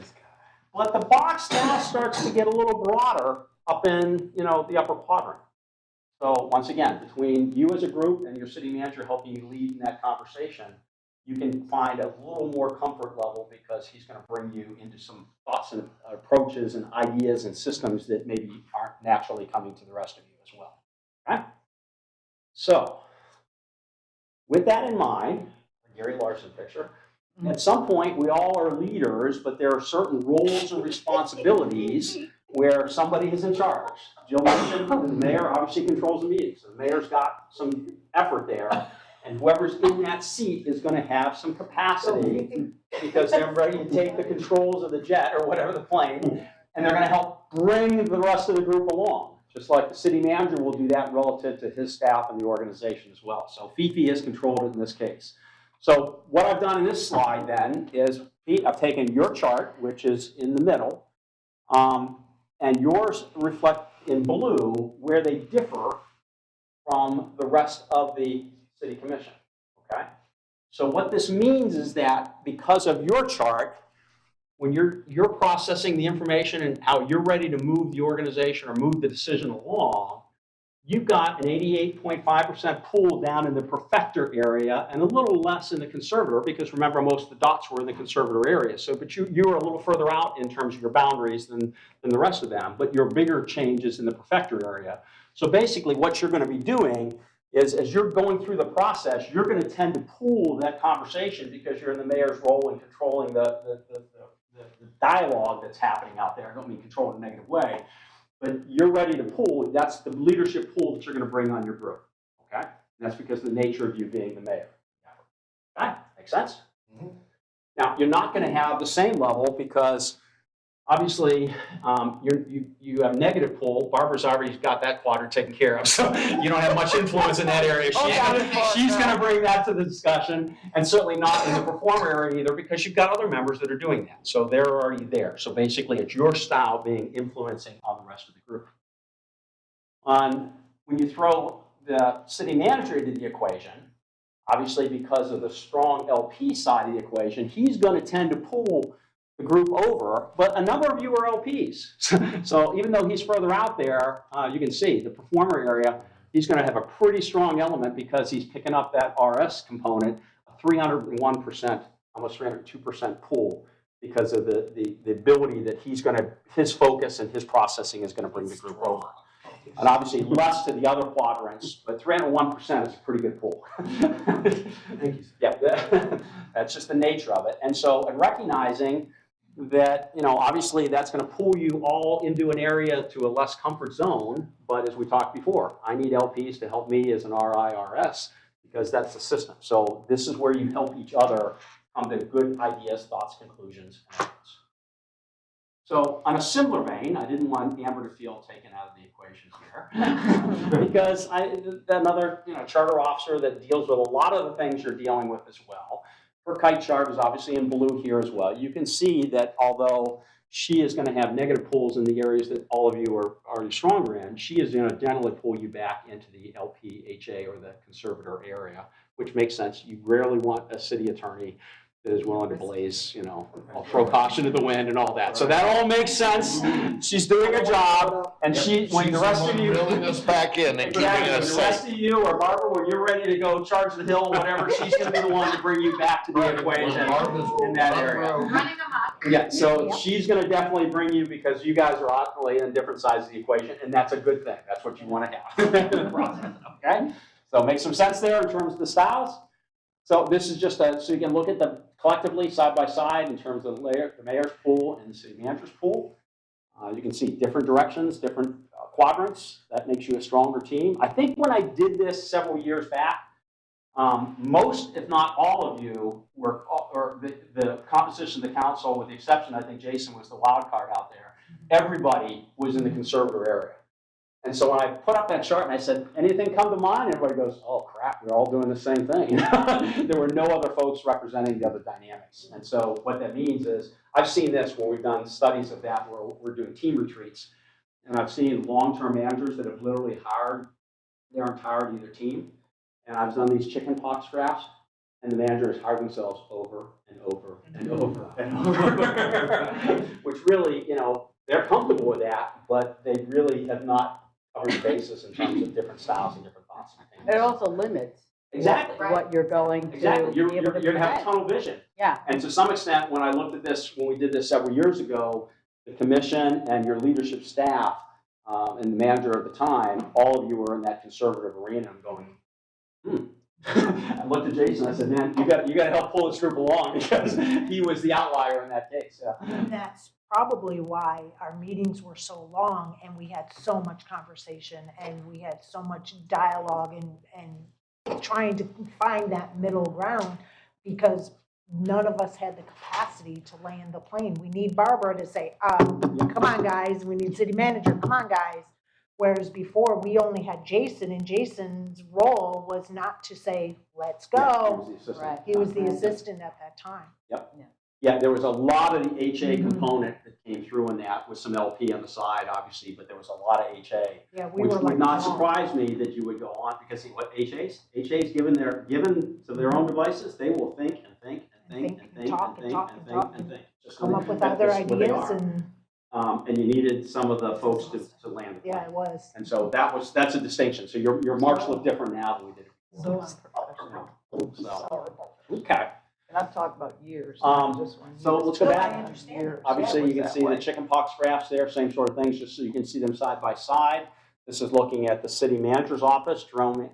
But the box now starts to get a little broader up in the upper quadrant. So once again, between you as a group and your city manager helping you lead in that conversation, you can find a little more comfort level because he's going to bring you into some thoughts and approaches and ideas and systems that maybe aren't naturally coming to the rest of you as well. Okay? So, with that in mind, Gary Larson picture, at some point we all are leaders, but there are certain roles and responsibilities where somebody is in charge. Jill mentioned the mayor obviously controls the meeting, so the mayor's got some effort there, and whoever's in that seat is going to have some capacity because they're ready to take the controls of the jet or whatever the plane, and they're going to help bring the rest of the group along. Just like the city manager will do that relative to his staff and the organization as well. So Fifi has controlled it in this case. So what I've done in this slide then is I've taken your chart, which is in the middle, and yours reflect in blue where they differ from the rest of the city commission, okay? So what this means is that because of your chart, when you're processing the information and how you're ready to move the organization or move the decision along, you've got an 88.5% pool down in the perfecter area and a little less in the conservator, because remember, most of the dots were in the conservator area. So, but you were a little further out in terms of your boundaries than the rest of them, but your bigger change is in the perfecter area. So basically what you're going to be doing is, as you're going through the process, you're going to tend to pool that conversation because you're in the mayor's role in controlling the dialogue that's happening out there. I don't mean control in a negative way, but you're ready to pool. That's the leadership pool that you're going to bring on your group, okay? And that's because of the nature of you being the mayor. Okay, make sense? Mm-hmm. Now, you're not going to have the same level because obviously you have negative pool. Barbara's already got that quadrant taken care of, so you don't have much influence in that area. She's going to bring that to the discussion, and certainly not in the performer area either, because you've got other members that are doing that. So they're already there. So basically, it's your style being influencing on the rest of the group. When you throw the city manager into the equation, obviously because of the strong LP side of the equation, he's going to tend to pull the group over, but a number of you are LPs. So even though he's further out there, you can see the performer area, he's going to have a pretty strong element because he's picking up that RS component, a 301%, almost 302% pull, because of the ability that he's going to, his focus and his processing is going to bring the group over. And obviously less to the other quadrants, but 301% is a pretty good pull. Thank you. Yeah, that's just the nature of it. And so, and recognizing that, you know, obviously that's going to pull you all into an area to a less comfort zone. But as we talked before, I need LPs to help me as an RIRS because that's the system. So this is where you help each other come to good ideas, thoughts, conclusions, and actions. So on a similar vein, I didn't want Amber to feel taken out of the equation here because another charter officer that deals with a lot of the things you're dealing with as well. Her kite chart is obviously in blue here as well. You can see that although she is going to have negative pulls in the areas that all of you are already stronger in, she is going to generally pull you back into the LPHA or the conservator area, which makes sense. You rarely want a city attorney that is willing to blaze, I'll throw caution to the wind and all that. So that all makes sense. She's doing her job, and when the rest of you reeling us back in and keeping us safe. The rest of you, or Barbara, when you're ready to go charge the hill, whatever, she's going to be the one to bring you back to the equation in that area. Running amok. Yeah, so she's going to definitely bring you because you guys are operating on different sides of the equation, and that's a good thing. That's what you want to have in the process. Okay, so make some sense there in terms of the styles. So this is just so you can look at them collectively side by side in terms of the mayor's pool and the city manager's pool. You can see different directions, different quadrants. That makes you a stronger team. I think when I did this several years back, most, if not all of you, were, or the composition of the council, with the exception, I think Jason was the wild card out there. Everybody was in the conservator area. And so when I put up that chart and I said, anything come to mind? Everybody goes, oh crap, we're all doing the same thing. There were no other folks representing the other dynamics. And so what that means is, I've seen this when we've done studies of that where we're doing team retreats. And I've seen long-term managers that have literally hired their entirety of their team. And I've done these chicken pox graphs, and the managers hire themselves over and over and over and over. Which really, they're comfortable with that, but they really have not covered the basis in terms of different styles and different thoughts. It also limits what you're going to You're be able to going to have present. tunnel vision. Yeah. And to some extent, when I looked at this, when we did this several years ago, the commission and your leadership staff and the manager at the time, all of you were in that conservative arena. I'm going, I looked at Jason. I said, "Man, you got to help pull this group along because he was the outlier in that case." Yeah. And that's probably why our meetings were so long and we had so much conversation and we had so much dialogue and trying to find that middle ground, because none of us had the capacity to land the plane. We need Barbara to say, come on, guys. We need city manager, come on, guys. Whereas before, we only had Jason, and Jason's role was not to say, let's go. Right. He was the assistant at that time. Yeah, there was a lot of the HA component that came through in that, with some LP on the side, obviously, but there was a lot of HA. Yeah, we Which were would like, not oh. surprise me that you would go on, because what HAs given to their own devices, they will think and think and think and think talk and and think talk and and think talk and think. Just come up with that's other just what they ideas are. And you needed some of the folks to land the plane. yeah, it was. And so that's a distinction. So your marks look different now than we did. So So, okay. And I've talked about years. So let's go back. I understand. Obviously, you can see the chickenpox graphs there, same sort of things, just so you can see them side by side. This is looking at the city manager's office, Jerome,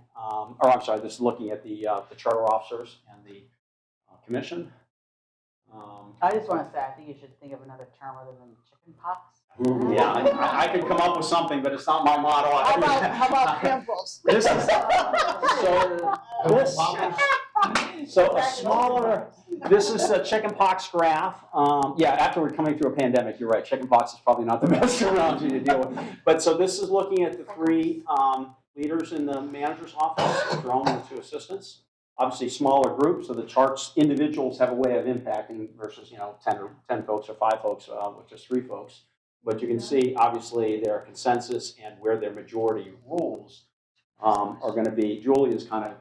this is looking at the charter officers and the commission. I just want to say, I think you should think of another term other than chicken pox. Yeah, I could come up with something, but it's not my motto. How about pimples? This is, so a smaller, this is a chickenpox graph. Yeah, after we're coming through a pandemic, you're right, chickenpox is probably not the best terminology to deal with. But so this is looking at the three leaders in the manager's office, Jerome and the two assistants. Obviously smaller groups, so the charts, individuals have a way of impacting versus, 10 folks or 5 folks with just 3 folks. But you can see, obviously, their consensus and where their majority rules are going to be. Julie's kind of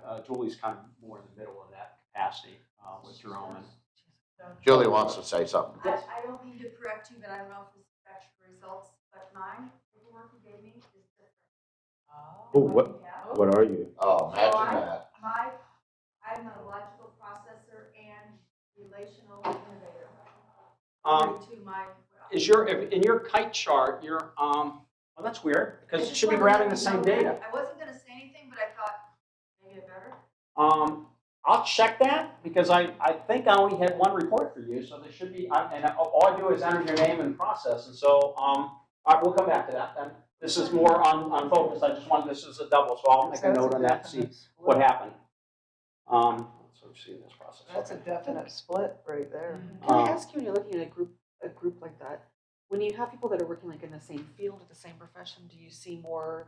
more in the middle of that capacity with Jerome. Julie wants to say something. I don't mean to correct you, but I don't know if this affects your results, but mine, the work you gave me is different. What are you? Oh, imagine that. I'm a logical processor and relational innovator. To my. Is in your kite chart, well, that's weird, because it should be grabbing the same data. I wasn't gonna say anything, but I thought maybe it better. I'll check that, because I think I only had 1 report for you, so there should be, and all I do is enter your name and process, and so, all right, we'll come back to that then. This is more on focus. I just wanted, this is a double, so I'll make a note on that to see what happened. So we've seen this process. That's a definite split right there. Can I ask you, when you're looking at a group like that, when you have people that are working like in the same field, at the same profession, do you see more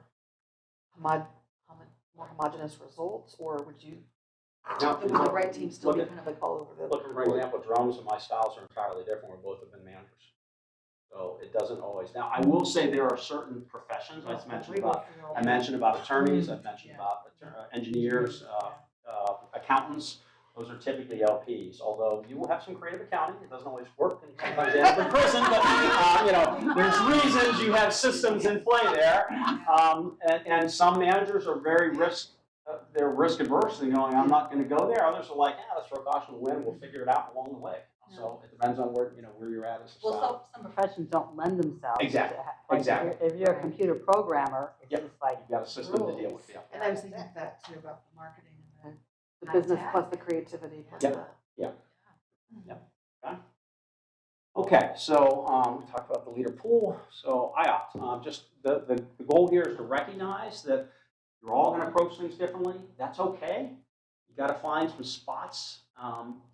homogeneous results, or would you, would the right team still be kind of like all over the Look, for example, Jerome's and my styles are entirely different. We're both have been managers. So it doesn't always. Now, I will say there are certain professions I mentioned about attorneys, I've mentioned about engineers, accountants. Those are typically LPs, although you will have some creative accounting. It doesn't always work, and sometimes they end up in prison, but there's reasons you have systems in play there. And some managers are very they're risk adverse and going, I'm not going to go there. Others are like, let's throw caution to the wind. We'll figure it out along the way. So it depends on where you're at as a style. Well, some professions don't lend themselves. Exactly. Like Exactly. If you're a computer programmer, it's just like You've got a system to deal with. Yeah. And I was thinking that too, about the marketing and the High business tech. plus the creativity plus Yep. the. Okay, so we talked about the leader pool. So IOPT, just the goal here is to recognize that you're all going to approach things differently. That's okay. You got to find some spots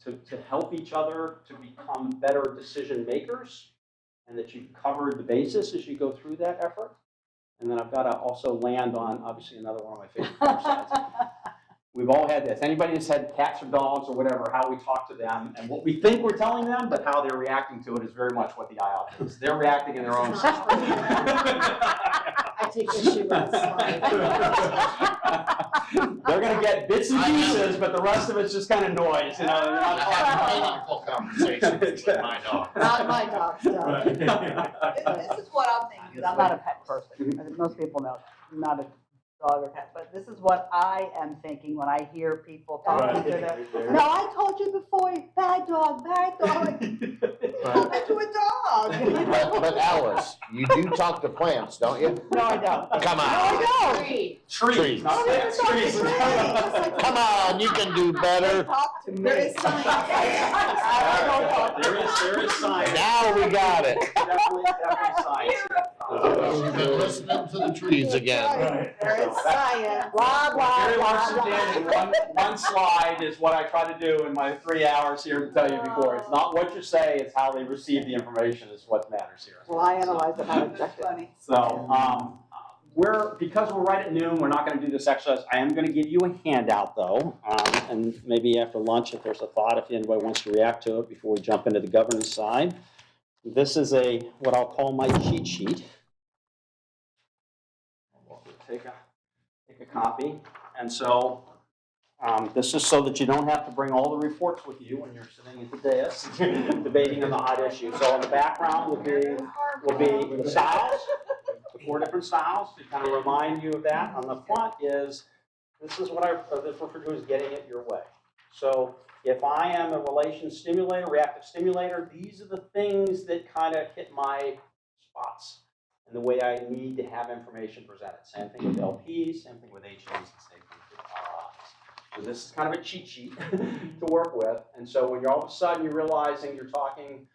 to help each other to become better decision makers, and that you've covered the basis as you go through that effort. And then I've got to also land on, obviously, another one of my favorite websites. We've all had this. Anybody that's had cats or dogs or whatever, how we talk to them and what we think we're telling them, but how they're reacting to it is very much what the IOPT is. They're reacting in their own system. I take issue with the slide. They're going to get bits and pieces, but the rest of it's just kind of noise. You know, they're not I have meaningful conversations with my dog. Not my dog, so. This is what I'm thinking. I'm not a pet person. Most people know, I'm not a dog or cat, but this is what I am thinking when I hear people talking to them. No, I told you before, bad dog, bad dog. Talk to a dog. But Alice, you do talk to plants, don't you? No, I don't. Come on. No, I don't. Trees. not plants, trees. Come on, you can do better. Talk to me. There is science. There is science. Now we got it. Definitely science. You've been listening to the trees again. There is science. Blah, blah, Very blah, much blah. again, one slide is what I try to do in my 3 hours here to tell you before. It's not what you say, it's how they receive the information is what matters here. Well, I analyze it, how objective. So, because we're right at noon, we're not going to do this exercise. I am going to give you a handout though, and maybe after lunch, if there's a thought, if anybody wants to react to it before we jump into the governance side. This is what I'll call my cheat sheet. Take a copy, and so this is so that you don't have to bring all the reports with you when you're sitting at the dais debating on the hot issue. So in the background will be the styles, the 4 different styles to kind of remind you of that. On the front this is what I refer to as getting it your way. So if I am a relation stimulator, reactive stimulator, these are the things that kind of hit my spots and the way I need to have information presented. Same thing with LPs, same thing with HAs, and same thing with RIs. So this is kind of a cheat sheet to work with. And so when you're all of a sudden you're realizing you're talking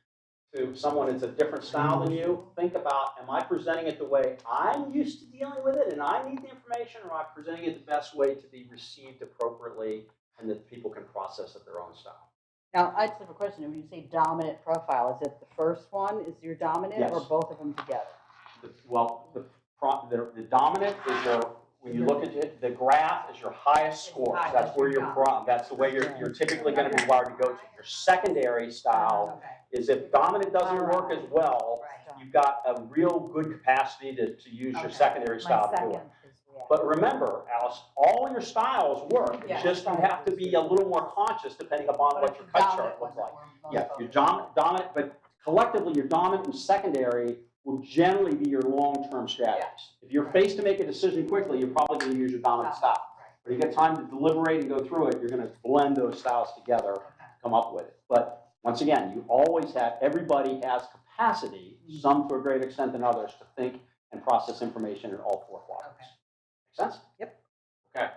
to someone that's a different style than you, think about, am I presenting it the way I'm used to dealing with it and I need the information, or am I presenting it the best way to be received appropriately and that people can process at their own style? Now, I just have a question. When you say dominant profile, is it the first one is your dominant, Yes. or both of them together? The dominant is when you look at it, the graph is your highest score. So that's where that's the way you're typically going to be wired to go to. Your secondary style is if dominant doesn't work as well, you've got a real good capacity to use your secondary style to do it. But remember, Alice, all your styles work. It's just you have to be a little more conscious depending upon what your kite chart looks like. Yeah, your dominant, but collectively your dominant and secondary will generally be your long-term strategies. If you're faced to make a decision quickly, you're probably going to use your dominant style. When you get time to deliberate and go through it, you're going to blend those styles together, come up with it. But once again, you always have, everybody has capacity, some to a greater extent than others, to think and process information in all 4 quadrants. Make sense? Yep. Okay.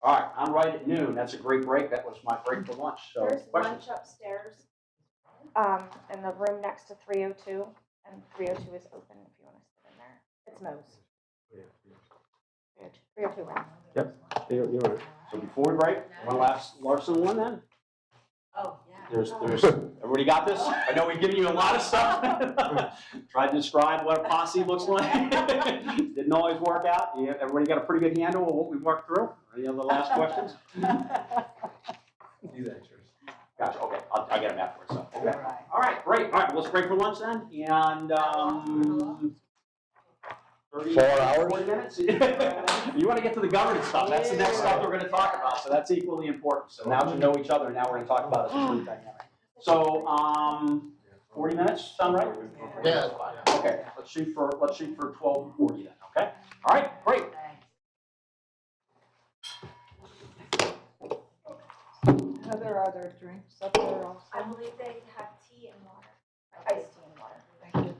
All right, I'm right at noon. That's a great break. That was my break for lunch. So There's questions? lunch upstairs, in the room next to 302, and 302 is open if you want to sit in there. It's Mo's. 302 room. Yep, you're right. So before we break, one last Larson one then? Oh, yeah. There's, everybody got this? I know we've given you a lot of stuff. Tried to describe what a posse looks like. Didn't always work out. Everybody got a pretty good handle of what we've worked through? Any other last questions? These answers. Gotcha, okay, I'll get them afterwards, so. Okay. All right, great. All right, let's break for lunch then, and 30, 4 hours? 40 minutes. You want to get to the governance stuff. That's the next stuff we're going to talk about, so that's equally important. So now that you know each other, now we're going to talk about a group dynamic. So, 40 minutes, sound right? Yeah. Okay, let's shoot for 12:40 then, okay? All right, great. Heather, are there drinks up there also? I believe they have tea and water. Iced tea and water. Thank you.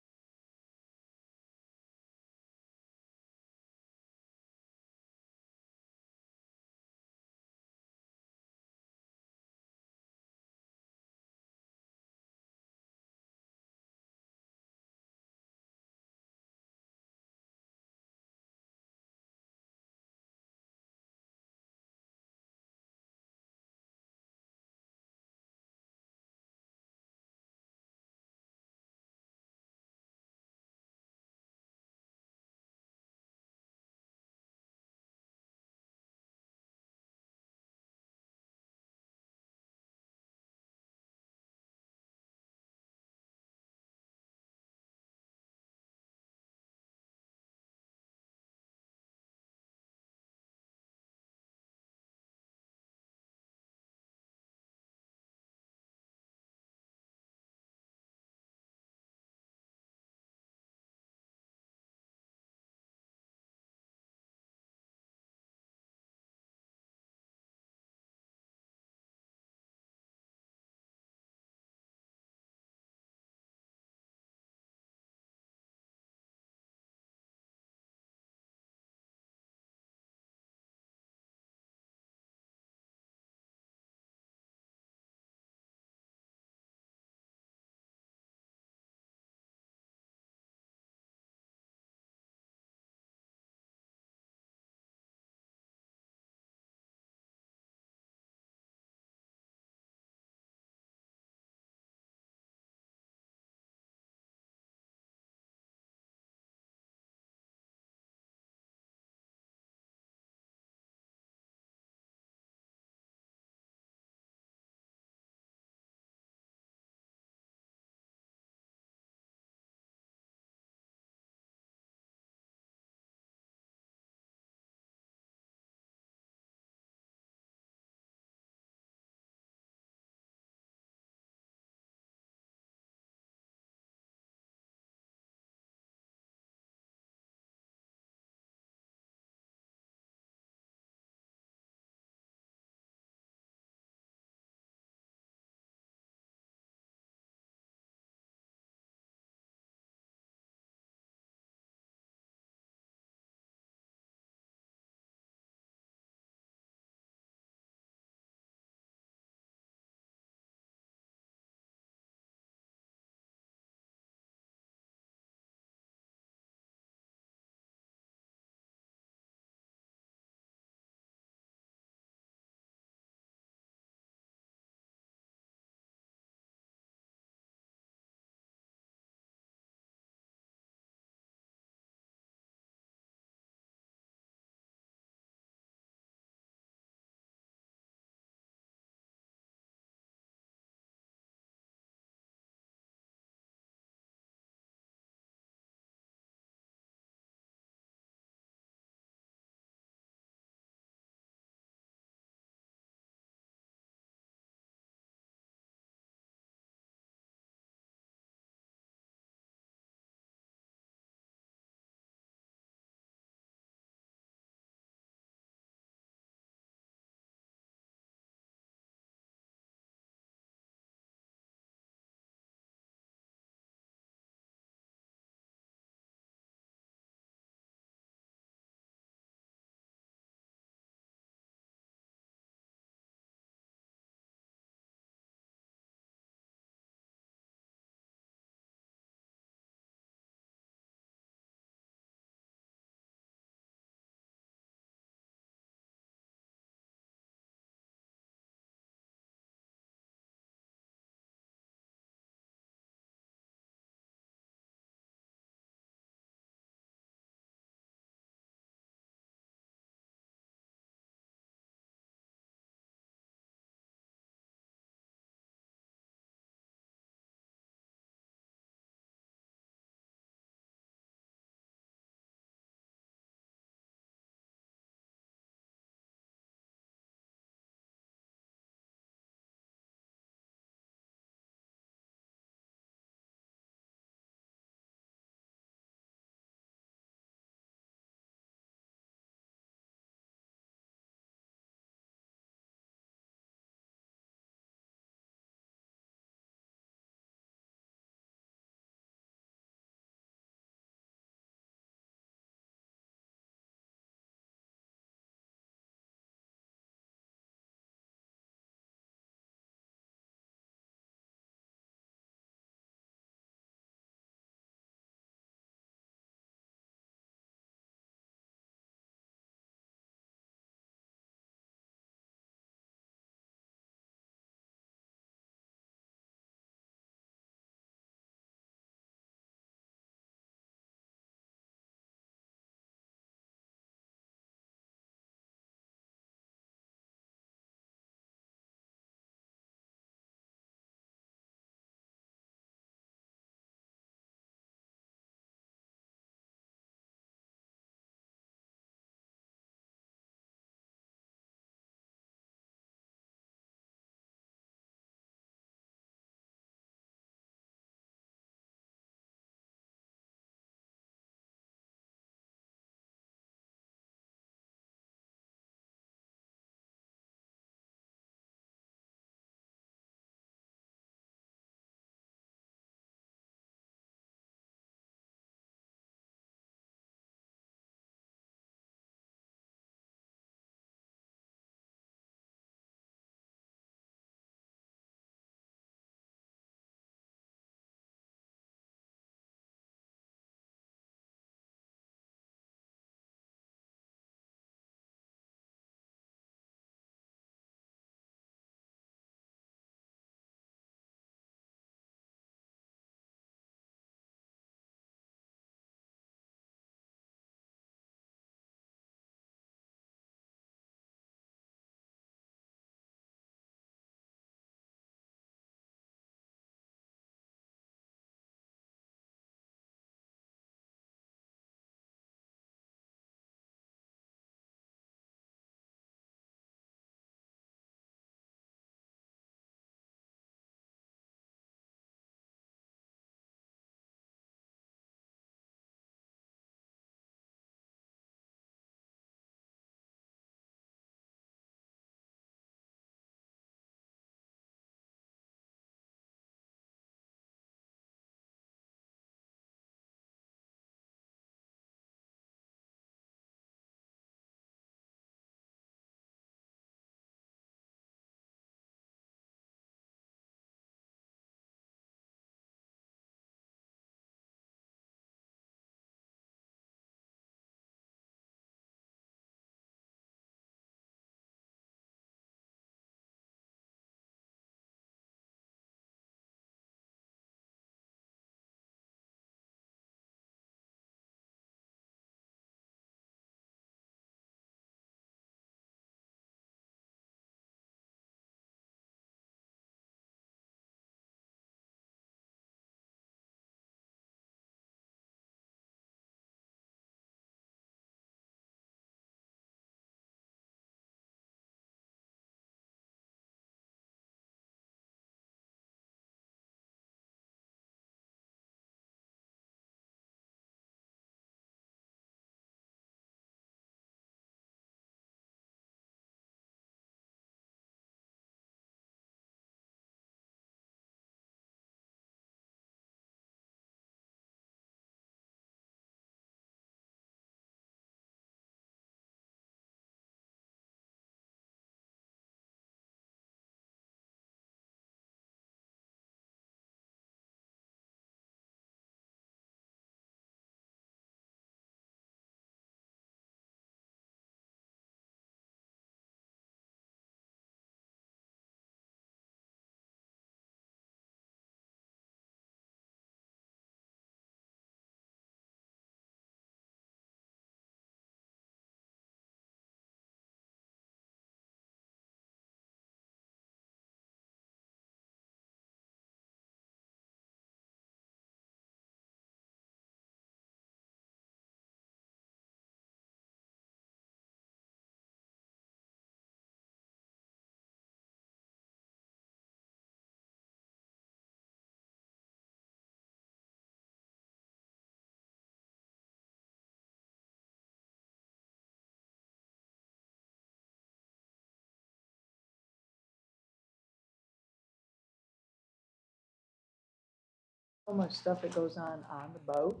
So much stuff that goes on the boat.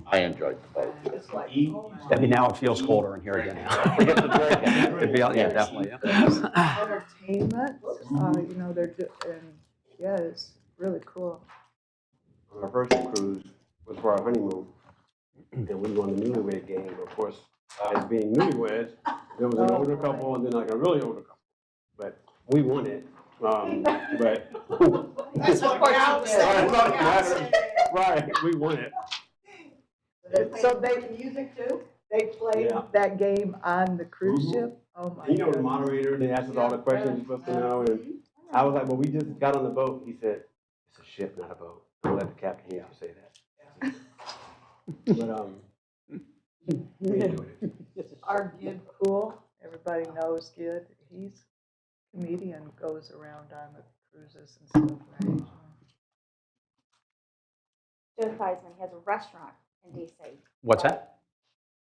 I enjoyed the boat. It's like, oh my Debbie, now it feels colder in here again now. We get to drink it. Yeah, definitely, yeah. entertainment, you know, and yeah, it's really cool. Our first cruise was for our honeymoon, and we won the newlywed game. Of course, as being newlyweds, there was an older couple and then like a really older couple. But we won it. But That's what right, we won it. So music too? They played Yeah. that game on the cruise ship? Oh my You know, the God. moderator, they asked us all the questions you're supposed to know, and I was like, well, we just got on the boat. He said, it's a ship, not a boat. Don't let the captain hear you say that. But, we enjoyed it. Our Gid Pool, everybody knows Gid, he's a comedian, goes around on the cruises and stuff, right? Joe Theismann, he has a restaurant in DC. What's that?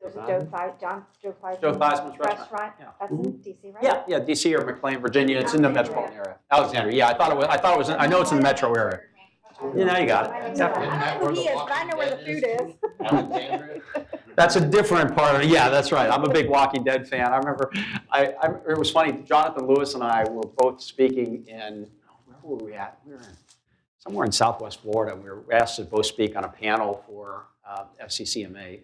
There's a Joe Theismann. Joe Theismann's restaurant. Yeah. That's in DC, right? Yeah, DC or McLean, Virginia. It's in the metropolitan area. Alexandria. Yeah, I thought it was. I know it's in the metro area. You know, you got it. Definitely. I don't know who he is, but I know where the food is. Alexandria? That's a different part of it. Yeah, that's right. I'm a big Walking Dead fan. I remember, it was funny, Jonathan Lewis and I were both speaking in, where were we at? We were somewhere in Southwest Florida. We were asked to both speak on a panel for FCCMA,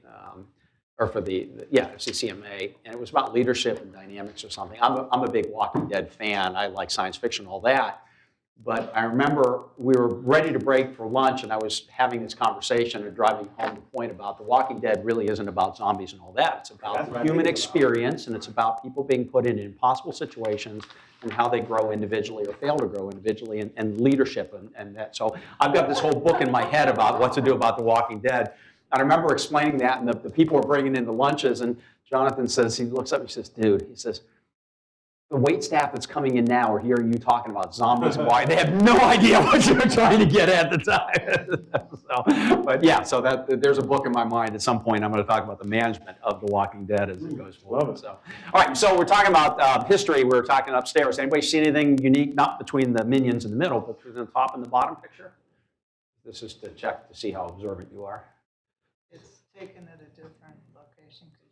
or for FCCMA, and it was about leadership and dynamics or something. I'm a big Walking Dead fan. I like science fiction, all that. But I remember we were ready to break for lunch, and I was having this conversation and driving home the point about The Walking Dead really isn't about zombies and all that. It's about the human experience, and it's about people being put in impossible situations and how they grow individually or fail to grow individually, and leadership and that. So I've got this whole book in my head about what to do about The Walking Dead. And I remember explaining that, and the people were bringing in the lunches, and Jonathan says, he looks up, he says, dude, he says, the wait staff that's coming in now are hearing you talking about zombies and why they have no idea what you're trying to get at the time. But yeah, so there's a book in my mind. At some point, I'm going to talk about the management of The Walking Dead as it goes forward. So, all right, so we're talking about history. We're talking upstairs. Anybody see anything unique, not between the minions in the middle, but between the top and the bottom picture? This is to check to see how observant you are. It's taken at a different location because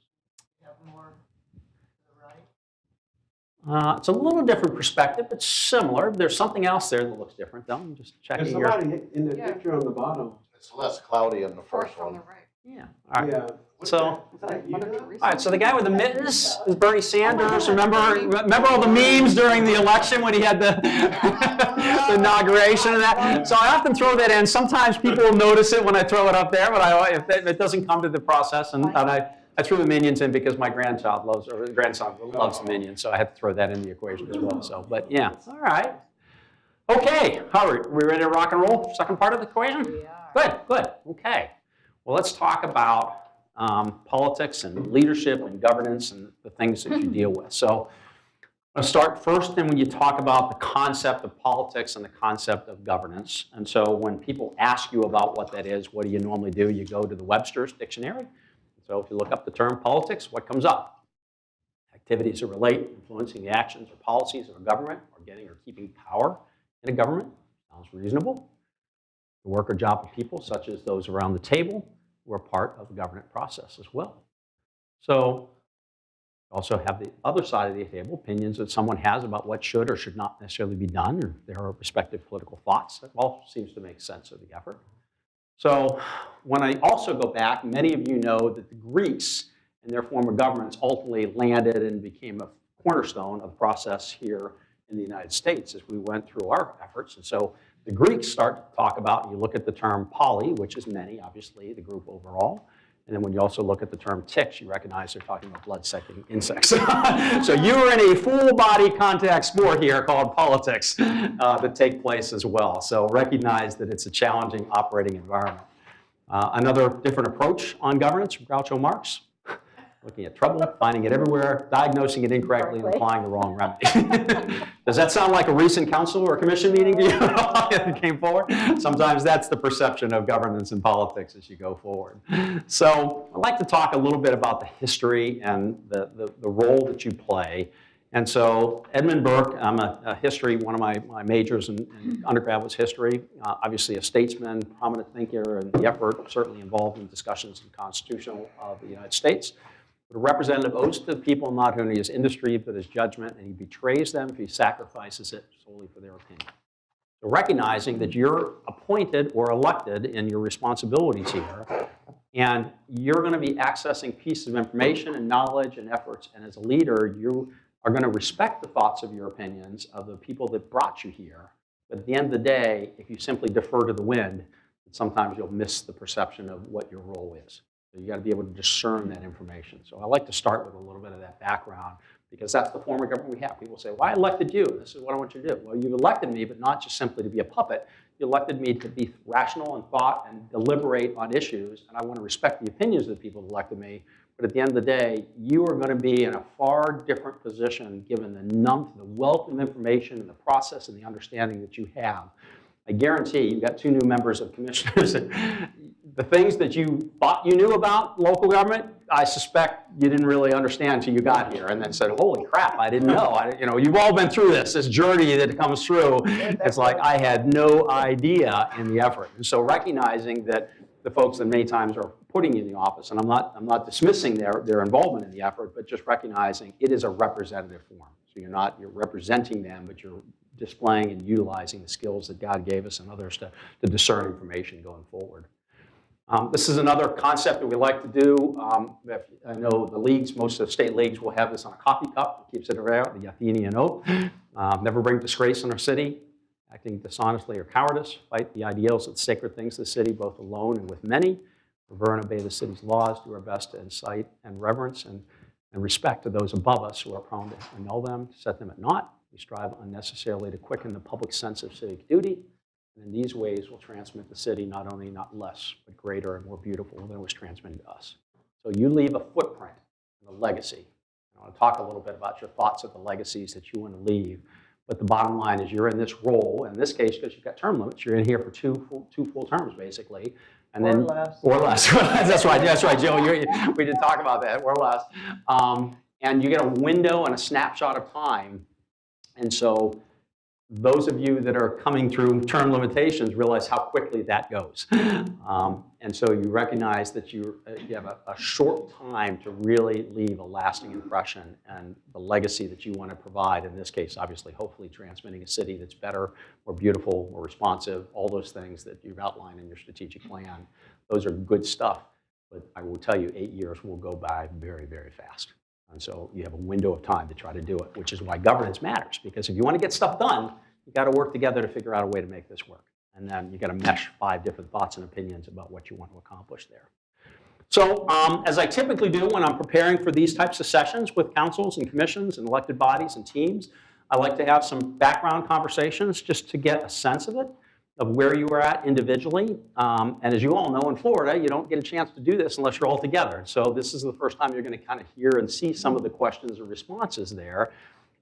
you have more to the right. It's a little different perspective, but similar. There's something else there that looks different, though. I'm just checking There's here. somebody in the picture on the bottom. It's less cloudy in the first one. Yeah. All right. Yeah. So, all right. So the guy with the mittens is Bernie Sanders. Remember all the memes during the election when he had the, the inauguration and that. So I often throw that in. Sometimes people will notice it when I throw it up there, but if it doesn't come to the process, and I threw the minions in because my grandson loves the minions, so I had to throw that in the equation as well. So, but yeah, all right. Okay, Howard, we ready to rock and roll? Second part of the equation? We are. Good. Okay. Well, let's talk about politics and leadership and governance and the things that you deal with. So I'll start first then when you talk about the concept of politics and the concept of governance. And so when people ask you about what that is, what do you normally do? You go to the Webster's dictionary. So if you look up the term politics, what comes up? Activities that relate, influencing the actions or policies of a government, or getting or keeping power in a government. Sounds reasonable. The work or job of people, such as those around the table, who are part of the government process as well. So also have the other side of the table, opinions that someone has about what should or should not necessarily be done, or their respective political thoughts. That all seems to make sense of the effort. So when I also go back, many of you know that the Greeks and their form of governments ultimately landed and became a cornerstone of the process here in the United States as we went through our efforts. And so the Greeks start to talk about, you look at the term poly, which is many, obviously, the group overall. And then when you also look at the term ticks, you recognize they're talking about blood-sucking insects. So you're in a full-body contact sport here called politics that take place as well. So recognize that it's a challenging operating environment. Another different approach on governance from Groucho Marx. Looking at trouble, finding it everywhere, diagnosing it incorrectly, and applying the wrong remedy. Does that sound like a recent council or commission meeting to you that came forward? Sometimes that's the perception of governance and politics as you go forward. So I'd like to talk a little bit about the history and the role that you play. And so Edmund Burke, I'm a history, one of my majors in undergrad was history, obviously a statesman, prominent thinker in the effort, certainly involved in discussions in the Constitution of the United States. But a representative owes to the people not only his industry, but his judgment, and he betrays them if he sacrifices it solely for their opinion. So recognizing that you're appointed or elected in your responsibilities here, and you're going to be accessing pieces of information and knowledge and efforts, and as a leader, you are going to respect the thoughts of your opinions of the people that brought you here. But at the end of the day, if you simply defer to the wind, sometimes you'll miss the perception of what your role is. So you got to be able to discern that information. So I like to start with a little bit of that background because that's the form of government we have. People say, well, I elected you. This is what I want you to do. Well, you've elected me, but not just simply to be a puppet. You elected me to be rational in thought and deliberate on issues, and I want to respect the opinions of the people who elected me. But at the end of the day, you are going to be in a far different position given the wealth of information and the process and the understanding that you have. I guarantee you've got 2 new members of commissioners. The things that you thought you knew about local government, I suspect you didn't really understand until you got here and then said, holy crap, I didn't know. You've all been through this journey that comes through. It's like I had no idea in the effort. And so recognizing that the folks that many times are putting you in the office, and I'm not dismissing their involvement in the effort, but just recognizing it is a representative form. So you're representing them, but you're displaying and utilizing the skills that God gave us and others to discern information going forward. This is another concept that we like to do. I know the leagues, most of the state leagues will have this on a coffee cup. It keeps it around, the Athenian oath. Never bring disgrace on our city, acting dishonestly or cowardice, fight the ideals of the sacred things of the city, both alone and with many, revere and obey the city's laws, do our best to incite and reverence and respect to those above us who are prone to annul them, to set them at naught. We strive unnecessarily to quicken the public sense of civic duty. And in these ways, we'll transmit the city not only not less, but greater and more beautiful than it was transmitted to us. So you leave a footprint and a legacy. I want to talk a little bit about your thoughts of the legacies that you want to leave. But the bottom line is you're in this role, in this case, because you've got term limits, you're in here for two full terms, basically. And then, or less. That's right, Joe. We did talk about that, or less. And you get a window and a snapshot of time. And so those of you that are coming through term limitations realize how quickly that goes. And so you recognize that you have a short time to really leave a lasting impression and the legacy that you want to provide. In this case, obviously, hopefully transmitting a city that's better, more beautiful, more responsive, all those things that you've outlined in your strategic plan. Those are good stuff. But I will tell you, 8 years will go by very, very fast. And so you have a window of time to try to do it, which is why governance matters. Because if you want to get stuff done, you got to work together to figure out a way to make this work. And then you got to mesh 5 different thoughts and opinions about what you want to accomplish there. So as I typically do when I'm preparing for these types of sessions with councils and commissions and elected bodies and teams, I like to have some background conversations just to get a sense of it, of where you are at individually. And as you all know, in Florida, you don't get a chance to do this unless you're all together. So this is the first time you're going to kind of hear and see some of the questions or responses there.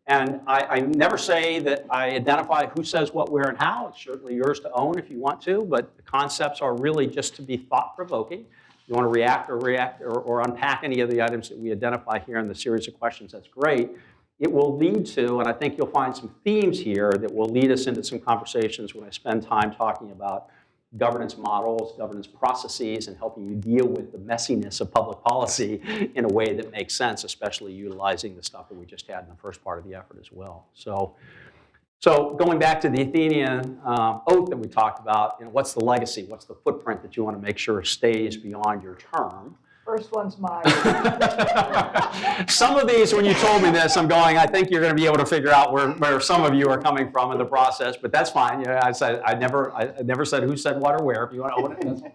And I never say that I identify who says what, where, and how. It's certainly yours to own if you want to, but the concepts are really just to be thought-provoking. You want to react or unpack any of the items that we identify here in the series of questions, that's great. It will lead to, and I think you'll find some themes here that will lead us into some conversations when I spend time talking about governance models, governance processes, and helping you deal with the messiness of public policy in a way that makes sense, especially utilizing the stuff that we just had in the first part of the effort as well. So going back to the Athenian oath that we talked about, what's the legacy? What's the footprint that you want to make sure stays beyond your term? First one's mine. Some of these, when you told me this, I'm going, I think you're going to be able to figure out where some of you are coming from in the process, but that's fine. I never said who said what or where. If you want to own it, that's fine.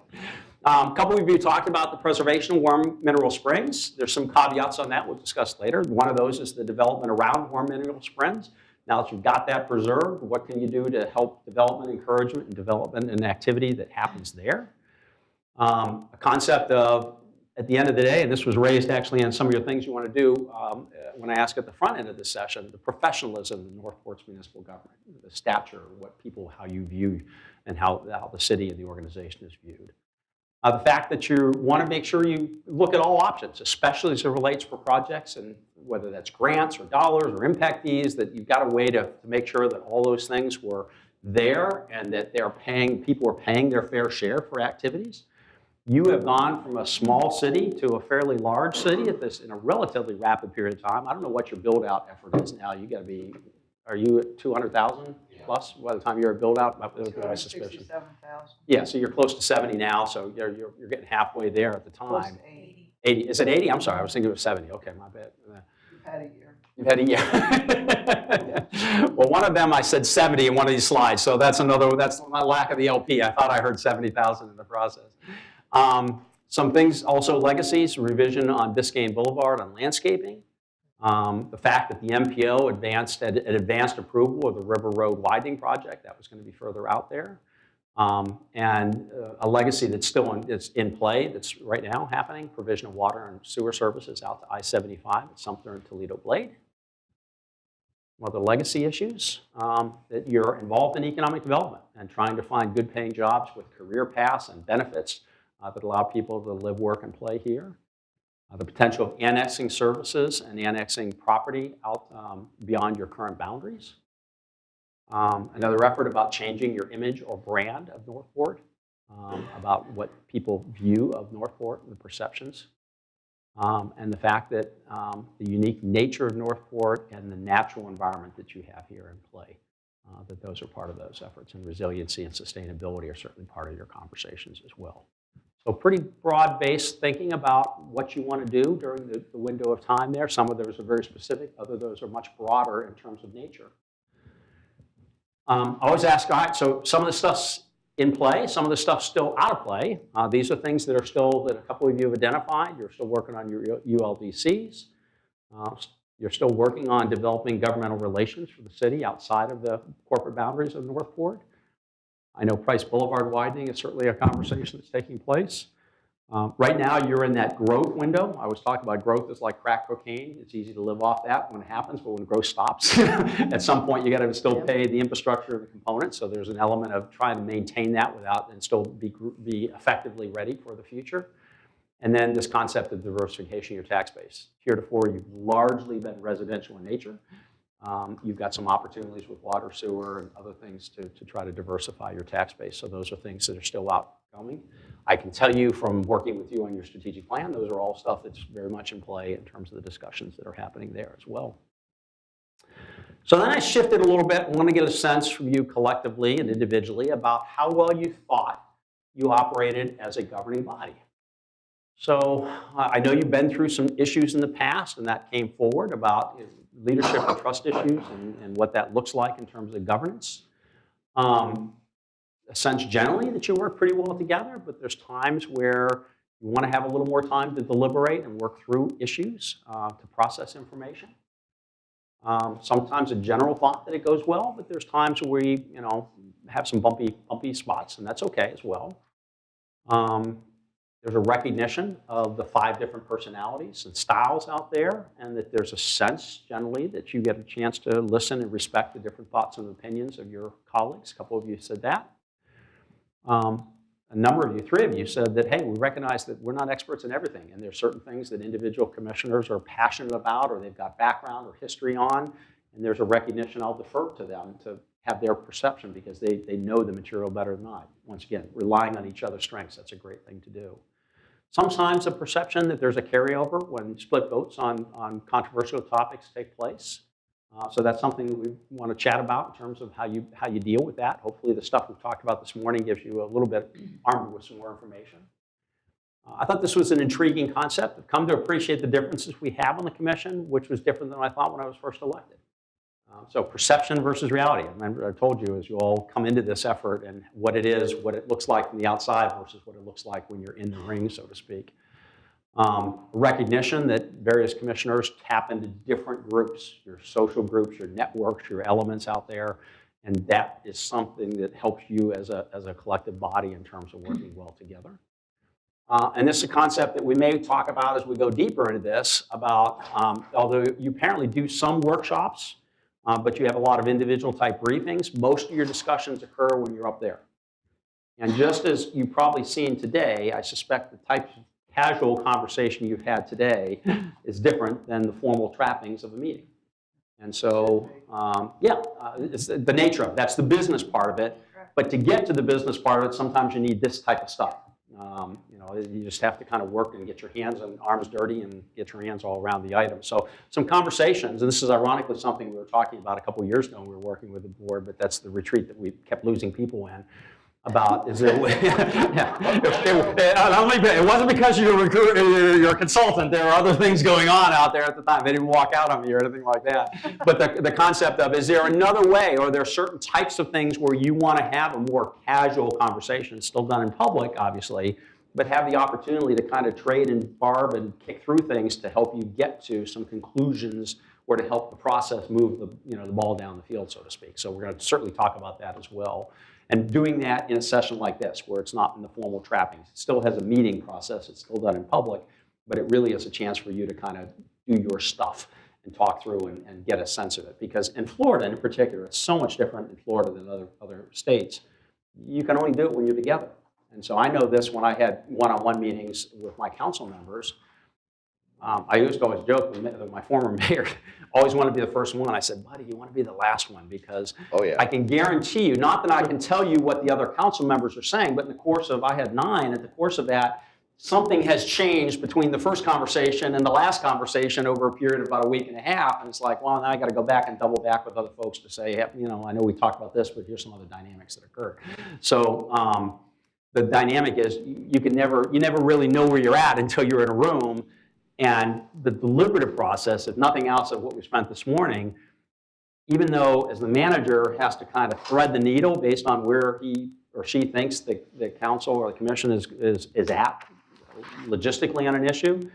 A couple of you talked about the preservation of warm mineral springs. There's some caveats on that we'll discuss later. One of those is the development around warm mineral springs. Now that you've got that preserved, what can you do to help development, encouragement, and development and activity that happens there? A concept of, at the end of the day, and this was raised actually on some of your things you want to do when I ask at the front end of this session, the professionalism of Northport's municipal government, the stature, how you view and how the city and the organization is viewed. The fact that you want to make sure you look at all options, especially as it relates for projects, and whether that's grants or dollars or impact fees, that you've got a way to make sure that all those things were there and that people are paying their fair share for activities. You have gone from a small city to a fairly large city at this in a relatively rapid period of time. I don't know what your build out effort is now. You got to be, are you at 200,000 plus by the time you're at build out? That would be my suspicion. 67,000. Yeah, so you're close to 70 now, so you're getting halfway there at the Close time. to 80. 80, is it 80? I'm sorry, I was thinking it was 70. Okay, my bad. You've had a year. You've had a year. Well, one of them I said 70 in one of these slides, so that's my lack of the LP. I thought I heard 70,000 in the process. Some things, also legacies, revision on Biscayne Boulevard on landscaping. The fact that the MPO had advanced approval of the River Road widening project, that was going to be further out there. And a legacy that's still in play, that's right now happening, provision of water and sewer services out to I-75 at Sumter and Toledo Blade. Other legacy issues, that you're involved in economic development and trying to find good paying jobs with career paths and benefits that allow people to live, work, and play here. The potential of annexing services and annexing property out beyond your current boundaries. Another effort about changing your image or brand of Northport, about what people view of Northport and the perceptions. And the fact that the unique nature of Northport and the natural environment that you have here in play, that those are part of those efforts, and resiliency and sustainability are certainly part of your conversations as well. So pretty broad-based thinking about what you want to do during the window of time there. Some of those are very specific, other those are much broader in terms of nature. I always ask, all right, so some of the stuff's in play, some of the stuff's still out of play. These are things that a couple of you have identified. You're still working on your ULDCs. You're still working on developing governmental relations for the city outside of the corporate boundaries of Northport. I know Price Boulevard widening is certainly a conversation that's taking place. Right now, you're in that growth window. I was talking about growth is like crack cocaine. It's easy to live off that when it happens, but when growth stops, at some point, you got to still pay the infrastructure of the components. So there's an element of trying to maintain that without and still be effectively ready for the future. And then this concept of diversification of your tax base. Heretofore, you've largely been residential in nature. You've got some opportunities with water, sewer, and other things to try to diversify your tax base. So those are things that are still outgoing. I can tell you from working with you on your strategic plan, those are all stuff that's very much in play in terms of the discussions that are happening there as well. So then I shifted a little bit. I want to get a sense from you collectively and individually about how well you thought you operated as a governing body. So I know you've been through some issues in the past, and that came forward about leadership and trust issues and what that looks like in terms of governance. A sense generally that you work pretty well together, but there's times where you want to have a little more time to deliberate and work through issues, to process information. Sometimes a general thought that it goes well, but there's times where we, have some bumpy spots, and that's okay as well. There's a recognition of the 5 different personalities and styles out there, and that there's a sense generally that you get a chance to listen and respect the different thoughts and opinions of your colleagues. A couple of you said that. A number of you, 3 of you, said that, hey, we recognize that we're not experts in everything, and there's certain things that individual commissioners are passionate about or they've got background or history on, and there's a recognition I'll defer to them to have their perception because they know the material better than I. Once again, relying on each other's strengths, that's a great thing to do. Sometimes a perception that there's a carryover when split votes on controversial topics take place. So that's something that we want to chat about in terms of how you deal with that. Hopefully the stuff we've talked about this morning gives you a little bit armed with some more information. I thought this was an intriguing concept. I've come to appreciate the differences we have on the commission, which was different than I thought when I was first elected. So perception versus reality. I remember I told you as you all come into this effort and what it is, what it looks like from the outside versus what it looks like when you're in the ring, so to speak. Recognition that various commissioners tap into different groups, your social groups, your networks, your elements out there, and that is something that helps you as a collective body in terms of working well together. And this is a concept that we may talk about as we go deeper into this about, although you apparently do some workshops, but you have a lot of individual type briefings. Most of your discussions occur when you're up there. And just as you've probably seen today, I suspect the type of casual conversation you've had today is different than the formal trappings of a meeting. And so, it's the nature of it. That's the business part of it. But to get to the business part of it, sometimes you need this type of stuff. You just have to kind of work and get your hands and arms dirty and get your hands all around the item. So some conversations, and this is ironically something we were talking about a couple of years ago when we were working with the board, but that's the retreat that we kept losing people in. About is there a way? It wasn't because you're a consultant. There were other things going on out there at the time. They didn't walk out on me or anything like that. But the concept of, is there another way, or are there certain types of things where you want to have a more casual conversation, still done in public, obviously, but have the opportunity to kind of trade and barb and kick through things to help you get to some conclusions or to help the process move the ball down the field, so to speak. So we're going to certainly talk about that as well. And doing that in a session like this, where it's not in the formal trappings. It still has a meeting process. It's still done in public, but it really is a chance for you to kind of do your stuff and talk through and get a sense of it. Because in Florida in particular, it's so much different in Florida than other states. You can only do it when you're together. And so I know this when I had one-on-one meetings with my council members. I used to always joke with my former mayor, always wanted to be the first one. I said, buddy, you want to be the last one, because I can guarantee you, not that I can tell you what the other council members are saying, but in the course of, I had 9, in the course of that, something has changed between the first conversation and the last conversation over a period of about a week and a half. And it's like, well, now I got to go back and double back with other folks to say, I know we talked about this, but here's some other dynamics that occurred. So the dynamic is you never really know where you're at until you're in a room. And the deliberative process, if nothing else of what we spent this morning, even though as the manager has to kind of thread the needle based on where he or she thinks the council or the commission is at logistically on an issue,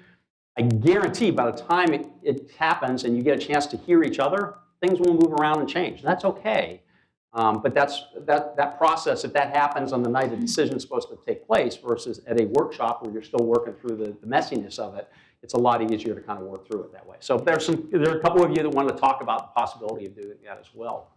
I guarantee by the time it happens and you get a chance to hear each other, things will move around and change. And that's okay. But that process, if that happens on the night the decision is supposed to take place versus at a workshop where you're still working through the messiness of it, it's a lot easier to kind of work through it that way. So there are a couple of you that want to talk about the possibility of doing that as well.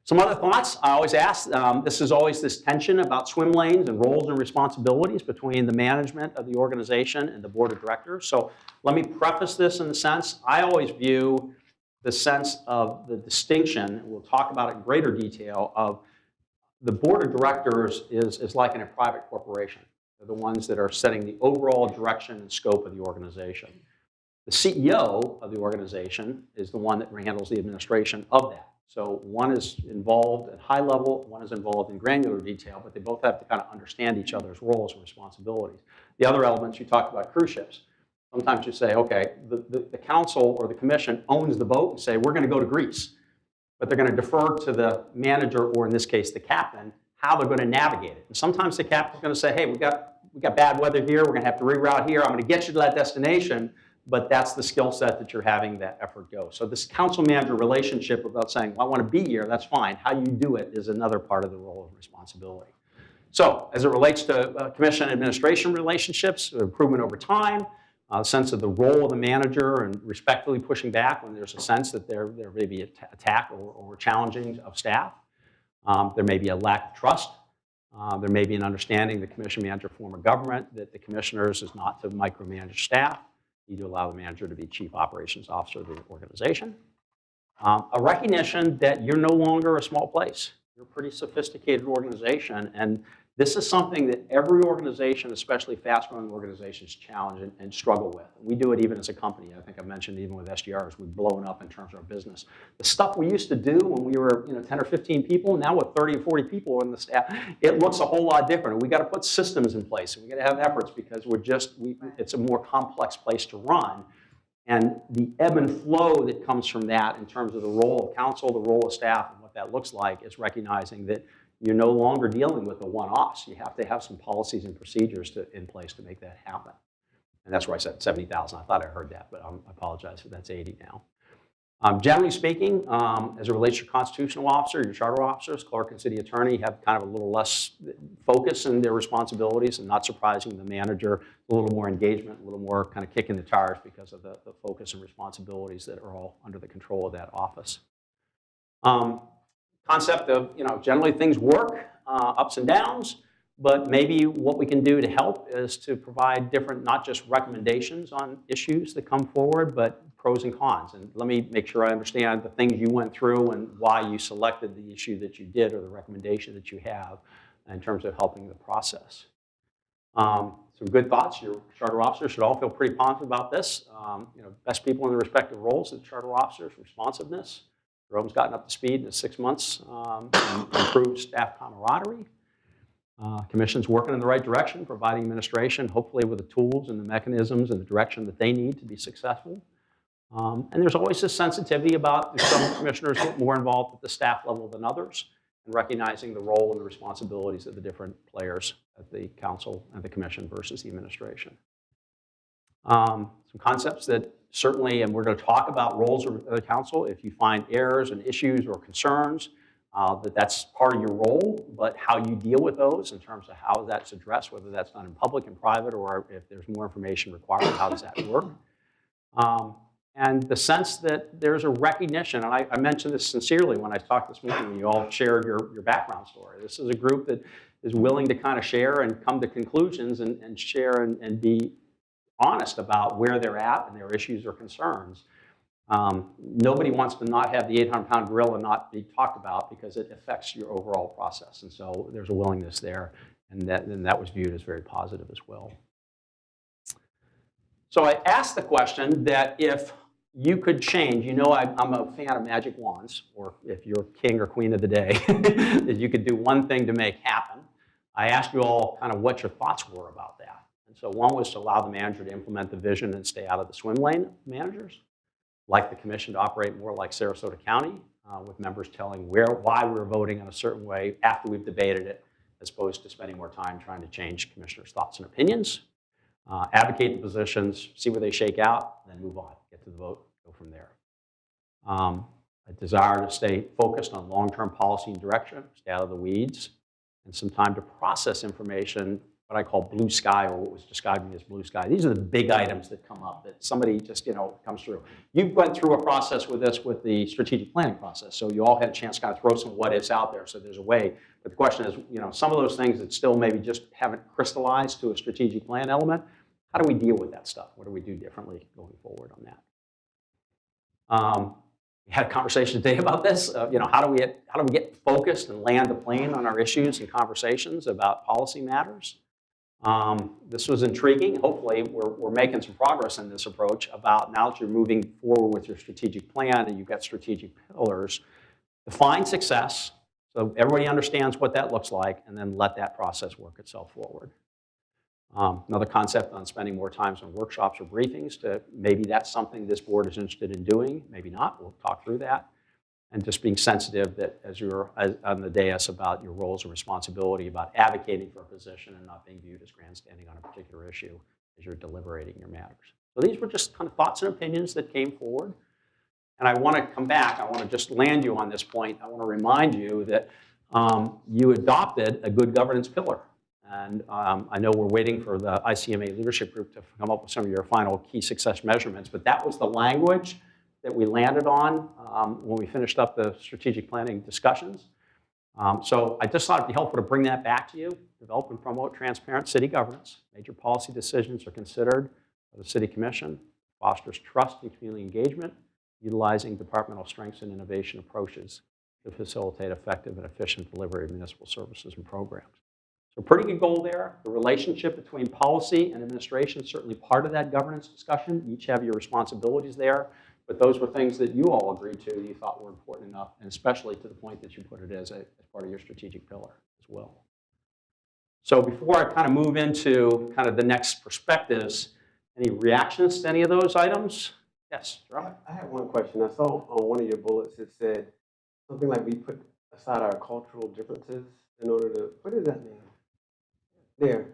Some other thoughts I always ask, this is always this tension about swim lanes and roles and responsibilities between the management of the organization and the board of directors. So let me preface this in the sense, I always view the sense of the distinction, and we'll talk about it in greater detail, of the board of directors is like in a private corporation. They're the ones that are setting the overall direction and scope of the organization. The CEO of the organization is the one that handles the administration of that. So one is involved at high level, one is involved in granular detail, but they both have to kind of understand each other's roles and responsibilities. The other elements, you talked about cruise ships. Sometimes you say, okay, the council or the commission owns the boat and say, we're going to go to Greece. But they're going to defer to the manager, or in this case, the captain, how they're going to navigate it. And sometimes the captain's going to say, hey, we got bad weather here, we're going to have to reroute here, I'm going to get you to that destination, but that's the skill set that you're having that effort go. So this council-manager relationship about saying, well, I want to be here, that's fine. How you do it is another part of the role of responsibility. So as it relates to commission administration relationships, improvement over time, sense of the role of the manager and respectfully pushing back when there's a sense that there may be an attack or challenging of staff. There may be a lack of trust. There may be an understanding the commission manager form of government that the commissioners is not to micromanage staff. You need to allow the manager to be chief operations officer of the organization. A recognition that you're no longer a small place. You're a pretty sophisticated organization, and this is something that every organization, especially fast-growing organizations, challenge and struggle with. We do it even as a company. I think I mentioned even with SGRs, we've blown up in terms of our business. The stuff we used to do when we were 10 or 15 people, now with 30 or 40 people in the staff, it looks a whole lot different. We got to put systems in place, and we got to have efforts because it's a more complex place to run. And the ebb and flow that comes from that in terms of the role of council, the role of staff, and what that looks like is recognizing that you're no longer dealing with the one-offs. You have to have some policies and procedures in place to make that happen. And that's where I said 70,000. I thought I heard that, but I apologize for that's 80 now. Generally speaking, as it relates to your constitutional officer, your charter officers, clerk and city attorney have kind of a little less focus in their responsibilities, and not surprising, the manager, a little more engagement, a little more kind of kicking the tires because of the focus and responsibilities that are all under the control of that office. concept of, generally things work, ups and downs, but maybe what we can do to help is to provide different, not just recommendations on issues that come forward, but pros and cons. And let me make sure I understand the things you went through and why you selected the issue that you did or the recommendation that you have in terms of helping the process. Some good thoughts. Your charter officers should all feel pretty positive about this. Best people in their respective roles as charter officers, responsiveness. Jerome's gotten up to speed in 6 months, improved staff camaraderie. Commission's working in the right direction, providing administration, hopefully with the tools and the mechanisms and the direction that they need to be successful. And there's always this sensitivity about some commissioners get more involved at the staff level than others, and recognizing the role and the responsibilities of the different players at the council and the commission versus the administration. Some concepts that certainly, and we're going to talk about roles of the council, if you find errors and issues or concerns, that's part of your role, but how you deal with those in terms of how that's addressed, whether that's done in public and private, or if there's more information required, how does that work? And the sense that there's a recognition, and I mentioned this sincerely when I talked this morning, when you all shared your background story. This is a group that is willing to kind of share and come to conclusions and share and be honest about where they're at and their issues or concerns. Nobody wants to not have the 800-pound gorilla not be talked about because it affects your overall process. And so there's a willingness there, and that was viewed as very positive as well. So I asked the question that if you could change, I'm a fan of magic wands, or if you're king or queen of the day, that you could do one thing to make happen. I asked you all kind of what your thoughts were about that. And so one was to allow the manager to implement the vision and stay out of the swim lane of managers. Like the commission to operate more like Sarasota County, with members telling why we were voting in a certain way after we've debated it, as opposed to spending more time trying to change commissioners' thoughts and opinions. Advocate the positions, see where they shake out, then move on. Get to the vote, go from there. A desire to stay focused on long-term policy and direction, stay out of the weeds, and some time to process information, what I call blue sky, or what was described to me as blue sky. These are the big items that come up that somebody just, comes through. You went through a process with this with the strategic planning process, so you all had a chance to kind of throw some what ifs out there, so there's a way. But the question is, some of those things that still maybe just haven't crystallized to a strategic plan element, how do we deal with that stuff? What do we do differently going forward on that? We had a conversation today about this. How do we get focused and land the plane on our issues and conversations about policy matters? This was intriguing. Hopefully, we're making some progress in this approach about now that you're moving forward with your strategic plan and you've got strategic pillars, define success so everybody understands what that looks like, and then let that process work itself forward. Another concept on spending more time on workshops or briefings, maybe that's something this board is interested in doing, maybe not, we'll talk through that. And just being sensitive that as you're on the dais about your roles and responsibility about advocating for a position and not being viewed as grandstanding on a particular issue as you're deliberating your matters. So these were just kind of thoughts and opinions that came forward. And I want to come back, I want to just land you on this point. I want to remind you that you adopted a good governance pillar. And I know we're waiting for the ICMA leadership group to come up with some of your final key success measurements, but that was the language that we landed on when we finished up the strategic planning discussions. So I just thought it'd be helpful to bring that back to you. Develop and promote transparent city governance. Major policy decisions are considered by the city commission. Fosters trust and community engagement, utilizing departmental strengths and innovation approaches to facilitate effective and efficient delivery of municipal services and programs. So pretty good goal there. The relationship between policy and administration is certainly part of that governance discussion. You each have your responsibilities there. But those were things that you all agreed to, you thought were important enough, and especially to the point that you put it as part of your strategic pillar as well. So before I kind of move into kind of the next perspectives, any reactions to any of those items? Yes, Rob? I had one question. I saw on one of your bullets it said something like we put aside our cultural differences in order to, what does that mean? There,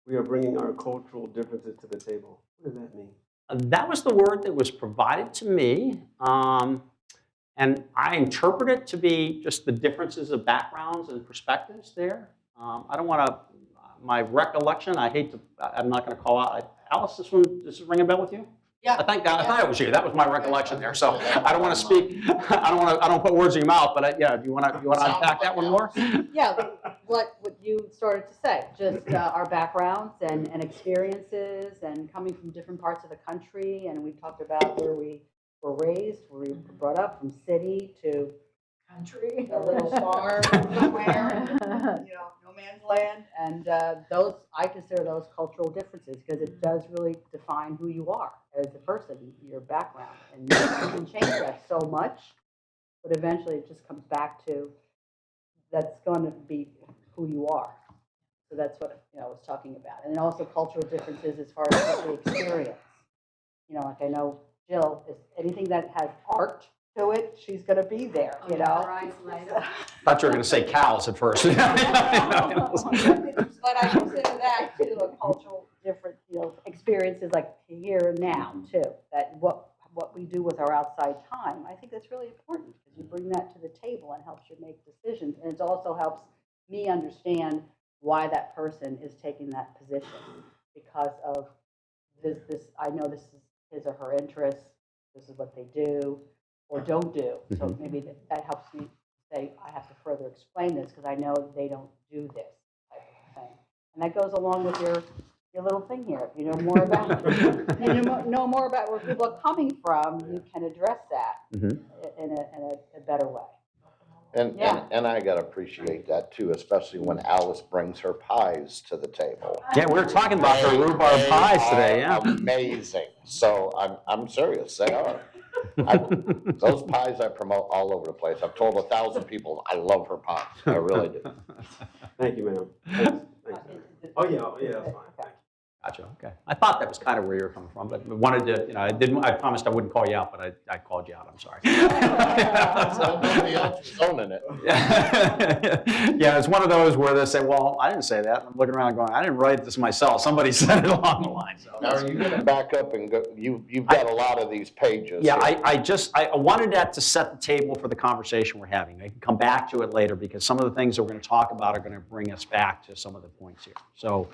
we are bringing our cultural differences to the table. What does that mean? That was the word that was provided to me, and I interpret it to be just the differences of backgrounds and perspectives there. I don't want to, my recollection, I'm not going to call out. Alice, does this ring a bell with you? Yeah. I thought it was you. That was my recollection there. So I don't want to speak. I don't want to put words in your mouth. But yeah, do you want to unpack that one more? Yeah, what you started to say, just our backgrounds and experiences and coming from different parts of the country. And we talked about where we were raised, where we were brought up, from city to Country. a little farm somewhere, no man's land. And I consider those cultural differences because it does really define who you are as a person, your background. And you can change that so much, but eventually it just comes back to that's going to be who you are. So that's what I was talking about. And then also cultural differences as far as what we experience. Like I know Jill, is anything that has art to it, she's going to be there, Right, I thought you were going to say cows at first. But I consider that too a cultural different, experiences like here and now too. That what we do with our outside time, I think that's really important because you bring that to the table and helps you make decisions, and it also helps me understand why that person is taking that position because of this. I know this is his or her interest. This is what they do or don't do. So maybe that helps me say I have to further explain this because I know they don't do this type of thing. And that goes along with your little thing here. If you know more about know more about where people are coming from, you can address that in a better way. And I gotta appreciate that too, especially when Alice brings her pies to the table. Yeah, we were talking about the rhubarb pies today. Yeah, amazing. So I'm serious. They are. Those pies I promote all over the place. I've told 1,000 people I love her pies. I really do. Thank you, ma'am. Thanks. Oh, yeah, that's fine. Thank you. Gotcha. Okay. I thought that was kind of where you were coming from, but wanted to, I promised I wouldn't call you out, but I called you out. I'm sorry. Nobody else is owning it. Yeah, it's one of those where they say, well, I didn't say that. I'm looking around going, I didn't write this myself. Somebody said it along the line. So now, are you going to back up and go? You've got a lot of these pages. Yeah, here. I wanted that to set the table for the conversation we're having. I can come back to it later because some of the things that we're going to talk about are going to bring us back to some of the points here. So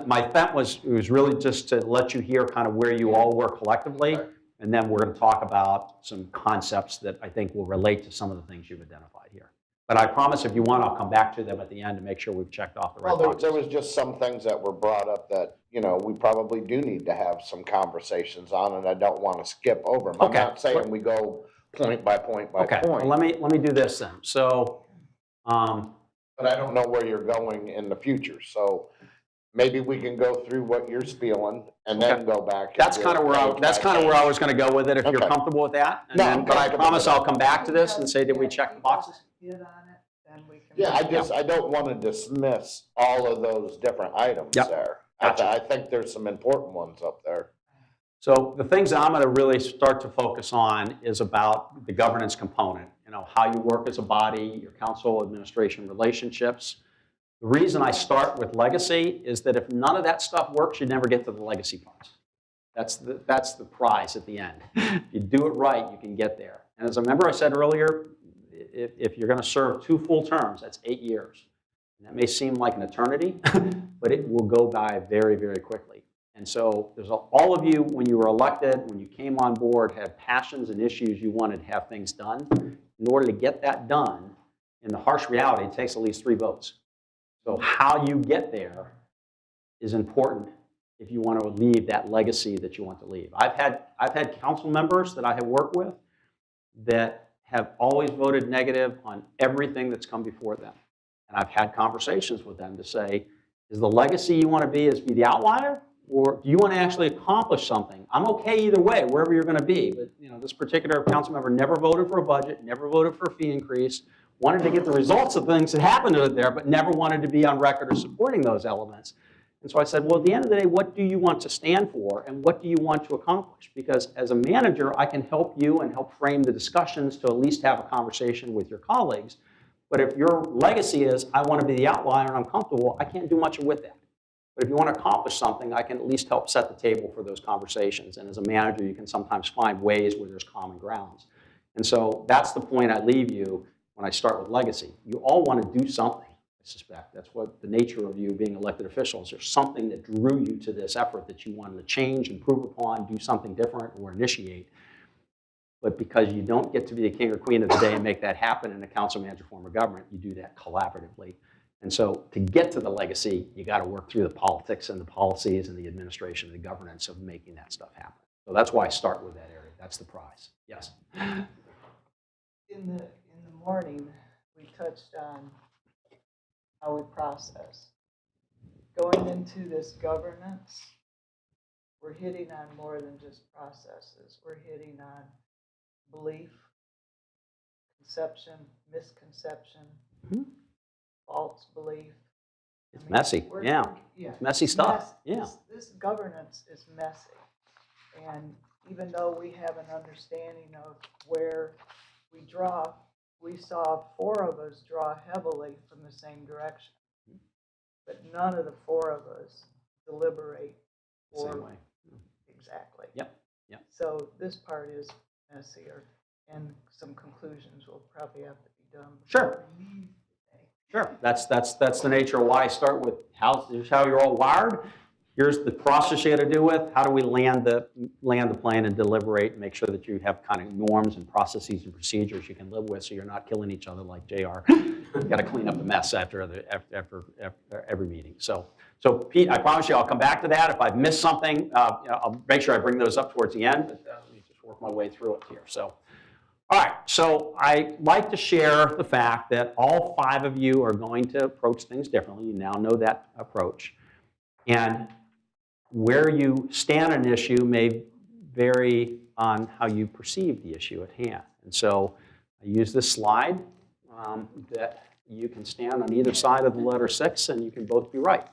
my intent was really just to let you hear kind of where you all were collectively, and then we're going to talk about some concepts that I think will relate to some of the things you've identified here. But I promise if you want, I'll come back to them at the end to make sure we've checked off the right boxes. There was just some things that were brought up that, we probably do need to have some conversations on, and I don't want to skip over them. Okay. I'm not saying we go point by point by point. Well, let me do this then. So, but I don't know where you're going in the future, so maybe we can go through what you're spieling and then go back. That's kind of where I was going to go with it. If you're comfortable with that, but I promise I'll come back to this and say, did we check the boxes? Yeah, I don't want to dismiss all of those different items there. Gotcha. I think there's some important ones up there. So the things I'm going to really start to focus on is about the governance component. How you work as a body, your council administration relationships. The reason I start with legacy is that if none of that stuff works, you never get to the legacy parts. That's the prize at the end. If you do it right, you can get there. And as I remember I said earlier, if you're going to serve 2 full terms, that's 8 years. And that may seem like an eternity, but it will go by very, very quickly. And so there's all of you, when you were elected, when you came on board, had passions and issues you wanted to have things done. In order to get that done, in the harsh reality, it takes at least 3 votes. So how you get there is important if you want to leave that legacy that you want to leave. I've had council members that I have worked with that have always voted negative on everything that's come before them. And I've had conversations with them to say, is the legacy you want to be is be the outlier, or do you want to actually accomplish something? I'm okay either way, wherever you're going to be. But this particular council member never voted for a budget, never voted for a fee increase, wanted to get the results of things that happened to it there, but never wanted to be on record as supporting those elements. And so I said, well, at the end of the day, what do you want to stand for, and what do you want to accomplish? Because as a manager, I can help you and help frame the discussions to at least have a conversation with your colleagues. But if your legacy is, I want to be the outlier and I'm comfortable, I can't do much with that. But if you want to accomplish something, I can at least help set the table for those conversations. And as a manager, you can sometimes find ways where there's common grounds. And so that's the point I leave you when I start with legacy. You all want to do something. suspect. That's what the nature of you being elected officials. There's something that drew you to this effort that you wanted to change, improve upon, do something different, or initiate. But because you don't get to be the king or queen of the day and make that happen in a council manager form of government, you do that collaboratively. And so to get to the legacy, you got to work through the politics and the policies and the administration and the governance of making that stuff happen. So that's why I start with that area. That's the prize. Yes? In the morning, we touched on how we process. Going into this governance, we're hitting on more than just processes. We're hitting on belief, conception, misconception, false belief. It's messy, yeah. It's messy stuff, yeah. This governance is messy. And even though we have an understanding of where we draw, we saw 4 of us draw heavily from the same direction. But none of the 4 of us deliberate Same way. Exactly. Yep, yep. So this part is messier, and some conclusions will probably have to be done. Sure. Sure. That's the nature of why I start with here's how you're all wired. Here's the process you got to do with. How do we land the plane and deliberate and make sure that you have kind of norms and processes and procedures you can live with, so you're not killing each other like JR. You got to clean up the mess after every meeting. So Pete, I promise you I'll come back to that. If I've missed something, I'll make sure I bring those up towards the end. But let me just work my way through it here. So. All right, so I like to share the fact that all 5 of you are going to approach things differently. You now know that approach. And where you stand on an issue may vary on how you perceive the issue at hand. And so I use this slide that you can stand on either side of the letter 6 and you can both be right.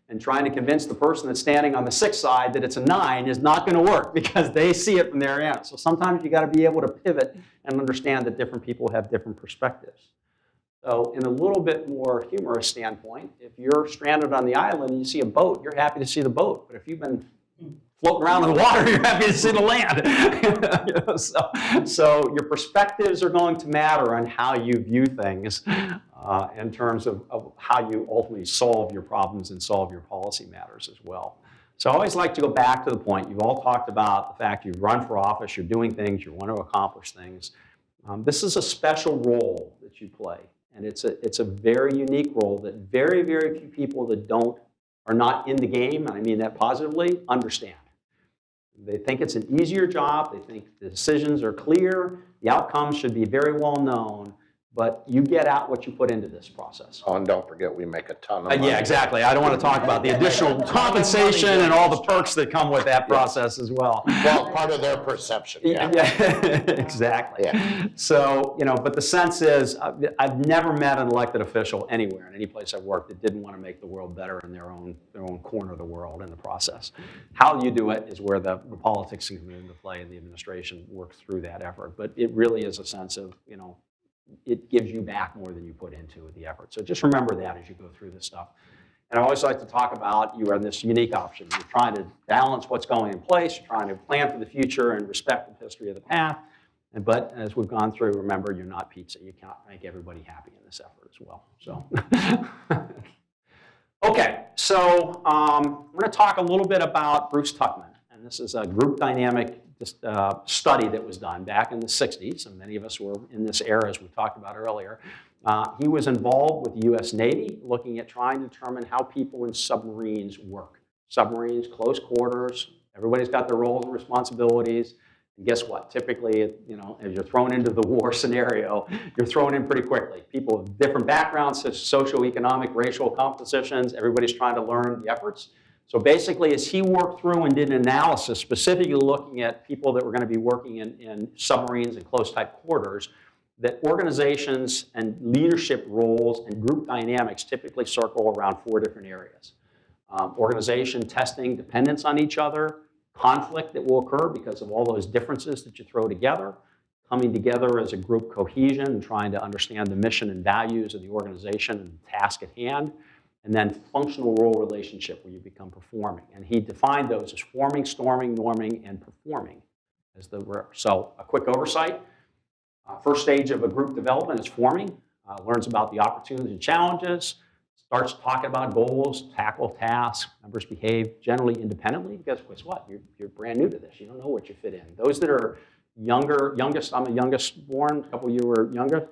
And trying to convince the person that's standing on the 6th side that it's a 9 is not going to work because they see it from their end. So sometimes you got to be able to pivot and understand that different people have different perspectives. So in a little bit more humorous standpoint, if you're stranded on the island and you see a boat, you're happy to see the boat. But if you've been floating around in the water, you're happy to see the land. So your perspectives are going to matter on how you view things in terms of how you ultimately solve your problems and solve your policy matters as well. So I always like to go back to the point. You've all talked about the fact you've run for office, you're doing things, you want to accomplish things. This is a special role that you play. And it's a very unique role that very, very few people that are not in the game, and I mean that positively, understand. They think it's an easier job. They think the decisions are clear. The outcomes should be very well known. But you get out what you put into this process. Oh, and don't forget, we make a ton of money. Yeah, exactly. I don't want to talk about the additional compensation and all the perks that come with that process as well. Well, part of their perception, yeah. Exactly. Yeah. So, but the sense is, I've never met an elected official anywhere, in any place I've worked, that didn't want to make the world better in their own corner of the world in the process. How you do it is where the politics come into play, and the administration works through that effort. But it really is a sense of, it gives you back more than you put into the effort. So just remember that as you go through this stuff. And I always like to talk about you are in this unique option. You're trying to balance what's going in place. You're trying to plan for the future and respect the history of the path. But as we've gone through, remember, you're not pizza. You can't make everybody happy in this effort as well. So, okay. So I'm going to talk a little bit about Bruce Tuckman. And this is a group dynamic study that was done back in the 60s, and many of us were in this era, as we talked about earlier. He was involved with the U.S. Navy, looking at trying to determine how people in submarines work. Submarines, close quarters, everybody's got their roles and responsibilities. And guess what? Typically, as you're thrown into the war scenario, you're thrown in pretty quickly. People with different backgrounds, such as socioeconomic, racial compositions, everybody's trying to learn the efforts. So basically, as he worked through and did an analysis, specifically looking at people that were going to be working in submarines and close-type quarters, that organizations and leadership roles and group dynamics typically circle around 4 different areas. Organization, testing, dependence on each other, conflict that will occur because of all those differences that you throw together, coming together as a group cohesion and trying to understand the mission and values of the organization and the task at hand, and then functional role relationship where you become performing. And he defined those as forming, storming, norming, and performing. So a quick oversight. First stage of a group development is forming. learns about the opportunities and challenges, starts talking about goals, tackle tasks, members behave generally independently because guess what? You're brand new to this. You don't know what you fit in. Those that are youngest, I'm the youngest born, a couple of you were younger,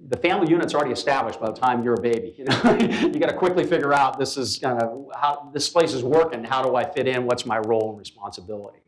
the family unit's already established by the time you're a baby. You got to quickly figure out this is kind of how this place is working. How do I fit in? What's my role and responsibility?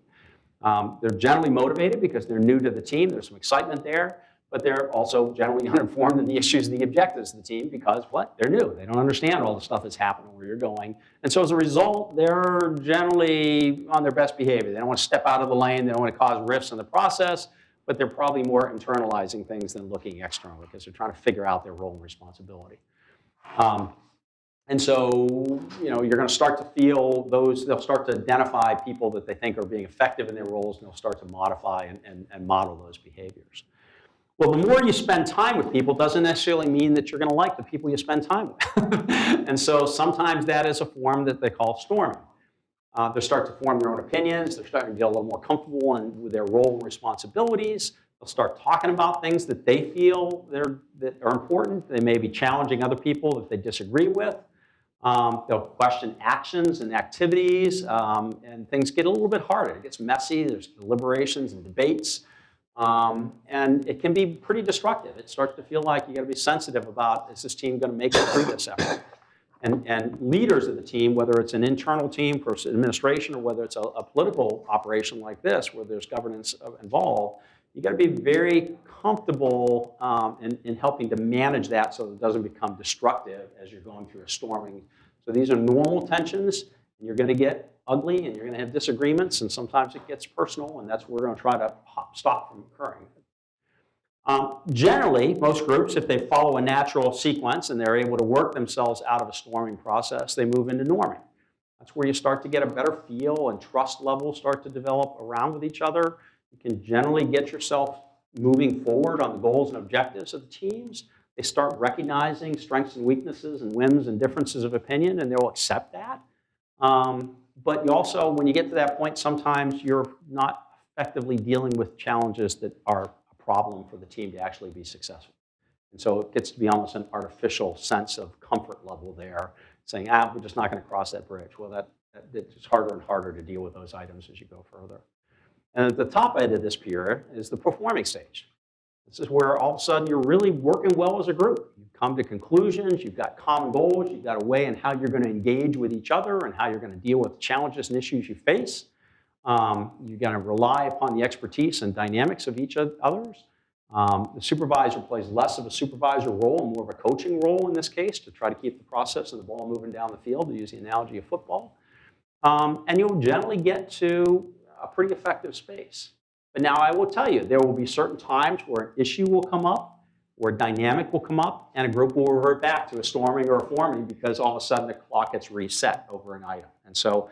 They're generally motivated because they're new to the team. There's some excitement there, but they're also generally uninformed in the issues and the objectives of the team because what? They're new. They don't understand all the stuff that's happening where you're going. And so as a result, they're generally on their best behavior. They don't want to step out of the lane. They don't want to cause rifts in the process, but they're probably more internalizing things than looking externally because they're trying to figure out their role and responsibility. And so, you're going to start to feel those, they'll start to identify people that they think are being effective in their roles, and they'll start to modify and model those behaviors. Well, the more you spend time with people doesn't necessarily mean that you're going to like the people you spend time with. And so sometimes that is a form that they call storming. They start to form their own opinions. They're starting to get a little more comfortable with their role and responsibilities. They'll start talking about things that they feel that are important. They may be challenging other people that they disagree with. They'll question actions and activities, and things get a little bit harder. It gets messy. There's deliberations and debates, and it can be pretty destructive. It starts to feel like you got to be sensitive about, is this team going to make it through this effort? And leaders of the team, whether it's an internal team for administration or whether it's a political operation like this where there's governance involved, you got to be very comfortable in helping to manage that so that it doesn't become destructive as you're going through a storming. So these are normal tensions, and you're going to get ugly, and you're going to have disagreements, and sometimes it gets personal, and that's what we're going to try to stop from occurring. Generally, most groups, if they follow a natural sequence and they're able to work themselves out of a storming process, they move into norming. That's where you start to get a better feel and trust levels start to develop around with each other. You can generally get yourself moving forward on the goals and objectives of the teams. They start recognizing strengths and weaknesses and wins and differences of opinion, and they'll accept that. But you also, when you get to that point, sometimes you're not effectively dealing with challenges that are problem for the team to actually be successful. And so it gets to be almost an artificial sense of comfort level there, saying, we're just not going to cross that bridge. Well, it's harder and harder to deal with those items as you go further. And at the top end of this pier is the performing stage. This is where all of a sudden you're really working well as a group. You've come to conclusions, you've got common goals, you've got a way in how you're going to engage with each other and how you're going to deal with challenges and issues you face. You're going to rely upon the expertise and dynamics of each others. The supervisor plays less of a supervisor role and more of a coaching role in this case to try to keep the process of the ball moving down the field, to use the analogy of football. And you'll generally get to a pretty effective space. But now I will tell you, there will be certain times where an issue will come up, where a dynamic will come up, and a group will revert back to a storming or a forming because all of a sudden the clock gets reset over an item. And so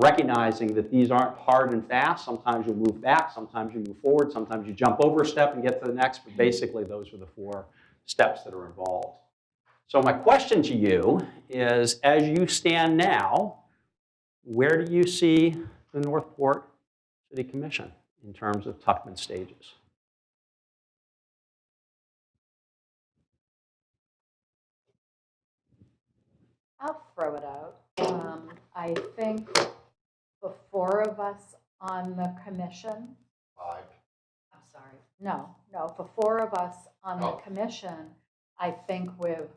recognizing that these aren't hard and fast. Sometimes you move back, sometimes you move forward, sometimes you jump over a step and get to the next, but basically those are the 4 steps that are involved. So my question to you is, as you stand now, where do you see the Northport City Commission in terms of Tuckman stages? I'll throw it out. I think the 4 of us on the commission. 5. I'm sorry. No, the 4 of us on the commission, I think we're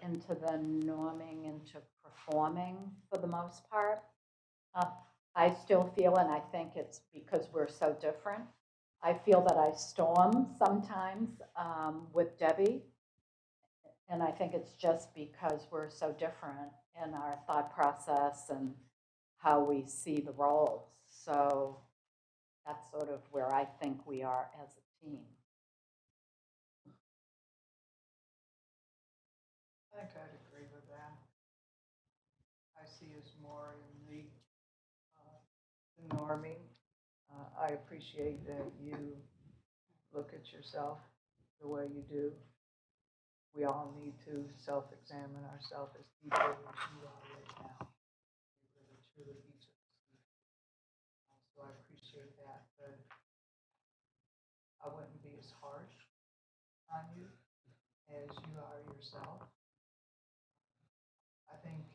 into the norming, into performing for the most part. I still feel, and I think it's because we're so different, I feel that I storm sometimes with Debbie. And I think it's just because we're so different in our thought process and how we see the roles. So that's sort of where I think we are as a team. I think I'd agree with that. I see us more in the norming. I appreciate that you look at yourself the way you do. We all need to self-examine ourselves as people as you are right now. Really, truly, each of us. So I appreciate that, but I wouldn't be as harsh on you as as you are yourself. I think,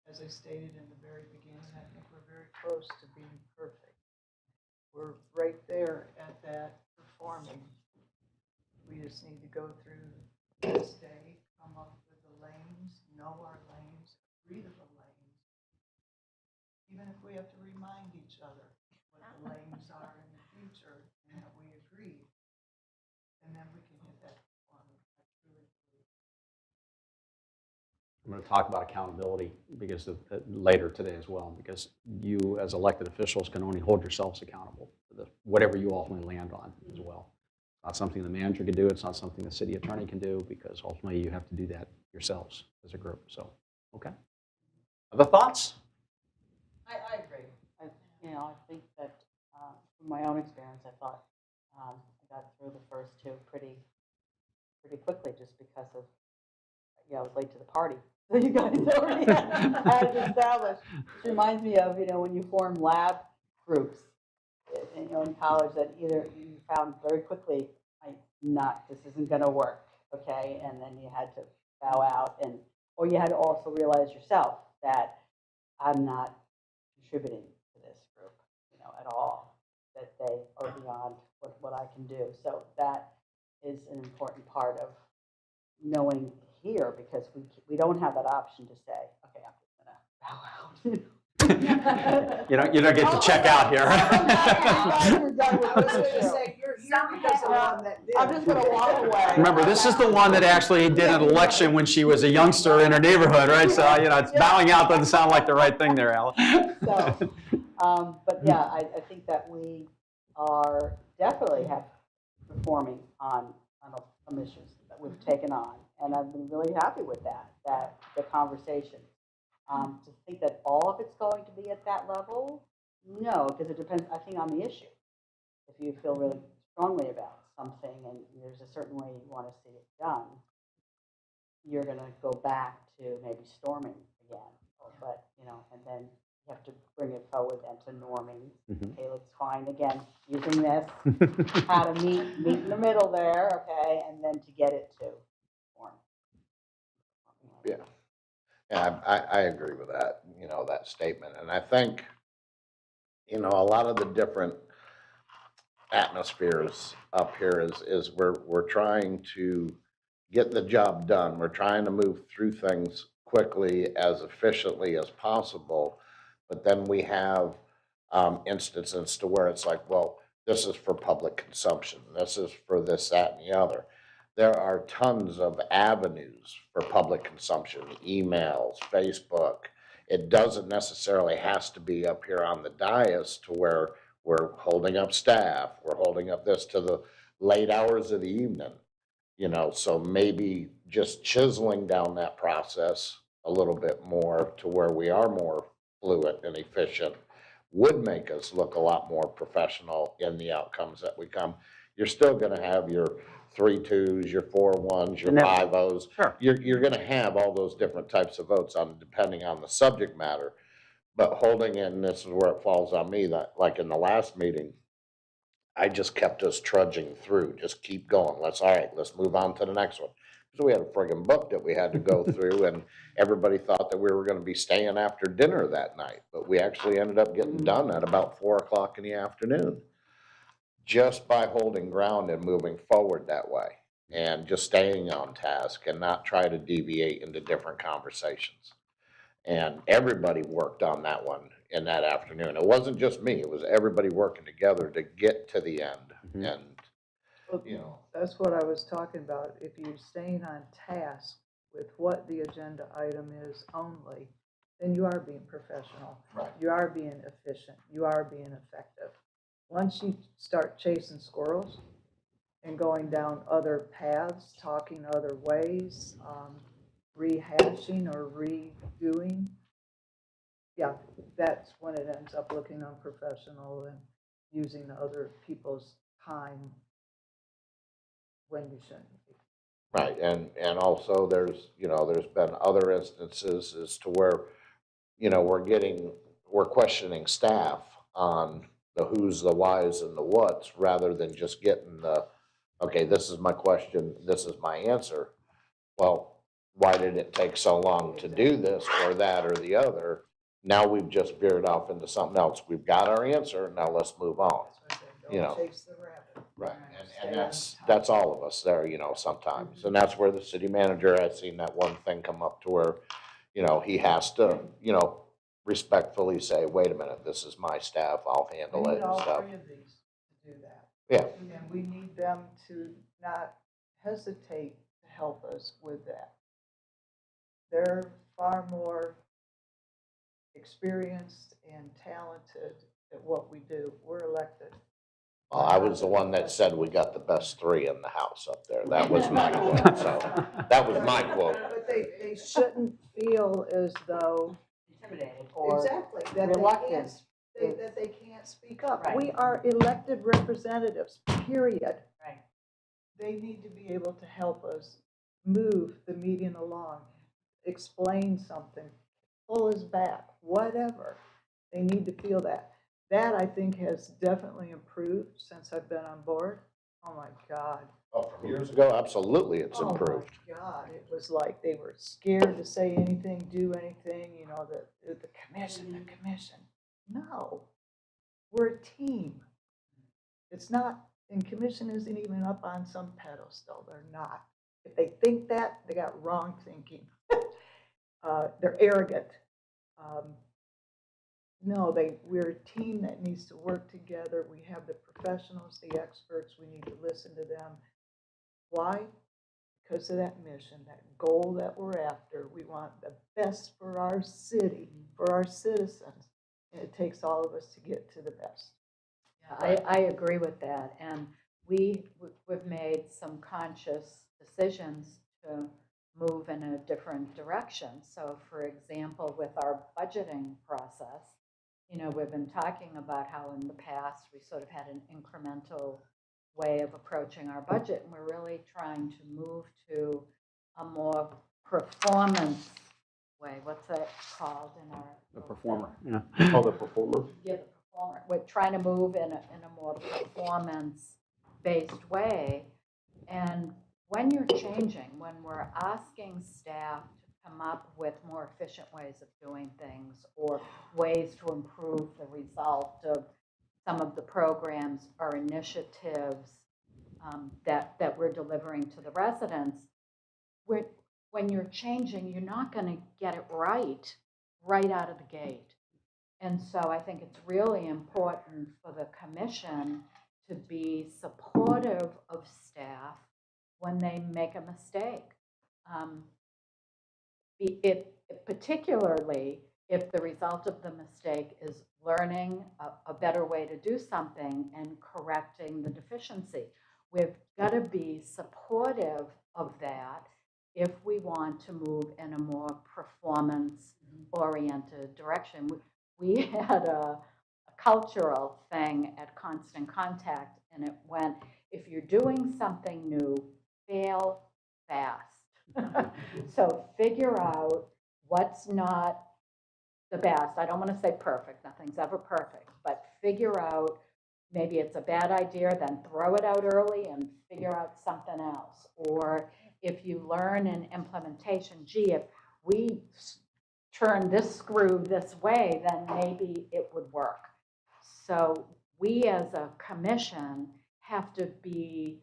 as I stated in the very beginning, I think we're very close to being perfect. We're right there at that performing. We just need to go through this day, come up with the lanes, know our lanes, agree to the lanes. Even if we have to remind each other what the lanes are in the future and that we agree. And then we can hit that performance. I truly believe. I'm going to talk about accountability because later today as well, because you as elected officials can only hold yourselves accountable for whatever you ultimately land on as well. It's not something the manager can do. It's not something the city attorney can do, because ultimately you have to do that yourselves as a group. So, okay. Other thoughts? I agree. I think that from my own experience, I thought I got through the first two pretty quickly, just because of, I was late to the party. So you guys already had it established. Which reminds me of, when you form lab groups, in college, that either you found very quickly, this isn't going to work, okay? And then you had to bow out, or you had to also realize yourself that I'm not contributing to this group, at all, that they are beyond what I can do. So that is an important part of knowing here, because we don't have that option to say, okay, I'm just going to bow out. You don't get to check out here. I was going to say, you're here because of the one that did. I'm just going to walk away. Remember, this is the one that actually did an election when she was a youngster in her neighborhood, right? So, it's bowing out doesn't sound like the right thing there, Alan. So, but yeah, I think that we are definitely performing on some issues that we've taken on. And I've been really happy with that the conversation. To think that all of it's going to be at that level, no, because it depends, I think, on the issue. If you feel really strongly about something and there's a certain way you want to see it done, you're going to go back to maybe storming again. But, and then you have to bring it forward and to norming. Mm-hmm. Okay, let's find, again, using this, how to meet in the middle there, okay, and then to get it to form. Yeah. Yeah, I agree with that, that statement. And I think, a lot of the different atmospheres up here is we're trying to get the job done. We're trying to move through things quickly, as efficiently as possible. But then we have instances to where it's like, well, this is for public consumption. This is for this, that, and the other. There are tons of avenues for public consumption, emails, Facebook. It doesn't necessarily has to be up here on the dais to where we're holding up staff, we're holding up this to the late hours of the evening, so maybe just chiseling down that process a little bit more to where we are more fluid and efficient would make us look a lot more professional in the outcomes that we come. You're still going to have your 3-2s, your 4-1s, your 5-0s. Sure. You're going to have all those different types of votes depending on the subject matter. But holding in, this is where it falls on me, that like in the last meeting, I just kept us trudging through, just keep going. Let's move on to the next one. So we had a friggin' book that we had to go through, and everybody thought that we were going to be staying after dinner that night. But we actually ended up getting done at about 4 o'clock in the afternoon, just by holding ground and moving forward that way, and just staying on task and not try to deviate into different conversations. And everybody worked on that one in that afternoon. It wasn't just me, it was everybody working together to get to the end. Mm-hmm. And, That's what I was talking about. If you're staying on task with what the agenda item is only, then you are being professional. Right. You are being efficient. You are being effective. Once you start chasing squirrels and going down other paths, talking other ways, rehashing or redoing, yeah, that's when it ends up looking unprofessional and using other people's time when you shouldn't be. right, and also there's been other instances as to where, we're questioning staff on the who's, the whys, and the whats, rather than just getting the, okay, this is my question, this is my answer. Well, why did it take so long to do this or that or the other? Now we've just veered off into something else. We've got our answer, now let's move on. That's what I said, You know. don't chase the rabbit. Right, Stay and on that's, top. that's all of us there, you know, sometimes. And that's where the city manager has seen that one thing come up to where, you know, he has to, you know, respectfully say, wait a minute, this is my staff, I'll We handle need it and all stuff. three of these to do that. Yeah. And we need them to not hesitate to help us with that. They're far more experienced and talented at what we do. We're elected. Well, I was the one that said we got the best three in the house up there. That was my quote, so, that was my quote. But they shouldn't feel as though, Intimidated or exactly, that they reluctant. can't, that they can't speak up. Right. We are elected representatives, period. Right. They need to be able to help us move the meeting along, explain something, pull us back, whatever. They need to feel that. That, I think, has definitely improved since I've been on board. Oh, my God. Oh, from years ago, absolutely, it's improved. Oh, my God. It was like they were scared to say anything, do anything, you know, the commission. No. We're a team. It's not, and commission isn't even up on some pedestal. They're not. If they think that, they got wrong thinking. They're arrogant. No, we're a team that needs to work together. We have the professionals, the experts. We need to listen to them. Why? Because of that mission, that goal that we're after. We want the best for our city, for our citizens. And it takes all of us to get to the best. Yeah, I agree with that. And we've made some conscious decisions to move in a different direction. So for example, with our budgeting process, you know, we've been talking about how in the past we sort of had an incremental way of approaching our budget, and we're really trying to move to a more performance way. What's that called in our? The performer, yeah. Oh, the performer? Yeah, the performer. We're trying to move in a more performance-based way. And when you're changing, when we're asking staff to come up with more efficient ways of doing things or ways to improve the result of some of the programs or initiatives that we're delivering to the residents, when you're changing, you're not going to get it right out of the gate. And so I think it's really important for the commission to be supportive of staff when they make a mistake. Particularly if the result of the mistake is learning a better way to do something and correcting the deficiency. We've got to be supportive of that if we want to move in a more performance-oriented direction. We had a cultural thing at Constant Contact, and it went, if you're doing something new, fail fast. So figure out what's not the best. I don't want to say perfect. Nothing's ever perfect. But figure out, maybe it's a bad idea, then throw it out early and figure out something else. Or if you learn in implementation, gee, if we turn this screw this way, then maybe it would work. So we as a commission have to be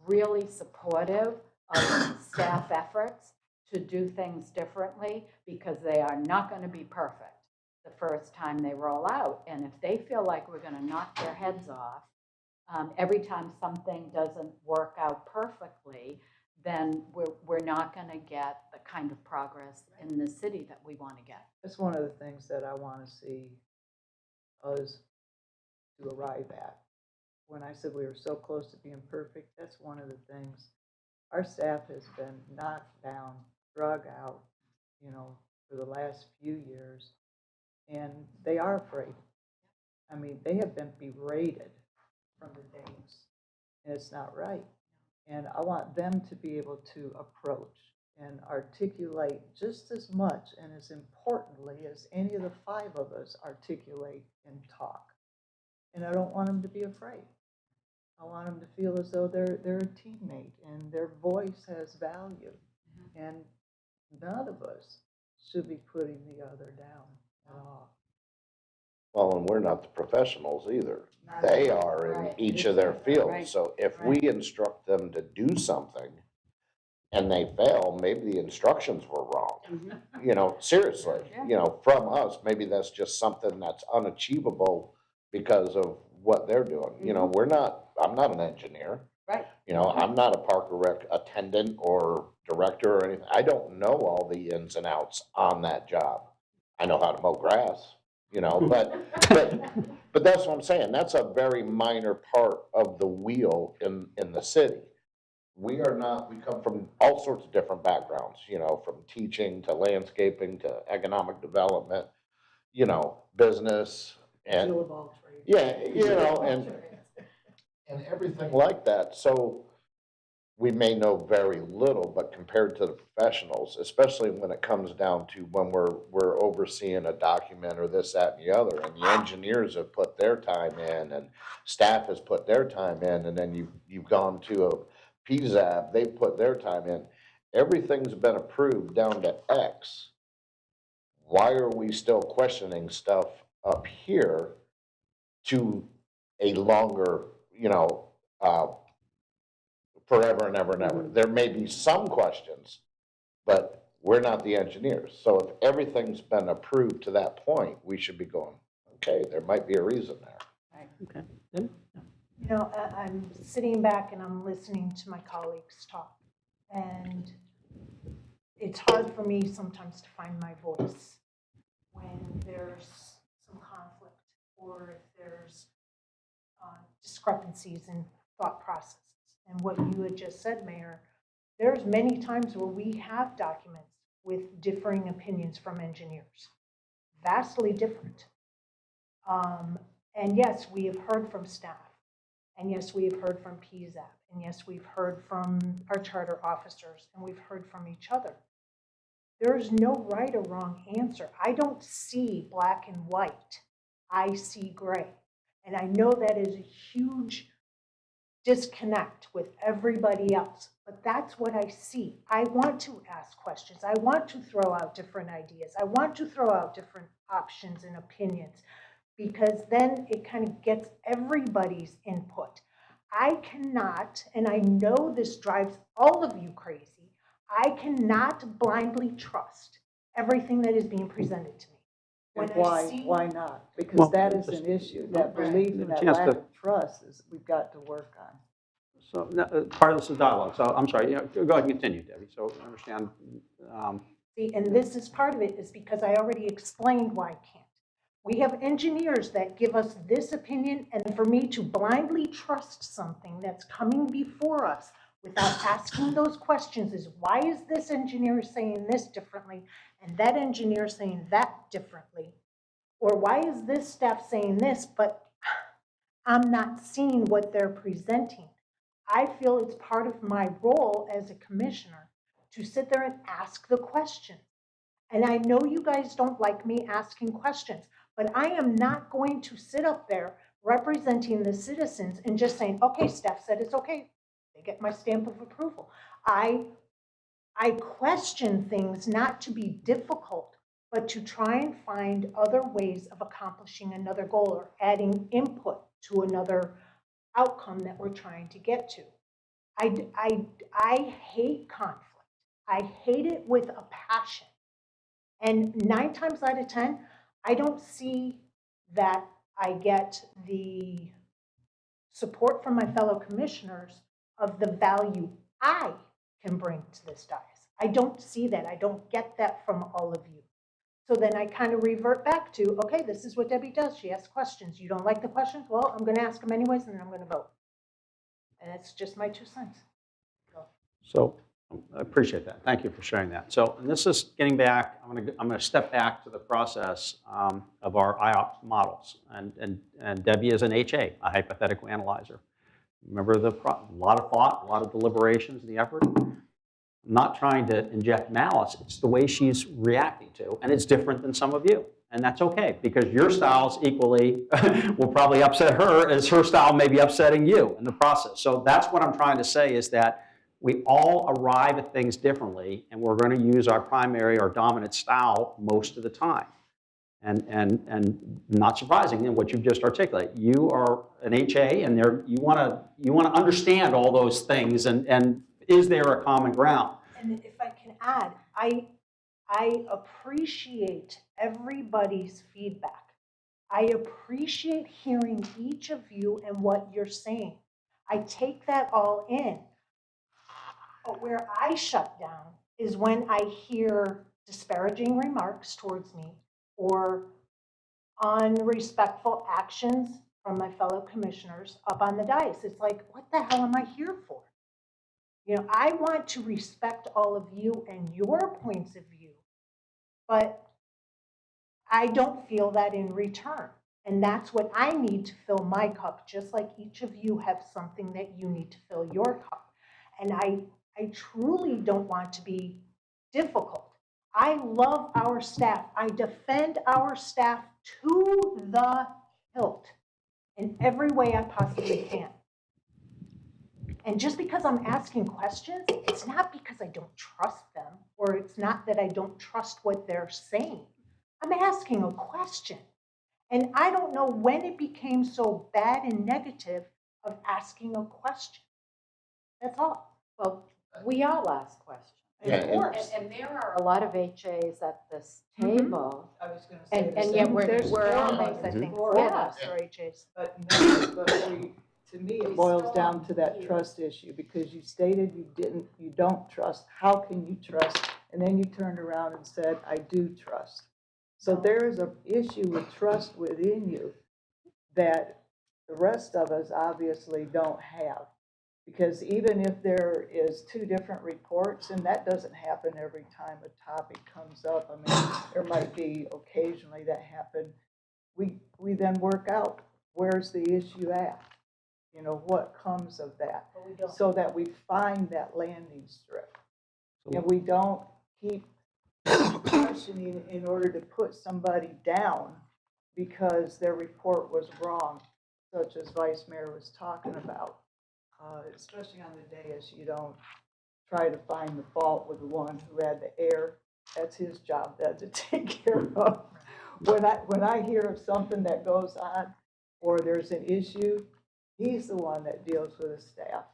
really supportive of staff efforts to do things differently, because they are not going to be perfect the first time they roll out. And if they feel like we're going to knock their heads off every time something doesn't work out perfectly, then we're not going to get the kind of progress in the city that we want to get. That's one of the things that I want to see us to arrive at. When I said we were so close to being perfect, that's one of the things. Our staff has been knocked down, drug out, you know, for the last few years, and they are afraid. I mean, they have been berated from the days, and it's not right. And I want them to be able to approach and articulate just as much and as importantly as any of the five of us articulate and talk. And I don't want them to be afraid. I want them to feel as though they're a teammate and their voice has value. And none of us should be putting the other down at all. Well, and we're not the professionals either. They are in each of their fields. So if we instruct them to do something and they fail, maybe the instructions were wrong. You know, seriously, you know, from us, maybe that's just something that's unachievable because of what they're doing. You know, I'm not an engineer. Right. You know, I'm not a park or rec attendant or director or anything. I don't know all the ins and outs on that job. I know how to mow grass, you know, but that's what I'm saying. That's a very minor part of the wheel in the city. We come from all sorts of different backgrounds, you know, from teaching to landscaping to economic development, you know, business and, Jill of all trades. yeah, you know, and everything like that. So we may know very little, but compared to the professionals, especially when it comes down to when we're overseeing a document or this, that, and the other, and the engineers have put their time in and staff has put their time in, and then you've gone to a PZAB, they've put their time in. Everything's been approved down to X. Why are we still questioning stuff up here to a longer, you know, forever and ever and ever? There may be some questions, but we're not the engineers. So if everything's been approved to that point, we should be going, okay, there might be a reason there. Okay. You know, I'm sitting back and I'm listening to my colleagues talk. And it's hard for me sometimes to find my voice when there's some conflict or if there's discrepancies in thought processes. And what you had just said, Mayor, there's many times where we have documents with differing opinions from engineers, vastly different. And yes, we have heard from staff. And yes, we have heard from PZAB. And yes, we've heard from our charter officers. And we've heard from each other. There is no right or wrong answer. I don't see black and white. I see gray. And I know that is a huge disconnect with everybody else. But that's what I see. I want to ask questions. I want to throw out different ideas. I want to throw out different options and opinions, because then it kind of gets everybody's input. I cannot, and I know this drives all of you crazy, I cannot blindly trust everything that is being presented to me. And why not? Because that is an issue. That belief and that lack of trust is we've got to work on. So part of this is dialogue. So I'm sorry, go ahead and continue, Debbie. So I understand. See, and this is part of it is because I already explained why I can't. We have engineers that give us this opinion, and for me to blindly trust something that's coming before us without asking those questions is, why is this engineer saying this differently and that engineer saying that differently? Or why is this staff saying this, but I'm not seeing what they're presenting? I feel it's part of my role as a commissioner to sit there and ask the questions. And I know you guys don't like me asking questions, but I am not going to sit up there representing the citizens and just saying, okay, staff said it's okay. They get my stamp of approval. I question things not to be difficult, but to try and find other ways of accomplishing another goal or adding input to another outcome that we're trying to get to. I hate conflict. I hate it with a passion. And 9 times out of 10, I don't see that I get the support from my fellow commissioners of the value I can bring to this dais. I don't see that. I don't get that from all of you. So then I kind of revert back to, okay, this is what Debbie does. She asks questions. You don't like the questions? Well, I'm going to ask them anyways, and then I'm going to vote. And it's just my 2 cents. So I appreciate that. Thank you for sharing that. So and this is getting back, I'm going to step back to the process of our IOPT models. And Debbie is an HA, a hypothetical analyzer. Remember a lot of thought, a lot of deliberations in the effort. I'm not trying to inject malice. It's the way she's reacting to, and it's different than some of you. And that's okay, because your styles equally will probably upset her as her style may be upsetting you in the process. So that's what I'm trying to say, is that we all arrive at things differently, and we're going to use our primary or dominant style most of the time. And not surprising in what you've just articulated. You are an HA, and you want to understand all those things, and is there a common ground? And if I can add, I appreciate everybody's feedback. I appreciate hearing each of you and what you're saying. I take that all in. But where I shut down is when I hear disparaging remarks towards me or unrespectful actions from my fellow commissioners up on the dais. It's like, what the hell am I here for? You know, I want to respect all of you and your points of view, but I don't feel that in return. And that's what I need to fill my cup, just like each of you have something that you need to fill your cup. And I truly don't want to be difficult. I love our staff. I defend our staff to the hilt in every way I possibly can. And just because I'm asking questions, it's not because I don't trust them, or it's not that I don't trust what they're saying. I'm asking a question. And I don't know when it became so bad and negative of asking a question. That's all. Well, we all ask questions. Of course. And there are a lot of HAs at this table. I was going to say And yet there's we're four only, of us, I think, Mhm. four of Yeah. us are HAs. But to me, it boils down to that trust issue, because you stated you don't trust. How can you trust? And then you turned around and said, I do trust. So there is an issue with trust within you that the rest of us obviously don't have. Because even if there is two different reports, and that doesn't happen every time a topic comes up. I mean, there might be occasionally that happen. We then work out, where's the issue at? You know, what comes of that? But we don't. So that we find that landing strip. And we don't keep questioning in order to put somebody down because their report was wrong, such as Vice Mayor was talking about. Especially on the dais, you don't try to find the fault with the one who had the error. That's his job, that to take care of. When I hear of something that goes on or there's an issue, he's the one that deals with the staff.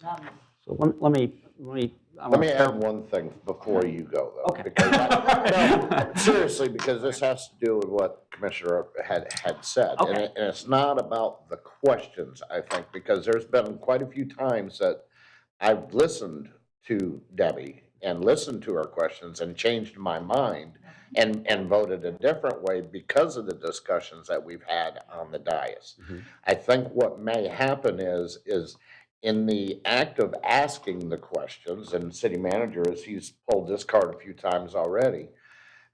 Not me. So let me add one thing before you go, though. Okay. Because no, seriously, because this has to do with what Commissioner had said. Okay. And it's not about the questions, I think, because there's been quite a few times that I've listened to Debbie and listened to her questions and changed my mind and voted a different way because of the discussions that we've had on the dais. Mm-hmm. I think what may happen is in the act of asking the questions, and city manager, as he's pulled this card a few times already,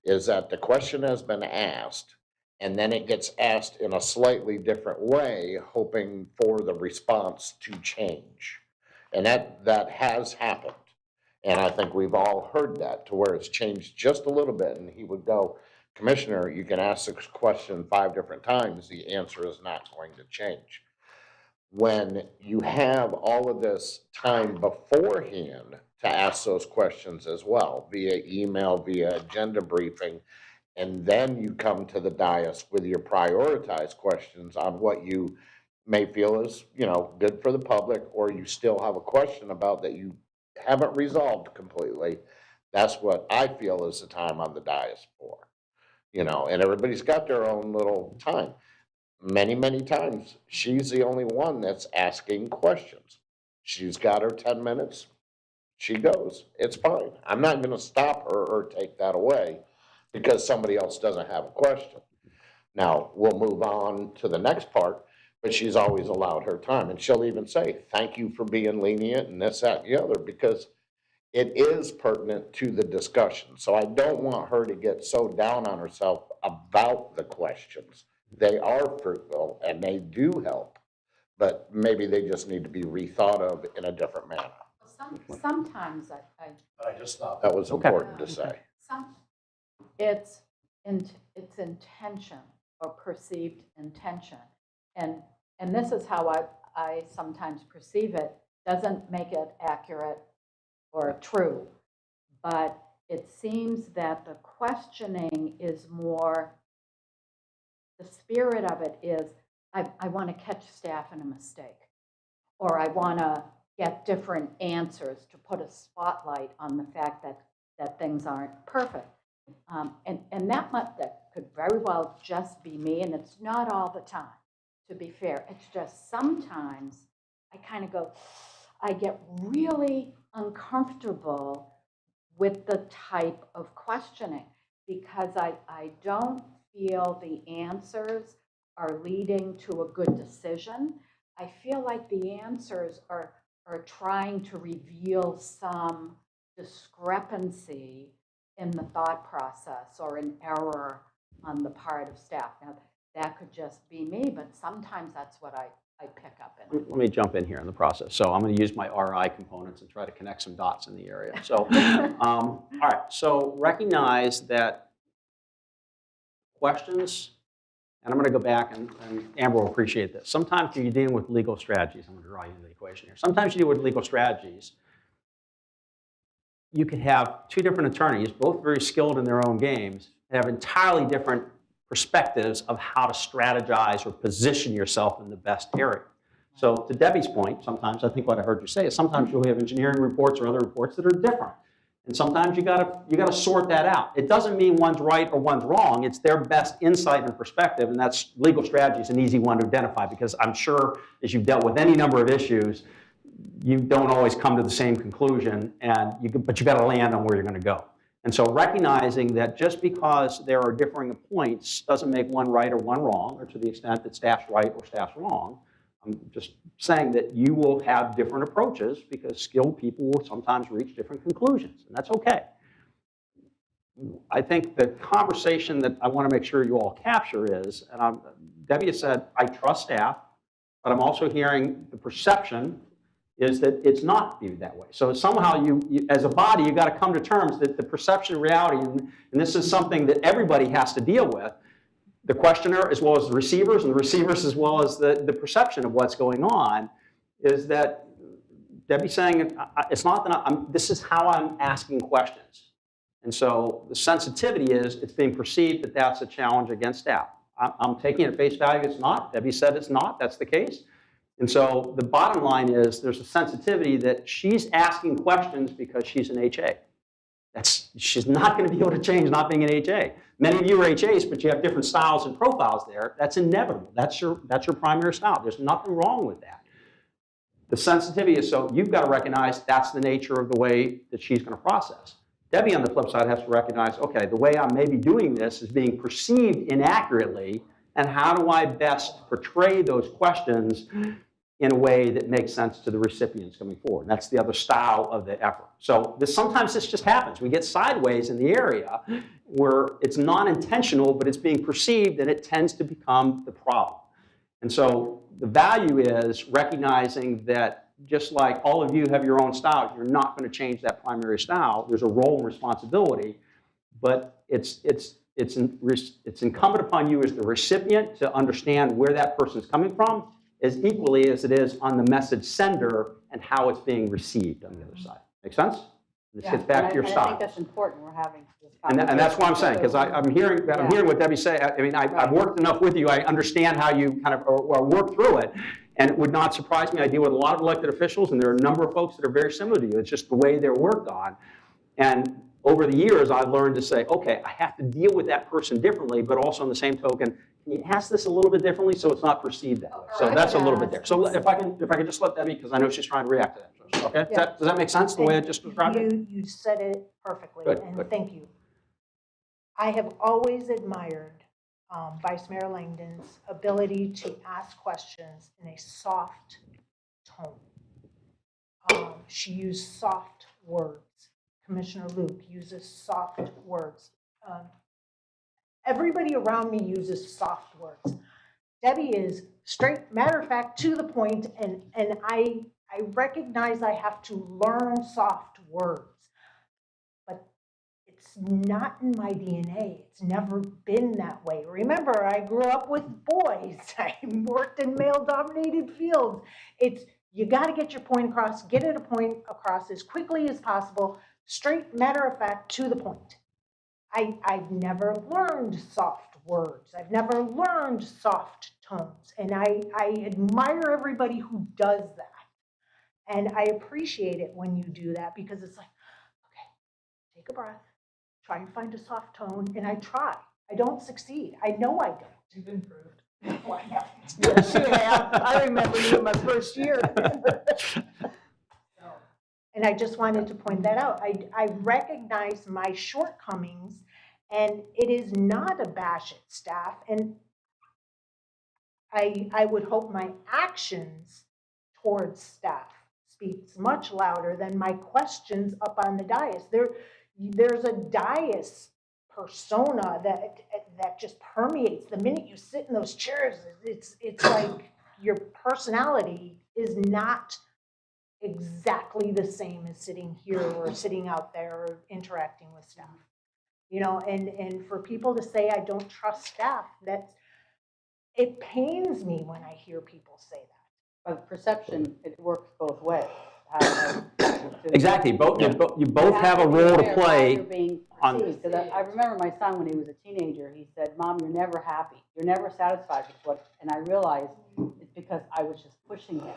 is that the question has been asked, and then it gets asked in a slightly different way, hoping for the response to change. And that has happened. And I think we've all heard that, to where it's changed just a little bit, and he would go, Commissioner, you can ask this question 5 different times, the answer is not going to change. When you have all of this time beforehand to ask those questions as well, via email, via agenda briefing, and then you come to the dais with your prioritized questions on what you may feel is, good for the public, or you still have a question about that you haven't resolved completely, that's what I feel is the time on the dais for. And everybody's got their own little time. Many, many times, she's the only one that's asking questions. She's got her 10 minutes. She goes. It's fine. I'm not going to stop her or take that away because somebody else doesn't have a question. Now, we'll move on to the next part, but she's always allowed her time. And she'll even say, thank you for being lenient and this, that, and the other, because it is pertinent to the discussion. So I don't want her to get so down on herself about the questions. They are fruitful and they do help, but maybe they just need to be rethought of in a different manner. Sometimes I just thought that was important to say. it's it's intention or perceived intention. And this is how I sometimes perceive it. Doesn't make it accurate or true, but it seems that the questioning is more, the spirit of it is, I want to catch staff in a mistake, or I want to get different answers to put a spotlight on the fact that things aren't perfect. And that could very well just be me, and it's not all the time, to be fair. It's just sometimes I kind of go, I get really uncomfortable with the type of questioning because I don't feel the answers are leading to a good decision. I feel like the answers are trying to reveal some discrepancy in the thought process or an error on the part of staff. Now, that could just be me, but sometimes that's what I pick up in it. Let me jump in here in the process. So I'm going to use my RI components and try to connect some dots in the area. So, all right, so recognize that questions, and I'm going to go back, and Amber will appreciate this. Sometimes you're dealing with legal strategies. I'm going to draw you into the equation here. Sometimes you deal with legal strategies. You could have two different attorneys, both very skilled in their own games, have entirely different perspectives of how to strategize or position yourself in the best area. So to Debbie's point, sometimes I think what I heard you say is sometimes you'll have engineering reports or other reports that are different. And sometimes you gotta sort that out. It doesn't mean one's right or one's wrong. It's their best insight and perspective, and that's legal strategy is an easy one to identify because I'm sure as you've dealt with any number of issues, you don't always come to the same conclusion, but you got to land on where you're going to go. And so recognizing that just because there are differing points doesn't make one right or one wrong, or to the extent that staff's right or staff's wrong. I'm just saying that you will have different approaches because skilled people will sometimes reach different conclusions, and that's okay. I think the conversation that I want to make sure you all capture is, and Debbie has said, I trust staff, but I'm also hearing the perception is that it's not viewed that way. So somehow you as a body, you got to come to terms that the perception of reality, and this is something that everybody has to deal with, the questioner as well as the receivers, and the receivers as well as the perception of what's going on, is that Debbie's saying, it's not that this is how I'm asking questions. And so the sensitivity is it's being perceived that that's a challenge against staff. I'm taking it at face value, it's not. Debbie said it's not, that's the case. And so the bottom line is there's a sensitivity that she's asking questions because she's an HA. She's not going to be able to change not being an HA. Many of you are HAs, but you have different styles and profiles there. That's inevitable. That's your primary style. There's nothing wrong with that. The sensitivity is so you've got to recognize that's the nature of the way that she's going to process. Debbie, on the flip side, has to recognize, okay, the way I'm maybe doing this is being perceived inaccurately, and how do I best portray those questions in a way that makes sense to the recipients coming forward. And that's the other style of the effort. So sometimes this just happens. We get sideways in the area where it's non-intentional, but it's being perceived, and it tends to become the problem. And so the value is recognizing that just like all of you have your own style, you're not going to change that primary style. There's a role and responsibility, but it's incumbent upon you as the recipient to understand where that person's coming from, as equally as it is on the message sender and how it's being received on the other side. Make sense? This gets back to your style. I think that's important. We're having this conversation. And that's what I'm saying, because I'm hearing what Debbie say. I mean, I've worked enough with you. I understand how you kind of work through it. And it would not surprise me. I deal with a lot of elected officials, and there are a number of folks that are very similar to you. It's just the way they're worked on. And over the years, I've learned to say, okay, I have to deal with that person differently, but also on the same token, can you ask this a little bit differently so it's not perceived that way? So that's a little bit there. So if I can just let Debbie, because I know she's trying to react to that. Okay, Yeah. does that make sense the way I just described it? You said it perfectly, Good, and good. thank you. I have always admired Vice Mayor Langdon's ability to ask questions in a soft tone. She used soft words. Commissioner Luke uses soft words. Everybody around me uses soft words. Debbie is straight, matter of fact, to the point, and I recognize I have to learn soft words, but it's not in my DNA. It's never been that way. Remember, I grew up with boys. I worked in male-dominated fields. It's, you got to get your point across, get it a point across as quickly as possible, straight, matter of fact, to the point. I've never learned soft words. I've never learned soft tones. And I admire everybody who does that. And I appreciate it when you do that, because it's like, okay, take a breath, try and find a soft tone, and I try. I don't succeed. I know I don't. You've improved. Well, I haven't. Yes, you have. I remember you in my first year. And I just wanted to point that out. I recognize my shortcomings, and it is not a bash at staff. And I would hope my actions towards staff speaks much louder than my questions up on the dais. There's a dais persona that just permeates. The minute you sit in those chairs, it's like your personality is not exactly the same as sitting here or sitting out there or interacting with staff. You know, and for people to say I don't trust staff, it pains me when I hear people say that. But perception, it works both ways. Exactly. You both have a role to play. Because I remember my son when he was a teenager, he said, "Mom, you're never happy. You're never satisfied with what," and I realized it's because I was just pushing him.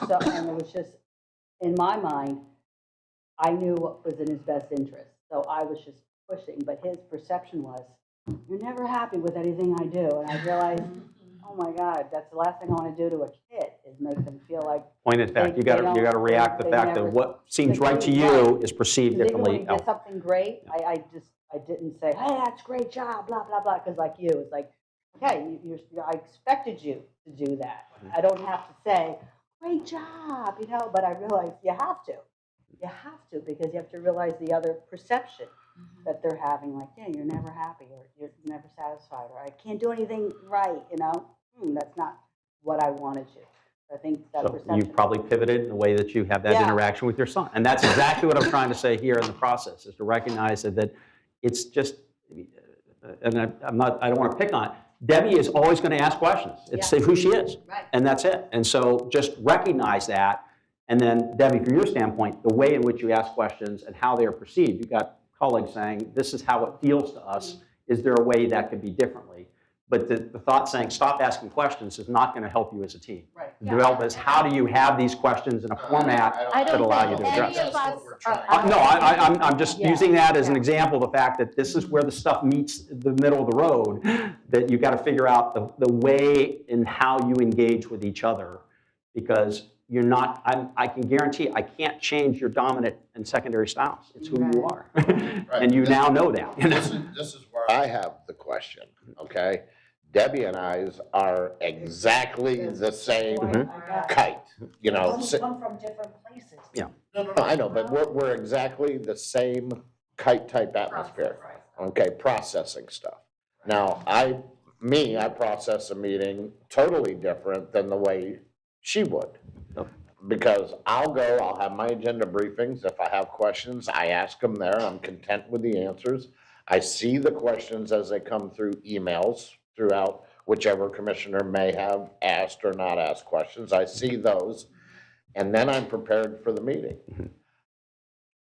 So, and it was just, in my mind, I knew what was in his best interest. So I was just pushing, but his perception was, "You're never happy with anything I do." And I realized, oh my God, that's the last thing I want to do to a kid, is make them feel like. Point it back. You got to react to the fact that what seems right to you is perceived differently. Even when you did something great, I didn't say, "Hey, that's a great job," blah blah blah, because like you, it's like, okay, I expected you to do that. I don't have to say, "Great job," you know. But I realized you have to, because you have to realize the other perception that they're having, like, yeah, you're never happy, or you're never satisfied, or I can't do anything right, you know. That's not what I wanted to. I think that So perception. you probably pivoted in the way that you have that interaction with your son. And that's exactly what I'm trying to say here in the process, is to recognize that it's just, and I don't want to pick on it. Debbie is always going to ask questions. It's who she is. Right. And that's it. And so just recognize that. And then, Debbie, from your standpoint, the way in which you ask questions and how they are perceived, you've got colleagues saying, this is how it feels to us. Is there a way that could be differently? But the thought saying, stop asking questions, is not going to help you as a team. Right. The develop is, how do you have these questions in a format that allow you to address it? No, I'm just using that as an example, the fact that this is where the stuff meets the middle of the road, that you've got to figure out the way in how you engage with each other, because you're not, I can guarantee I can't change your dominant and secondary styles. It's who you are. And you now know that. This is where I have the question, okay? Debbie and I's are exactly the same kite, you know. We come from different places. Yeah. No, I know, but we're exactly the same kite type atmosphere, okay, processing stuff. Now, I process a meeting totally different than the way she would. Because I'll have my agenda briefings. If I have questions, I ask them there. I'm content with the answers. I see the questions as they come through emails throughout, whichever commissioner may have asked or not asked questions. I see those, and then I'm prepared for the meeting.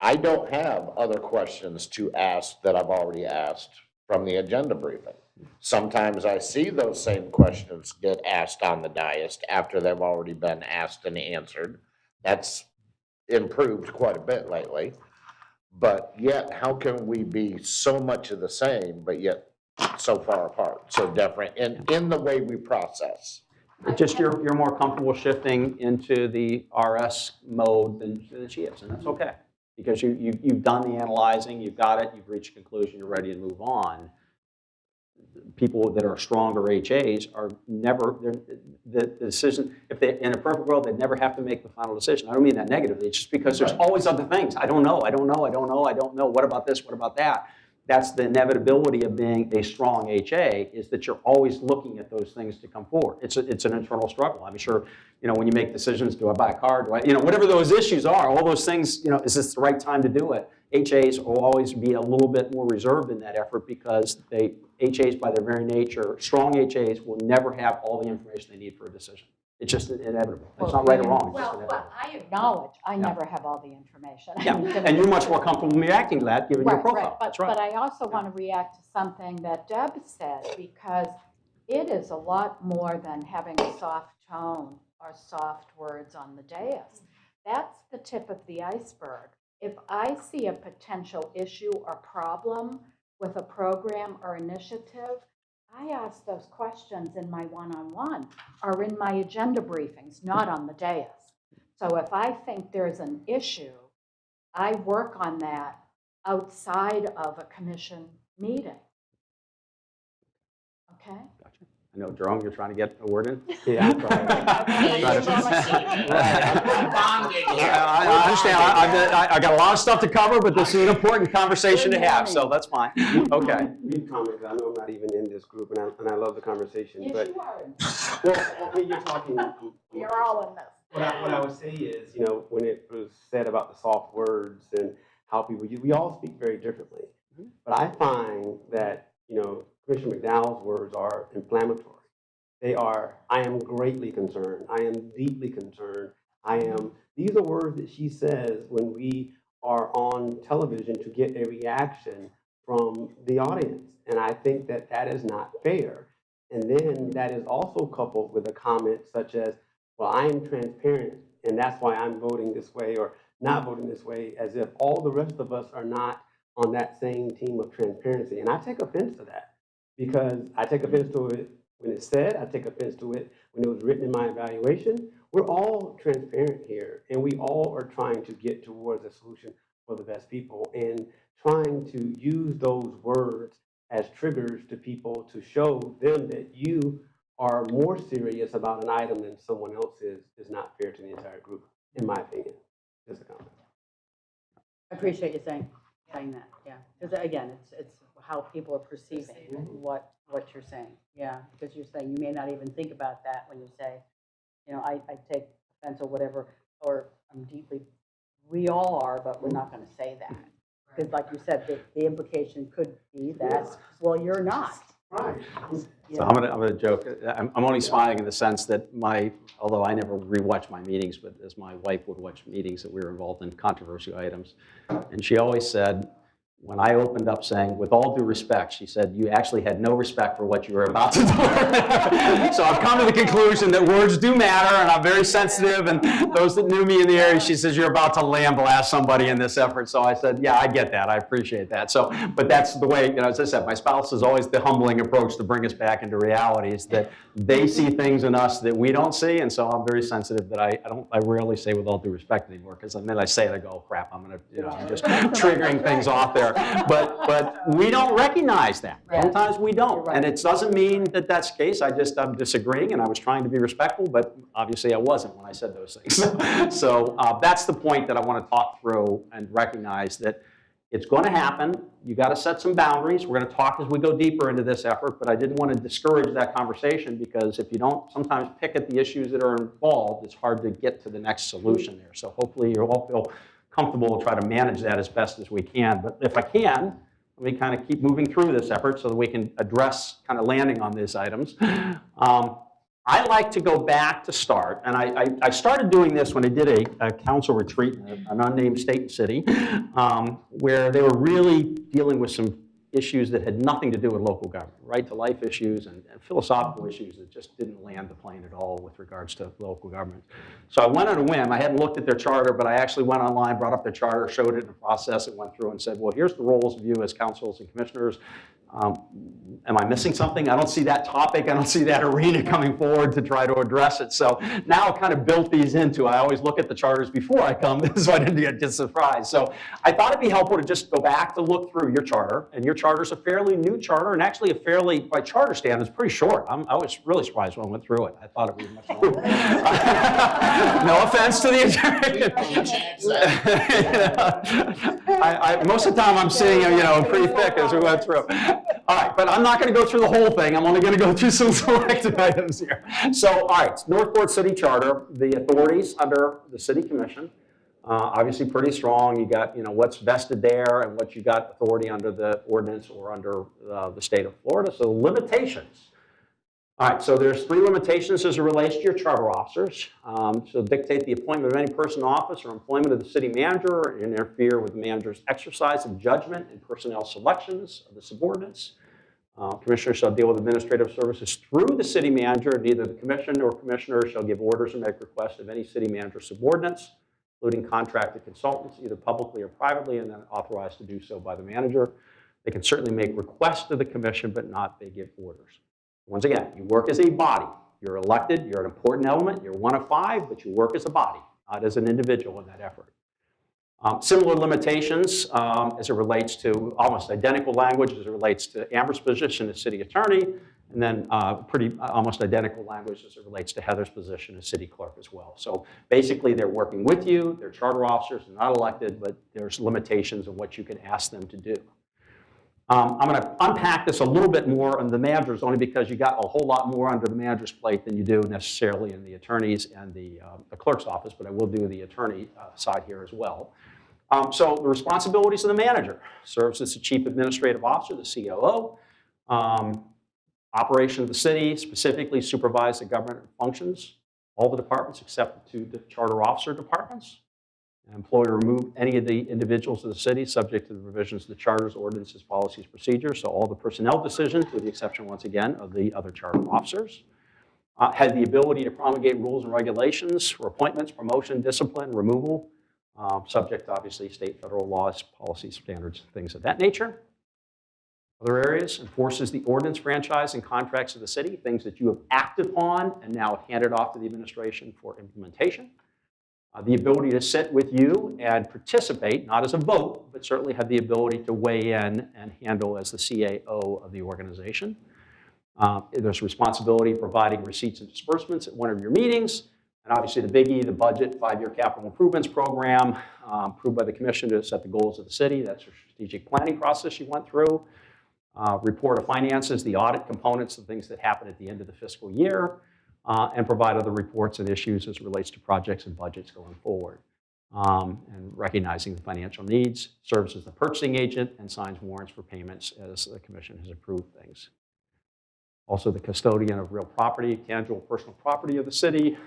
I don't have other questions to ask that I've already asked from the agenda briefing. Sometimes I see those same questions get asked on the dais after they've already been asked and answered. That's improved quite a bit lately. But yet, how can we be so much of the same, but yet so far apart, so different in the way we process? Just you're more comfortable shifting into the RS mode than she is, and that's okay. Because you've done the analyzing, you've got it, you've reached a conclusion, you're ready to move on. People that are stronger HAs are never, the decision, if they, in a perfect world, they'd never have to make the final decision. I don't mean that negatively, it's just because there's always other things. I don't know, what about this, what about that? That's the inevitability of being a strong HA, is that you're always looking at those things to come forward. It's an internal struggle. I'm sure, when you make decisions, do I buy a car, do I, whatever those issues are, all those things, is this the right time to do it? HAs will always be a little bit more reserved in that effort because HAs by their very nature, strong HAs will never have all the information they need for a decision. It's just inevitable. It's not right or wrong. It's just inevitable. Well, I acknowledge I never have all the information. Yeah, and you're much more comfortable reacting to that given your profile. Right. That's right. But I also want to react to something that Deb said, because it is a lot more than having a soft tone or soft words on the dais. That's the tip of the iceberg. If I see a potential issue or problem with a program or initiative, I ask those questions in my one-on-one or in my agenda briefings, not on the dais. So if I think there's an issue, I work on that outside of a commission meeting. Okay? Gotcha. I know, Jerome, you're trying to get a word in? Yeah, I'm sorry. I understand. I got a lot of stuff to cover, but this is an important conversation to have, so that's fine. Okay. Brief comment, 'cause I know I'm not even in this group, and I love the conversation. Yes, but you are. well, when you're talking, You're all in this. what I would say is, when it was said about the soft words and how people use, we all speak very differently. But I find that, Commissioner McDowell's words are inflammatory. They are, I am greatly concerned. I am deeply concerned. These are words that she says when we are on television to get a reaction from the audience. And I think that that is not fair. And then that is also coupled with a comment such as, well, I am transparent, and that's why I'm voting this way or not voting this way, as if all the rest of us are not on that same team of transparency. And I take offense to that, because I take offense to it when it's said, I take offense to it when it was written in my evaluation. We're all transparent here, and we all are trying to get towards a solution for the best people, and trying to use those words as triggers to people to show them that you are more serious about an item than someone else is not fair to the entire group, in my opinion. Just a comment. I appreciate you saying that, yeah. Because again, it's how people are perceiving what you're saying. Yeah, because you're saying you may not even think about that when you say, I take offense or whatever, or I'm deeply, we all are, but we're not going to say that. Because like you said, the implication could be that, well, you're not. Right. So I'm gonna joke. I'm only smiling in the sense that although I never rewatch my meetings, but as my wife would watch meetings that we were involved in, controversial items, and she always said, when I opened up saying, with all due respect, she said, you actually had no respect for what you were about to do. So I've come to the conclusion that words do matter, and I'm very sensitive, and those that knew me in the area, she says, you're about to lambaste somebody in this effort. So I said, yeah, I get that. I appreciate that. So, but that's the way, as I said, my spouse is always the humbling approach to bring us back into realities, that they see things in us that we don't see, and so I'm very sensitive that I rarely say with all due respect anymore, because the minute I say it, I go, oh, crap, I'm just triggering things off there. But we don't recognize that. Sometimes we don't. And it doesn't mean that that's the case. I'm disagreeing, and I was trying to be respectful, but obviously I wasn't when I said those things. So that's the point that I want to talk through and recognize that it's going to happen. You got to set some boundaries. We're going to talk as we go deeper into this effort, but I didn't want to discourage that conversation, because if you don't sometimes pick at the issues that are involved, it's hard to get to the next solution there. So hopefully you all feel comfortable to try to manage that as best as we can. But if I can, let me kind of keep moving through this effort so that we can address kind of landing on these items. I like to go back to start, and I started doing this when I did a council retreat in an unnamed state and city, where they were really dealing with some issues that had nothing to do with local government, right-to-life issues and philosophical issues that just didn't land the plane at all with regards to local government. So I went on a whim. I hadn't looked at their charter, but I actually went online, brought up their charter, showed it in the process, and went through and said, well, here's the roles of you as councils and commissioners. Am I missing something? I don't see that topic. I don't see that arena coming forward to try to address it. So now I've kind of built these into, I always look at the charters before I come, so I didn't get surprised. So I thought it'd be helpful to just go back to look through your charter, and your charter's a fairly new charter, and actually a fairly, by charter standards, pretty short. I was really surprised when I went through it. I thought it would be much longer. No offense to the most of the time I'm seeing pretty thick as we went through. All right, but I'm not going to go through the whole thing. I'm only going to go through some selected items here. So, all right, Northport City Charter, the authorities under the City Commission. obviously pretty strong. You got, what's vested there and what you got authority under the ordinance or under the state of Florida. So limitations. All right, so there's 3 limitations as it relates to your charter officers. So dictate the appointment of any person in office or employment of the city manager, or interfere with the manager's exercise of judgment and personnel selections of the subordinates. Commissioners shall deal with administrative services through the city manager. Neither the commission or commissioner shall give orders or make requests of any city manager subordinates, including contracted consultants, either publicly or privately, and then authorized to do so by the manager. They can certainly make requests to the commission, but not they give orders. Once again, you work as a body. You're elected, you're an important element, you're 1 of 5, but you work as a body, not as an individual in that effort. Similar limitations as it relates to almost identical language as it relates to Amber's position as city attorney, and then almost identical language as it relates to Heather's position as city clerk as well. So basically they're working with you, they're charter officers, they're not elected, but there's limitations of what you can ask them to do. I'm going to unpack this a little bit more on the managers, only because you got a whole lot more under the manager's plate than you do necessarily in the attorney's and the clerk's office, but I will do the attorney side here as well. So the responsibilities of the manager: serves as the chief administrative officer, the COO, operation of the city, specifically supervise the government functions, all the departments except the charter officer departments. Employ or remove any of the individuals of the city subject to the provisions of the charters, ordinances, policies, procedures. So all the personnel decisions, with the exception, once again, of the other charter officers. Had the ability to promulgate rules and regulations for appointments, promotion, discipline, removal, subject to obviously state, federal laws, policies, standards, things of that nature. Other areas: enforces the ordinance, franchise, and contracts of the city, things that you have acted upon and now handed off to the administration for implementation. The ability to sit with you and participate, not as a vote, but certainly have the ability to weigh in and handle as the CAO of the organization. There's responsibility of providing receipts and disbursements at one of your meetings. And obviously the biggie, the budget, 5-year capital improvements program, approved by the commission to set the goals of the city. That's your strategic planning process you went through. Report of finances, the audit components, the things that happen at the end of the fiscal year. And provide other reports and issues as it relates to projects and budgets going forward. And recognizing the financial needs, serves as the purchasing agent, and signs warrants for payments as the commission has approved things. Also the custodian of real property, tangible personal property of the city.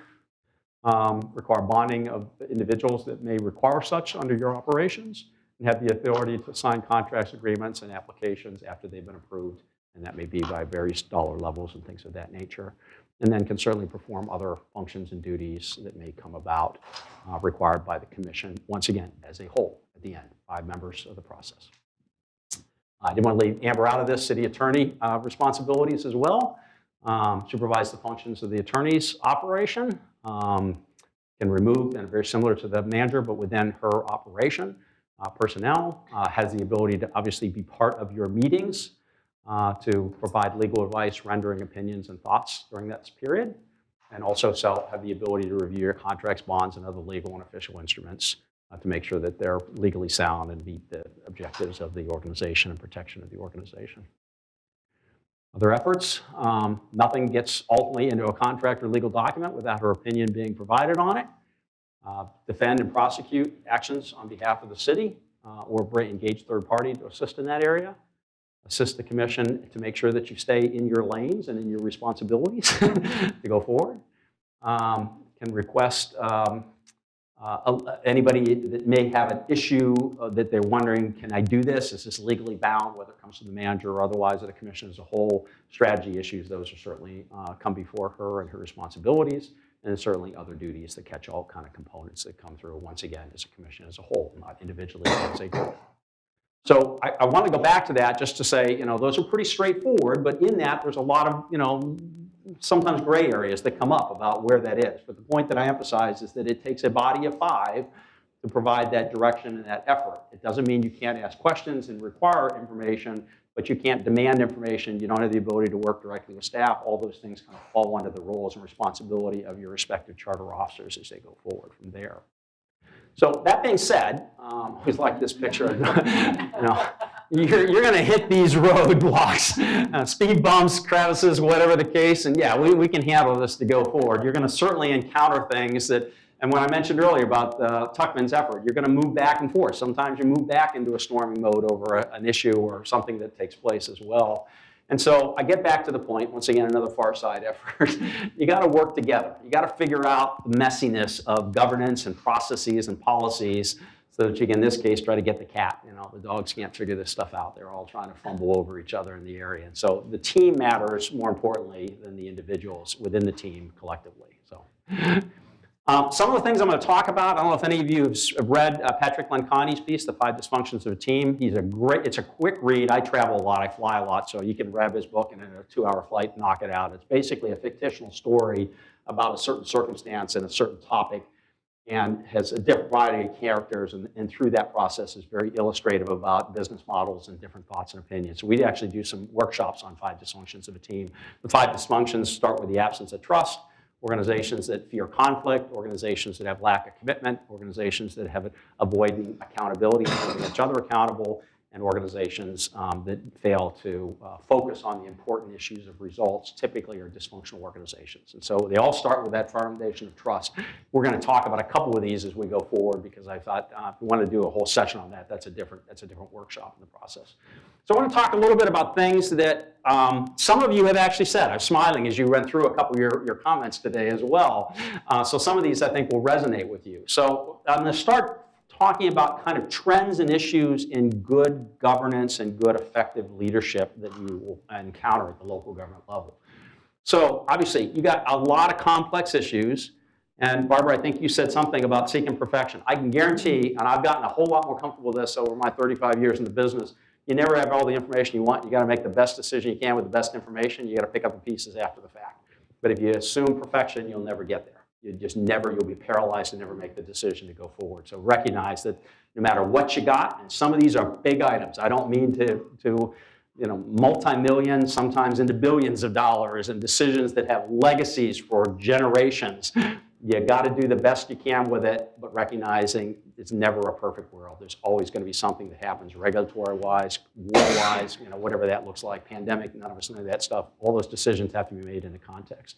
Require bonding of individuals that may require such under your operations, and have the authority to sign contracts, agreements, and applications after they've been approved. And that may be by various dollar levels and things of that nature. And then can certainly perform other functions and duties that may come about required by the commission, once again, as a whole at the end, 5 members of the process. I didn't want to leave Amber out of this. City attorney responsibilities as well. Supervise the functions of the attorney's operation. Can remove, and very similar to the manager, but within her operation. Personnel has the ability to obviously be part of your meetings. To provide legal advice, rendering opinions and thoughts during that period, and also have the ability to review your contracts, bonds, and other legal and official instruments to make sure that they're legally sound and meet the objectives of the organization and protection of the organization. Other efforts: nothing gets ultimately into a contract or legal document without her opinion being provided on it. Defend and prosecute actions on behalf of the city or engage third party to assist in that area. Assist the commission to make sure that you stay in your lanes and in your responsibilities to go forward. Can request anybody that may have an issue that they're wondering, can I do this? Is this legally bound, whether it comes to the manager or otherwise, or the commission as a whole? Strategy issues, those are certainly come before her and her responsibilities, and certainly other duties that catch all kind of components that come through, once again, as a commission as a whole, not individually as a group. So I want to go back to that just to say, those are pretty straightforward, but in that there's a lot of, sometimes gray areas that come up about where that is. But the point that I emphasize is that it takes a body of 5 to provide that direction and that effort. It doesn't mean you can't ask questions and require information, but you can't demand information. You don't have the ability to work directly with staff. All those things kind of fall under the roles and responsibility of your respective charter officers as they go forward from there. So that being said, I always like this picture. You're going to hit these roadblocks, speed bumps, crevices, whatever the case, and yeah, we can handle this to go forward. You're going to certainly encounter things that And when I mentioned earlier about Tuckman's effort, you're going to move back and forth. Sometimes you move back into a storming mode over an issue or something that takes place as well. And so I get back to the point, once again, another far side effort. You got to work together. You got to figure out the messiness of governance and processes and policies so that you can, in this case, try to get the cat. You know, the dogs can't figure this stuff out. They're all trying to fumble over each other in the area. And so the team matters more importantly than the individuals within the team collectively. So. Some of the things I'm going to talk about, I don't know if any of you have read Patrick Lenciani's piece, The 5 Dysfunctions of a Team. It's a quick read. I travel a lot, I fly a lot, so you can grab his book and in a 2-hour flight, knock it out. It's basically a fictional story about a certain circumstance and a certain topic and has a different variety of characters, and through that process is very illustrative about business models and different thoughts and opinions. So we actually do some workshops on 5 dysfunctions of a team. The 5 dysfunctions start with the absence of trust, organizations that fear conflict, organizations that have lack of commitment, organizations that have avoiding accountability and holding each other accountable, and organizations that fail to focus on the important issues of results, typically are dysfunctional organizations. And so they all start with that foundation of trust. We're going to talk about a couple of these as we go forward because I thought if we want to do a whole session on that, that's a different workshop in the process. So I want to talk a little bit about things that some of you have actually said. I'm smiling as you went through a couple of your comments today as well. So some of these I think will resonate with you. So I'm going to start talking about kind of trends and issues in good governance and good effective leadership that you will encounter at the local government level. So obviously you got a lot of complex issues. And Barbara, I think you said something about seeking perfection. I can guarantee, and I've gotten a whole lot more comfortable with this over my 35 years in the business, you never have all the information you want. You got to make the best decision you can with the best information. You got to pick up the pieces after the fact. But if you assume perfection, you'll never get there. You'll be paralyzed and never make the decision to go forward. So recognize that no matter what you got, and some of these are big items. I don't mean to multi-million, sometimes into billions of dollars, and decisions that have legacies for generations. You got to do the best you can with it, but recognizing it's never a perfect world. There's always going to be something that happens regulatory-wise, war-wise, whatever that looks like, pandemic, none of us know that stuff. All those decisions have to be made in a context.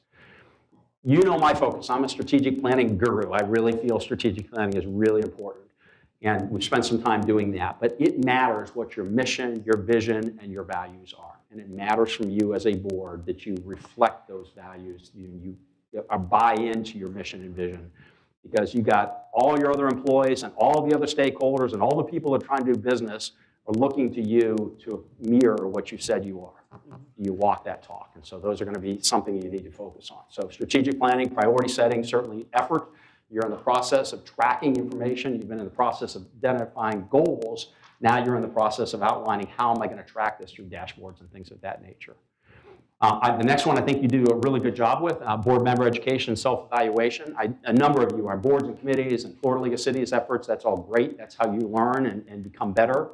You know my focus. I'm a strategic planning guru. I really feel strategic planning is really important. And we've spent some time doing that. But it matters what your mission, your vision, and your values are. And it matters from you as a board that you reflect those values. You buy into your mission and vision. Because you got all your other employees and all the other stakeholders and all the people that are trying to do business are looking to you to mirror what you said you are. You walk that talk. And so those are going to be something you need to focus on. So strategic planning, priority setting, certainly effort. You're in the process of tracking information. You've been in the process of identifying goals. Now you're in the process of outlining how am I going to track this through dashboards and things of that nature. The next one I think you do a really good job with, board member education and self-evaluation. A number of you are boards and committees and Florida League of Cities efforts. That's all great. That's how you learn and become better.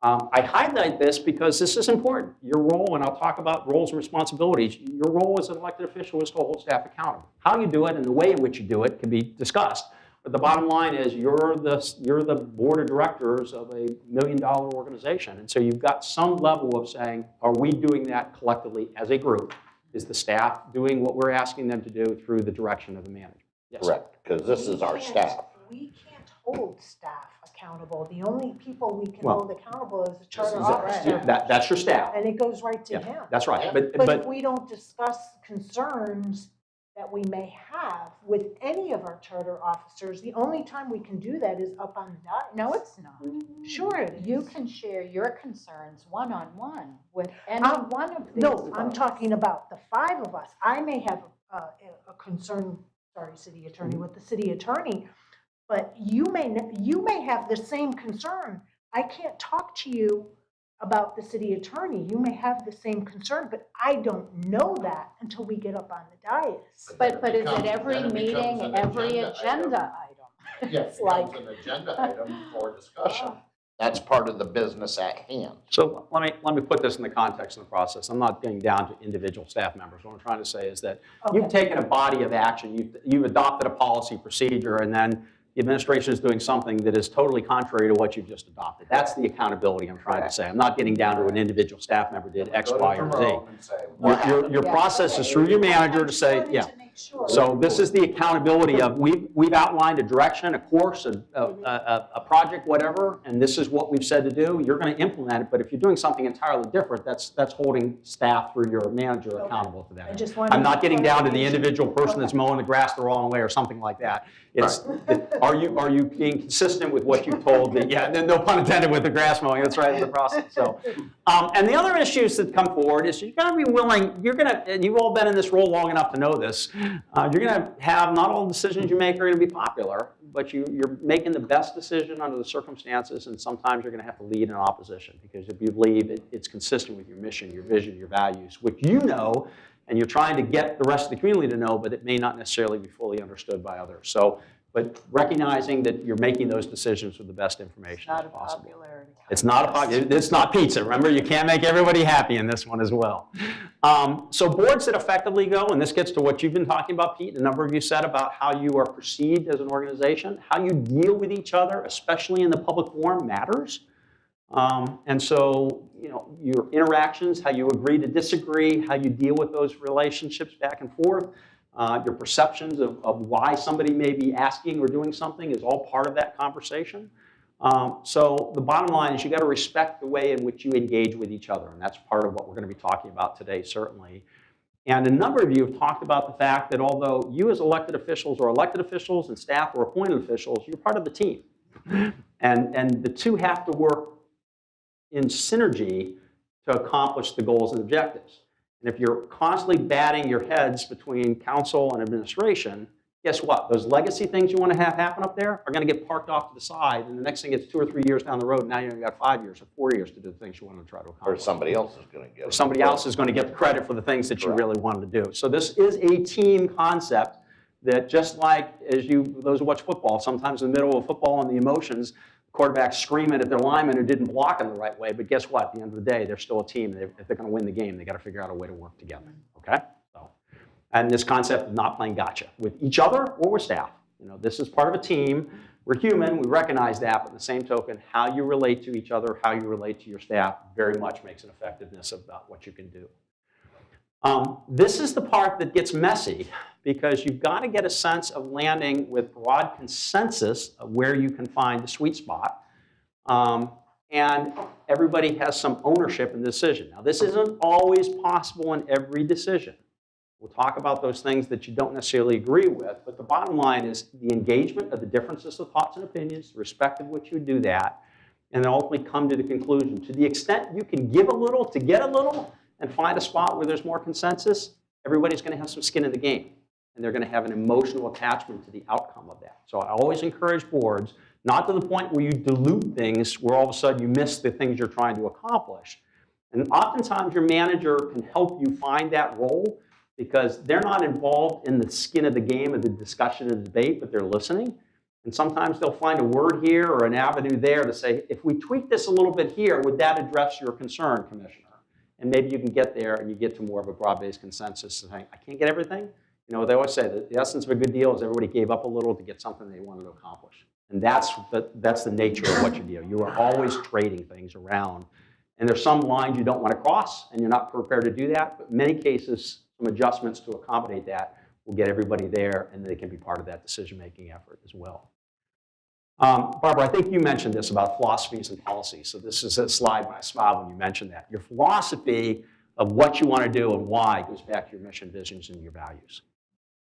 I highlight this because this is important. Your role, and I'll talk about roles and responsibilities, your role as an elected official is to hold staff accountable. How you do it and the way in which you do it can be discussed. But the bottom line is you're the board of directors of a $1 million organization. And so you've got some level of saying, are we doing that collectively as a group? Is the staff doing what we're asking them to do through the direction of the manager? Yes. Correct, because this is our staff. We can't hold staff accountable. The only people we can hold accountable is the charter officer. That's your staff. And it goes right to him. That's right. But if we don't discuss concerns that we may have with any of our charter officers, the only time we can do that is up on the dais. No, it's not. Sure it is. You can share your concerns one-on-one with any one of these. No, I'm talking about the 5 of us. I may have a concern, sorry, city attorney, with the city attorney, but you may have the same concern. I can't talk to you about the city attorney. You may have the same concern, but I don't know that until we get up on the dais. But is it every meeting, every agenda item? Yes, it's an agenda item for discussion. That's part of the business at hand. So let me put this in the context of the process. I'm not getting down to individual staff members. What I'm trying to say is that you've taken a body of action, you've adopted a policy procedure, and then the administration is doing something that is totally contrary to what you've just adopted. That's the accountability I'm trying to say. I'm not getting down to an individual staff member did X, Y, or Z. Your process is through your manager to say, To make Sure. So this is the accountability of, we've outlined a direction, a course, a project, whatever, and this is what we've said to do. You're going to implement it, but if you're doing something entirely different, that's holding staff through your manager accountable for that. I just wanted I'm not getting down to the clarification. individual person that's mowing the grass the wrong way or something like that. It's, are you being consistent with what you've told the, yeah, no pun intended with the grass mowing, that's right in the process. So, and the other issues that come forward is you've got to be willing, and you've all been in this role long enough to know this, you're going to have, not all the decisions you make are going to be popular, but you're making the best decision under the circumstances, and sometimes you're going to have to lead in opposition, because if you believe it's consistent with your mission, your vision, your values, which you know, and you're trying to get the rest of the community to know, but it may not necessarily be fully understood by others. So, but recognizing that you're making those decisions with the best information as possible. It's not a popularity. It's not pizza. Remember, you can't make everybody happy in this one as well. So boards that effectively go, and this gets to what you've been talking about, Pete, and a number of you said about how you are perceived as an organization, how you deal with each other, especially in the public forum, matters. And so, you know, your interactions, how you agree to disagree, how you deal with those relationships back and forth, your perceptions of why somebody may be asking or doing something is all part of that conversation. So the bottom line is you got to respect the way in which you engage with each other, and that's part of what we're going to be talking about today, certainly. And a number of you have talked about the fact that although you as elected officials and staff or appointed officials, you're part of the team. And the two have to work in synergy to accomplish the goals and objectives. And if you're constantly batting your heads between council and administration, guess what? Those legacy things you want to have happen up there are going to get parked off to the side, and the next thing is 2 or 3 years down the road, now you've got 5 years or 4 years to do the things you want to try to accomplish. Or somebody else is going to get it. Or somebody else is going to get the credit for the things that you really wanted to do. So this is a team concept that, just like as those who watch football, sometimes in the middle of football and the emotions, quarterbacks screaming at their linemen who didn't block in the right way, but guess what? At the end of the day, they're still a team. If they're going to win the game, they got to figure out a way to work together, okay? So, and this concept of not playing gotcha with each other or with staff. You know, this is part of a team. We're human, we recognize that, but in the same token, how you relate to each other, how you relate to your staff very much makes an effectiveness about what you can do. This is the part that gets messy, because you've got to get a sense of landing with broad consensus of where you can find the sweet spot. And everybody has some ownership in the decision. Now, this isn't always possible in every decision. We'll talk about those things that you don't necessarily agree with, but the bottom line is the engagement of the differences of thoughts and opinions, the respect of which you do that, and then ultimately come to the conclusion. To the extent you can give a little to get a little and find a spot where there's more consensus, everybody's going to have some skin in the game, and they're going to have an emotional attachment to the outcome of that. So I always encourage boards, not to the point where you dilute things, where all of a sudden you miss the things you're trying to accomplish. And oftentimes your manager can help you find that role, because they're not involved in the skin of the game of the discussion and debate, but they're listening. And sometimes they'll find a word here or an avenue there to say, if we tweak this a little bit here, would that address your concern, Commissioner? And maybe you can get there and you get to more of a broad-based consensus saying, I can't get everything. You know, they always say that the essence of a good deal is everybody gave up a little to get something they wanted to accomplish. And that's the nature of what you do. You are always trading things around. And there's some lines you don't want to cross, and you're not prepared to do that. But in many cases, some adjustments to accommodate that will get everybody there, and they can be part of that decision-making effort as well. Barbara, I think you mentioned this about philosophies and policies. So this is a slide when I smiled when you mentioned that. Your philosophy of what you want to do and why goes back to your mission, visions, and your values.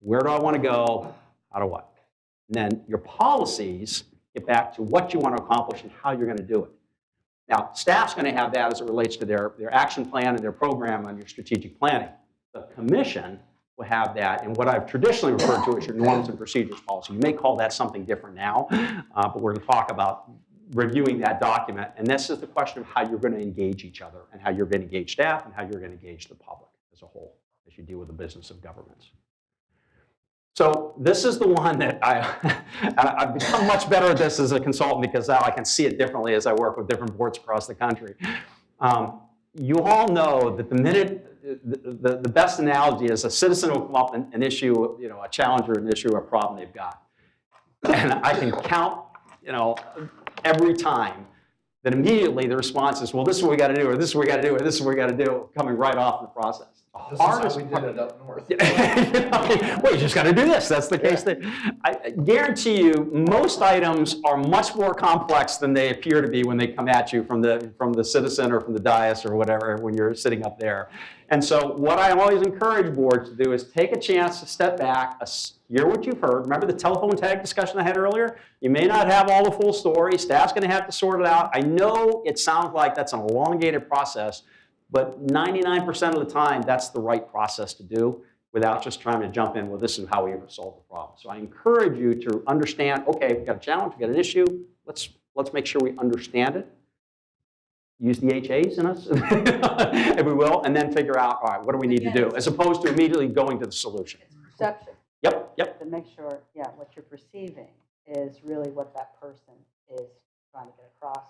Where do I want to go? How do what? And then your policies get back to what you want to accomplish and how you're going to do it. Now, staff's going to have that as it relates to their action plan and their program on your strategic planning. The commission will have that in what I've traditionally referred to as your norms and procedures policy. You may call that something different now, but we're going to talk about reviewing that document. And this is the question of how you're going to engage each other and how you're going to engage staff and how you're going to engage the public as a whole as you deal with the business of governments. So this is the one that I've become much better at this as a consultant, because now I can see it differently as I work with different boards across the country. You all know that the minute, the best analogy is a citizen will come up and issue, you know, a challenge or an issue or a problem they've got. And I can count, you know, every time that immediately the response is, well, this is what we got to do, or this is what we got to do, or this is what we got to do, coming right off the process. the hardest we did it up north. well, you just got to do this. That's the case. That I guarantee you, most items are much more complex than they appear to be when they come at you from the citizen or from the dais or whatever when you're sitting up there. And so, what I always encourage boards to do is take a chance to step back, hear what you've heard. Remember the telephone tag discussion I had earlier? You may not have all the full story. Staff's going to have to sort it out. I know it sounds like that's an elongated process. But 99% of the time, that's the right process to do without just trying to jump in, well, this is how we ever solve the problem. So I encourage you to understand, okay, we've got a challenge, we've got an issue, let's make sure we understand it. Use the HAs in us, if we will, and then figure out, all right, what do we need to do, as opposed to immediately going to the solution. It's perception. Yep. To make sure, yeah, what you're perceiving is really what that person is trying to get across.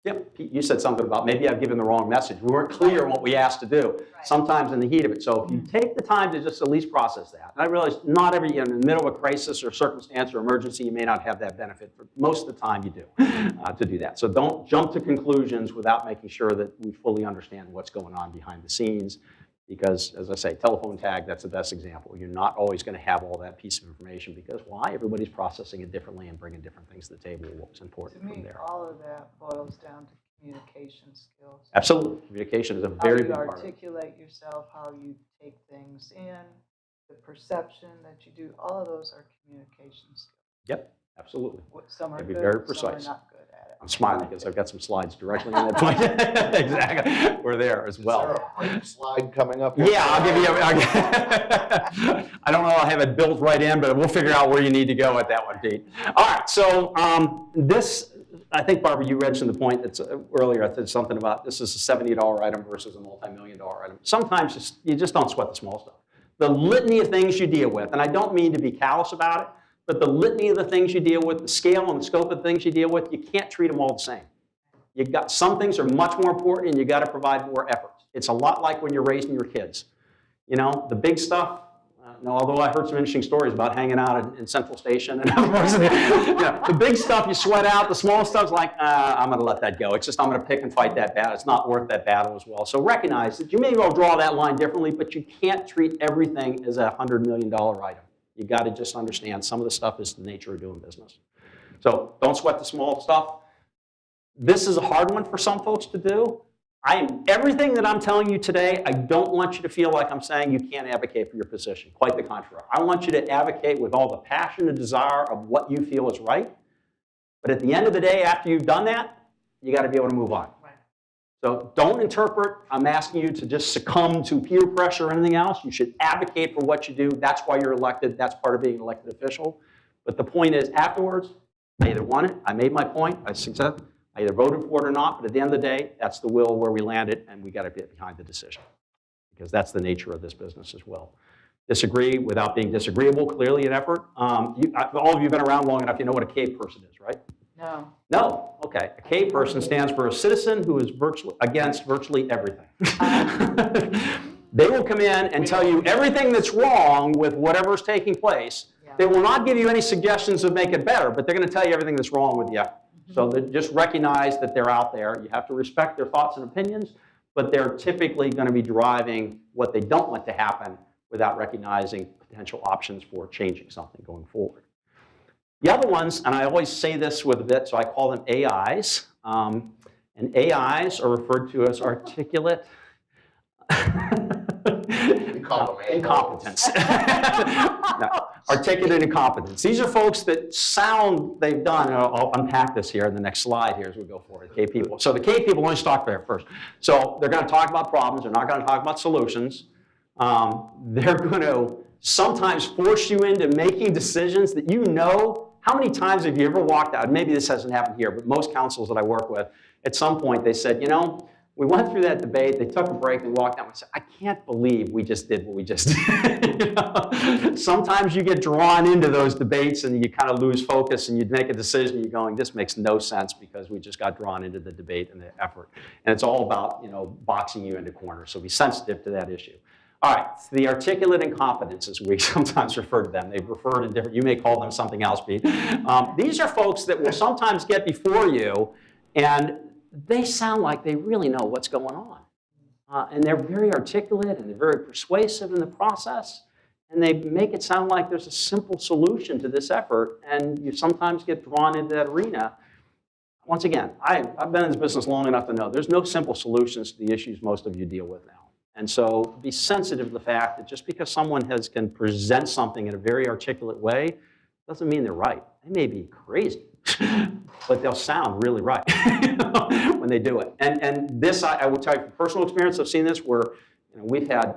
Yep, Pete, you said something about maybe I've given the wrong message. We weren't clear on what we asked to do, sometimes in the heat of it. So if you take the time to just at least process that, and I realize not every, in the middle of a crisis or circumstance or emergency, you may not have that benefit, but most of the time you do to do that. So don't jump to conclusions without making sure that we fully understand what's going on behind the scenes. Because, as I say, telephone tag, that's the best example. You're not always going to have all that piece of information because why? Everybody's processing it differently and bringing different things to the table. What's important from there. All of that boils down to communication skills. Absolutely. Communication is a very big part of it. How you articulate yourself, how you take things in, the perception that you do, all of those are communication skills. Yep, absolutely. Some are Be good, very precise. some are not good at it. I'm smiling because I've got some slides directly on that point. Exactly. We're there as well. Is there a break slide coming up? Yeah, I'll give you I don't know, I'll have it built right in, but we'll figure out where you need to go at that one, Pete. All right, so this, I think, Barbara, you mentioned the point that's earlier. I said something about this is a $70 item versus a multi-million-dollar item. Sometimes you just don't sweat the small stuff. The litany of things you deal with, and I don't mean to be callous about it, but the litany of the things you deal with, the scale and the scope of the things you deal with, you can't treat them all the same. You got some things are much more important, and you got to provide more effort. It's a lot like when you're raising your kids. You know, the big stuff. Although I heard some interesting stories about hanging out in Central Station, and the big stuff you sweat out. The small stuff's like, I'm going to let that go. It's just I'm going to pick and fight that battle. It's not worth that battle as well. So recognize that you may well draw that line differently, but you can't treat everything as a $100 million item. You got to just understand some of the stuff is the nature of doing business. So don't sweat the small stuff. This is a hard one for some folks to do. Everything that I'm telling you today, I don't want you to feel like I'm saying you can't advocate for your position. Quite the contrary. I want you to advocate with all the passion and desire of what you feel is right. But at the end of the day, after you've done that, you got to be able to move on. Right. So don't interpret I'm asking you to just succumb to peer pressure or anything else. You should advocate for what you do. That's why you're elected. That's part of being an elected official. But the point is, afterwards, I either won it, I made my point, I succeeded. I either voted for it or not, but at the end of the day, that's the will where we landed, and we got to get behind the decision because that's the nature of this business as well. Disagree without being disagreeable, clearly an effort. All of you have been around long enough, you know what a K person is, right? No. No? Okay. A K person stands for a citizen who is against virtually everything. They will come in and tell you everything that's wrong with whatever's taking place. Yeah. They will not give you any suggestions to make it better, but they're going to tell you everything that's wrong with you. So just recognize that they're out there. You have to respect their thoughts and opinions, but they're typically going to be driving what they don't want to happen without recognizing potential options for changing something going forward. The other ones, and I always say this with a bit, so I call them AIs. And AIs are referred to as articulate incompetence. No, articulate incompetence. These are folks that sound they've done. I'll unpack this here in the next slide here as we go forward. K people. So the K people, let me start there first. So they're going to talk about problems. They're not going to talk about solutions. They're going to sometimes force you into making decisions that you know. How many times have you ever walked out? Maybe this hasn't happened here, but most councils that I work with, at some point they said, you know, we went through that debate, they took a break and walked out and said, I can't believe we just did what we just did. You know? Sometimes you get drawn into those debates and you kind of lose focus and you make a decision, you're going, this makes no sense because we just got drawn into the debate and the effort. And it's all about, you know, boxing you into corners. So be sensitive to that issue. All right, the articulate incompetence, as we sometimes refer to them. They refer to different, you may call them something else, Pete. These are folks that will sometimes get before you and they sound like they really know what's going on. and they're very articulate and they're very persuasive in the process. And they make it sound like there's a simple solution to this effort, and you sometimes get drawn into that arena. Once again, I've been in this business long enough to know there's no simple solutions to the issues most of you deal with now. And so be sensitive to the fact that just because someone can present something in a very articulate way doesn't mean they're right. They may be crazy, but they'll sound really right when they do it. And this, I will tell you from personal experience, I've seen this where we've had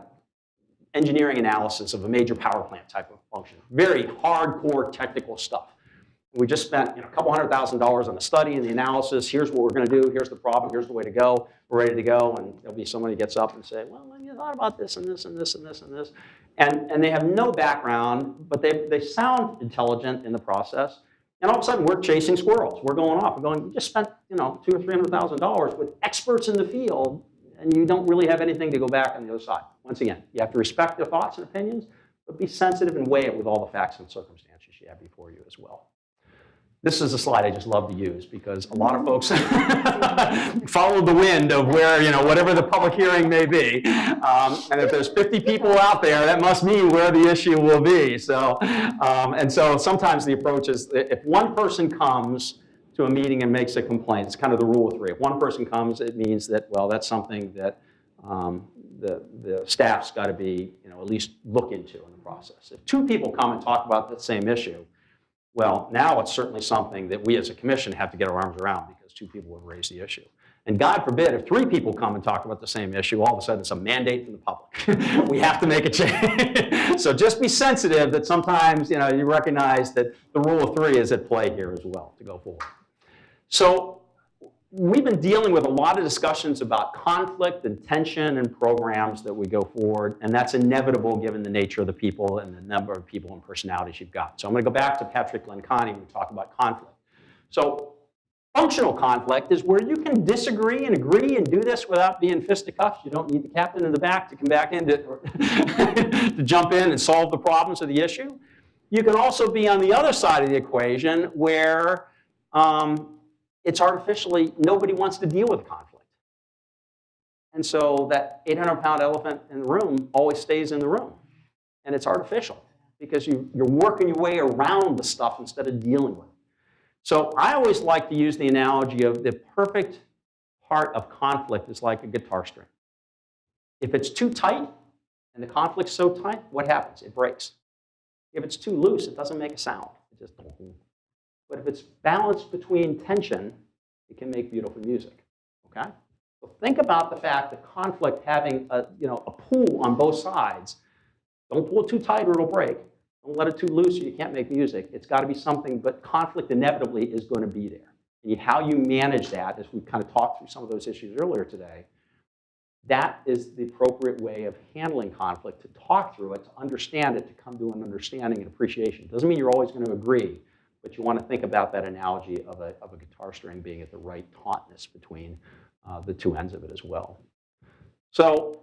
engineering analysis of a major power plant type of function. Very hardcore technical stuff. We just spent a couple $100,000 on the study and the analysis. Here's what we're going to do. Here's the problem. Here's the way to go. We're ready to go. And there'll be somebody who gets up and say, well, you thought about this and this and this and this and this. And they have no background, but they sound intelligent in the process. And all of a sudden, we're chasing squirrels. We're going off. We're going, you just spent $200,000 or $300,000 with experts in the field, and you don't really have anything to go back on the other side. Once again, you have to respect their thoughts and opinions, but be sensitive and weigh it with all the facts and circumstances you have before you as well. This is a slide I just love to use because a lot of folks follow the wind of where, whatever the public hearing may be. And if there's 50 people out there, that must mean where the issue will be. So, and so sometimes the approach is if one person comes to a meeting and makes a complaint, it's kind of the rule of three. If one person comes, it means that, well, that's something that the staff's got to be, at least look into in the process. If two people come and talk about the same issue, well, now it's certainly something that we as a commission have to get our arms around because two people have raised the issue. And God forbid, if three people come and talk about the same issue, all of a sudden it's a mandate from the public. We have to make a change. So just be sensitive that sometimes, you recognize that the rule of three is at play here as well to go forward. So we've been dealing with a lot of discussions about conflict and tension and programs that we go forward, and that's inevitable given the nature of the people and the number of people and personalities you've got. So I'm going to go back to Patrick Lencioni when we talk about conflict. So functional conflict is where you can disagree and agree and do this without being fisticuffs. You don't need the captain in the back to come back in to jump in and solve the problems of the issue. You can also be on the other side of the equation where it's artificially, nobody wants to deal with conflict. And so that 800-pound elephant in the room always stays in the room. And it's artificial because you're working your way around the stuff instead of dealing with it. So I always like to use the analogy of the perfect part of conflict is like a guitar string. If it's too tight and the conflict's so tight, what happens? It breaks. If it's too loose, it doesn't make a sound. It just But if it's balanced between tension, it can make beautiful music, okay? So think about the fact that conflict having a pull on both sides. Don't pull it too tight or it'll break. Don't let it too loose or you can't make music. It's got to be something, but conflict inevitably is going to be there. And how you manage that, as we kind of talked through some of those issues earlier today, that is the appropriate way of handling conflict, to talk through it, to understand it, to come to an understanding and appreciation. It doesn't mean you're always going to agree. But you want to think about that analogy of a guitar string being at the right tautness between the two ends of it as well. So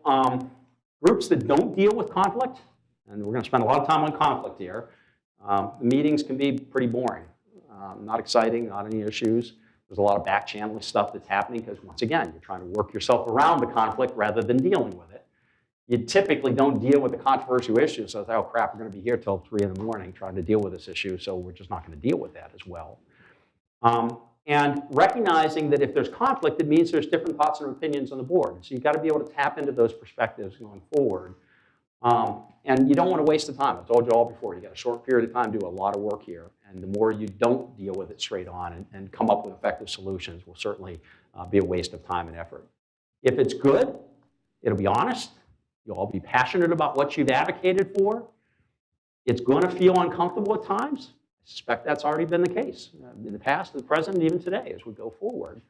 groups that don't deal with conflict, and we're going to spend a lot of time on conflict here, the meetings can be pretty boring. Not exciting, not any issues. There's a lot of back-channeling stuff that's happening because, once again, you're trying to work yourself around the conflict rather than dealing with it. You typically don't deal with the controversial issues. So, oh crap, we're going to be here till 3 in the morning trying to deal with this issue, so we're just not going to deal with that as well. And recognizing that if there's conflict, it means there's different thoughts and opinions on the board. So you've got to be able to tap into those perspectives going forward. And you don't want to waste the time. I've told you all before, you got a short period of time to do a lot of work here. And the more you don't deal with it straight on and come up with effective solutions will certainly be a waste of time and effort. If it's good, it'll be honest. You'll all be passionate about what you've advocated for. It's going to feel uncomfortable at times. I suspect that's already been the case in the past, in the present, and even today as we go forward.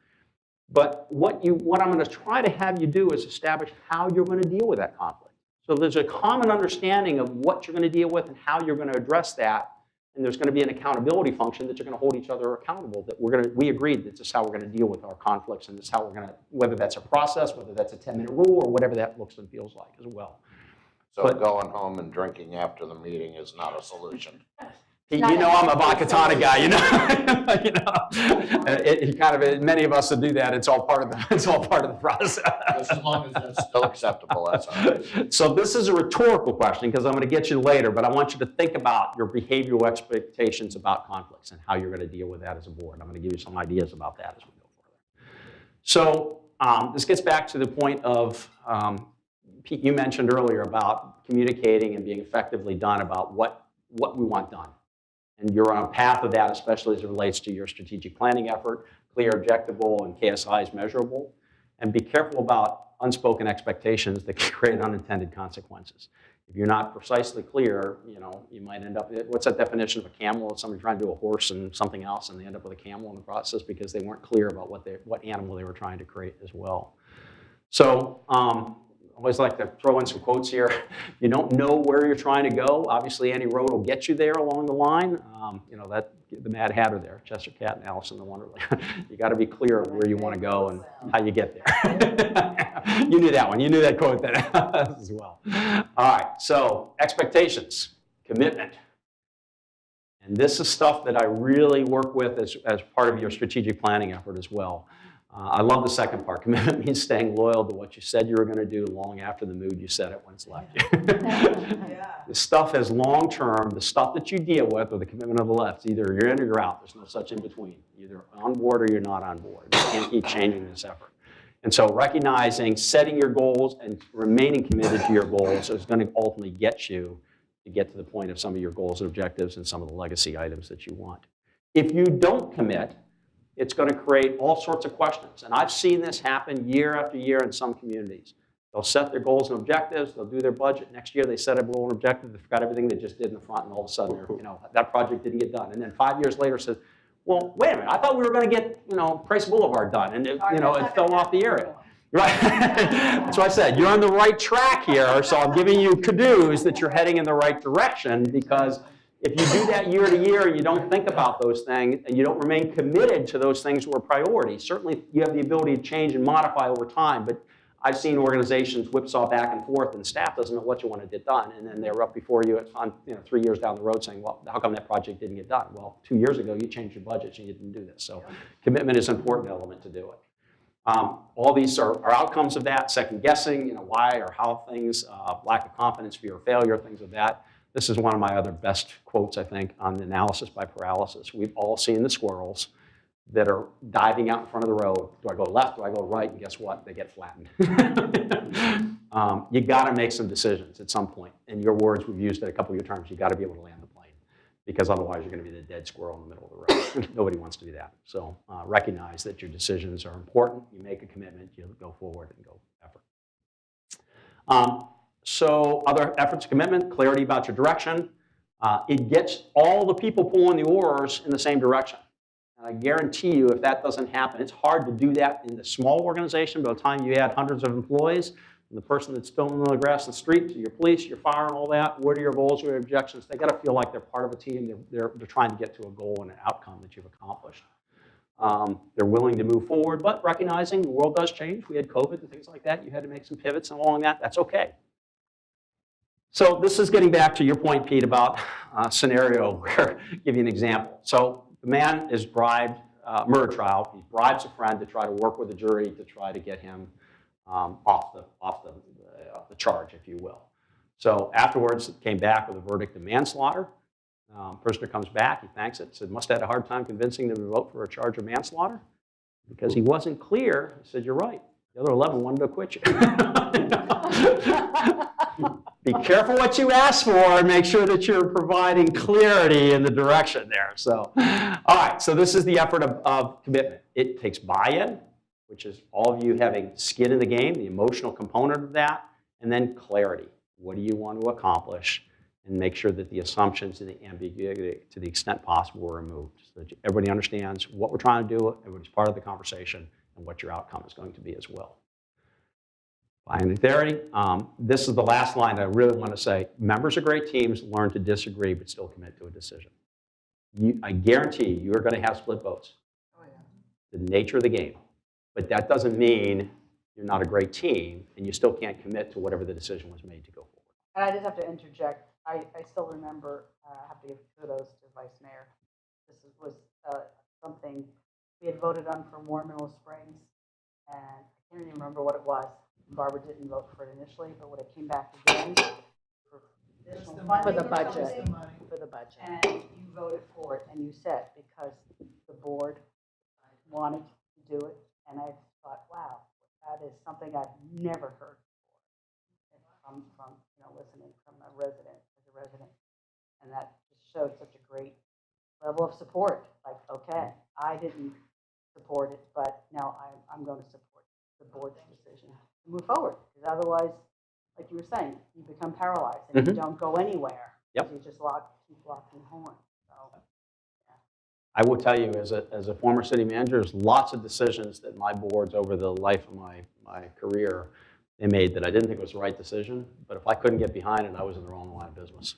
But what I'm going to try to have you do is establish how you're going to deal with that conflict. So there's a common understanding of what you're going to deal with and how you're going to address that. And there's going to be an accountability function that you're going to hold each other accountable, that we agreed that this is how we're going to deal with our conflicts, and this is how we're going to, whether that's a process, whether that's a 10-minute rule, or whatever that looks and feels like as well. So going home and drinking after the meeting is not a solution. Pete, Not you know I'm a necessarily Vakatana guy, you know. Many of us that do that, it's all part of the process. Just as long as that's still acceptable, that's all right. So this is a rhetorical question because I'm going to get you later, but I want you to think about your behavioral expectations about conflicts and how you're going to deal with that as a board. I'm going to give you some ideas about that as we go further. So this gets back to the point of, Pete, you mentioned earlier about communicating and being effectively done about what we want done. And you're on a path of that, especially as it relates to your strategic planning effort, clear, objectable, and KSIs measurable. And be careful about unspoken expectations that can create unintended consequences. If you're not precisely clear, you might end up, what's that definition of a camel? Somebody trying to do a horse and something else, and they end up with a camel in the process because they weren't clear about what animal they were trying to create as well. So, I always like to throw in some quotes here. You don't know where you're trying to go. Obviously, any road will get you there along the line. That the Mad Hatter there, Chester Cat and Alice in the Wonderland. You got to be clear of where you want to go and how you get there. You knew that one. You knew that quote then as well. All right. So expectations, commitment. And this is stuff that I really work with as part of your strategic planning effort as well. I love the second part. Commitment means staying loyal to what you said you were going to do long after the mood you said it when it's left you. The stuff is long-term. The stuff that you deal with, or the commitment of the left, either you're in or you're out. There's no such in between. You're either on board or you're not on board. You can't keep changing this effort. And so recognizing, setting your goals, and remaining committed to your goals is going to ultimately get you to get to the point of some of your goals and objectives and some of the legacy items that you want. If you don't commit, it's going to create all sorts of questions. And I've seen this happen year after year in some communities. They'll set their goals and objectives. They'll do their budget. Next year, they set a goal and objective. They forgot everything they just did in the front, and all of a sudden, that project didn't get done. And then 5 years later, says, well, wait a minute. I thought we were going to get, Price Boulevard done, and it fell off the area. Right. That's why I said you're on the right track here. So I'm giving you kudos that you're heading in the right direction, because if you do that year to year and you don't think about those things and you don't remain committed to those things who are priorities, certainly you have the ability to change and modify over time, but I've seen organizations whipsaw back and forth and staff doesn't know what you want to get done, and then they're up before you 3 years down the road saying, well, how come that project didn't get done? Well, 2 years ago you changed your budgets and you didn't do this. So commitment is an important element to do it. All these are outcomes of that, second guessing, why or how things, lack of confidence, fear of failure, things of that. This is one of my other best quotes, I think, on analysis by paralysis. We've all seen the squirrels that are diving out in front of the road. Do I go left? Do I go right? And guess what? They get flattened. You got to make some decisions at some point. In your words, we've used it a couple of your terms. You got to be able to land the plane, because otherwise you're going to be the dead squirrel in the middle of the road. Nobody wants to be that. So recognize that your decisions are important. You make a commitment. You go forward and go effort. So other efforts, commitment, clarity about your direction. It gets all the people pulling the oars in the same direction. And I guarantee you, if that doesn't happen, it's hard to do that in the small organization. By the time you add hundreds of employees, and the person that's still in the grass in the street, to your police, your fire, and all that, what are your goals, what are your objections? They got to feel like they're part of a team. They're trying to get to a goal and an outcome that you've accomplished. They're willing to move forward, but recognizing the world does change. We had COVID and things like that. You had to make some pivots along that. That's okay. So this is getting back to your point, Pete, about a scenario where, I'll give you an example. So the man is bribed, murder trial. He bribes a friend to try to work with the jury to try to get him off the charge, if you will. So afterwards, it came back with a verdict of manslaughter. Prisoner comes back, he thanks it, said, must have had a hard time convincing them to vote for a charge of manslaughter because he wasn't clear. He said, you're right. The other 11 wanted to acquit you. Be careful what you ask for and make sure that you're providing clarity in the direction there. So, all right, so this is the effort of commitment. It takes buy-in, which is all of you having skin in the game, the emotional component of that, and then clarity. What do you want to accomplish? And make sure that the assumptions and the ambiguity, to the extent possible, are removed so that everybody understands what we're trying to do, everybody's part of the conversation, and what your outcome is going to be as well. Buy-in clarity. This is the last line I really want to say. Members of great teams learn to disagree but still commit to a decision. I guarantee you are going to have split votes. Oh, yeah. The nature of the game. But that doesn't mean you're not a great team and you still can't commit to whatever the decision was made to go forward. And I just have to interject I still remember, I have to give kudos to Vice Mayor. Was something we had voted on for Warren Middle Springs, and I can't even remember what it was. Barbara didn't vote for it initially, but when it came back again for additional For funding the or budget, something, for the budget. and you voted for it, and you said because the board wanted to do it, and I thought, wow, that is something I've never heard before from listening from a resident, as a resident, and that just showed such a great level of support. Like, okay, I didn't support it, but now I'm going to support the board's decision to move forward, because otherwise, like you were saying, you become paralyzed and you don't go anywhere. Yep. You just keep locking horns. So, I will tell you, as a former city manager, there's lots of decisions that my boards over the life of my career, they made that I didn't think was the right decision, but if I couldn't get behind it, I was in the wrong line of business.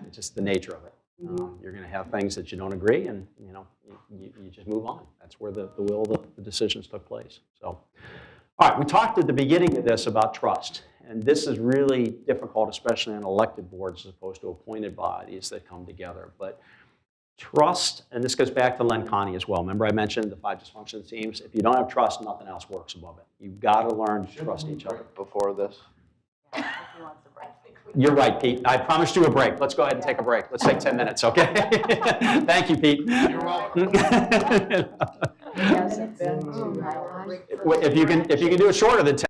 It's just the nature of it. You're going to have things that you don't agree, and you just move on. That's where the will, the decisions took place. So, all right, we talked at the beginning of this about trust, and this is really difficult, especially on elected boards as opposed to appointed bodies that come together. But trust, and this goes back to Len Connie as well. Remember I mentioned the 5 dysfunction themes? If you don't have trust, nothing else works above it. You've got to learn to trust each other. Before this? if he wants a break. You're right, Pete. I promised you a break. Let's go ahead and take a break. Let's take 10 minutes, okay? Thank you, Pete. You're welcome. It hasn't been 2 hours. If you can do it shorter than 10.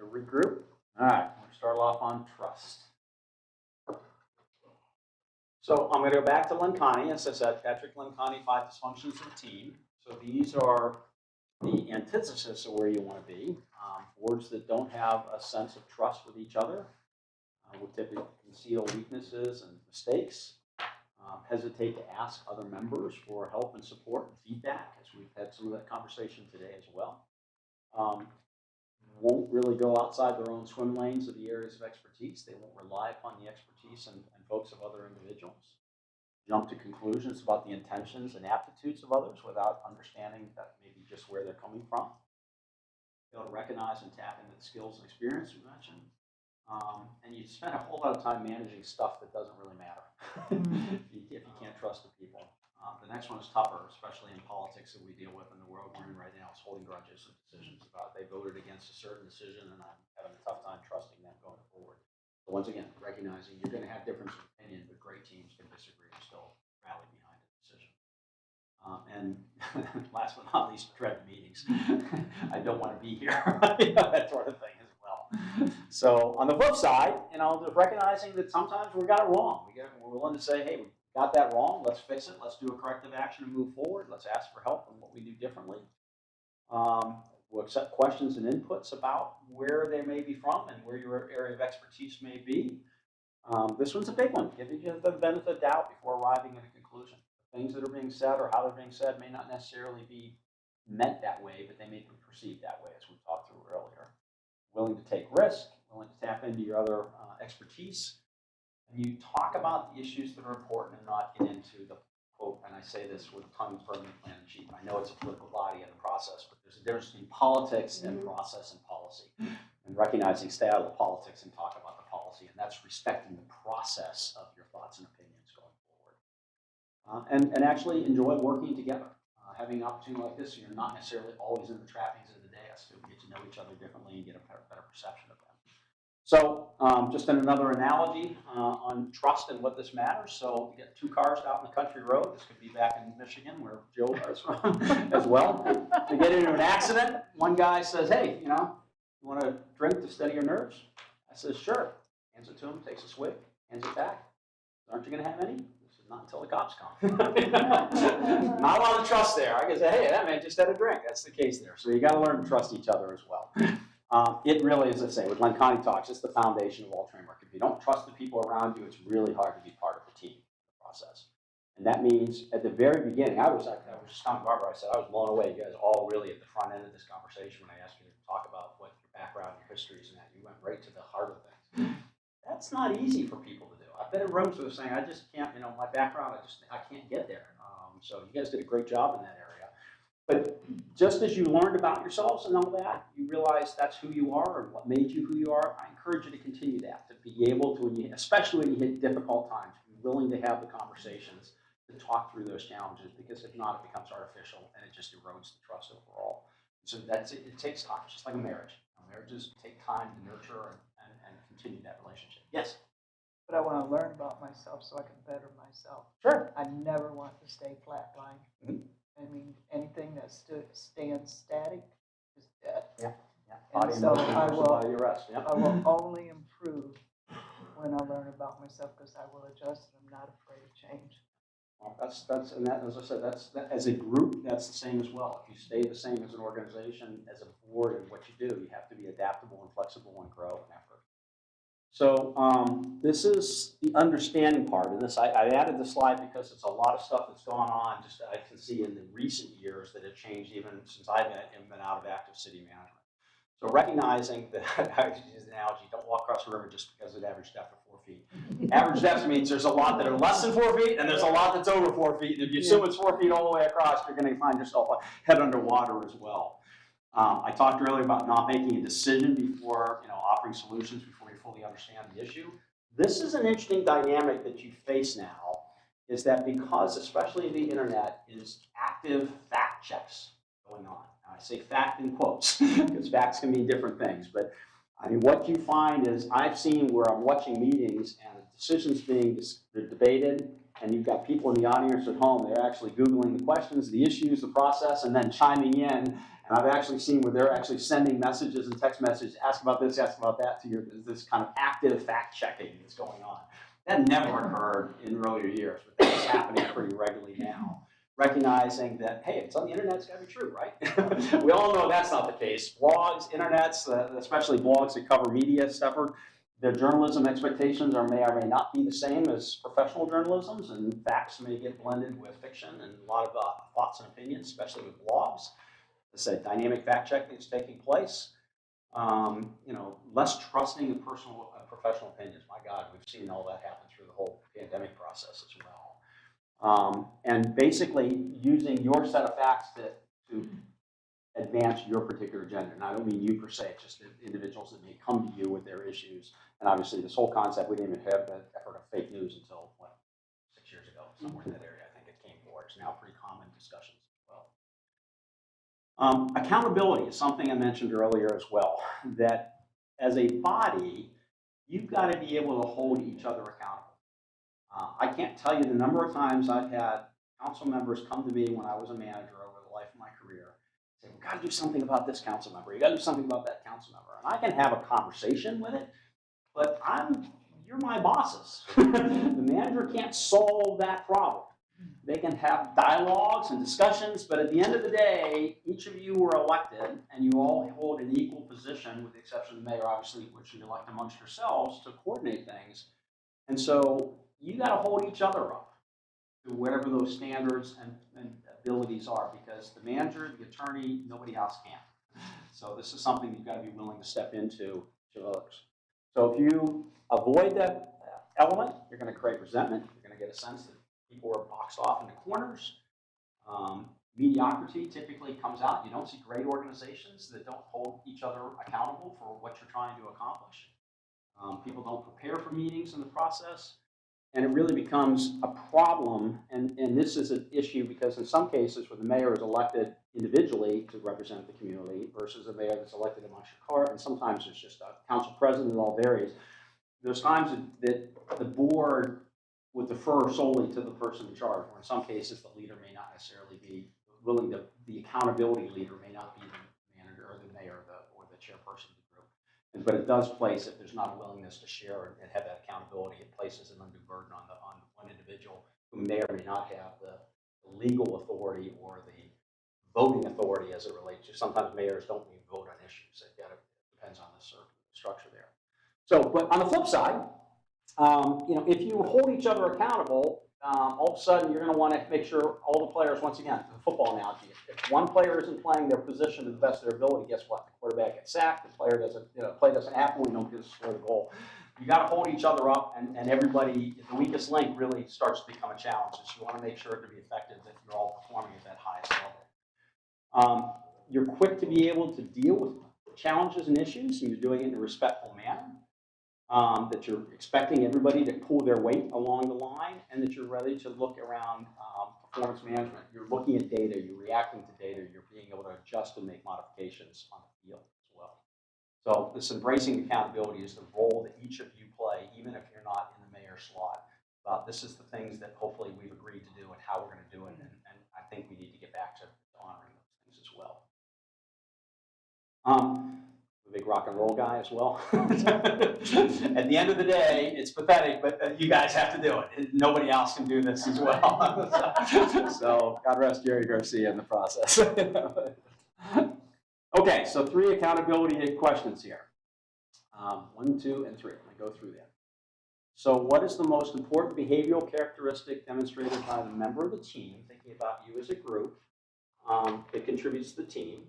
to regroup. All right, we'll start off on trust. So I'm going to go back to Lenkani. As I said, Patrick Lenkani, 5 dysfunctions of a team. So these are the antithesis of where you want to be. Boards that don't have a sense of trust with each other will typically conceal weaknesses and mistakes, hesitate to ask other members for help and support and feedback, as we've had some of that conversation today as well. Won't really go outside their own swim lanes of the areas of expertise. They won't rely upon the expertise and folks of other individuals. Jump to conclusions about the intentions and aptitudes of others without understanding that maybe just where they're coming from. Fail to recognize and tap into the skills and experience we mentioned. And you spend a whole lot of time managing stuff that doesn't really matter if you can't trust the people. The next one is tougher, especially in politics that we deal with in the world we're in right now, is holding grudges of decisions about they voted against a certain decision and I'm having a tough time trusting them going forward. So once again, recognizing you're going to have difference of opinion, but great teams can disagree and still rally behind a decision. And last but not least, dread the meetings. I don't want to be here, that sort of thing as well. So on the flip side, just recognizing that sometimes we got it wrong. We're willing to say, hey, we got that wrong. Let's fix it. Let's do a corrective action and move forward. Let's ask for help on what we do differently. We'll accept questions and inputs about where they may be from and where your area of expertise may be. This one's a big one. Giving you the benefit of doubt before arriving at a conclusion. Things that are being said or how they're being said may not necessarily be meant that way, but they may be perceived that way, as we talked through earlier. Willing to take risk, willing to tap into your other expertise. And you talk about the issues that are important and not get into the quote, and I say this with tongue firmly planted cheek. I know it's a political body and a process, but there's a difference between politics and process and policy. And recognizing stay out of the politics and talk about the policy, and that's respecting the process of your thoughts and opinions going forward. And actually enjoy working together. Having an opportunity like this, so you're not necessarily always in the trappings of the dais, to get to know each other differently and get a better perception of them. So just another analogy on trust and what this matters. So you get 2 cars out on the country road. This could be back in Michigan where Joe is from as well. They get into an accident. One guy says, hey, you want a drink to steady your nerves? I says, sure. Hands it to him, takes a swig, hands it back. Aren't you going to have any? Not until the cops come. Not a lot of trust there. I can say, hey, that man just had a drink. That's the case there. So you got to learn to trust each other as well. It really, as I say, with Lenkani Talks, it's the foundation of all teamwork. If you don't trust the people around you, it's really hard to be part of the team process. And that means at the very beginning, I was just telling Barbara, I said, I was blown away. You guys all really at the front end of this conversation when I asked you to talk about what your background, your histories, and that. You went right to the heart of things. That's not easy for people to do. I've been in rooms where they're saying, I just can't, my background, I can't get there. So you guys did a great job in that area. But just as you learned about yourselves and all that, you realize that's who you are and what made you who you are. I encourage you to continue that, to be able to, especially when you hit difficult times, be willing to have the conversations to talk through those challenges, because if not, it becomes artificial and it just erodes the trust overall. So that's it. It takes time, just like a marriage. Marriages take time to nurture and continue that relationship. Yes? But I want to learn about myself so I can better myself. Sure. I never want to stay flatline. I mean, anything that stands static is dead. Yeah. And so I will Yeah. only improve when I learn about myself, because I will adjust and I'm not afraid of change. Well, and that, as I said, as a group, that's the same as well. If you stay the same as an organization, as a board, and what you do, you have to be adaptable and flexible and grow and effort. So this is the understanding part of this. I added the slide because it's a lot of stuff that's gone on. Just I can see in the recent years that have changed even since I've been out of active city management. So recognizing that, I use the analogy, don't walk across the river just because of the average depth of 4 feet. Average depth means there's a lot that are less than 4 feet, and there's a lot that's over 4 feet. And if you assume it's 4 feet all the way across, you're going to find yourself head underwater as well. I talked earlier about not making a decision before, offering solutions before you fully understand the issue. This is an interesting dynamic that you face now, is that because, especially the internet, is active fact checks going on. Now, I say fact in quotes, because facts can mean different things. But I mean, what you find is I've seen where I'm watching meetings and the decisions being debated, and you've got people in the audience at home, they're actually Googling the questions, the issues, the process, and then chiming in. And I've actually seen where they're actually sending messages and text messages, ask about this, ask about that, to your, this kind of active fact checking that's going on. That never occurred in earlier years, but that's happening pretty regularly now. Recognizing that, hey, if it's on the internet, it's got to be true, right? We all know that's not the case. Blogs, internets, especially blogs that cover media stuff, their journalism expectations may or may not be the same as professional journalisms, and facts may get blended with fiction and a lot of thoughts and opinions, especially with blogs. As I said, dynamic fact checking is taking place. You know, less trusting of personal, professional opinions. My God, we've seen all that happen through the whole pandemic process as well. And basically using your set of facts to advance your particular agenda. And I don't mean you per se, just the individuals that may come to you with their issues. And obviously this whole concept, we didn't even have the effort of fake news until, what, 6 years ago, somewhere in that area. I think it came forward. It's now pretty common discussions as well. Accountability is something I mentioned earlier as well, that as a body, you've got to be able to hold each other accountable. I can't tell you the number of times I've had council members come to me when I was a manager over the life of my career, say, we've got to do something about this council member. You got to do something about that council member. And I can have a conversation with it, but you're my bosses. The manager can't solve that problem. They can have dialogues and discussions, but at the end of the day, each of you were elected and you all hold an equal position, with the exception of the mayor, obviously, which you elect amongst yourselves to coordinate things. And so you got to hold each other up to whatever those standards and abilities are, because the manager, the attorney, nobody else can. So this is something you've got to be willing to step into to others. So if you avoid that element, you're going to create resentment. You're going to get a sense that people are boxed off into corners. Mediocrity typically comes out. You don't see great organizations that don't hold each other accountable for what you're trying to accomplish. People don't prepare for meetings in the process. And it really becomes a problem, and this is an issue because in some cases where the mayor is elected individually to represent the community versus a mayor that's elected amongst your court, and sometimes there's just a council president, it all varies. There's times that the board would defer solely to the person in charge, or in some cases the leader may not necessarily be willing to, the accountability leader may not be the manager or the mayor or the chairperson of the group. But it does place, if there's not a willingness to share and have that accountability, it places an undue burden on one individual who may or may not have the legal authority or the voting authority as it relates to. Sometimes mayors don't even vote on issues. It depends on the structure there. So, but on the flip side, you know, if you hold each other accountable, all of a sudden you're going to want to make sure all the players, once again, the football analogy, if one player isn't playing their position to the best of their ability, guess what? The quarterback gets sacked, the player doesn't, play doesn't happen, we don't get to score the goal. You got to hold each other up, and everybody, the weakest link really starts to become a challenge. So you want to make sure to be effective that you're all performing at that highest level. You're quick to be able to deal with challenges and issues, and you're doing it in a respectful manner. That you're expecting everybody to pull their weight along the line, and that you're ready to look around performance management. You're looking at data, you're reacting to data, you're being able to adjust and make modifications on the field as well. So this embracing accountability is the role that each of you play, even if you're not in the mayor's slot. This is the things that hopefully we've agreed to do and how we're going to do it, and I think we need to get back to honoring those things as well. A big rock and roll guy as well. At the end of the day, it's pathetic, but you guys have to do it. Nobody else can do this as well. So God rest Jerry Garcia in the process. Okay, so 3 accountability questions here. 1, 2, and 3. I'm going to go through that. So what is the most important behavioral characteristic demonstrated by the member of the team, thinking about you as a group, that contributes to the team?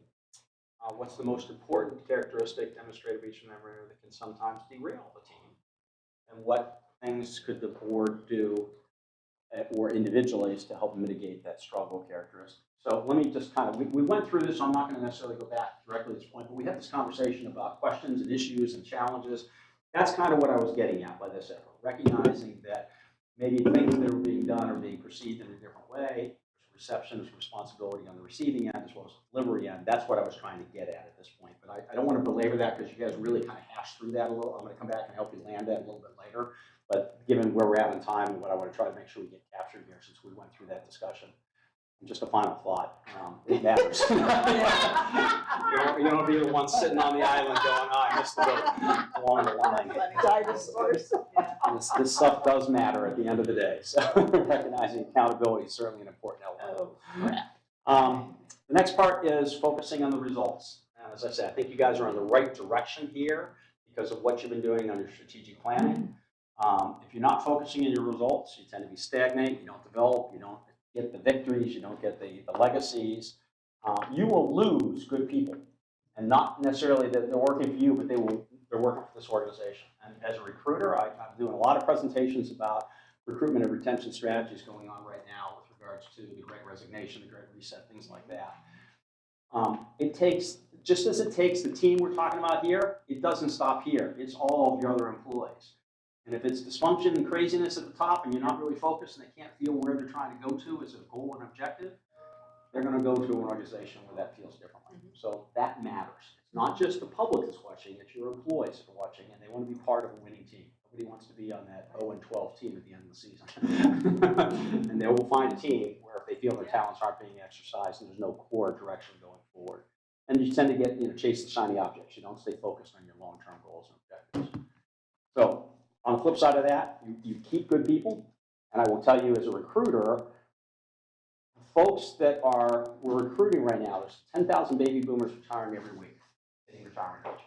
What's the most important characteristic demonstrated by each member that can sometimes derail the team? And what things could the board do or individuals to help mitigate that struggle characteristic? So let me just kind of, we went through this, so I'm not going to necessarily go back directly to this point, but we had this conversation about questions and issues and challenges. That's kind of what I was getting at by this effort, recognizing that maybe things that are being done are being perceived in a different way. Reception is responsibility on the receiving end as well as the delivery end. That's what I was trying to get at this point. But I don't want to belabor that because you guys really kind of hashed through that a little. I'm going to come back and help you land that a little bit later. But given where we're at in time and what I want to try to make sure we get captured here since we went through that discussion. Just a final thought, it matters. You don't be the one sitting on the island going, oh, I missed the boat along the line. Dinosaurs. This stuff does matter at the end of the day, so recognizing accountability is certainly an important element. The next part is focusing on the results. And as I said, I think you guys are on the right direction here because of what you've been doing on your strategic planning. If you're not focusing on your results, you tend to be stagnant, you don't develop, you don't get the victories, you don't get the legacies. You will lose good people. And not necessarily that they're working for you, but they're working for this organization. And as a recruiter, I'm doing a lot of presentations about recruitment and retention strategies going on right now with regards to the Great Resignation, the Great Reset, things like that. It takes, just as it takes the team we're talking about here, it doesn't stop here. It's all of your other employees. And if it's dysfunction and craziness at the top and you're not really focused and they can't feel where they're trying to go to as a goal and objective, they're going to go to an organization where that feels differently. So that matters. It's not just the public that's watching, it's your employees that are watching, and they want to be part of a winning team. Nobody wants to be on that 0-12 team at the end of the season. And they will find a team where if they feel their talents aren't being exercised and there's no core direction going forward. And you tend to get, chase the shiny objects. You don't stay focused on your long-term goals and objectives. So on the flip side of that, you keep good people. And I will tell you as a recruiter, folks that we're recruiting right now, there's 10,000 baby boomers retiring every week, hitting retirement age.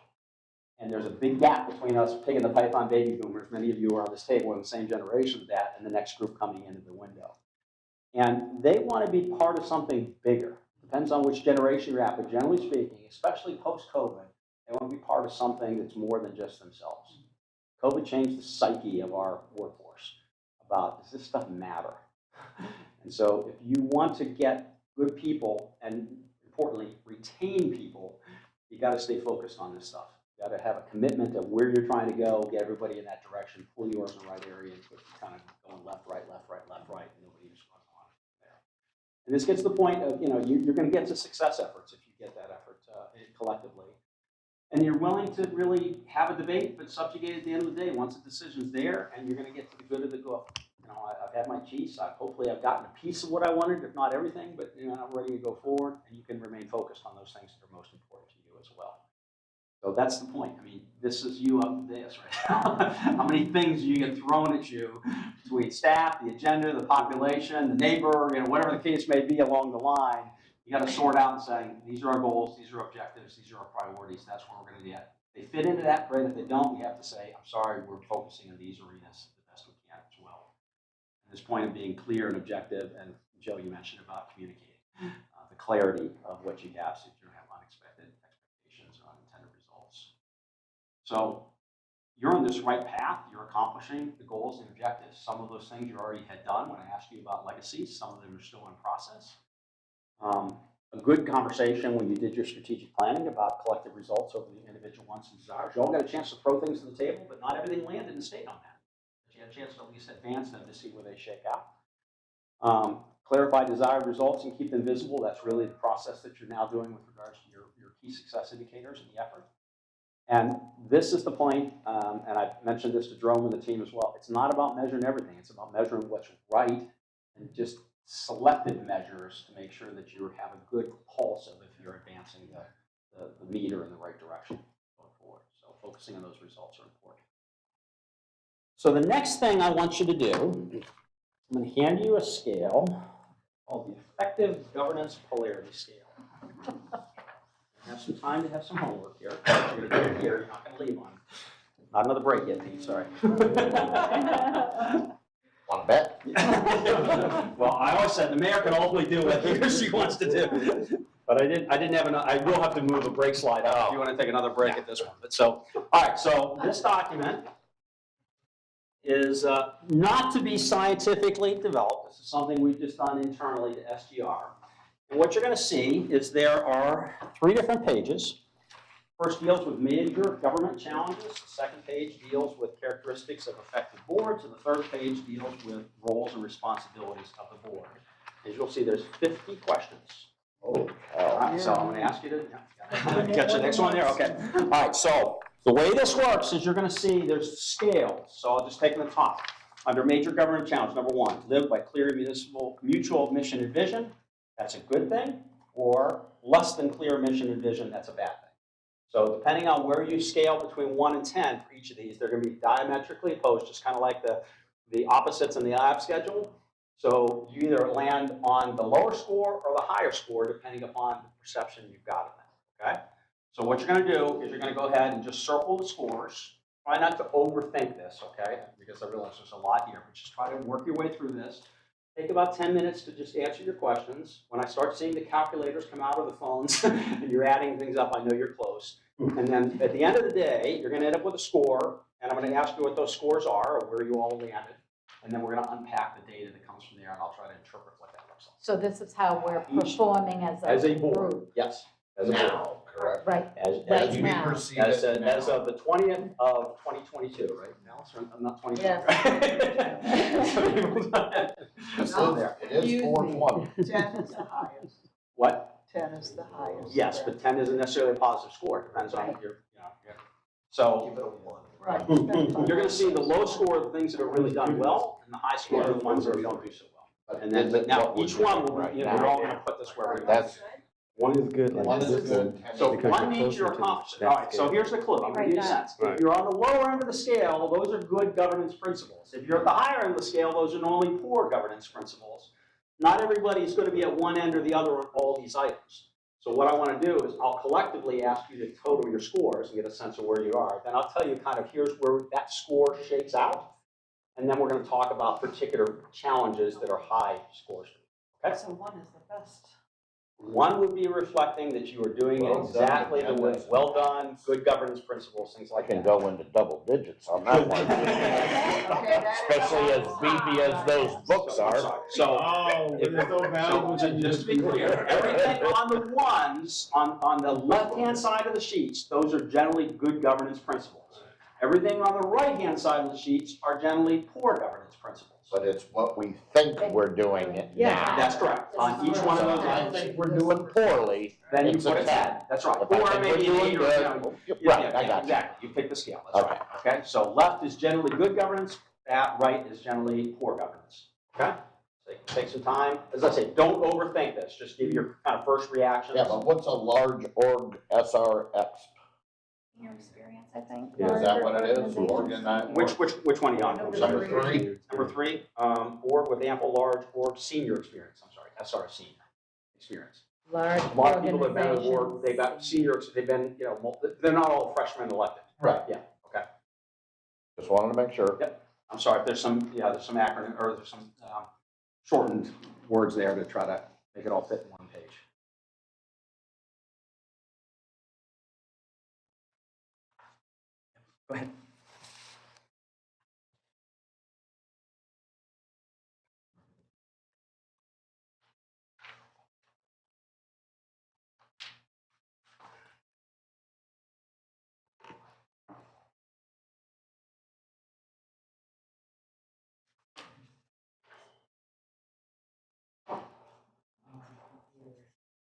And there's a big gap between us picking the python baby boomers, many of you are on this table in the same generation of that, and the next group coming into the window. And they want to be part of something bigger. Depends on which generation you're at, but generally speaking, especially post-COVID, they want to be part of something that's more than just themselves. COVID changed the psyche of our workforce about, does this stuff matter? And so if you want to get good people and, importantly, retain people, you got to stay focused on this stuff. You got to have a commitment of where you're trying to go, get everybody in that direction, pull yours in the right area, and quit kind of going left, right, left, right, left, right, and nobody just goes on there. And this gets to the point of, you're going to get to success efforts if you get that effort collectively. And you're willing to really have a debate, but subjugate at the end of the day once the decision's there, and you're going to get to the good of the good. I've had my chiefs. Hopefully I've gotten a piece of what I wanted, if not everything, but I'm ready to go forward, and you can remain focused on those things that are most important to you as well. So that's the point. I mean, this is you up to this right now. How many things you get thrown at you between staff, the agenda, the population, the neighbor, whatever the case may be along the line, you got to sort out and say, these are our goals, these are our objectives, these are our priorities, that's where we're going to get. If they fit into that, great. If they don't, we have to say, I'm sorry, we're focusing on these arenas the best we can as well. This point of being clear and objective, and Joe, you mentioned about communicating, the clarity of what you have so you don't have unexpected expectations or unintended results. So you're on this right path. You're accomplishing the goals and objectives. Some of those things you already had done when I asked you about legacies. Some of them are still in process. A good conversation when you did your strategic planning about collective results over the individual wants and desires. You all got a chance to throw things to the table, but not everything landed and stayed on that. You had a chance to at least advance them to see where they shake out. Clarify desired results and keep them visible. That's really the process that you're now doing with regards to your key success indicators and the effort. And this is the point, and I've mentioned this to Jerome and the team as well. It's not about measuring everything. It's about measuring what's right and just selected measures to make sure that you have a good pulse of if you're advancing the meter in the right direction going forward. So focusing on those results are important. So the next thing I want you to do, I'm going to hand you a scale called the Effective Governance Polarity Scale. You have some time to have some homework here. You're going to do it here. You're not going to leave on. Not another break yet, Pete. Sorry. Want to bet? Well, I always said the mayor can ultimately do what he or she wants to do. But I didn't have enough. I will have to move a break slide out if you want to take another break at this one. But so, all right. So this document is not to be scientifically developed. This is something we've just done internally to SGR. And what you're going to see is there are 3 different pages. First deals with major government challenges. The second page deals with characteristics of effective boards. And the third page deals with roles and responsibilities of the board. As you'll see, there's 50 questions. Oh, All right, so I'm going to ask you to get your next one there. Okay. All right, so the way this works is you're going to see there's scales. So I'll just take them the top. Under major government challenge, number 1, live by clear mutual mission and vision. that's a good thing, or less than clear mission and vision, that's a bad thing. So depending on where you scale between 1 and 10 for each of these, they're going to be diametrically opposed, just kind of like the opposites in the lab schedule. So you either land on the lower score or the higher score, depending upon the perception you've got of them, okay? So what you're going to do is you're going to go ahead and just circle the scores. Try not to overthink this, okay? Because I realize there's a lot here, but just try to work your way through this. Take about 10 minutes to just answer your questions. When I start seeing the calculators come out of the phones and you're adding things up, I know you're close. And then at the end of the day, you're going to end up with a score, and I'm going to ask you what those scores are or where you all landed. And then we're going to unpack the data that comes from there, and I'll try to interpret what that looks like. So this is how we're performing as a board. group. Yes. As a board. Now, correct. Right. As we now. perceive As it now. of the 20th of 2022, right? Alice, I'm not 22. I'm still there. It is 420. 10 is the highest. What? 10 is the highest. Yes, but 10 isn't necessarily a positive score. It depends on your, So Give it a 1. Right. you're going to see the low score of the things that are really done well, and the high score of the ones that don't do so well. And then, but now each one will be, we're all going to put this where we want. That's, One is good, like one is this good. So because one you're means you're closer to accomplishing. that All right, so scale. here's the clue. I'm going to give you a sense. Right. If you're on the lower end of the scale, those are good governance principles. If you're at the higher end of the scale, those are normally poor governance principles. Not everybody is going to be at one end or the other on all these items. So what I want to do is I'll collectively ask you to total your scores and get a sense of where you are. Then I'll tell you kind of here's where that score shakes out. And then we're going to talk about particular challenges that are high scores. Okay? So 1 is the best. One would be reflecting that you are doing it Well done, exactly the way, Jen. well done, good governance principles, things I like can that. go into double digits on that one. Especially as beefy as those books are. So, Oh, but it's so valuable. so just to be clear, everything on the ones, on the left-hand side of the sheets, those are generally good governance principles. Everything on the right-hand side of the sheets are generally poor governance principles. But it's what we think we're doing it now. That's correct. On each one of those So I items, think we're doing poorly. then you It's a put a 10. 10. That's right. If I Or think maybe we're an doing 8 or, good, yeah, right, I got you. exactly. You pick the scale. That's right. Okay. So left is generally good governance. Right is generally poor governance. Okay. So take some time. As I say, don't overthink this. Just give your kind of first reactions. Yeah, but what's a large org SRX? Your experience, I think. Yeah. Is that what it is? Organization. Organized? Which one are you on? Number 3? Number 3. Org with ample, large, org senior experience. I'm sorry, SR senior experience. Large A lot of people have been on board. organizations. They've got seniors. They've been, they're not all freshmen elected. Right. Yeah. Okay. Just wanted to make sure. I'm sorry if there's some acronym or there's some shortened words there to try to make it all fit in one page. Go ahead.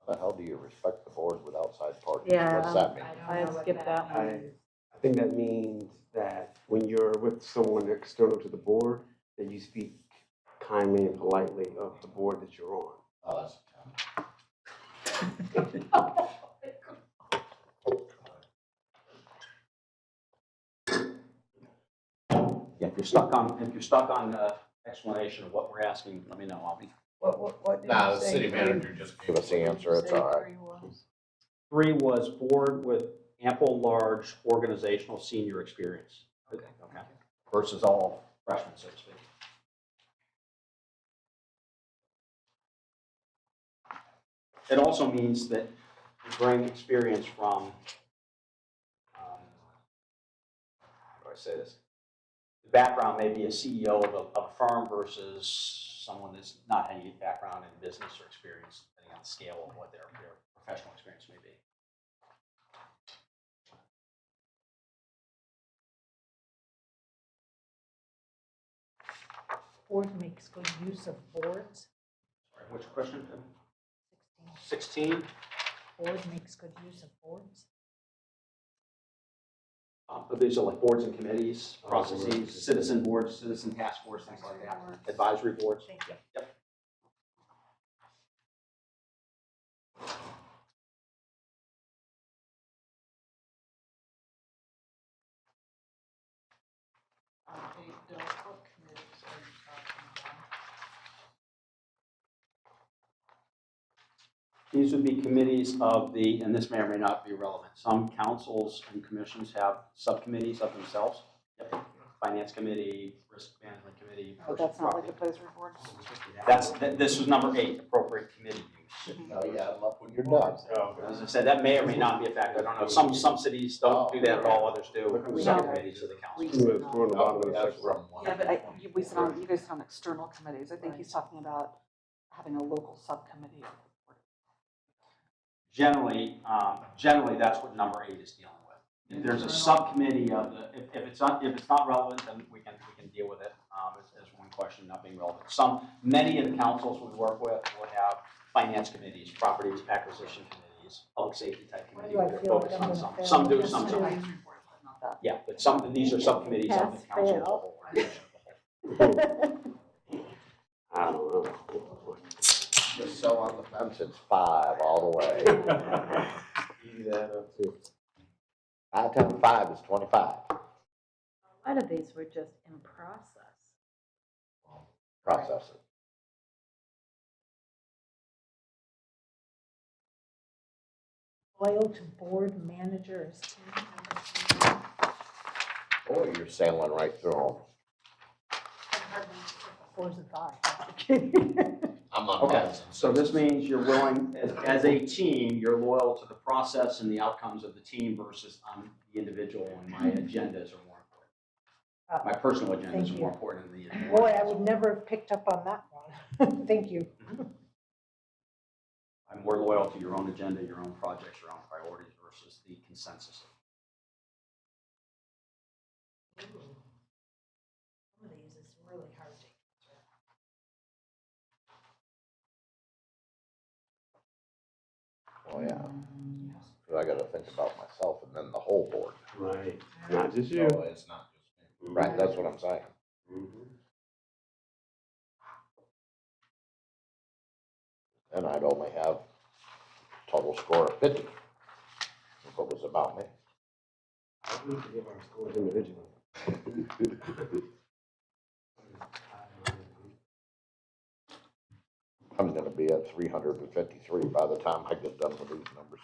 How the hell do you respect the board with outside parties? Yeah. What's that mean? I skipped that one. I think that means that when you're with someone external to the board, that you speak kindly and politely of the board that you're on. Oh, that's Yeah, if you're stuck on explanation of what we're asking, let me know. I'll be. What did Nah, you the say city three- manager just gave us the answer, it's say all right. three was? 3 was board with ample, large organizational senior experience. Okay. Versus all freshmen, so to speak. It also means that you bring experience from, how do I say this? The background may be a CEO of a firm versus someone that's not had any background in business or experience, depending on the scale of what their professional experience may be. Board makes good use of boards. Sorry, which question? 16. 16. Board makes good use of boards. But these are like boards and committees, processes, citizen boards, citizen task force, things like that, advisory boards. Thank you. Yep. These would be committees of the, and this may or may not be relevant, some councils and commissions have subcommittees of themselves. Yep. Finance committee, risk management committee. Oh, that's not like advisory boards? This was number 8, appropriate committee use. Oh, yeah, I'm up when you're done. As I said, that may or may not be a factor. I don't know. Some cities don't do that at all, others do. Subcommittees of the council. We're on the bottom of the That's section. where I'm one. Yeah, but you guys sit on external committees. I think he's talking about having a local subcommittee. Generally, that's what number 8 is dealing with. If there's a subcommittee of the, if it's not relevant, then we can deal with it as one question not being relevant. Many of the councils we work with will have finance committees, property acquisition committees, public safety type committees. Why do I They're feel like focused I'm on gonna fail some do, this some too? don't. Yeah, but these are subcommittees of the council as a whole. I don't know. Just so on the fence, it's 5 all the way. Easy that up too. 5 times 5 is 25. A lot of these were just in process. Process it. Loyal to board managers. Boy, you're sailing right through them. 4s and 5s. I'm on Okay, fence. so this means you're willing, as a team, you're loyal to the process and the outcomes of the team versus the individual, and my agendas are more important. My personal agendas Thank are you. more important than the. Boy, I would never have picked up on that one. Thank you. I'm more loyal to your own agenda, your own projects, your own priorities versus the consensus. Some of these is really hard to answer. Oh, yeah. Because I got to think about myself and then the whole board. Right. Not just you. So it's not just me. Right, that's what I'm saying. And I'd only have total score of 50 if it was about me. We need to give our scores individually. I'm going to be at 353 by the time I get done with these numbers.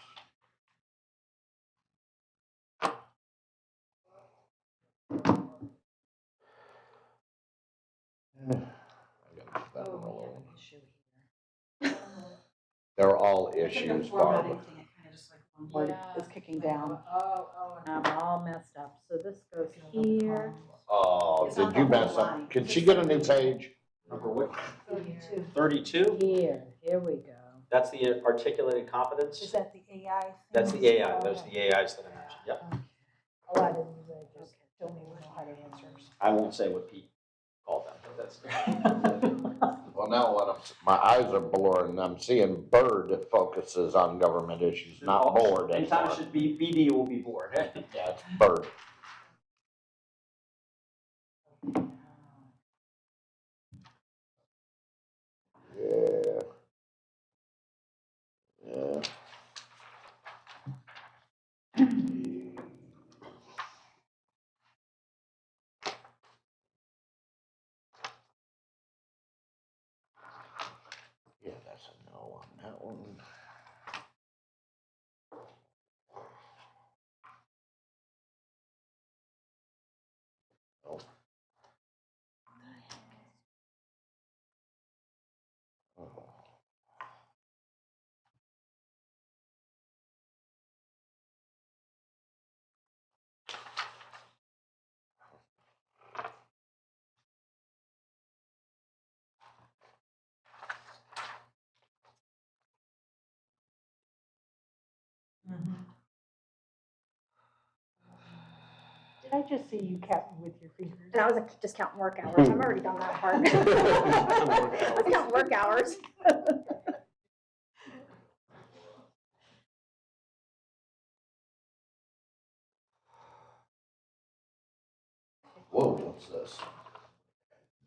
I gotta keep that one alone. They're all issues, Barbara. Word is kicking down. I'm all messed up. So this goes here. Oh, It's not did you the whole mess up? line. Can she get a new page? Number what? 32. 32? Here we go. That's the articulated competence? Is that the AI thing? That's the AI, those are the AIs that I mentioned, yep. A lot of these I just don't even know how to answer. I won't say what Pete called them, but that's. Well, now my eyes are blurring and I'm seeing Bird focuses on government issues, not board Anytime anymore. it should be BD, will be board. Yeah, it's Bird. Yeah. Yeah. Yeah, that's a no on that one. Oh. Oh. Did I just see you counting with your fingers? And I was like, just counting work hours. I've already done that part. I count work hours. Whoa, what's this?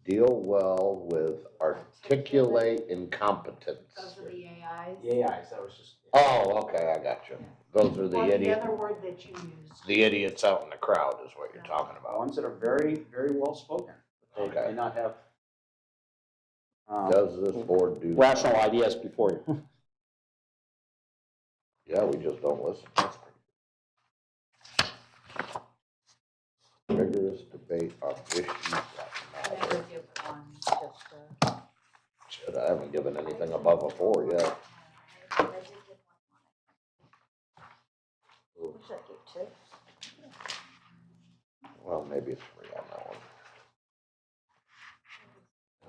Deal well with articulate incompetence. Those are the AIs. The AIs, that was just. Oh, okay, I got you. Those are the Or the idiots. other word that you used. The idiots out in the crowd is what you're talking about. Ones that are very, very well spoken. They Okay. may not have. Does this board do? Rational ideas before you. Yeah, we just don't listen. That's pretty good. Vigorous debate on issues that Never matter. give one, just Shit, I haven't given anything above a 4 yet. Wish I gave 2. Well, maybe it's 3 on that one.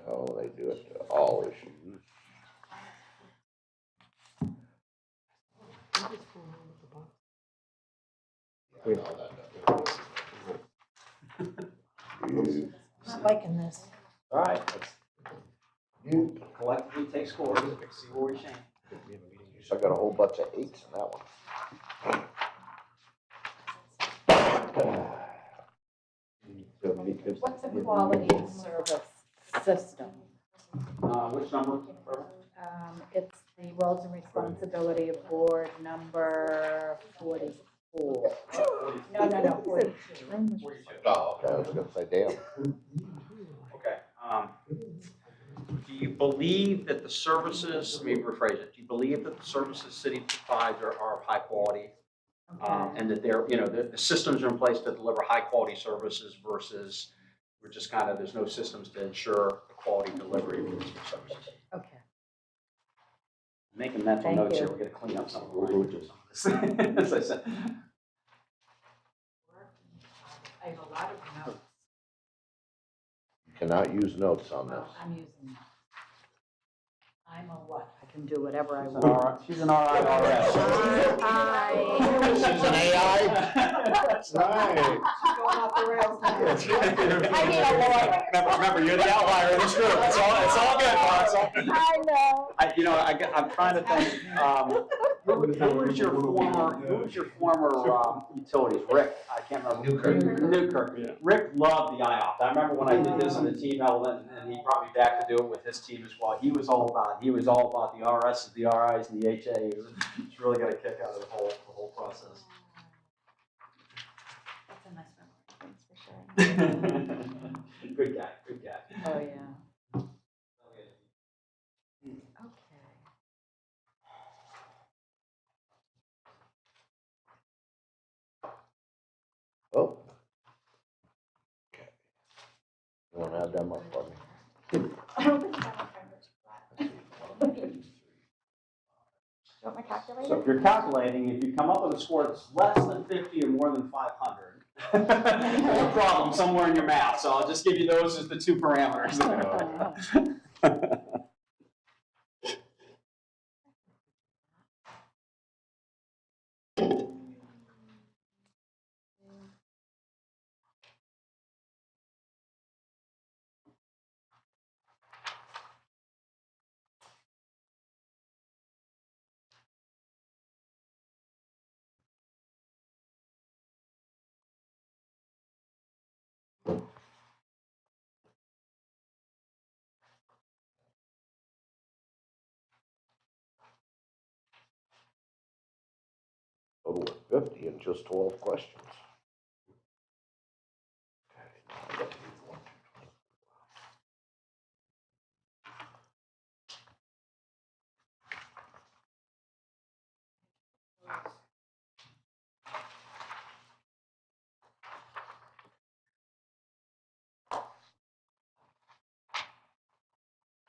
Oh, they do it to all issues. You, Not liking this. All right, let's you, collectively take scores, see where we stand. I got a whole bunch of 8s in that one. what's a quality of service system? Which number? It's the roles and responsibility of board number 44. No, 42. Oh, okay, I was gonna say, damn. Okay. Do you believe that the services, let me rephrase it, do you believe that the services city provides are of high quality? And that they're, the systems are in place to deliver high quality services versus we're just kind of, there's no systems to ensure the quality delivery of these services? Okay. Making mental Thank notes you. here, we're gonna clean up some of the languages. As I said. I have a lot of notes. You cannot use notes on this. I'm using them. I'm a what? I can do whatever I She's an want. She's an RIRS. She's an AI? Right. Going off the rails now. I need a lawyer. Remember, you're the outlier in this group. It's all good, Laura. It's all good. I know. I'm trying to think, who was your former utilities? Rick, I can't remember. Newkirk. Yeah. Rick loved the IOPT. I remember when I did this in the team element, and he brought me back to do it with his team as well. He was all about the RSs, the RIs, and the HA. He's really got a kick out of the whole process. That's a nice memory. Thanks for sharing. Good guy. Oh, yeah. Okay. Oh. Okay. You wanna add them up for me? I don't think I have my fingers. Do you want my calculator? So if you're calculating, if you come up with a score that's less than 50 or more than 500, there's a problem somewhere in your math. So I'll just give you those as the 2 parameters. Total of 50 and just 12 questions.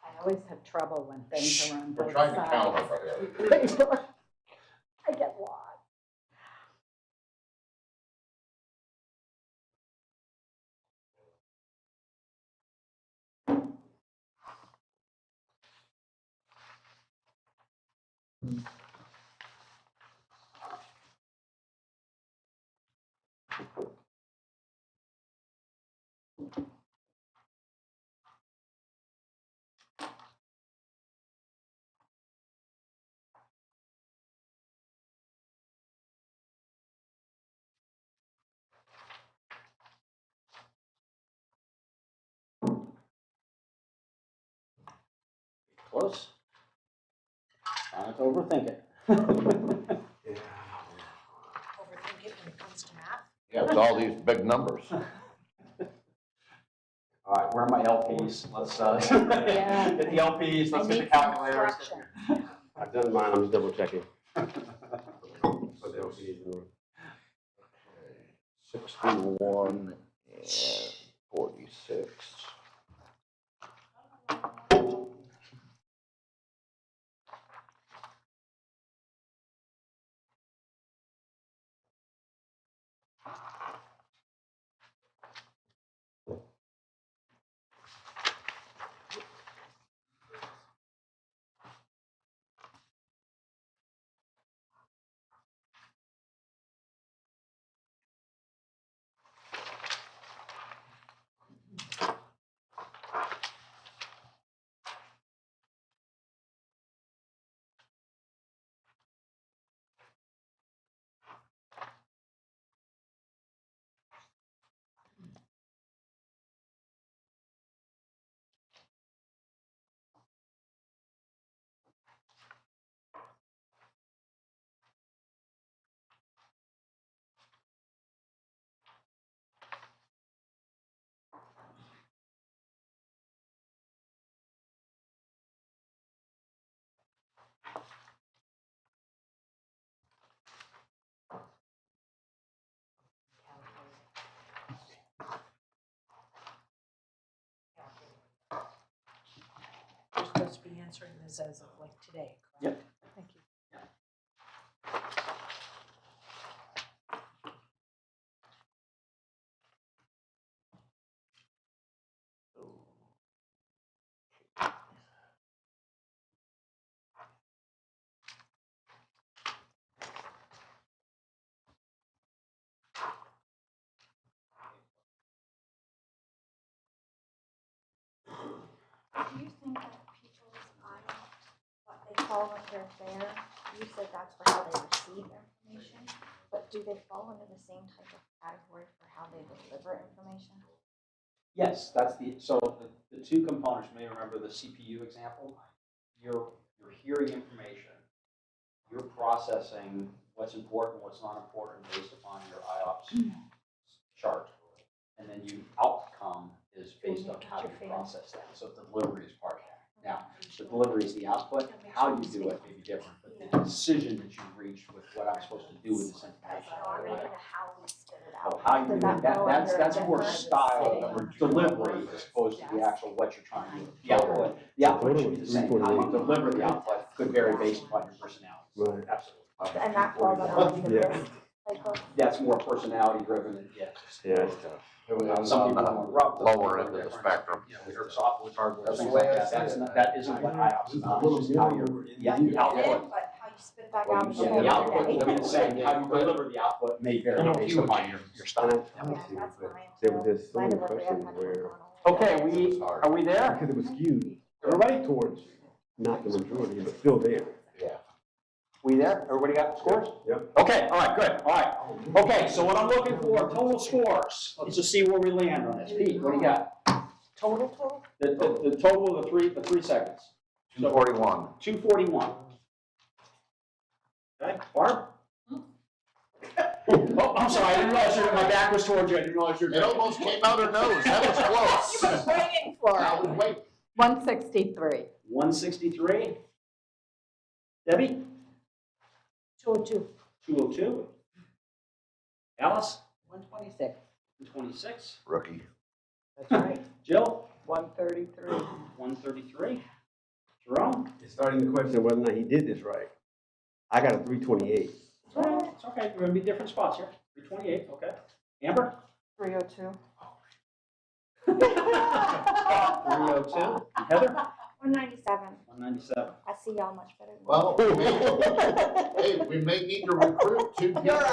I always have trouble when things are on both We're trying to count sides. over here. I get lost. Close. Trying to overthink it. Overthink it when it comes to math. Yeah, it's all these big numbers. All right, where are my LPs? Let's Yeah. get the LPs, let's I get the need some calculators. instruction. I've done mine, I'm just double checking. LPDs in North. 61 and 46. You're supposed to be answering this as of like today, correct? Yep. Thank you. Do you think that people's what they call when they're there, you said that's for how they receive information, but do they fall into the same type of category for how they deliver information? Yes, that's so the two components, you may remember the CPU example. You're hearing information, you're processing what's important, what's not important based upon your IOPS chart. And then outcome is based on how you process that. So delivery is part of that. Now, the delivery is the output. How you do it may be different, but the decision that you reach with what I'm supposed to do with this information. Or maybe the how we spit it out. How you do Does it, that go under that's more different style of delivery as opposed to the actual what you're trying to do. The output should be the same. How you deliver the output could vary based upon your personality. Right. Absolutely. And that falls under Yeah. this type of. That's more personality driven and Yeah. some people are more rough. Lower end of the spectrum. You know, we heard software, hardware, That's the things way like I that. see That's it. not, that isn't what IOPS is about. It's just how you're, the output. But how you spit back Well, out. you is said the The whole output will day. be the same. How you deliver the output may vary based upon your style. Yeah, that's mine There too. was just so Mine many delivery, I questions have where, Okay, are we there? because it was skewed, everybody towards, not the majority, but still there. We there? Everybody got scores? Yep. Okay, all right, good, all right. Okay, so what I'm looking for, total scores. Let's just see where we land on this. Pete, what do you got? Total? The total of the three segments. 241. 241. Okay, Barb? Oh, I'm sorry, I didn't realize my back was towards you. I didn't realize you were. It almost came out her nose. That was close. Waiting for I was waiting. 163. 163. Debbie? 202. 202. Alice? 126. 126. Rookie. That's right. Jill? 133. 133. Jerome? It's starting to question whether or not he did this right. I got a 328. It's okay, we're gonna be different spots here. 328, okay. Amber? 302. 302. Heather? 197. 197. I see y'all much better than Well, hey, we may need to recruit 2 people here.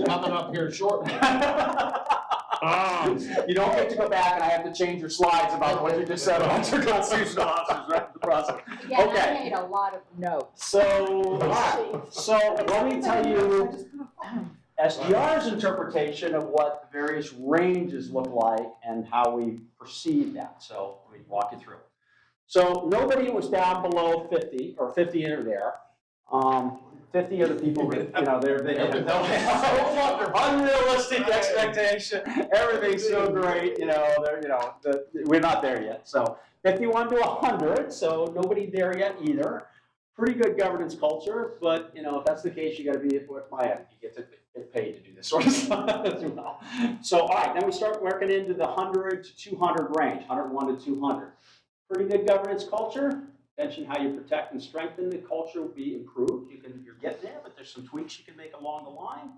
Coming up here shortly. You don't get to go back and I have to change your slides about what you just said about your constitutional officers, right? The process. Yeah, Okay. I made a lot of notes. So let me tell you SDR's interpretation of what the various ranges look like and how we perceive that. So let me walk you through. So nobody was down below 50 or 50 in or there. 50 of the people, they have no unrealistic expectation. Everything's so great, we're not there yet. So 51 to 100, so nobody there yet either. pretty good governance culture, but if that's the case, you got to be at my end. You get to get paid to do this sort of stuff as well. So, all right, then we start working into the 100 to 200 range, 101 to 200. Pretty good governance culture. Mention how you protect and strengthen the culture will be improved. You're getting there, but there's some tweaks you can make along the line.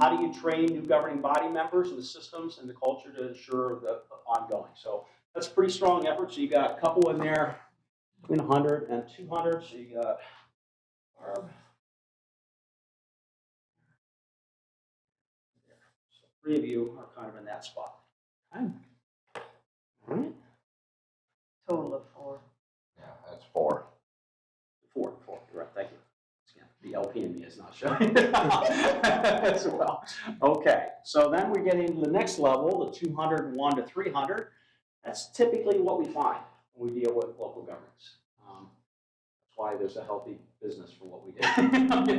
How do you train new governing body members and the systems and the culture to ensure the ongoing? So that's a pretty strong effort. So you got a couple in there between 100 and 200. So you got Barb. So 3 of you are kind of in that spot. Okay. All right. Total of 4. Yeah, that's 4. 4. You're right. Thank you. The LP in me is not showing as well. Okay, so then we get into the next level, the 201 to 300. That's typically what we find when we deal with local governments. That's why there's a healthy business for what we do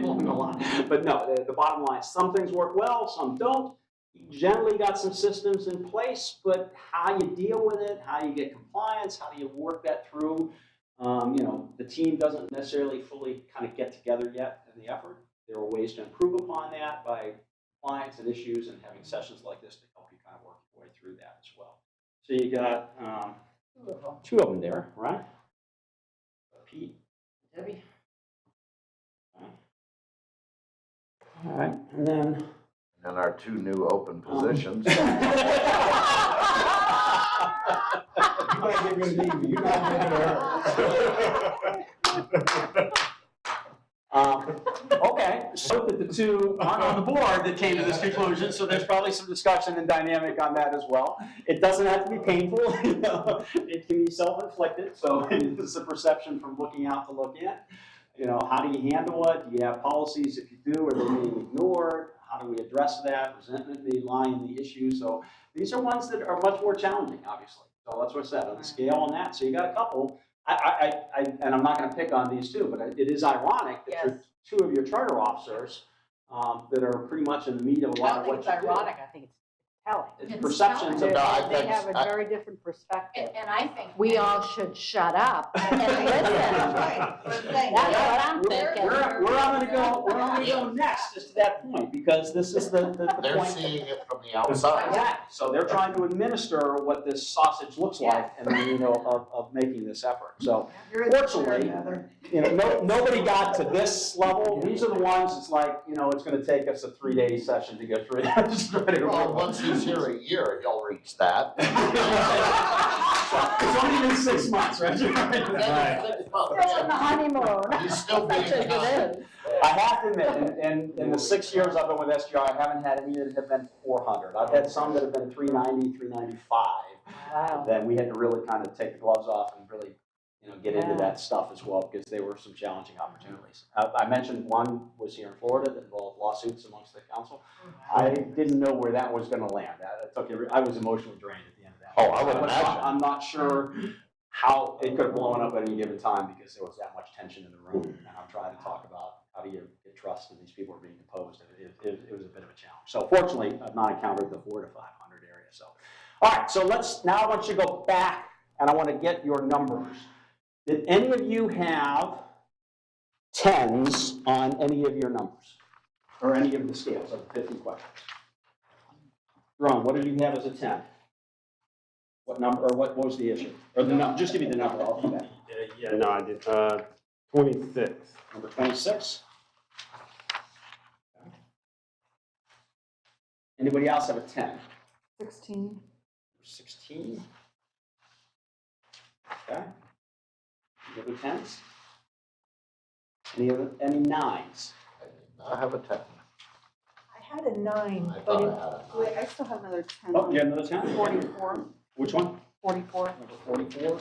along the line. But no, the bottom line, some things work well, some don't. You generally got some systems in place, but how you deal with it, how you get compliance, how do you work that through? The team doesn't necessarily fully kind of get together yet in the effort. There are ways to improve upon that by compliance and issues and having sessions like this to help you kind of work your way through that as well. So you got 2 of them there, right? Pete, Debbie. All right, and then And our 2 new open positions. You gotta give me an easy. You gotta give it her. Okay, so that the 2 aren't on the board that came to this conclusion, so there's probably some discussion and dynamic on that as well. It doesn't have to be painful, it can be self-inflicted, so it's a perception from looking out to look in. How do you handle it? Do you have policies? If you do, are they being ignored? How do we address that? Resentment may lie in the issue. So these are ones that are much more challenging, obviously. So that's what I said, on the scale on that. So you got a couple. And I'm not going to pick on these 2, but it is ironic that Yes. 2 of your charter officers that are pretty much in the meat of a I lot don't of think what it's you do. ironic, I think it's telling. It's It's perceptions telling. of No, I They think- have a very different perspective. And I think we all should shut up and listen. Right. That's what I'm thinking. Where I'm going to go next is to that point, because this is the They're point. seeing it from the outside. Exactly. So they're trying to administer what this sausage looks like, and then of making this effort. So fortunately, nobody got to this level. These are the ones. It's like it's going to take us a 3-day session to go through that. Just try to Well, once he's here a year, he'll reach that. It's only been 6 months, right? Still on the honeymoon. He's still being Such as it kind. is. I have to admit, in the 6 years I've been with SGR, I haven't had any that have been 400. I've had some that have been 390, 395. Wow. Then we had to really kind of take the gloves off and really, get into that stuff as well, because there were some challenging opportunities. I mentioned one was here in Florida that involved lawsuits amongst the council. I didn't know where that was going to land. I was emotionally drained at the end of that. Oh, I would imagine. I'm not sure how it could have blown up at any given time, because there was that much tension in the room. And I'm trying to talk about how do you get trust when these people are being deposed. It was a bit of a challenge. So fortunately, I've not encountered the 400 to 500 area. So, all right. So now I want you to go back, and I want to get your numbers. Did any of you have 10s on any of your numbers, or any of the scales of the 50 questions? Ron, what did you have as a 10? What number, or what was the issue? Or the number, just give me the number, I'll do that. Yeah, no, I did. 26. Number 26. Okay. Anybody else have a 10? 16. 16. Okay. Any other 10s? Any 9s? I have a 10. I had a 9, I but thought it, I had a 9. Wait, I still have another 10. Oh, you have another 10? 44. Which one? 44. Number 44.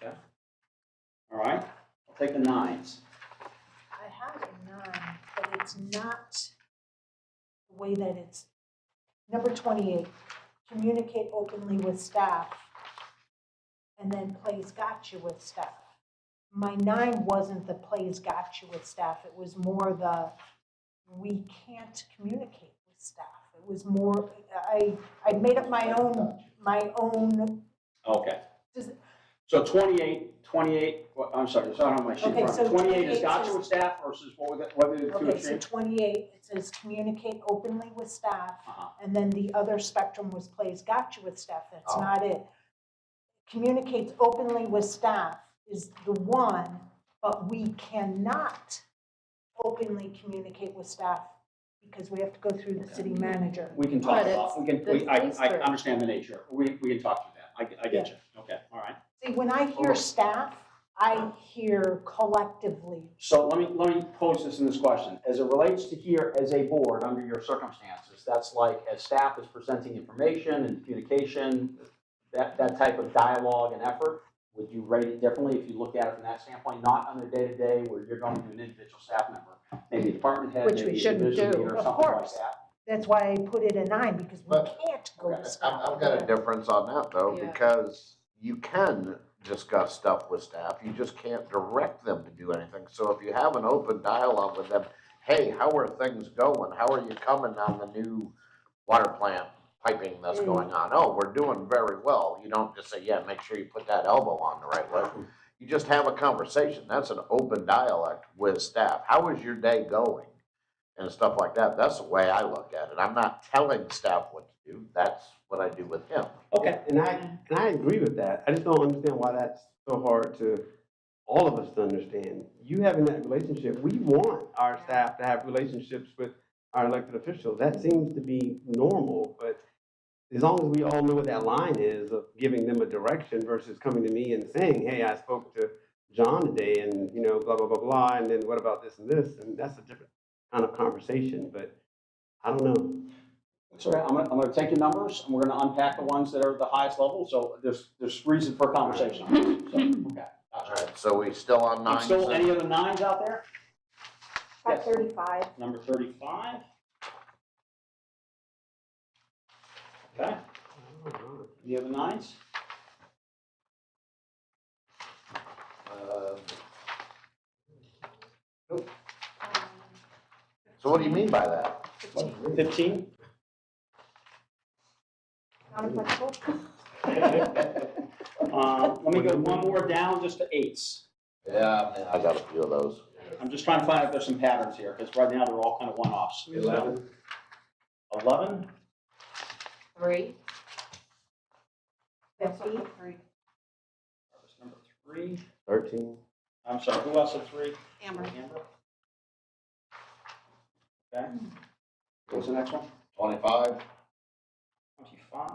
Okay. All right. I'll take the 9s. I had a 9, but it's not the way that it's. Number 28, communicate openly with staff, and then plays gotcha with staff. My 9 wasn't the plays gotcha with staff, it was more the we can't communicate with staff. It was more, I made up my own, Okay. So 28, well, I'm sorry, it's not on my sheet. Okay, so 28 is 28 gotcha says- with staff versus what were the two Okay, so extremes? 28, it says communicate openly with staff, Uh-huh. and then the other spectrum was plays gotcha with staff. That's Oh. not it. Communicates openly with staff is the one, but we cannot openly communicate with staff because we have to go through the city manager. We can talk But about, it's I three. understand the nature. We can talk through that. I get you. Okay, all right. See, when I hear staff, I hear collectively. So let me pose this question. As it relates to here as a board, under your circumstances, that's like as staff is presenting information and communication, that type of dialogue and effort, would you rate it differently if you look at it from that standpoint? Not on the day-to-day where you're going to an individual staff member, maybe a department head, Which we maybe a shouldn't division do. leader or Of something like course. that. That's why I put it a 9, because we But- can't go to staff. I've got a difference on that though, Yeah. because you can discuss stuff with staff, you just can't direct them to do anything. So if you have an open dialogue with them, hey, how are things going? How are you coming on the new water plant piping that's going on? Oh, we're doing very well. You don't just say, yeah, make sure you put that elbow on the right way. You just have a conversation. That's an open dialogue with staff. How is your day going? And stuff like that. That's the way I look at it. I'm not telling staff what to do. That's what I do with him. Okay. And I agree with that. I just don't understand why that's so hard to all of us to understand. You having that relationship, we want our staff to have relationships with our elected officials. That seems to be normal, but as long as we all know what that line is of giving them a direction versus coming to me and saying, hey, I spoke to John today and, you know, blah, blah, blah, blah, and then what about this and this? And that's a different kind of conversation, but I don't know. So I'm gonna take your numbers and we're gonna unpack the ones that are the highest level. So there's reason for conversation. So, okay. All right, so we still on 9? Still any other 9s out there? Got Yes. 35. Number 35. Okay. Any other 9s? Nope. So what do you mean by that? 15? Non-applicable. Let me go one more down just to 8s. Yeah, man, I got a few of those. I'm just trying to find if there's some patterns here, because right now they're all kind of one-offs. 11. 11? 3. 50. Number 3. 13. I'm sorry, who else at 3? Amber. Amber. Okay. What's the next one? 25? 25.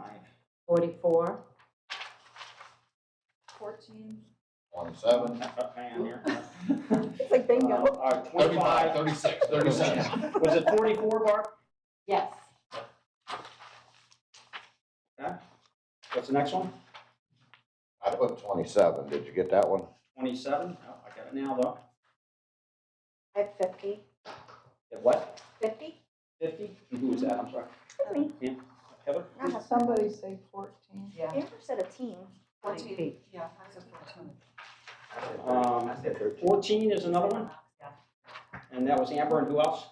44. 14. 27? Hang on here. It's like bingo. All right, 25. 36, 37. Was it 44, Barb? Yes. Okay. What's the next one? I put 27. Did you get that one? 27? Oh, I got it now, though. I have 50. At what? 50? 50? And who was that? I'm sorry. Me. Yeah. Heather? I have Somebody say 14. Yeah. Amber said a team. 14. Yeah, I said 14. I said 13. 14 is another one. And that was Amber and who else?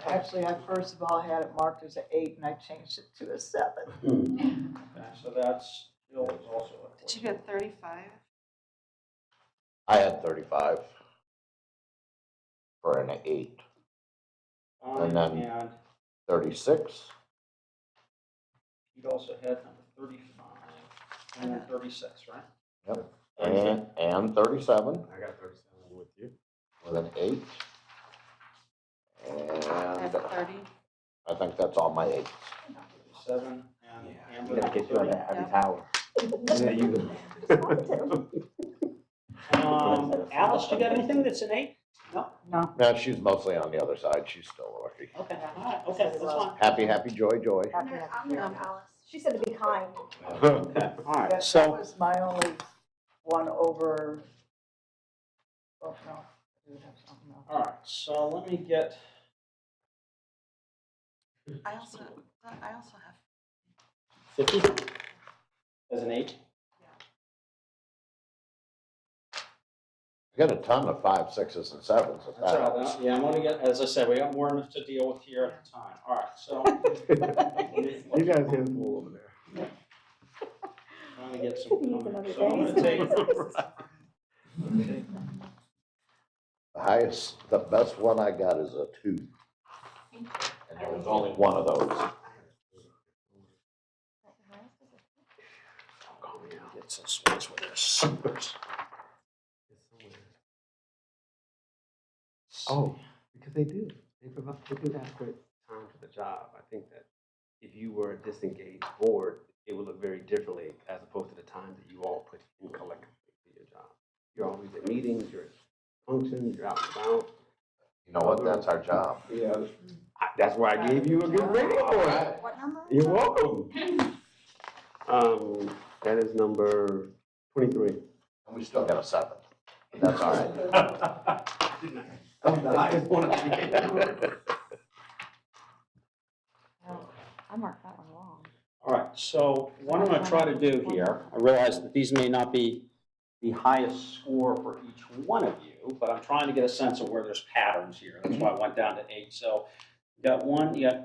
Actually, I first of all had it marked as an 8 and I changed it to a 7. Okay, so that's still is also a 14. Did you get 35? I had 35 for an 8. And then- And 36? you also had number 35 and then 36, right? Yep. And 37 I got 37 with you. with an 8. I And have 30. I think that's all my 8s. 37 and You Amber. gotta get you on that every Yep. tower. Yeah, you Alice, you got anything that's an 8? No? No, she's mostly on the other side. She's still lucky. Okay, all right, okay, that's fine. Happy, happy, joy, joy. I'm there, Alice. She said to be kind. Okay, all right, That so, was my only one over, oh, no. I do have something else. all right, so let me get, I also have 50 as an 8. I got a ton of 5s, 6s, and 7s. If That's that all helps. right, yeah, I'm gonna get, as I said, we got more to deal with here at the time. All right, so. You guys handful over there. I'm me get some Could use comments. another So I'm gonna day. take, The highest, the best one I got is a 2. And there was only one of those. get some switch with this. Oh, because they do. They do adequate time for the job. I think that if you were a disengaged board, it would look very differently as opposed to the time that you all put in collectively for your job. You're always at meetings, you're at functions, you're out and about. You know what, that's our job. Yeah, that's why I gave you a good rating for it. What number? You're welcome. That is number 23. And we still got a 7. But that's all right. That's the highest one. I marked that one wrong. All right, so what I'm gonna try to do here, I realize that these may not be the highest score for each one of you, but I'm trying to get a sense of where there's patterns here. That's why I went down to 8. So you got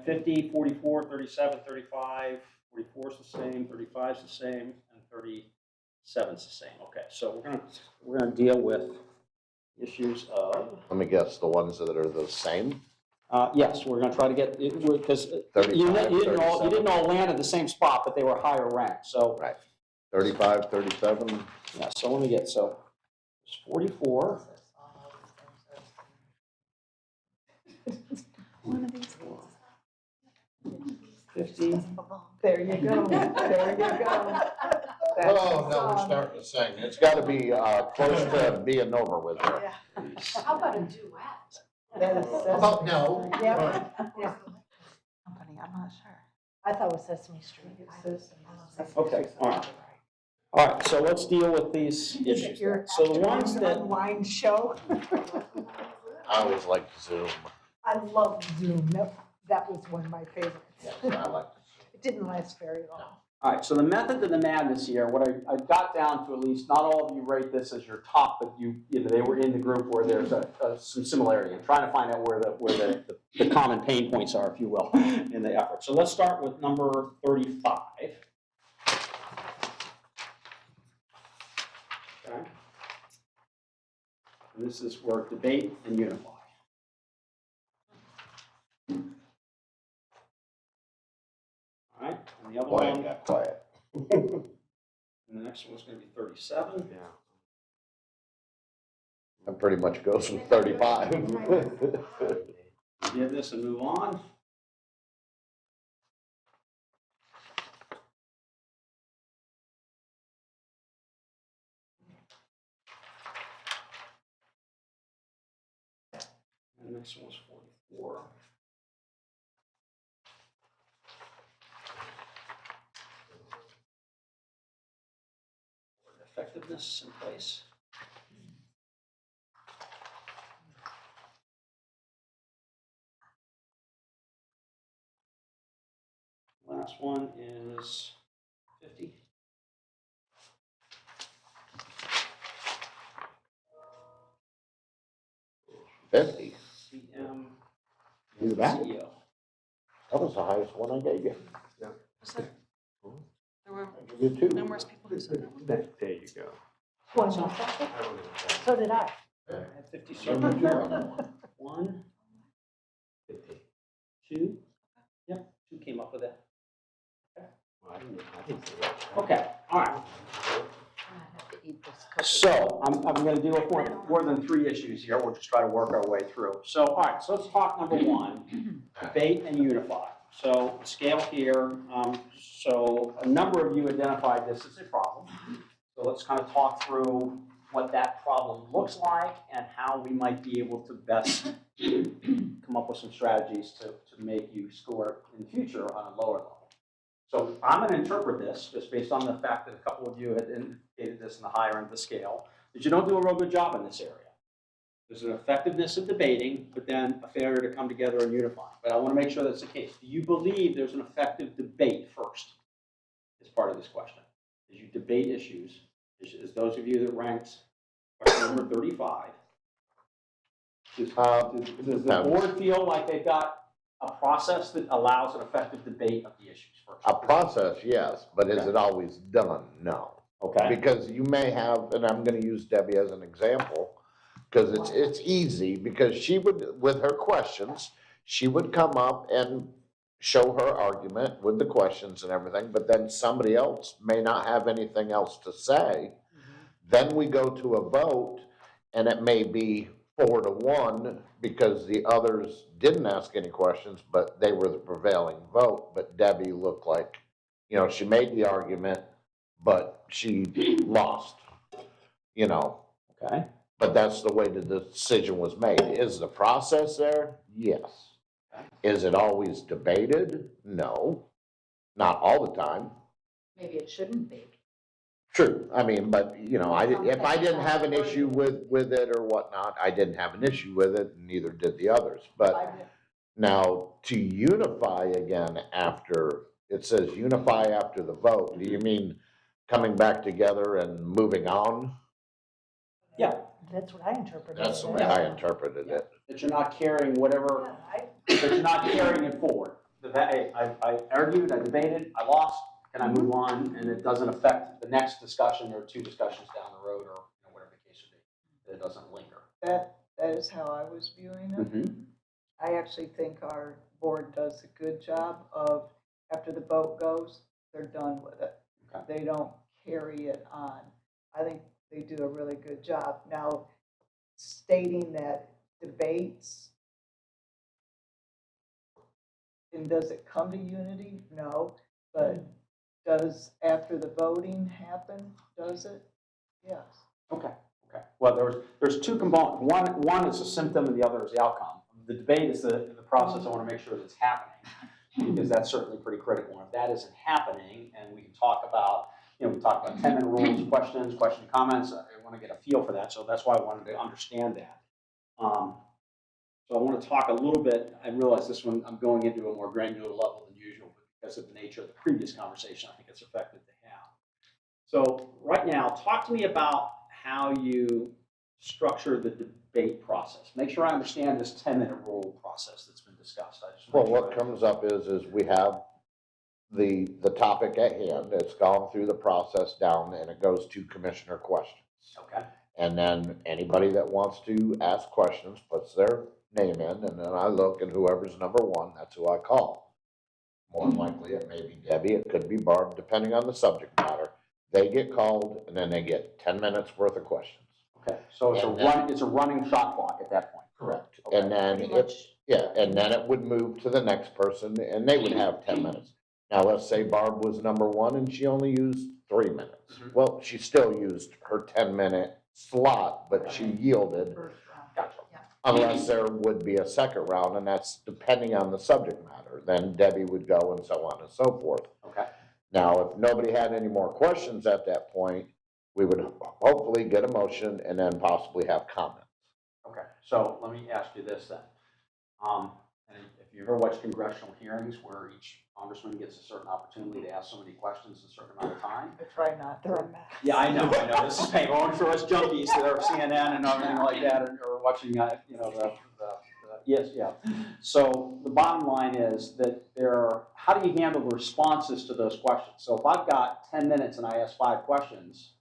50, 44, 37, 35, 44 is the same, 35 is the same, and 37 is the same. Okay, so we're gonna deal with issues of. Let me guess, the ones that are the same? Yes, we're gonna try to get, because you 35, didn't all land at the same spot, but they were higher ranked, so. Right. 35, 37. Yeah, so let me get, so it's 44. One of these 50. There you go, there you go. Oh, no, we're starting to sing. It's gotta be, close to being over with there. How about a duet? That is How about no? Yeah. company, I'm not sure. I thought it was Sesame Street. Okay, all right. All right, so let's deal with these issues. then. So the ones that, Online show. I always liked Zoom. I love Zoom. That was one of my favorites. I like It didn't last very long. all right, so the method to the madness here, what I got down to, at least, not all of you rate this as your top, but you know, they were in the group where there's some similarity. I'm trying to find out where the common pain points are, if you will, in the effort. So let's start with number 35. Okay. And this is where debate and unify. All right, and the other Quiet, one, got quiet. and the next one's going to be 37. Yeah. That pretty much goes from 35. Give this and move on. And the next one's 44. Effectiveness in place. Last one is 50. $50. CM. Do that? CEO. That was the highest one I gave you. There were I gave you 2. numerous people who said that. There you go. One more. I don't know. So did I. I have 50 So did you. circles. 1, 2. Yep, 2 came up with it. Well, I didn't say that. Okay, all right. I'm gonna have to eat this cookie. So I'm going to deal with more than 3 issues here. We'll just try to work our way through. So, all right, so let's talk number 1, debate and unify. So scale here. So a number of you identified this as a problem. So let's kind of talk through what that problem looks like and how we might be able to best come up with some strategies to make you score in the future on a lower level. So I'm going to interpret this just based on the fact that a couple of you had indicated this in the higher end of the scale, that you don't do a real good job in this area. There's an effectiveness of debating, but then a failure to come together and unify. But I want to make sure that's the case. Do you believe there's an effective debate first as part of this question? As you debate issues, as those of you that ranked question number 35, does the board feel like they've got a process that allows an effective debate of the issues first? A process, yes, but is it always done? No. Okay. Because you may have, and I'm gonna use Debbie as an example, because it's easy, because she would, with her questions, she would come up and show her argument with the questions and everything, but then somebody else may not have anything else to say. Then we go to a vote, and it may be 4-1 because the others didn't ask any questions, but they were the prevailing vote. But Debbie looked like, you know, she made the argument, but she lost, you know. Okay. But that's the way the decision was made. Is the process there? Yes. Is it always debated? No. Not all the time. Maybe it shouldn't be. True, I mean, but, you know, if I didn't have an issue with it or whatnot, I didn't have an issue with it, and neither did the others. But now, to unify again after, it says unify after the vote, do you mean coming back together and moving on? Yeah. That's what I interpreted. That's the way I interpreted it. That you're not carrying whatever, that you're not carrying it forward. That, I argued, I debated, I lost, can I move on? And it doesn't affect the next discussion or 2 discussions down the road, or whatever the case would be. That it doesn't linger. That is how I was viewing it. I actually think our board does a good job of, after the vote goes, they're done with it. Okay. They don't carry it on. I think they do a really good job. Now, stating that debates, and does it come to unity? No, but does after the voting happen, does it? Yes. Okay. Okay. Well, there's 2 components. One is a symptom, and the other is the outcome. The debate is the process. I want to make sure that it's happening, because that's certainly pretty critical. And if that isn't happening, and we can talk about, we talk about 10-minute rules, questions, comments. I want to get a feel for that. So that's why I wanted to understand that. So I want to talk a little bit. I realize this one I'm going into a more granular level than usual, but because of the nature of the previous conversation, I think it's effective to have. So right now, talk to me about how you structure the debate process. Make sure I understand this 10-minute rule process that's been discussed. Well, what comes up is we have the topic at hand. It's gone through the process down, and it goes to commissioner questions. Okay. And then anybody that wants to ask questions puts their name in, and then I look, and whoever's number 1, that's who I call. More than likely, it may be Debbie, it could be Barb, depending on the subject matter. They get called, and then they get 10 minutes worth of questions. Okay, so it's a running shot clock at that point. Correct. Okay. And then and then it would move to the next person, and they would have 10 minutes. Now, let's say Barb was number 1, and she only used 3 minutes. Well, she still used her 10-minute slot, but she yielded. Gotcha. Unless there would be a second round, and that's depending on the subject matter. Then Debbie would go, and so on and so forth. Okay. Now, if nobody had any more questions at that point, we would hopefully get a motion and then possibly have comments. Okay, so let me ask you this then. And if you ever watch congressional hearings where each congressman gets a certain opportunity to ask so many questions in a certain amount of time. I try not to. Yeah, I know. This is painful. Only for us junkies that are CNN and everything like that, or watching, yes, yeah. So the bottom line is that how do you handle the responses to those questions? So if I've got 10 minutes and I ask 5 questions,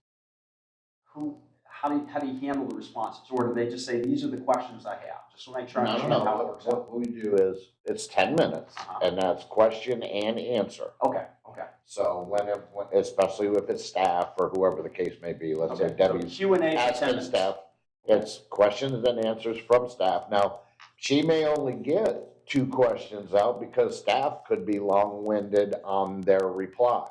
how do you handle the responses? Or do they just say, these are the questions I have? Just to make sure I understand how it works out. What we do is, it's 10 minutes, and that's question and answer. Okay. So especially if it's staff or whoever the case may be, let's say Debbie's Q&A asking staff, it's questions and answers from staff. Now, she may only get 2 questions out because staff could be long-winded on their reply.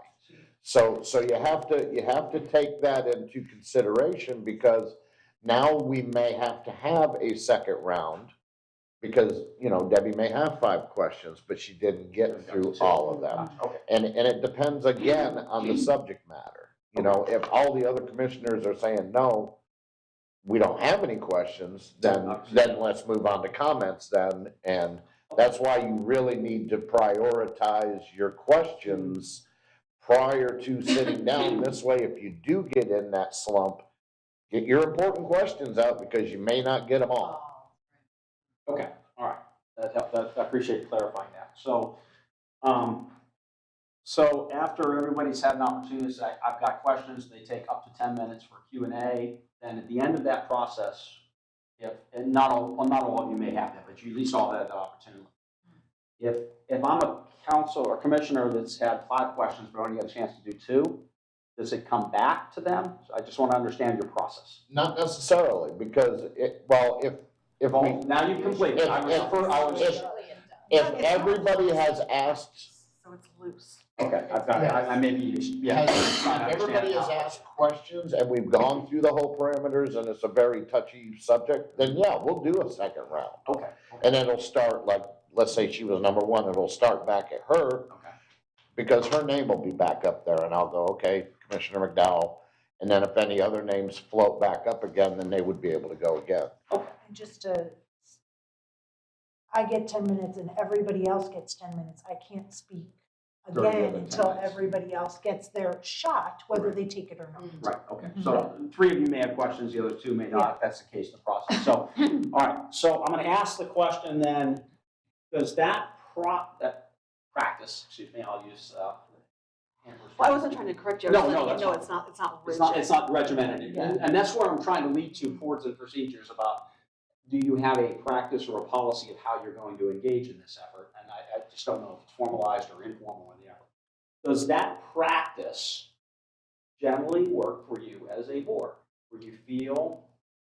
So you have to take that into consideration, because now we may have to have a second round, because Debbie may have 5 questions, but she didn't get through all of them. Okay. And it depends again on the subject matter. If all the other commissioners are saying no, we don't have any questions, then let's move on to comments then. And that's why you really need to prioritize your questions prior to sitting down. This way, if you do get in that slump, get your important questions out, because you may not get them all. Okay, all right. I appreciate you clarifying that. So, So after everybody's had an opportunity to say, I've got questions, they take up to 10 minutes for Q&A. Then at the end of that process, and not all of you may have that, but you at least all had that opportunity. If I'm a council or commissioner that's had 5 questions but only got a chance to do 2, does it come back to them? So I just want to understand your process. Not necessarily, because if we, Now you've completed. if everybody has asked, So it's loose. Okay, I've got it. I maybe, yeah. if everybody has asked questions and we've gone through the whole parameters and it's a very touchy subject, then yeah, we'll do a second round. Okay. And it'll start like, let's say she was number 1, it'll start back at her. Okay. Because her name will be back up there and I'll go, okay, Commissioner McDowell. And then if any other names float back up again, then they would be able to go again. And just I get 10 minutes and everybody else gets 10 minutes. I can't speak again until everybody else gets their shot, whether they take it or not. Right, okay. So 3 of you may have questions, the other 2 may not, if that's the case in the process. So, all right, so I'm going to ask the question then, does that practice, excuse me, I'll use. Well, I wasn't trying to correct you. No, that's fine. It's not rigid. It's not regimented. Yeah. And that's where I'm trying to lead to boards and procedures about, do you have a practice or a policy of how you're going to engage in this effort? And I just don't know if it's formalized or informal in the effort. Does that practice generally work for you as a board, where you feel,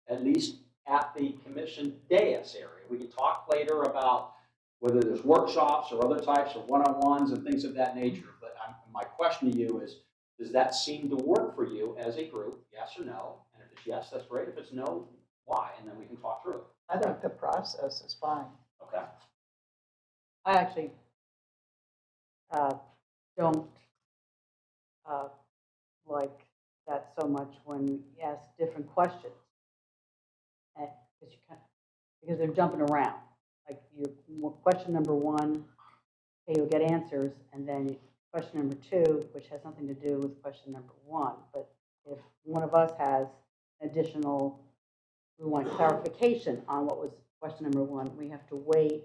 at least at the commission dais area? We can talk later about whether there's workshops or other types of one-on-ones and things of that nature. But my question to you is, does that seem to work for you as a group, yes or no? And if it's yes, that's great. If it's no, why? And then we can talk through it. I think the process is fine. Okay. I actually don't like that so much when you ask different questions. Because they're jumping around. Like question number 1, okay, you'll get answers, and then question number 2, which has nothing to do with question number 1. But if one of us has additional, we want clarification on what was question number 1, we have to wait.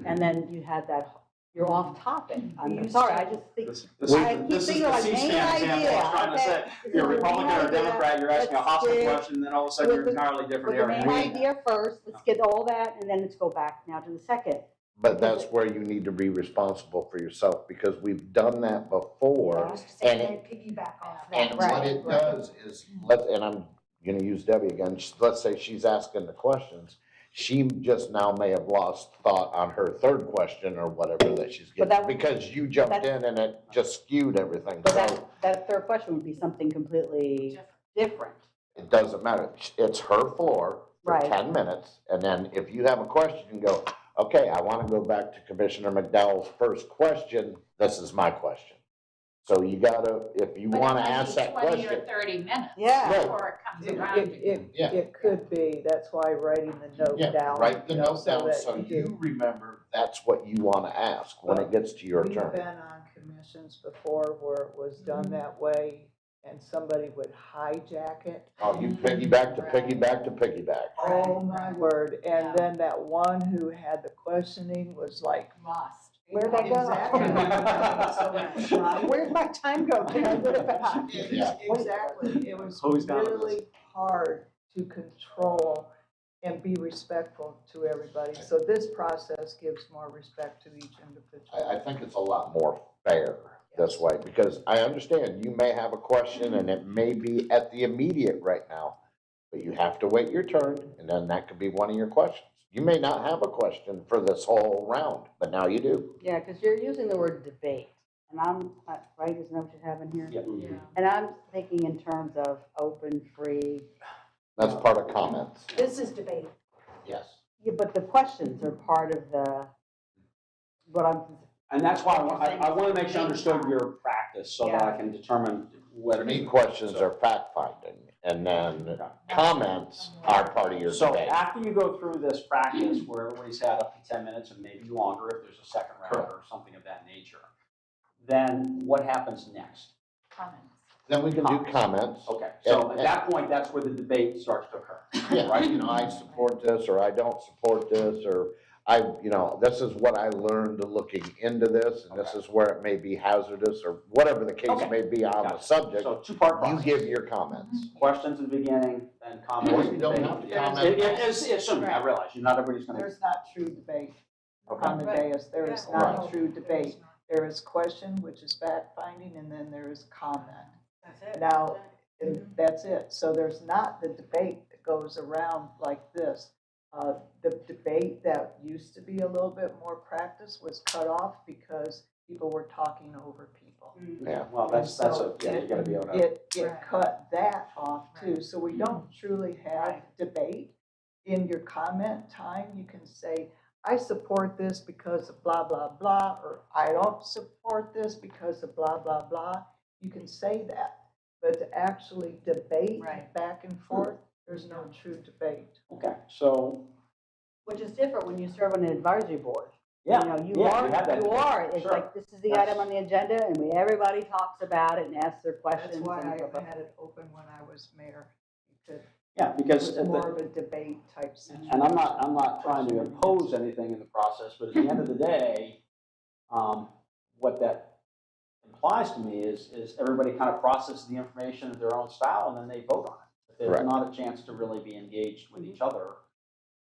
And then you had that, you're off topic. I'm sorry, I just think. This is the C-SPAN example I was trying to say. You're a Republican or a Democrat, you're asking a hostile question, and then all of a sudden you're entirely different With the area. main idea first, let's get all that, and then let's go back now to the second. But that's where you need to be responsible for yourself, because we've done that before. And Piggyback off that. And what it does is, and I'm going to use Debbie again, let's say she's asking the questions. She just now may have lost thought on her 3rd question or whatever that she's getting, because you jumped in and it just skewed everything. But So that 3rd question would be something completely different. it doesn't matter. It's her floor for Right. 10 minutes. And then if you have a question, you can go, okay, I want to go back to Commissioner McDowell's first question. This is my question. So you gotta, if you want to ask that 20 question. or 30 minutes Yeah. before it comes around again. It could be, that's why writing the note down. Write the you know, note down that so do- you remember that's what you want to ask when it gets to your We've turn. been on commissions before where it was done that way and somebody would hijack it. Oh, you piggyback to piggyback to piggyback. Oh, my word. Yeah. And then that one who had the questioning was like, Lost. Where'd I go? Exactly. Where'd my time go? Can I get it back? Yeah. Exactly. It was Always down to really hard to control and be respectful to everybody. So this process gives more respect to each individual. I think it's a lot more fair this way, because I understand you may have a question and it may be at the immediate right now, but you have to wait your turn, and then that could be one of your questions. You may not have a question for this whole round, but now you do. Yeah, because you're using the word debate, and I'm, right, isn't that what you have in here? Yeah. And I'm thinking in terms of open, free. That's part of comments. This is debate. Yes. Yeah, but the questions are part of what I'm. And that's why I want to make sure I understood your practice so that I Yeah. can determine whether. To me, questions are fact-finding, and then comments are part of your So debate. after you go through this practice where everybody's had up to 10 minutes and maybe longer if there's a second round or something of that nature, then what happens next? Comments. Then we can do comments. Okay, so And- at that point, that's where the debate starts to occur. Yeah, right, I support this, or I don't support this, or this is what I learned looking into this, and this is where it may be hazardous, or whatever the case Okay. may be on the Gotcha. subject. So two-part You process. give your comments. Questions in the beginning, then comments. Or you don't have to comment. It's assuming, I realize, not everybody's gonna. There's not true debate Okay. on the dais. There is Yeah. not Right. true debate. There is question, which is fact finding, and then there is comment. That's it. Now, and that's it. So there's not the debate that goes around like this. The debate that used to be a little bit more practice was cut off because people were talking over people. Yeah. Well, that's So yeah, you gotta be able to. It Right. cut that off too, Right. so we don't truly have Right. debate. In your comment time, you can say, I support this because of blah, blah, blah, or I don't support this because of blah, blah, blah. You can say that, but to actually debate Right. back and forth, there's no true debate. Okay, so, Which is different when you serve on an advisory board. yeah. You know, you yeah, are, we have that. you are. It's Sure. like, this is the item on the agenda, and everybody talks about it and asks their questions. That's why and blah, blah, I had it open when I was mayor. It Yeah, because was at more the, of a debate type situation. and I'm not trying to impose anything in the process, but at the end of the day, what that implies to me is everybody kind of processes the information in their own style and then they vote on it. If there's Right. not a chance to really be engaged with each other,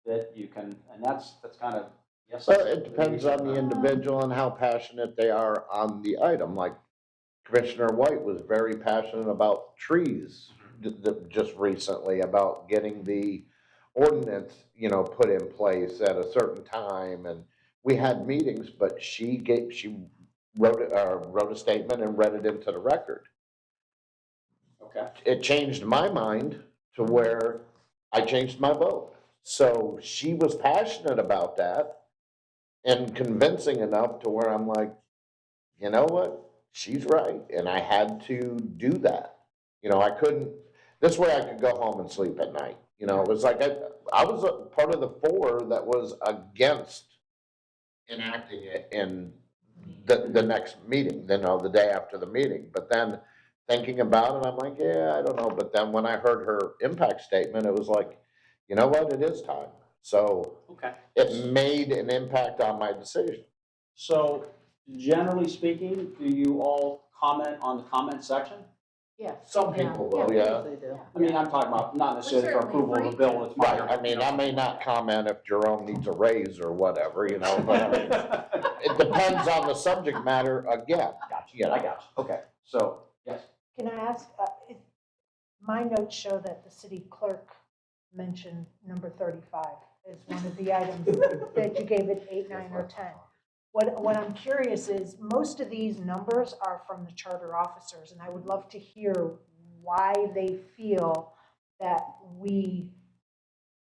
that you can, and that's kind of, yes. Well, it depends on the individual and how passionate they are on the item. Like Commissioner White was very passionate about trees just recently, about getting the ordinance, put in place at a certain time. And we had meetings, but she wrote a statement and read it into the record. Okay. It changed my mind to where I changed my vote. So she was passionate about that and convincing enough to where I'm like, you know what? She's right. And I had to do that. I couldn't, this way I could go home and sleep at night. It was like I was a part of the 4 that was against enacting it in the next meeting, the day after the meeting. But then thinking about it, I'm like, yeah, I don't know. But then when I heard her impact statement, it was like, you know what? It is time. So Okay. it made an impact on my decision. So generally speaking, do you all comment on the comment section? Yes. Some people will, yeah. They do. I mean, I'm talking about not necessarily for approval of the bill, it's my. Right, I mean, I may not comment if Jerome needs a raise or whatever, but I mean, it depends on the subject matter again. Gotcha, yeah, I got you, okay, so, yes. Can I ask, my notes show that the city clerk mentioned number 35 as one of the items that you gave it 8, 9, or 10. What I'm curious is, most of these numbers are from the charter officers, and I would love to hear why they feel that we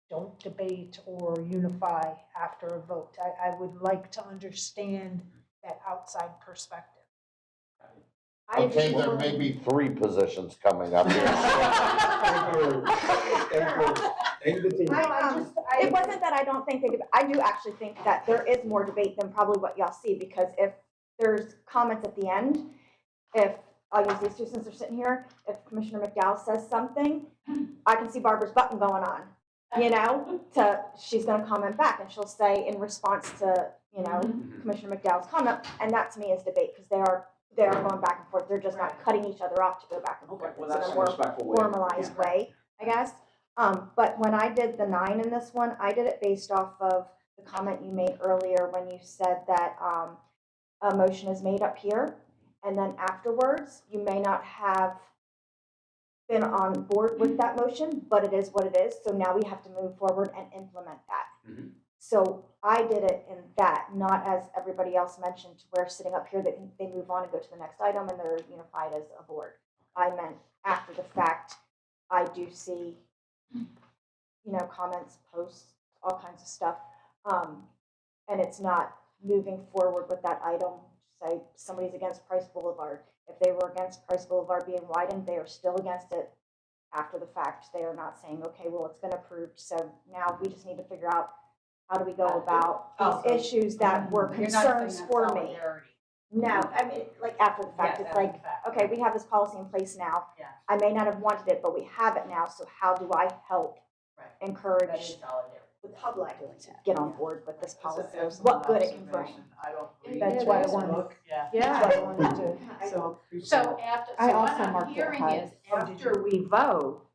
don't debate or unify after a vote. I would like to understand that outside perspective. Okay, there may be 3 positions coming up here. It wasn't that I don't think I do actually think that there is more debate than probably what y'all see, because if there's comments at the end, if, I'll use these 2 since they're sitting here, if Commissioner McDowell says something, I can see Barbara's button going on, she's gonna comment back, and she'll say in response to, Commissioner McDowell's comment, and that to me is debate, because they are going back and forth, they're just not cutting each other off to go back and Okay, forth. well, It's that's in a a more respectful way. formalized way, I guess. But when I did the 9 in this one, I did it based off of the comment you made earlier when you said that a motion is made up here, and then afterwards, you may not have been on board with that motion, but it is what it is. So now we have to move forward and implement that. Mhm. So I did it in that, not as everybody else mentioned, where sitting up here, they move on and go to the next item and they're unified as a board. I meant after the fact, I do see, comments, posts, all kinds of stuff. And it's not moving forward with that item. Say somebody's against Price Boulevard. If they were against Price Boulevard being widened, they are still against it after the fact. They are not saying, okay, well, it's been approved. So now we just need to figure out how do we go about these issues that were concerns for me. No, I mean, like after the fact, it's like, okay, we have this policy in place now. Yeah. I may not have wanted it, but we have it now, so how do I help encourage the public to get on board with this policy, That's an what good it excellent can bring. observation. I don't read That's why I Facebook. wanted- Yeah. That's what I wanted to. So, So after, I so what also I'm marked it hearing high. is after we vote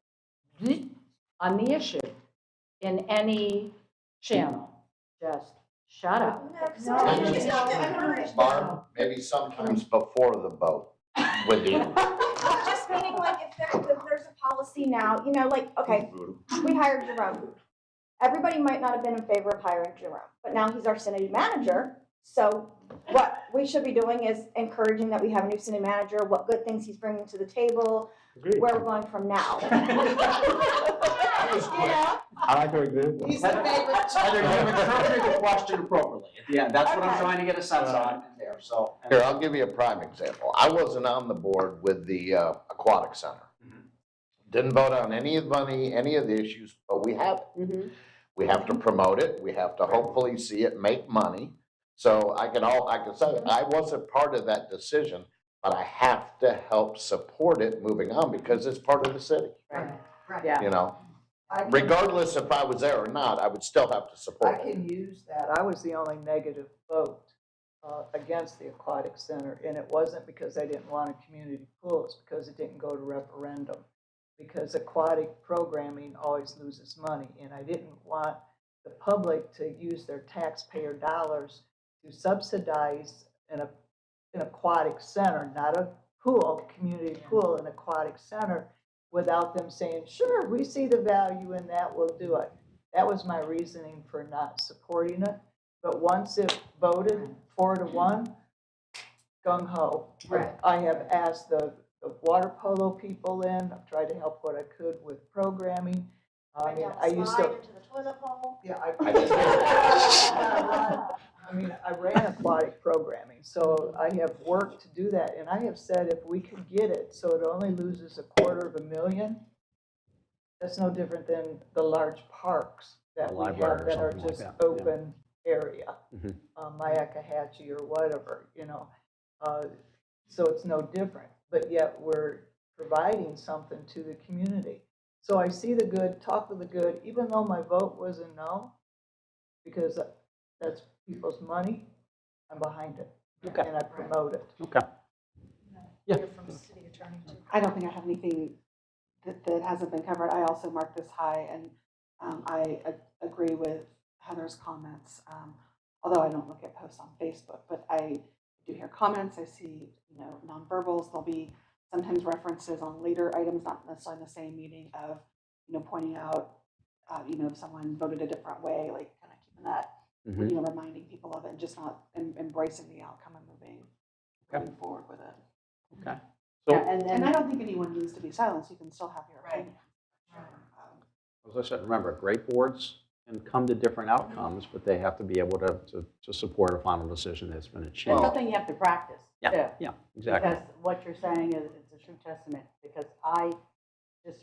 on the issue in any channel, just shut up. Barb, maybe sometimes before the vote with you. Just meaning like if there's a policy now, you know, like, okay, we hired Jerome. Everybody might not have been in favor of hiring Jerome, but now he's our city manager. So what we should be doing is encouraging that we have a new city manager, what good things he's bringing to the table, where we're going from now. You know? I like your example. Heather, you interpreted the question appropriately at the end. That's what I'm Okay. trying to get a sense on there, so. Here, I'll give you a prime example. I wasn't on the board with the aquatic center. Didn't vote on any of the money, any of the issues, but we have it. We have to promote it. We have to hopefully see it make money. So I can say, I wasn't part of that decision, but I have to help support it moving on because it's part of the city. Yeah. You know, I can- regardless if I was there or not, I would still have to I support it. can use that. I was the only negative vote against the aquatic center, and it wasn't because I didn't want a community pool, it's because it didn't go to referendum. Because aquatic programming always loses money, and I didn't want the public to use their taxpayer dollars to subsidize an aquatic center, not a pool, community pool, an aquatic center, without them saying, sure, we see the value in that, we'll do it. That was my reasoning for not supporting it. But once it voted 4-1, gung ho. Right. I have asked the water polo people in, I've tried to help what I could with programming. I mean, I used to. Into the toilet bowl. Yeah, I I mean, I ran aquatic programming, so I have worked to do that, and I have said if we could get it so it only loses $250,000, that's no different than the large parks that A we library have or that are something like just that, yeah. open area, Mhm. Myakkahatchee or whatever, you know. So it's no different, but yet we're providing something to the community. So I see the good, talk with the good, even though my vote was a no, because that's people's money, I'm behind it. Okay. And I promote it. Okay. Yeah. Hear from the city attorney too. I don't think I have anything that hasn't been covered. I also marked this high, and I agree with Heather's comments. Although I don't look at posts on Facebook, but I do hear comments. I see, nonverbals. There'll be sometimes references on later items, not necessarily in the same meeting, of pointing out, if someone voted a different way, like kind of keeping that, reminding people of it, and just not embracing the outcome and moving forward with it. Okay. Yeah, So, and And I then, don't think anyone needs to be silenced. You can still have your opinion. as I said, remember, great boards can come to different outcomes, but they have to be able to support a final decision that's been it's achieved. something you have to practice too. Yeah, exactly. Because what you're saying is, it's a true testament, because I just,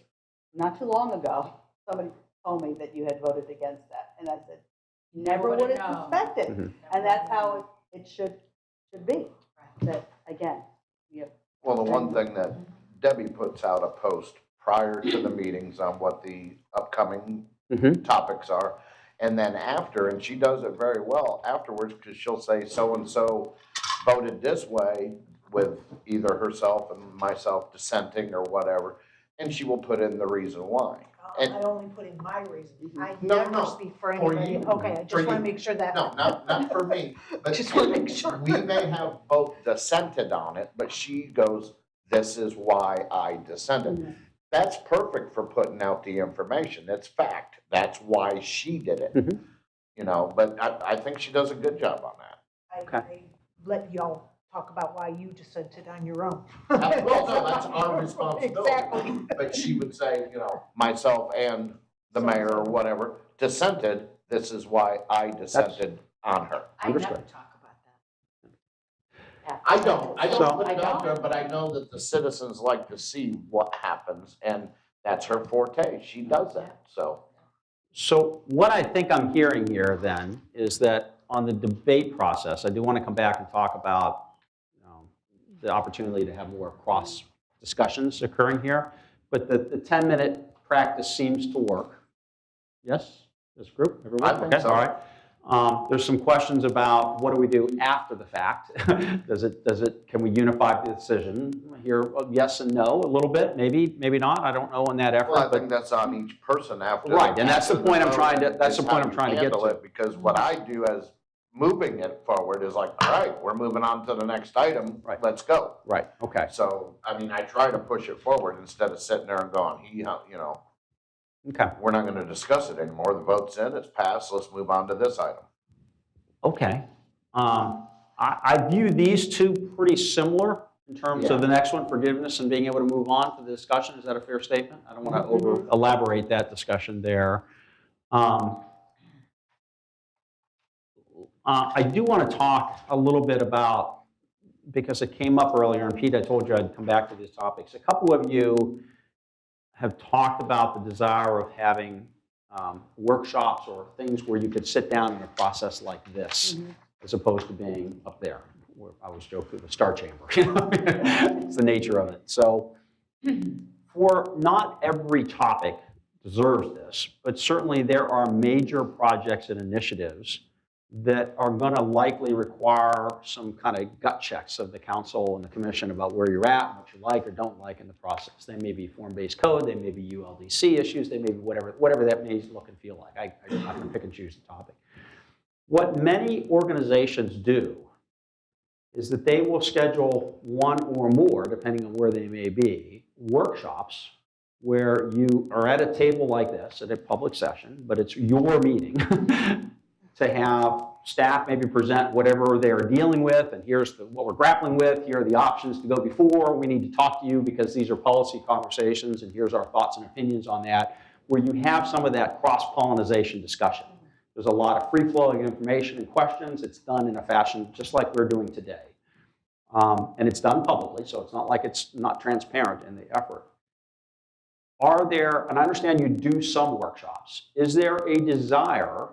not too long ago, somebody told me that you had voted against that, and I said, never would would've have known. suspected. Mhm. And that's how it should be. That, again, Well, the one thing that Debbie puts out a post prior to the meetings on what the upcoming Mhm. topics are. And then after, and she does it very well afterwards, because she'll say so-and-so voted this way with either herself and myself dissenting or whatever. And she will put in the reason why. And- I only put in my reason. I No, never no, speak for for anybody. you. Okay, I For just want you. to make sure that. No, not for me, but Just wanna make sure. we may have both dissented on it, but she goes, this is why I dissented. That's perfect for putting out the information. That's fact. That's why she did it. Mhm. But I think she does a good job on that. I let y'all talk about why you dissented on your own. Well, no, that's our responsibility. Exactly. But she would say, myself and the mayor or whatever dissented, this is why I dissented on her. I never Understood. talk about that. I don't So- put it out there, but I know that the citizens like to see what happens, and that's her forte. She does that, so. So what I think I'm hearing here then is that on the debate process, I do want to come back and talk about the opportunity to have more cross discussions occurring here, but the 10-minute practice seems to work. Yes? This group, everyone? I think Okay, so. all right. There's some questions about what do we do after the fact? Can we unify the decision? Here, yes and no, a little bit, maybe not. I don't know on that effort. Well, I but think that's on each person after. Right, and that's the point I'm trying to, is how you handle it, because what I do as moving it forward is like, all right, we're moving on to the next item, Right. let's go. Right, okay, So, I mean, I try to push it forward instead of sitting there and going, you know, okay, we're not gonna discuss it anymore, the vote's in, it's passed, let's move on to this item. okay. I view these two pretty similar in terms of the next one, forgiveness and being able to move on to the discussion. Is that a fair statement? I don't want to over elaborate that discussion there. I do want to talk a little bit about, because it came up earlier, and Pete, I told you I'd come back to these topics. A couple of you have talked about the desire of having workshops or things where you could sit down in a process like this, as opposed to being up there, where I was joking, the star chamber. It's the nature of it. So for not every topic deserves this, but certainly there are major projects and initiatives that are going to likely require some kind of gut checks of the council and the commission about where you're at, and what you like or don't like in the process. They may be form-based code, they may be ULDC issues, they may be whatever that may look and feel like. I'm not going to pick and choose the topic. What many organizations do is that they will schedule one or more, depending on where they may be, workshops where you are at a table like this at a public session, but it's your meeting, to have staff maybe present whatever they are dealing with, and here's what we're grappling with, here are the options to go before, we need to talk to you because these are policy conversations, and here's our thoughts and opinions on that, where you have some of that cross-pollination discussion. There's a lot of free-flowing information and questions. It's done in a fashion just like we're doing today. And it's done publicly, so it's not like it's not transparent in the effort. Are there, and I understand you do some workshops, is there a desire,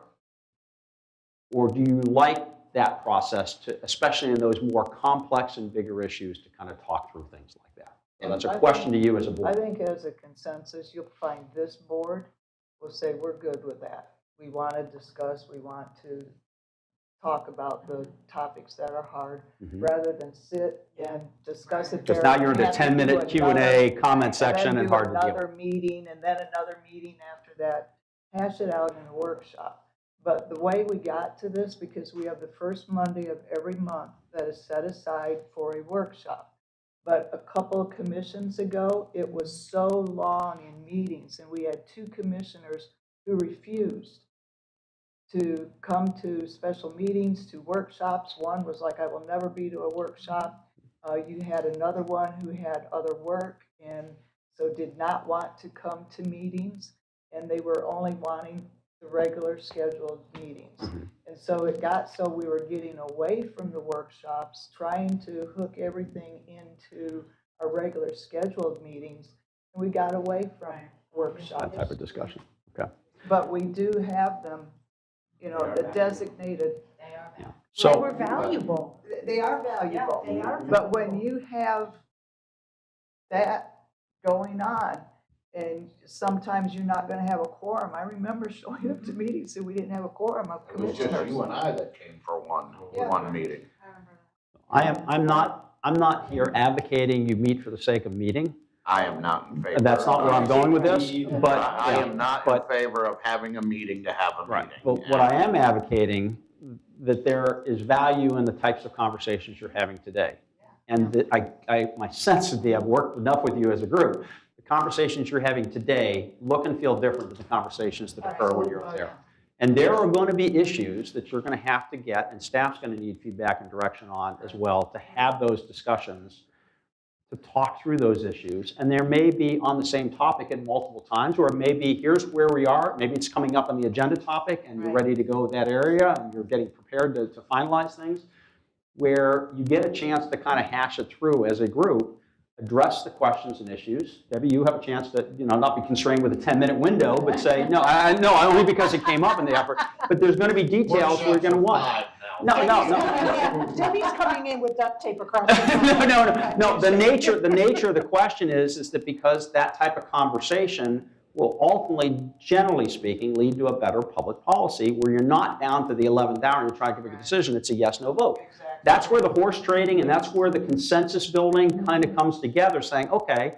or do you like that process, to, especially in those more complex and bigger issues, to kind of talk through things like that? So that's a question to you as a board. I think as a consensus, you'll find this board will say, we're good with that. We want to discuss, we want to talk about the topics that are hard, rather than sit and discuss it. Because now you're in a 10-minute Q&A comment section and hard to deal with. Another meeting, and then another meeting after that. Hash it out in a workshop. But the way we got to this, because we have the first Monday of every month that is set aside for a workshop. But a couple of commissions ago, it was so long in meetings, and we had 2 commissioners who refused to come to special meetings, to workshops. One was like, I will never be to a workshop. You had another one who had other work, and so did not want to come to meetings, and they were only wanting the regular scheduled meetings. And so it got so we were getting away from the workshops, trying to hook everything into our regular scheduled meetings, and we got away from workshops. That type of discussion, okay. But we do have them, you know, the designated. They are Yeah. valuable. So, They were valuable. They are valuable. Yeah, they are But when you have that going on, and sometimes you're not going to have a quorum. I remember showing up to meetings and we didn't have a quorum of It was just commissioners. you and I that came for one meeting. I'm not here advocating you meet for the sake of meeting. I am not in favor. That's not where I'm going with this, but. I am not in favor of having a meeting to have a Right, meeting. but what I am advocating, that there is value in the types of conversations you're having today. And that my sense would be, I've worked enough with you as a group, the conversations you're having today look and feel different than the conversations that occur when you're up there. And there are going to be issues that you're going to have to get, and staff's going to need feedback and direction on as well, to have those discussions, to talk through those issues. And there may be on the same topic at multiple times, or maybe here's where we are, maybe it's coming up on the agenda topic and you're ready to go that area and you're getting prepared to finalize things, where you get a chance to kind of hash it through as a group, address the questions and issues. Debbie, you have a chance to, not be constrained with a 10-minute window, but say, no, only because it came up in the effort. But there's going to be details we're going to want. No. Debbie's coming in with duct tape across the No. The nature of the question is that because that type of conversation will ultimately, generally speaking, lead to a better public policy where you're not down to the 11th hour and you're trying to make a decision. It's a yes/no vote. Exactly. That's where the horse trading and that's where the consensus building kind of comes together, saying, okay,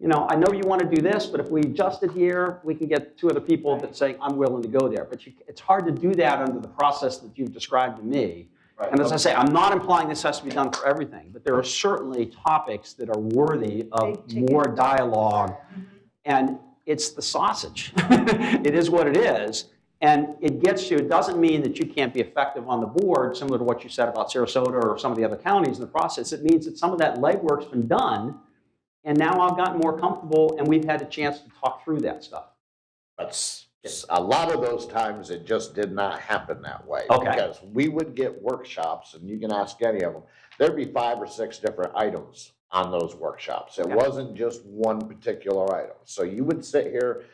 you know, I know you want to do this, but if we adjust it here, we can get two other people that say, I'm willing to go there. But it's hard to do that under the process that you've described to me. Right. And as I say, I'm not implying this has to be done for everything, but there are certainly topics that are worthy of more dialogue. And it's the sausage. It is what it is. And it gets you, it doesn't mean that you can't be effective on the board, similar to what you said about Sarasota or some of the other counties in the process. It means that some of that legwork's been done, and now I've gotten more comfortable, and we've had a chance to talk through that stuff. But a lot of those times, it just did not happen that way. Okay. Because we would get workshops, and you can ask any of them, there'd be 5 or 6 different items on those workshops. It wasn't just one particular item. So you would sit here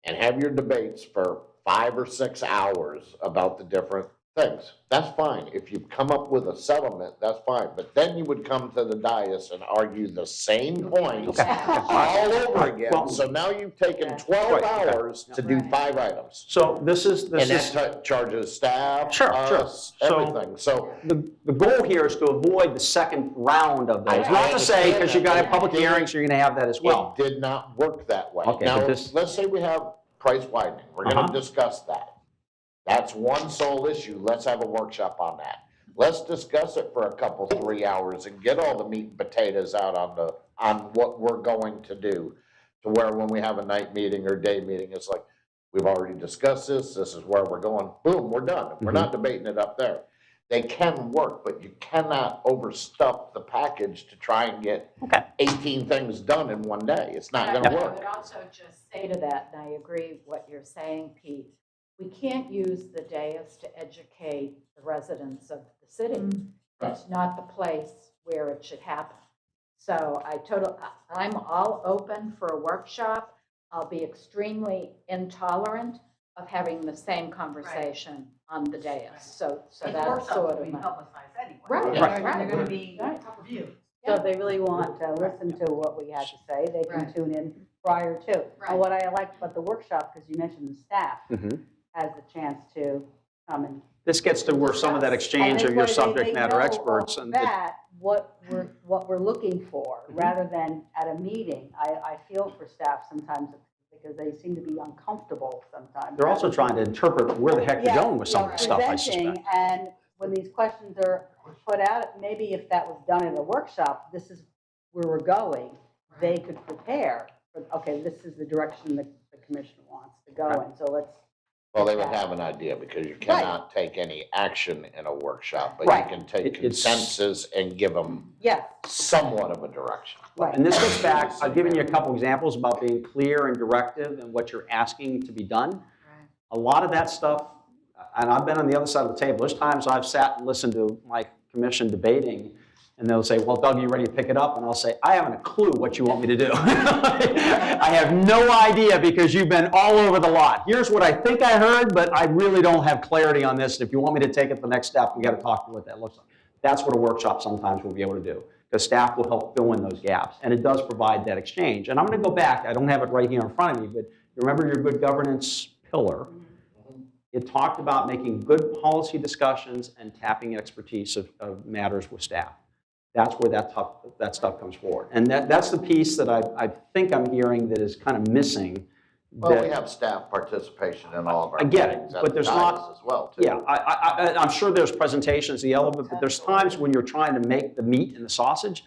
and have your debates for 5 or 6 hours about the different things. That's fine. If you come up with a settlement, that's fine. But then you would come to the dais and argue the same points all over again. Well, so now you've taken 12 hours to do 5 items. So this is And that charges staff, Sure. us, everything. So the goal here is to avoid the second round of those. I Not to say, understand because you got to have that. public hearings, you're going to have that as well. it did not work that way. Okay, Now, but this- let's say we have price widening. We're going to discuss that. That's one sole issue. Let's have a workshop on that. Let's discuss it for a couple, 3 hours and get all the meat and potatoes out on what we're going to do. To where when we have a night meeting or day meeting, it's like, we've already discussed this. This is where we're going. Boom, we're done. We're not debating it up there. They can work, but you cannot overstuff the package to try and get 18 things done in one day. It's not going to I work. would also just say to that, and I agree with what you're saying, Pete, we can't use the dais to educate the residents of the city. It's not the place where it should happen. So I'm all open for a workshop. I'll be extremely intolerant of having the same conversation on the dais. So that's sort of my. publicized anyway. Right, They're right. going to be Right. reviewed. So if they really want to listen to what we had to say, they can tune in prior to. And what I liked about the workshop, because you mentioned the staff has the chance to come and. This gets to where some of that exchange of your subject matter experts and what we're looking for, rather than at a meeting. I feel for staff sometimes because they seem to be uncomfortable sometimes. they're also trying to interpret where the heck you're going with some of this stuff, I suspect. And when these questions are put out, maybe if that was done in a workshop, this is where we're going, they could prepare. For, okay, this is the direction the commission wants to go in, so let's. Well, they would have an idea because you cannot take any action in a workshop, but Right. you can take It's- consensus and give them Yes, somewhat of a direction. right. And this gets back, I've given you a couple examples about being clear and directive and what you're asking to be done. A lot of that stuff, and I've been on the other side of the table, there's times I've sat and listened to my commission debating, and they'll say, well, Doug, you ready to pick it up? And I'll say, I haven't a clue what you want me to do. I have no idea because you've been all over the lot. Here's what I think I heard, but I really don't have clarity on this. If you want me to take it the next step, we got to talk through what that looks like. That's what a workshop sometimes will be able to do, because staff will help fill in those gaps, and it does provide that exchange. And I'm going to go back. I don't have it right here in front of me, but remember your good governance pillar. It talked about making good policy discussions and tapping expertise of matters with staff. That's where that stuff comes forward. And that's the piece that I think I'm hearing that is kind of missing. Well, we have staff participation in all of our I get it, meetings at but the there's dais not- as well, too. Yeah, I'm sure there's presentations, the element, but there's times when you're trying to make the meat and the sausage,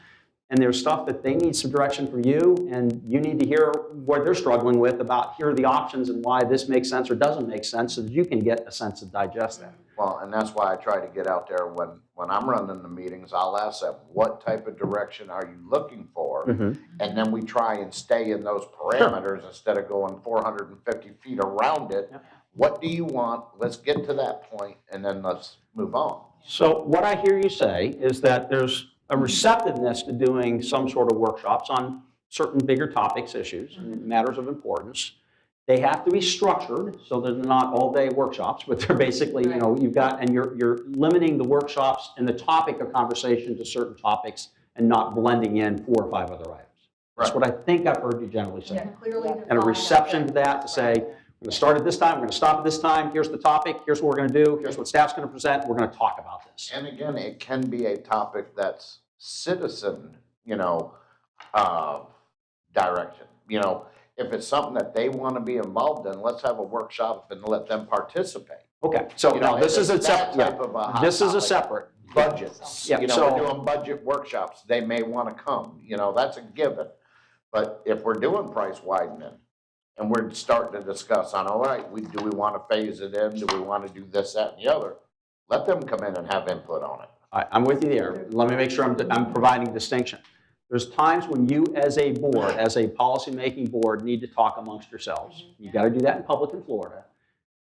and there's stuff that they need some direction from you, and you need to hear what they're struggling with about here are the options and why this makes sense or doesn't make sense so that you can get a sense to digest that. Well, and that's why I try to get out there when I'm running the meetings, I'll ask them, what type of direction are you looking for? And then we try and stay in those parameters instead of going 450 feet around it. What do you want? Let's get to that point and then let's move on. So what I hear you say is that there's a receptiveness to doing some sort of workshops on certain bigger topics, issues, and matters of importance. They have to be structured, so they're not all-day workshops, but they're basically, you know, you're limiting the workshops and the topic of conversation to certain topics and not blending in 4 or 5 other items. That's what I think I've heard you generally say. Yeah, clearly And a defined. reception to that to say, we're going to start at this time, we're going to stop at this time, here's the topic, here's what we're going to do, here's what staff's going to present, we're going to talk about this. And again, it can be a topic that's citizen, direction. If it's something that they want to be involved in, let's have a workshop and let them participate. Okay, so now this is a separate, type of a hot this is a topic. separate. Budgets, Yeah, we're so- doing budget workshops, they may want to come, that's a given. But if we're doing price widening and we're starting to discuss on, all right, do we want to phase it in? Do we want to do this, that, and the other? Let them come in and have input on it. I'm with you there. Let me make sure I'm providing distinction. There's times when you as a board, as a policymaking board, need to talk amongst yourselves. You've got to do that in public in Florida.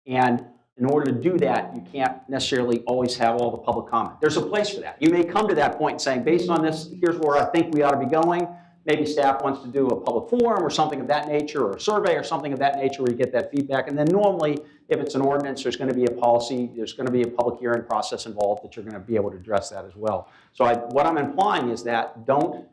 And in order to do that, you can't necessarily always have all the public comment. There's a place for that. You may come to that point saying, based on this, here's where I think we ought to be going. Maybe staff wants to do a public forum or something of that nature, or a survey or something of that nature where you get that feedback. And then normally, if it's an ordinance, there's going to be a policy, there's going to be a public hearing process involved that you're going to be able to address that as well. So what I'm implying is that don't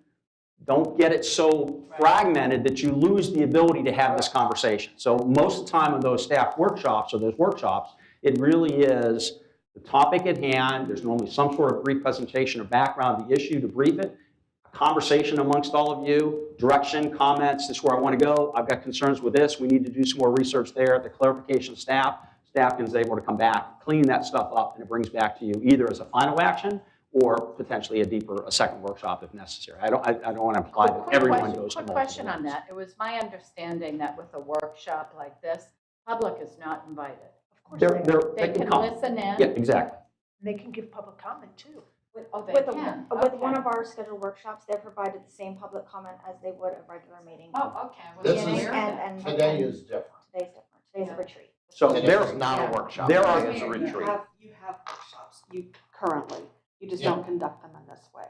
get it so fragmented that you lose the ability to have this conversation. So most of the time on those staff workshops or those workshops, it really is the topic at hand. There's normally some sort of brief presentation or background, the issue to brief it, a conversation amongst all of you, direction, comments, this is where I want to go. I've got concerns with this. We need to do some more research there. The clarification of staff is able to come back, clean that stuff up, and it brings back to you either as a final action or potentially a second workshop if necessary. I don't want to imply that everyone goes to Quick multiple question on ones. that. It was my understanding that with a workshop like this, public is not invited. Of course, They They can come. listen in. Yeah, exactly. they can give public comment too. Oh, they With can. with Okay. one of our scheduled workshops, they provided the same public comment as they would a regular meeting. Oh, okay. I This wasn't is- aware of that. Today is different. Today's different. Today's a retreat. So Today there, is not a workshop. there are- Today is a retreat. You have workshops, currently, you just don't conduct them in this way.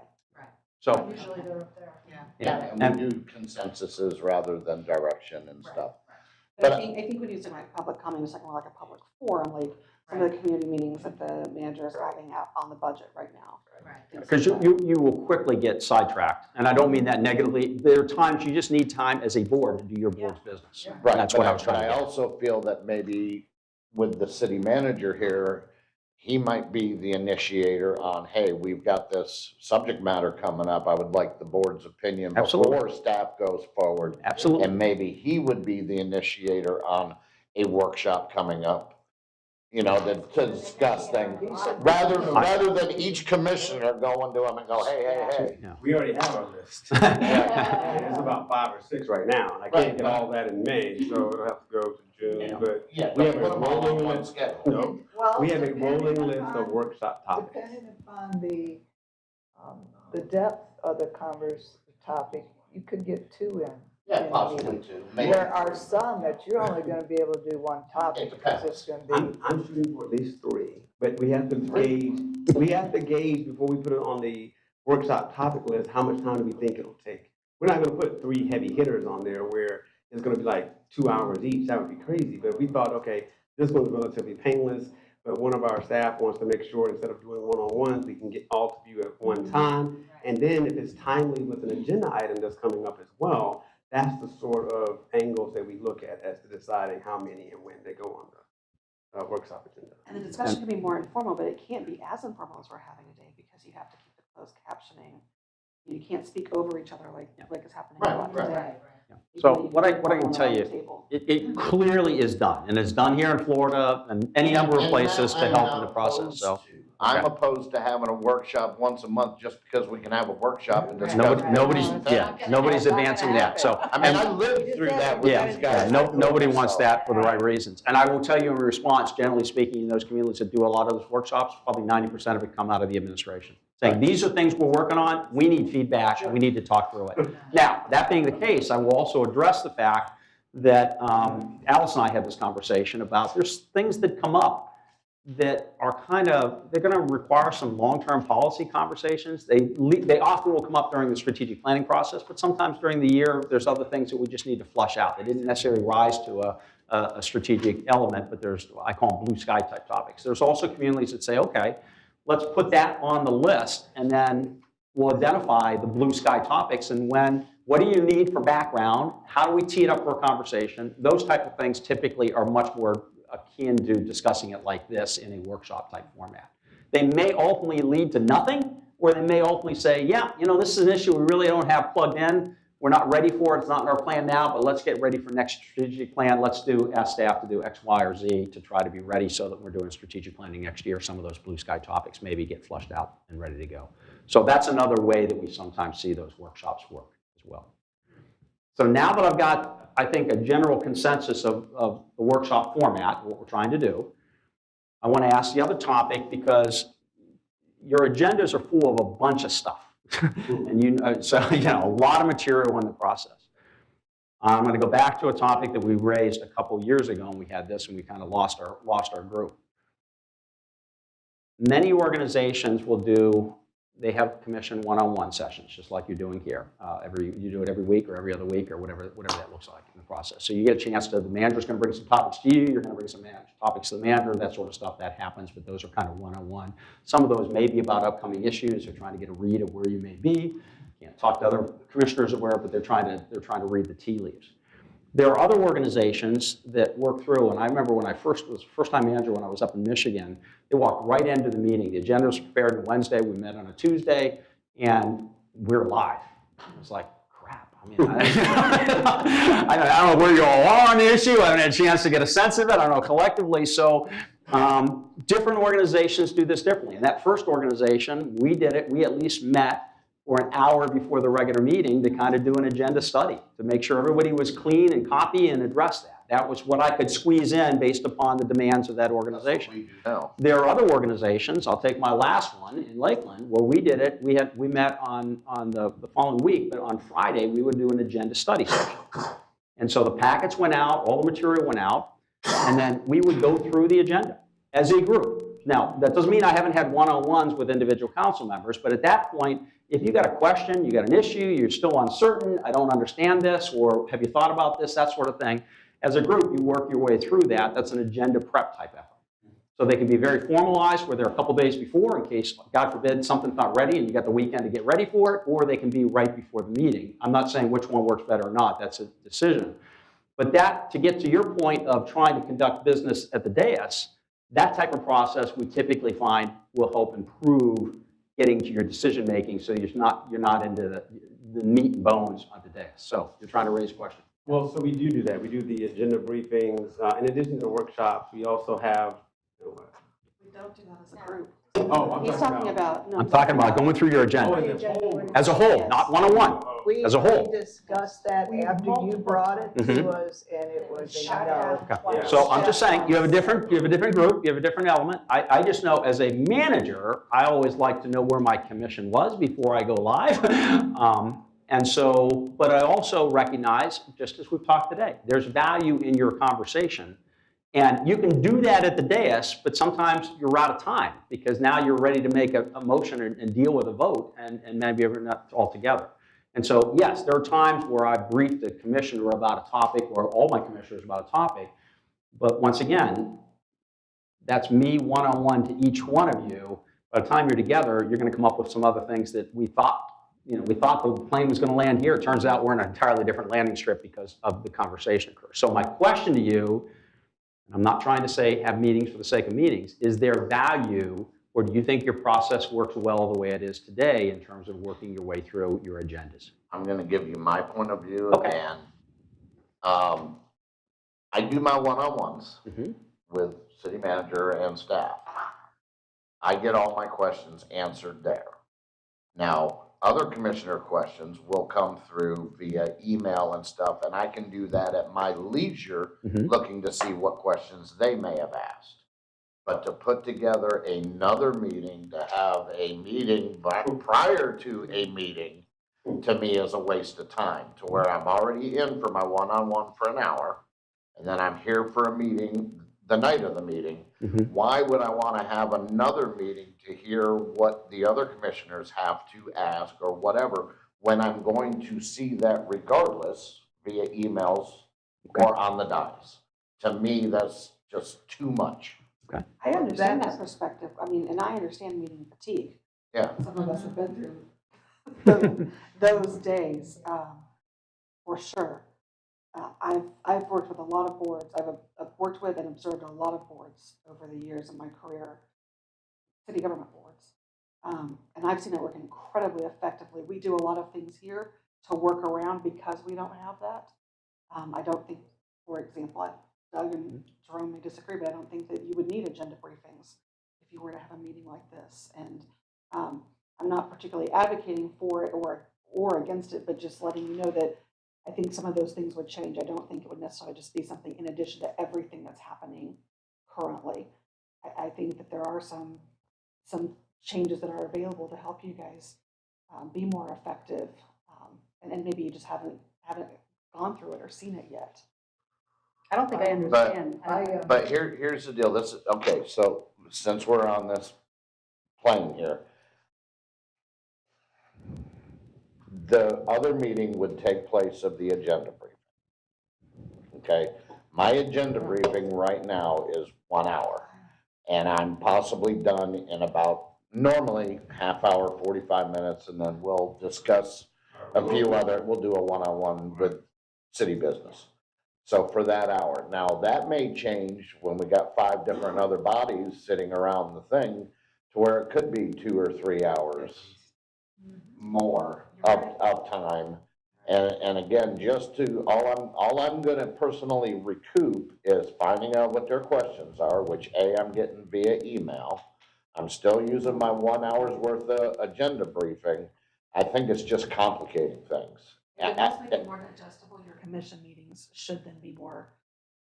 so Usually they're up there. yeah. And we do consensuses rather than direction and stuff. But I think when you say like public comment, it's like more like a public forum, like some of the community meetings that the manager is having out on the budget right now. Because you will quickly get sidetracked, and I don't mean that negatively. There are times you just need time as a board to do your board's business. Right, That's what I was trying to But I get. also feel that maybe with the city manager here, he might be the initiator on, hey, we've got this subject matter coming up. I would like the board's opinion Absolutely. before staff goes forward. Absolutely. And maybe he would be the initiator on a workshop coming up, to discuss things. Rather than each commissioner going to him and go, hey. We already have our list. It's about 5 or 6 right now, and I can't get all that in May, so it'll have to go to June, but Yeah, we have put a them all on rolling one list. schedule. No, Well, we have a rolling depending list of upon- workshop topics. Depending upon the depth of the topic, you could get 2 in. Yeah, in a possibly meeting. two. Maybe. There are some that you're only gonna be able to do one topic It because it's gonna be. I'm shooting for at least 3, but we have to gauge before we put it on the workshop topic list, how much time do we think it'll take? We're not gonna put 3 heavy hitters on there where it's gonna be like 2 hours each, that would be crazy, but we thought, okay, this one's relatively painless, but one of our staff wants to make sure instead of doing one-on-ones, we can get all of you at one time. And then if it's timely with an agenda item that's coming up as well, that's the sort of angles that we look at as to deciding how many and when they go on the workshop agenda. And the discussion can be more informal, but it can't be as informal as we're having today because you have to keep the closed captioning. You can't speak over each other like is happening a lot today. So what I can tell you, Table. it clearly is done, and it's done here in Florida and any number of And places to I'm help not in the process, opposed so. to. I'm opposed to having a workshop once a month just because we can have a workshop and discuss. Nobody's things. nobody's advancing that, so. I mean, I lived through that with Yeah, these guys. nobody wants that for the right reasons. And I will tell you in response, generally speaking, in those communities that do a lot of those workshops, probably 90% of it come out of the administration. Saying, these are things we're working on, we need feedback, and we need to talk through it. Now, that being the case, I will also address the fact that Alice and I had this conversation about there's things that come up that are they're going to require some long-term policy conversations. They often will come up during the strategic planning process, but sometimes during the year, there's other things that we just need to flush out. They didn't necessarily rise to a strategic element, but I call them blue sky type topics. There's also communities that say, okay, let's put that on the list, and then we'll identify the blue sky topics and what do you need for background? How do we tee it up for a conversation? Those type of things typically are much more akin to discussing it like this in a workshop type format. They may ultimately lead to nothing, or they may ultimately say, yeah, this is an issue we really don't have plugged in. We're not ready for it. It's not in our plan now, but let's get ready for next strategic plan. Let's ask staff to do X, Y, or Z to try to be ready so that we're doing strategic planning next year. Some of those blue sky topics maybe get flushed out and ready to go. So that's another way that we sometimes see those workshops work as well. So now that I've got, I think, a general consensus of the workshop format, what we're trying to do, I want to ask the other topic because your agendas are full of a bunch of stuff. And a lot of material in the process. I'm going to go back to a topic that we raised a couple years ago, and we had this, and we kind of lost our group. Many organizations they have commission one-on-one sessions, just like you're doing here. You do it every week or every other week or whatever that looks like in the process. So you get a chance the manager's going to bring some topics to you, you're going to bring some topics to the manager, that sort of stuff, that happens, but those are kind of one-on-one. Some of those may be about upcoming issues, they're trying to get a read of where you may be. Can't talk to other commissioners aware, but they're trying to read the tea leaves. There are other organizations that work through, and I remember when I was first-time manager when I was up in Michigan, they walked right into the meeting. The agenda was prepared on Wednesday, we met on a Tuesday, and we're live. I was like, crap. I mean, I don't know where you all are on the issue. I haven't had a chance to get a sense of it. I don't know collectively. So different organizations do this differently. In that first organization, we at least met for an hour before the regular meeting to kind of do an agenda study to make sure everybody was clean and copy and address that. That was what I could squeeze in based upon the demands of that organization. There are other organizations, I'll take my last one in Lakeland, where we did it. We met on the following week, but on Friday we would do an agenda study session. And so the packets went out, all the material went out, and then we would go through the agenda as a group. Now, that doesn't mean I haven't had one-on-ones with individual council members, but at that point, if you got a question, you got an issue, you're still uncertain, I don't understand this, or have you thought about this, that sort of thing, as a group, you work your way through that. That's an agenda prep type effort. So they can be very formalized, where they're a couple days before in case, God forbid, something's not ready and you got the weekend to get ready for it, or they can be right before the meeting. I'm not saying which one works better or not, that's a decision. But to get to your point of trying to conduct business at the dais, that type of process we typically find will help improve getting to your decision making, so you're not into the meat and bones of the dais. So you're trying to raise a question. Well, so we do that. We do the agenda briefings. In addition to the workshops, we also have. We don't do that as a group. Oh, He's talking about. I'm talking about going through your agenda as a whole, not one-on-one. As a whole. We discussed that after you brought it to us, and it was a no. Okay. So I'm just saying, you have a different group, you have a different element. I just know as a manager, I always like to know where my commission was before I go live. But I also recognize, just as we've talked today, there's value in your conversation. And you can do that at the dais, but sometimes you're out of time because now you're ready to make a motion and deal with a vote, and maybe you're not all together. And so, yes, there are times where I briefed the commissioner about a topic, or all my commissioners about a topic, but once again, that's me one-on-one to each one of you. By the time you're together, you're going to come up with some other things that we thought the plane was going to land here. It turns out we're in an entirely different landing strip because of the conversation occurs. So my question to you, and I'm not trying to say have meetings for the sake of meetings, is there value, or do you think your process works well the way it is today in terms of working your way through your agendas? I'm going to give you my point of view, Okay. and I do my one-on-ones with city manager and staff. I get all my questions answered there. Now, other commissioner questions will come through via email and stuff, and I can do that at my leisure, looking to see what questions they may have asked. But to put together another meeting, to have a meeting prior to a meeting, to me is a waste of time, to where I'm already in for my one-on-one for an hour, and then I'm here for a meeting the night of the meeting. Why would I want to have another meeting to hear what the other commissioners have to ask or whatever, when I'm going to see that regardless via emails or on the dais? To me, that's just too much. Okay. I understand that perspective. I mean, and I understand meeting fatigue. Yeah. Some of us have been through those days, for sure. I've worked with a lot of boards. I've worked with and observed a lot of boards over the years of my career, city government boards. And I've seen it work incredibly effectively. We do a lot of things here to work around because we don't have that. I don't think, for example, Doug and Jerome may disagree, but I don't think that you would need agenda briefings if you were to have a meeting like this. And I'm not particularly advocating for it or against it, but just letting you know that I think some of those things would change. I don't think it would necessarily just be something in addition to everything that's happening currently. I think that there are some changes that are available to help you guys be more effective, and maybe you just haven't gone through it or seen it yet. I don't think I understand. But here's the deal. This is, okay, so since we're on this plane here, the other meeting would take place of the agenda briefing. Okay? My agenda briefing right now is 1 hour. And I'm possibly done in about, normally, half hour, 45 minutes, and then we'll discuss a few other, we'll do a one-on-one with city business. So for that hour. Now, that may change when we got 5 different other bodies sitting around the thing to where it could be 2 or 3 hours more of time. And again, just to, all I'm gonna personally recoup is finding out what their questions are, which I'm getting via email. I'm still using my 1 hour's worth of agenda briefing. I think it's just complicating things. If it does make it more digestible, your commission meetings should then be more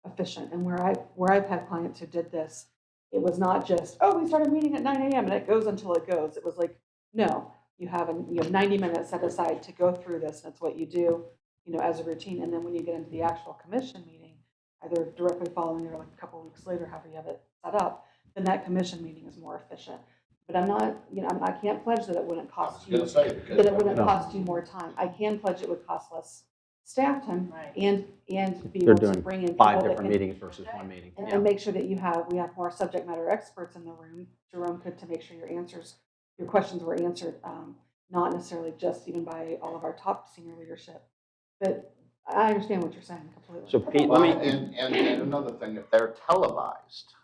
efficient. And where I've had clients who did this, it was not just, oh, we started meeting at 9 a.m. and it goes until it goes. It was like, no, you have 90 minutes set aside to go through this. That's what you do, as a routine. And then when you get into the actual commission meeting, either directly following or like a couple of weeks later, however you have it set up, then that commission meeting is more efficient. But I'm not, I can't pledge that it wouldn't cost you, cost you more time. I can pledge it would cost less staff time and be They're able to doing bring in 5 people that different can- meetings versus 1 meeting. and, Yeah. and make sure that we have more subject matter experts in the room. Jerome could, to make sure your questions were answered, not necessarily just even by all of our top senior leadership. But I understand what you're saying completely. So Pete, Well, let me, and another thing, if they're televised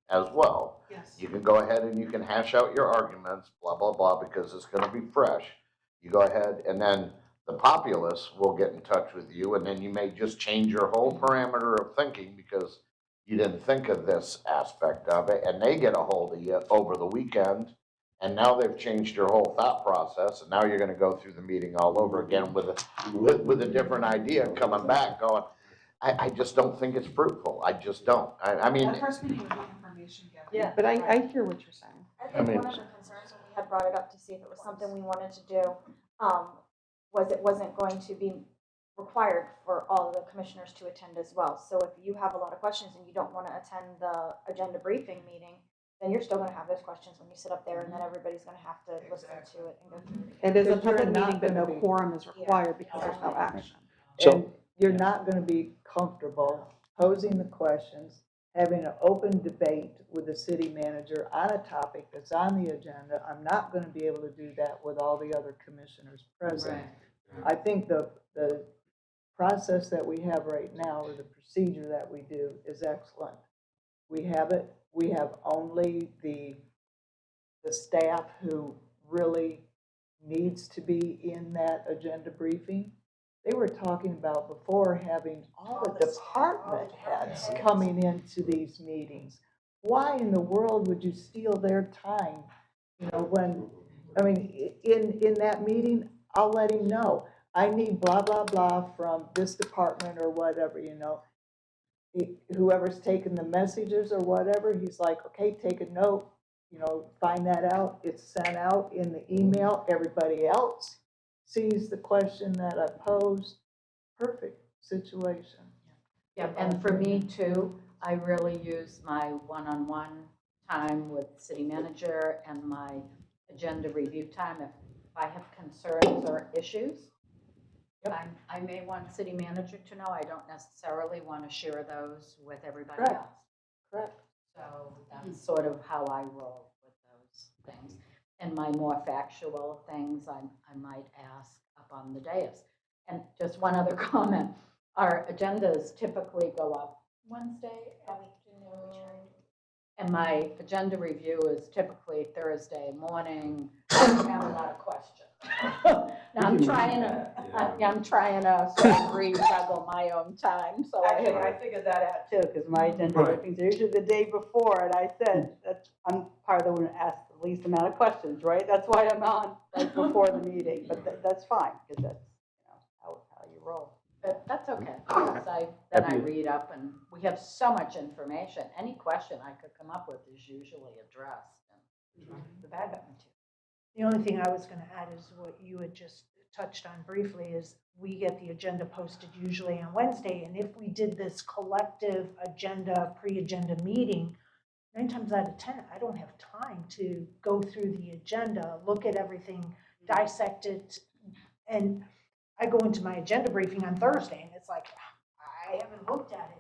as well, Yes. you can go ahead and you can hash out your arguments, blah, blah, blah, because it's gonna be fresh. You go ahead and then the populace will get in touch with you, and then you may just change your whole parameter of thinking because you didn't think of this aspect of it, and they get a hold of you over the weekend, and now they've changed your whole thought process, and now you're gonna go through the meeting all over again with a different idea coming back going, I just don't think it's fruitful. I just don't. I mean. That first meeting was not information gathering. Yeah. But I hear what you're saying. I think one of the concerns when we had brought it up to see if it was something we wanted to do, was it wasn't going to be required for all of the commissioners to attend as well. So if you have a lot of questions and you don't want to attend the agenda briefing meeting, then you're still going to have those questions when you sit up there, and then everybody's going to have to listen to it and go through it. It is a Because you're public not meeting, but no gonna be- quorum is required because there's no action. So- And you're not gonna be comfortable posing the questions, having an open debate with the city manager on a topic that's on the agenda. I'm not gonna be able to do that with all the other commissioners present. I think the process that we have right now, or the procedure that we do, is excellent. We have it. We have only the staff who really needs to be in that agenda briefing. They were talking about before having all the department heads coming into these meetings. Why in the world would you steal their time? When, in that meeting, I'll let him know, I need blah, blah, blah from this department or whatever, Whoever's taking the messages or whatever, he's like, okay, take a note, find that out. It's sent out in the email. Everybody else sees the question that I posed. Perfect situation. Yeah, and for me too, I really use my one-on-one time with city manager and my agenda review time. If I have concerns or issues, I may want city manager to know. I don't necessarily want to share those with everybody Correct. else. Correct. So that's sort of how I roll with those things. And my more factual things, I might ask up on the dais. And just one other comment, our agendas typically go up Wednesday afternoon. And my agenda review is typically Thursday morning. I have a lot of questions. Now I'm trying to sort of re-juggle my own time, so Actually, I figured that out too, because my agenda briefings are usually the day before, and I said that I'm part of the one that asks the least amount of questions, right? That's why I'm on right before the meeting, but that's fine, because that's, how you roll. But that's okay, because then I read up and we have so much information. Any question I could come up with is usually addressed in the backup material. The only thing I was going to add is what you had just touched on briefly is we get the agenda posted usually on Wednesday. And if we did this collective agenda, pre-agenda meeting, 9 times out of 10, I don't have time to go through the agenda, look at everything, dissect it. And I go into my agenda briefing on Thursday and it's like, I haven't looked at it.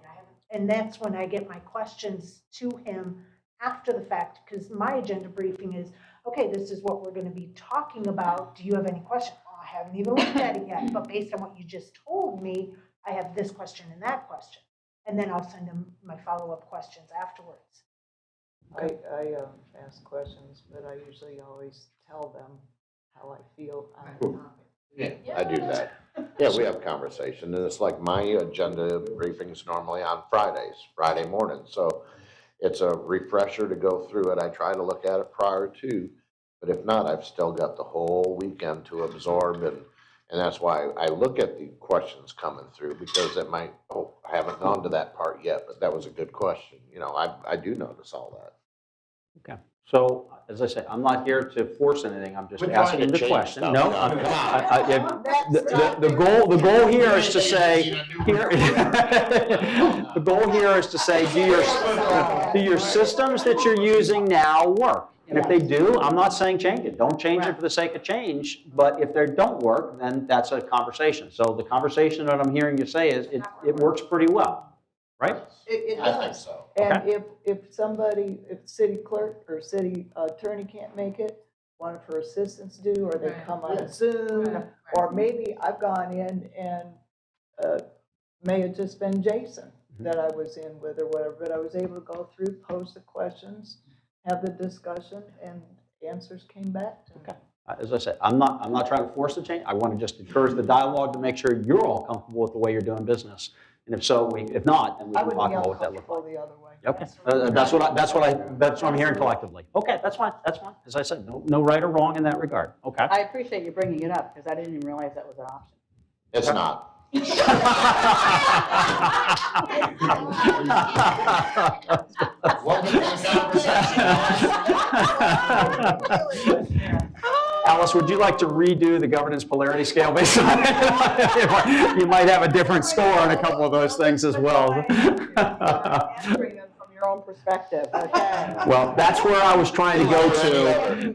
And that's when I get my questions to him after the fact, because my agenda briefing is, okay, this is what we're going to be talking about. Do you have any questions? Well, I haven't even looked at it yet, but based on what you just told me, I have this question and that question. And then I'll send him my follow-up questions afterwards. I ask questions, but I usually always tell them how I feel on the topic. Yeah, I do that. Yeah, we have conversation, and it's like my agenda briefings normally on Friday morning. So it's a refresher to go through it. I try to look at it prior to, but if not, I've still got the whole weekend to absorb, and that's why I look at the questions coming through, because it might, I haven't gone to that part yet, but that was a good question. I do notice all that. Okay. So, as I say, I'm not here to force anything. I'm just We're trying asking to the change question. stuff. No, the goal here is to say, the goal here is to say, do your systems that you're using now work? And if they do, I'm not saying change it. Don't change it for the sake of change. But if they don't work, then that's a conversation. So the conversation that I'm hearing you say is it works pretty well, right? It I think does. so. And if city clerk or city attorney can't make it, one of her assistants do, or they come on Zoom, or maybe I've gone in and may have just been Jason that I was in with or whatever, but I was able to go through, pose the questions, have the discussion, and answers came back to me. Okay. As I said, I'm not trying to force the change. I want to just encourage the dialogue to make sure you're all comfortable with the way you're doing business. And if so, if not, then we I can would talk be about what that looks like. uncomfortable the other way. Okay, that's what I'm hearing collectively. Okay, that's fine. As I said, no right or wrong in that regard. Okay. I appreciate you bringing it up, because I didn't even realize that was an option. It's not. Welcome to the conversation. Alice, would you like to redo the governance polarity scale based on it? You might have a different score on a couple of those things as well. Answering them from your own perspective, okay. Well, that's where I was trying to go to.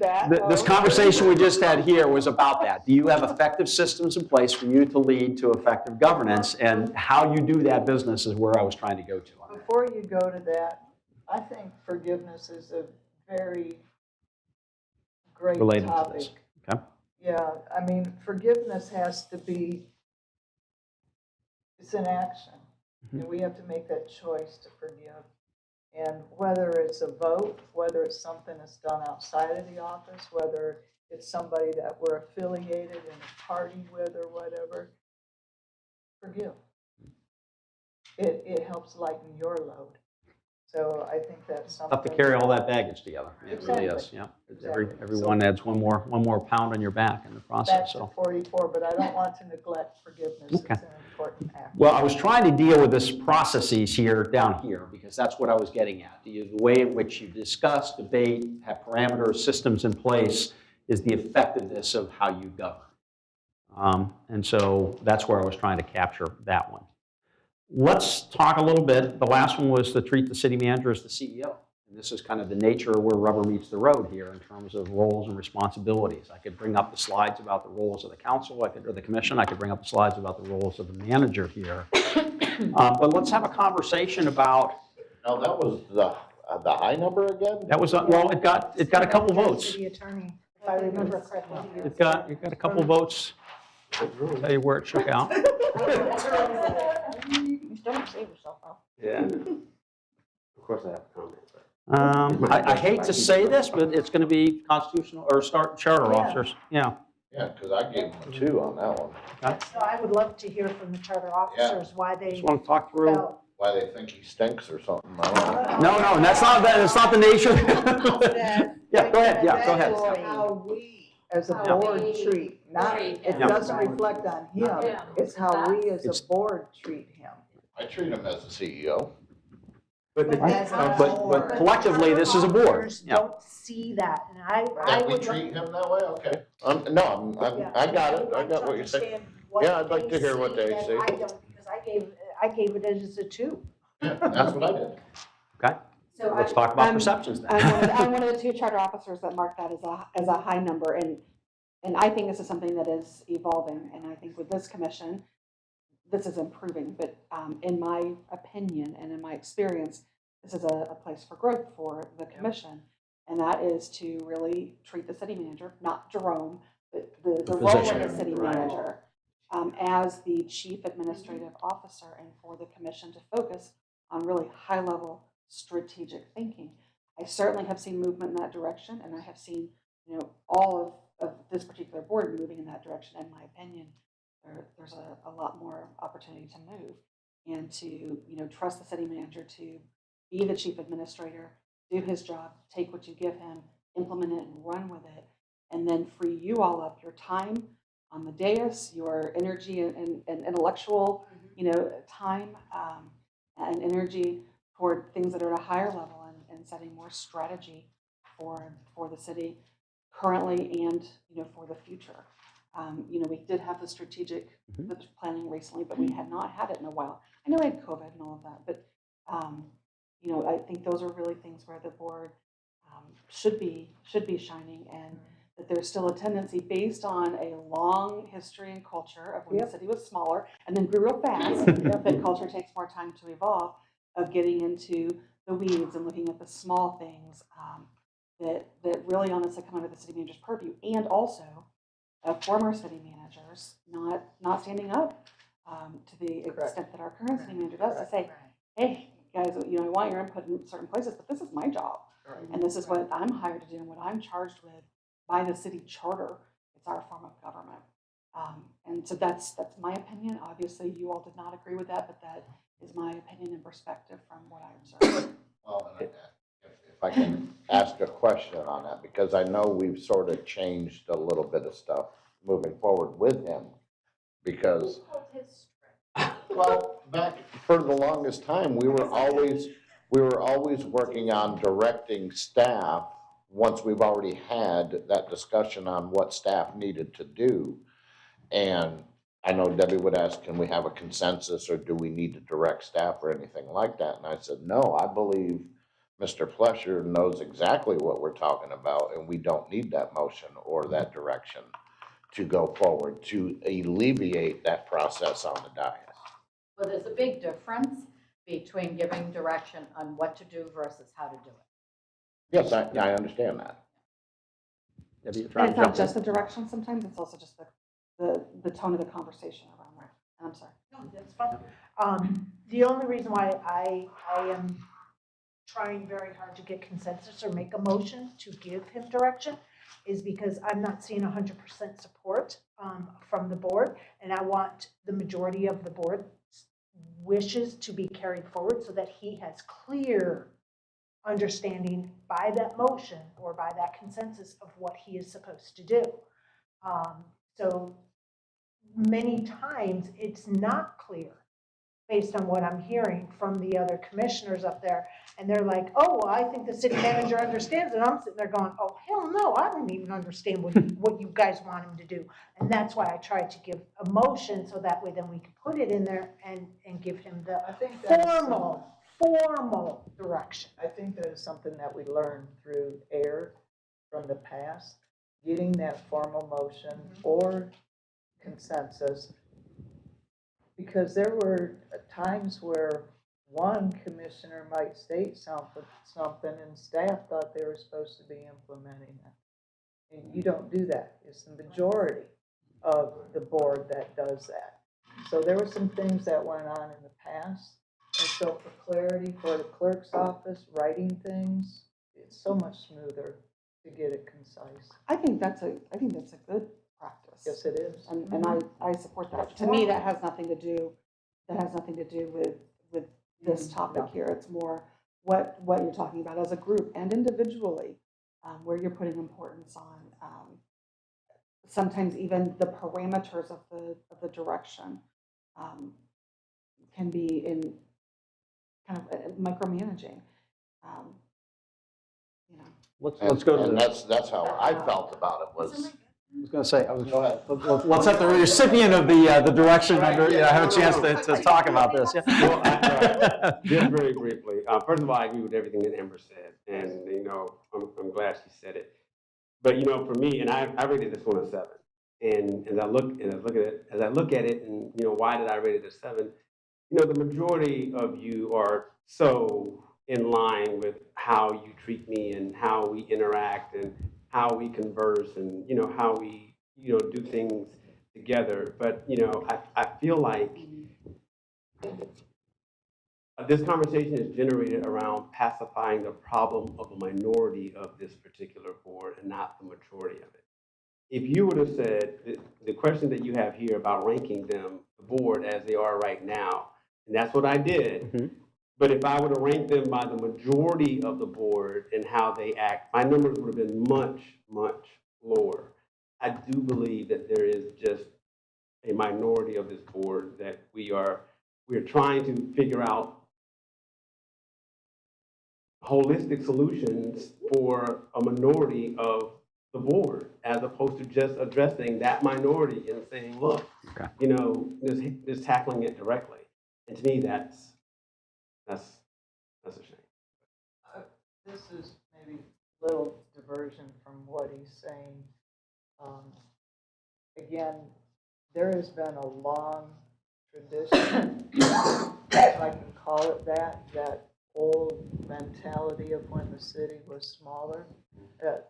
This conversation we just had here was about that. Do you have effective systems in place for you to lead to effective governance? And how you do that business is where I was trying to go to. Before you go to that, I think forgiveness is a very great Related to topic. this. Okay. Yeah, I mean, forgiveness has to be, it's an action. And we have to make that choice to forgive. And whether it's a vote, whether it's something that's done outside of the office, whether it's somebody that we're affiliated in a party with or whatever, forgive. It helps lighten your load. So I think that's something. Tough to carry all that baggage together. It really is. Exactly. Yeah. Everyone adds one more pound on your back in the process. Back to 44, but I don't want to neglect forgiveness. Okay. It's an important act. Well, I was trying to deal with this processes here down here because that's what I was getting at. The way in which you discuss, debate, have parameters, systems in place is the effectiveness of how you govern. And so that's where I was trying to capture that one. Let's talk a little bit. The last one was to treat the city manager as the CEO. And this is kind of the nature of where rubber meets the road here in terms of roles and responsibilities. I could bring up the slides about the roles of the council, or the commission. I could bring up the slides about the roles of the manager here. But let's have a conversation about. No, that was the high number again? That was well. It got a couple votes. City attorney. If I remember correctly. You've got a couple votes. Tell you where it shook out. You still don't save yourself, though. Yeah. Of course I have a comment. I hate to say this, but it's going to be constitutional or charter Yeah. officers. Yeah. Yeah, because I gave them a 2 on that one. So I would love to hear from the charter officers why they Just want to talk through. felt. Why they think he stinks or something, I don't know. No, that's not that. It's not the nature. Yeah, go ahead. Yeah, go ahead. How we, as a How board, we treat, not, treat it him. doesn't reflect on him, Yeah. it's how we as It's- a board treat him. I treat him as a CEO. But the, As a But board. collectively, this is a board. Officers Yeah. don't see that, and I Yeah, we would treat love. him that way, okay. No, Yeah, I got would it, I like got to what you're saying. understand what Yeah, I'd like to hear what they that see. I don't, because I gave it as a 2. Yeah, that's what I did. Okay. So Let's talk about I'm- perceptions then. I'm one of the 2 charter officers that mark that as a high number, and I think this is something that is evolving, and I think with this commission, this is improving, but in my opinion and in my experience, this is a place for growth for the commission, and that is to really treat the city manager, not Jerome, but the role of the position, city right. manager as the chief administrative officer, and for the commission to focus on really high-level strategic thinking. I certainly have seen movement in that direction, and I have seen, all of this particular board moving in that direction. In my opinion, there's a lot more opportunity to move and to, trust the city manager to be the chief administrator, do his job, take what you give him, implement it and run with it, and then free you all up your time on the dais, your energy and intellectual, time and energy toward things that are at a higher level, and setting more strategy for the city currently and, for the future. We did have the strategic the planning recently, but we had not had it in a while. I know we had COVID and all of that, but, I think those are really things where the board should be shining, and that there's still a tendency based on a long history and culture of when the city was smaller and then grew real fast, that culture takes more time to evolve, of getting into the weeds and looking at the small things that really honestly come under the city manager's purview, and also former city managers not standing up to the extent that our current city manager does, to say, hey, guys, I want your input in certain places, but this is my job. And this is what I'm hired to do and what I'm charged with by the city charter. It's our form of government. And so that's my opinion. Obviously, you all did not agree with that, but that is my opinion and perspective from what I observed. Well, and if I can ask a question on that, because I know we've sort of changed a little bit of stuff moving forward with him, because, well, back for the longest time, we were always working on directing staff once we've already had that discussion on what staff needed to do. And I know Debbie would ask, can we have a consensus, or do we need to direct staff or anything like that? And I said, no, I believe Mr. Flesher knows exactly what we're talking about, and we don't need that motion or that direction to go forward to alleviate that process on the dais. Well, there's a big difference between giving direction on what to do versus how to do it. Yes, I understand that. Debbie, you're And trying it's to not jump just the direction, sometimes it's also just the tone of the conversation around that. And I'm sorry. No, that's fine. The only reason why I am trying very hard to get consensus or make a motion to give him direction is because I'm not seeing 100% support from the board, and I want the majority of the board wishes to be carried forward so that he has clear understanding by that motion or by that consensus of what he is supposed to do. So many times it's not clear based on what I'm hearing from the other commissioners up there. And they're like, oh, well, I think the city manager understands it. I'm sitting there going, oh, hell no, I don't even understand what you guys want him to do. And that's why I tried to give a motion, so that way then we can put it in there and give him the I think that is formal direction. I think that is something that we learned through AIR from the past, getting that formal motion or consensus. Because there were times where one commissioner might state something and staff thought they were supposed to be implementing it. And you don't do that. It's the majority of the board that does that. So there were some things that went on in the past. And so for clarity for the clerk's office, writing things, it's so much smoother to get it concise. I think that's a good practice. Yes, it is. And I support that. To me, that has nothing to do with this topic No. here. It's more what you're talking about as a group and individually, where you're putting importance on. Sometimes even the parameters of the direction can be in kind of micromanaging. You know. Let's go to And the, that's how I felt about it was, I was going to say, go ahead. let's have the recipient of the direction have a chance to talk about this. Yeah. Well, just very briefly. First of all, I agree with everything that Amber said, and I'm glad she said it. But for me, and I rated this one a 7. And as I look at it, and why did I rate it a 7? The majority of you are so in line with how you treat me and how we interact and how we converse and how we do things together. But I feel like this conversation is generated around pacifying the problem of a minority of this particular board and not the majority of it. If you would have said the question that you have here about ranking them, the board as they are right now, and that's what I did. Mm-hmm. But if I would have ranked them by the majority of the board and how they act, my numbers would have been much, much lower. I do believe that there is just a minority of this board that we're trying to figure out holistic solutions for a minority of the board, as opposed to just addressing that minority and saying, look, Okay. just tackling it directly. And to me, that's a shame. This is maybe a little diversion from what he's saying. Again, there has been a long tradition, if I can call it that old mentality of when the city was smaller. The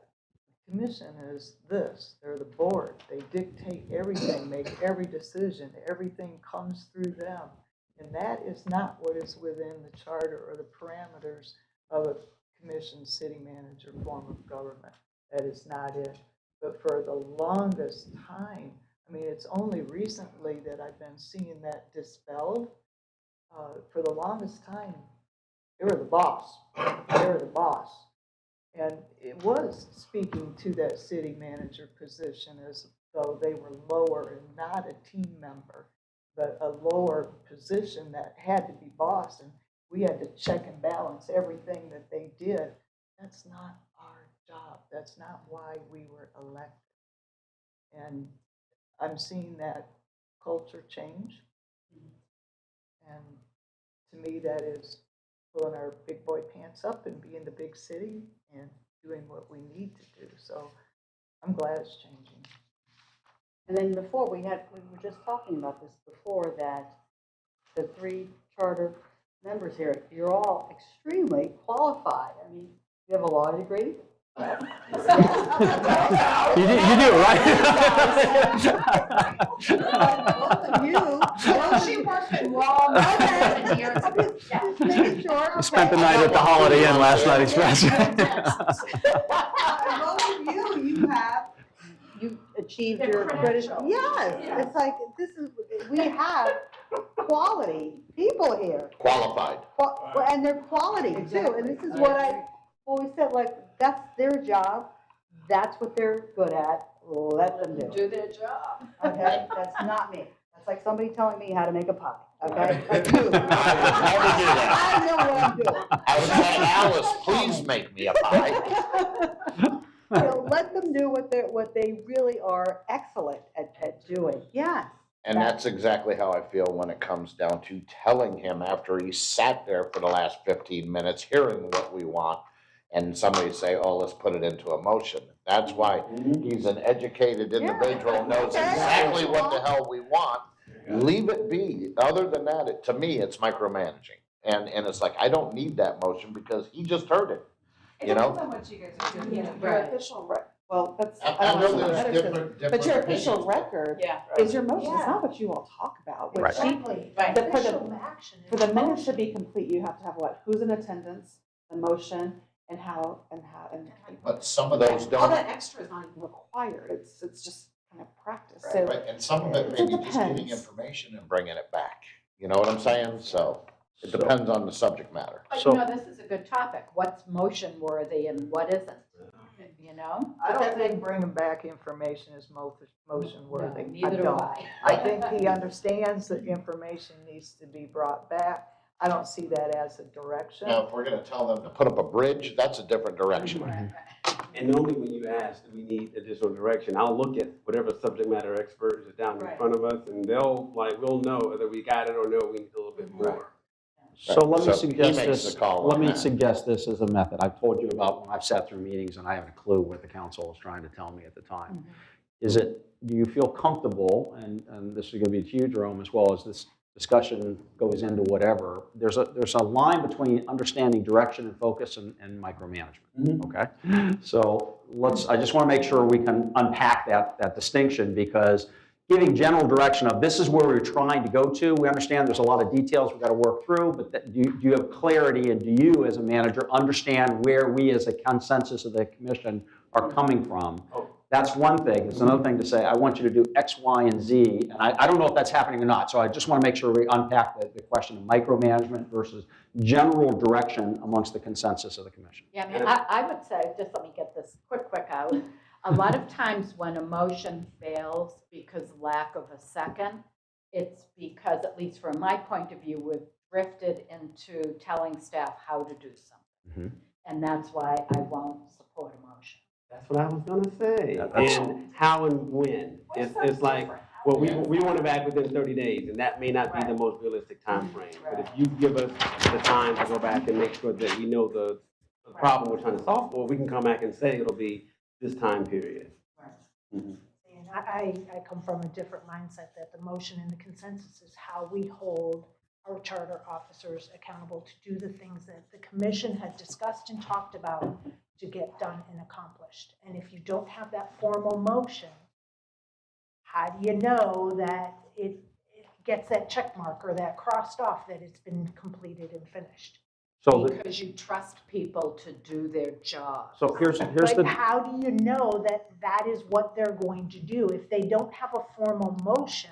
commission is this, they're the board. They dictate everything, make every decision, everything comes through them. And that is not what is within the charter or the parameters of a commission, city manager form of government. That is not it. But for the longest time, I mean, it's only recently that I've been seeing that dispelled. For the longest time, they were the boss. They were the boss. And it was speaking to that city manager position as though they were lower and not a team member, but a lower position that had to be boss. And we had to check and balance everything that they did. That's not our job. That's not why we were elected. And I'm seeing that culture change. And to me, that is pulling our big boy pants up and being the big city and doing what we need to do. So I'm glad it's changing. And then before, we were just talking about this before, that the 3 charter members here, you're all extremely qualified. I mean, you have a law degree. You do, right? Both of you. She worked at Walmart years ago. Just making sure. You spent the night at the Holiday Inn last night, Express. Both of you you achieved your credential. Yes, it's like, we have quality people here. Qualified. And they're quality too, and this is what I always said, like, that's their job, that's what they're good at, let them do it. Do their job. Okay, that's not me. That's like somebody telling me how to make a pie, okay? I would never do that. I know what I'm doing. I would say, Alice, please make me a pie. Let them do what they really are excellent at doing, yes. And that's exactly how I feel when it comes down to telling him after he sat there for the last 15 minutes, hearing what we want, and somebody say, oh, let's put it into a motion. That's why he's an educated individual, knows exactly what the hell we want. Leave it be. Other than that, to me, it's micromanaging. And it's like, I don't need that motion because he just heard it. It depends on what you guys are doing. Your official Well, that's, I I don't know know what there's others different- says, but your different official opinions. record Yeah. is your motion, it's Yeah. not what you all talk about. What Right. she- Exactly. Right. The- for the- Official action is For the minutes to motion. be complete, you have to have what, who's in attendance, the motion, and how, and But some of those all don't, that extra is not even required, it's just kind of practice, so. right, and some of it may It be just getting depends. information and bringing it back. You know what I'm saying? So it depends on the subject matter. But So- you know, this is a good topic. What's motion worthy and what isn't? You know? I don't think bringing back information is motion worthy. No, neither do I. I think he understands that information needs to be brought back. I don't see that as a direction. Now, if we're gonna tell them to put up a bridge, that's a different direction. And normally when you ask, do we need additional direction, I'll look at whatever subject matter expert is down in Right. front of us, and we'll know whether we got it or no, we need a little bit more. So let me So he suggest makes this, the call let on me that. suggest this as a method. I've told you about when I've sat through meetings and I haven't a clue what the council is trying to tell me at the time. Is it, do you feel comfortable, and this is going to be to you, Jerome, as well as this discussion goes into whatever, there's a line between understanding direction and focus and micromanagement, okay? So I just want to make sure we can unpack that distinction, because giving general direction of this is where we're trying to go to, we understand there's a lot of details we've got to work through, but do you have clarity, and do you as a manager understand where we as a consensus of the commission are coming from? That's one thing. It's another thing to say, I want you to do X, Y, and Z, and I don't know if that's happening or not, so I just want to make sure we unpack the question of micromanagement versus general direction amongst the consensus of the commission. Yeah, I mean, I would say, just let me get this quick out. A lot of times when a motion fails because lack of a second, it's because, at least from my point of view, we've drifted into telling staff how to do something. And that's why I won't support a motion. That's what I was gonna say. Yeah, that's- And how and when. It's like, well, we want it back within 30 days, and that may not be the most realistic time frame. But if you give us the time to go back and make sure that we know the problem we're trying to solve for, we can come back and say it'll be this time period. And I come from a different mindset that the motion and the consensus is how we hold our charter officers accountable to do the things that the commission had discussed and talked about to get done and accomplished. And if you don't have that formal motion, how do you know that it gets that check mark or that crossed off that it's been completed and finished? So, Because you trust people to do their job. so here's But the, how do you know that that is what they're going to do? If they don't have a formal motion,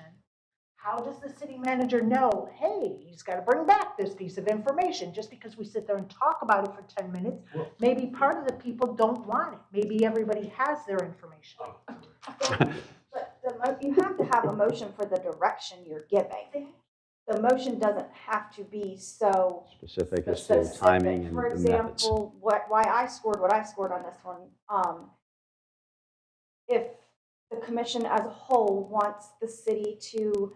how does the city manager know, hey, he's got to bring back this piece of information? Just because we sit there and talk about it for 10 minutes, maybe part of the people don't want it. Maybe everybody has their information. But you have to have a motion for the direction you're giving. The motion doesn't have to be so specific as to specific. timing and For the methods. example, why I scored what I scored on this one. If the commission as a whole wants the city to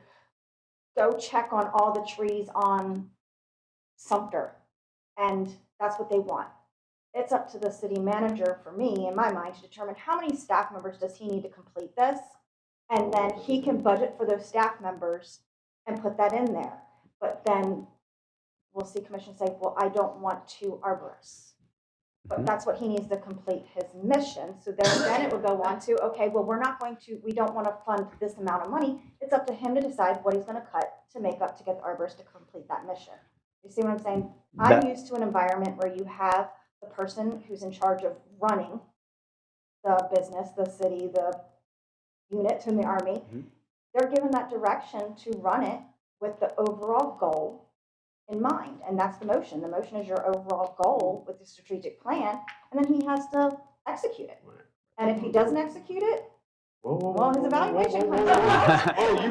go check on all the trees on Sumter, and that's what they want. It's up to the city manager, for me, in my mind, to determine how many staff members does he need to complete this, and then he can budget for those staff members and put that in there. But then we'll see commission say, well, I don't want 2 arborists. But that's what he needs to complete his mission. So then it would go on to, okay, well, we don't want to fund this amount of money. It's up to him to decide what he's going to cut to make up to get the arborist to complete that mission. You see what I'm saying? I'm used to an environment where you have the person who's in charge of running the business, the city, the unit in the Army. They're given that direction to run it with the overall goal in mind, and that's the motion. The motion is your overall goal with the strategic plan, and then he has to execute it. And if he doesn't execute it, well, his evaluation comes out. Oh, you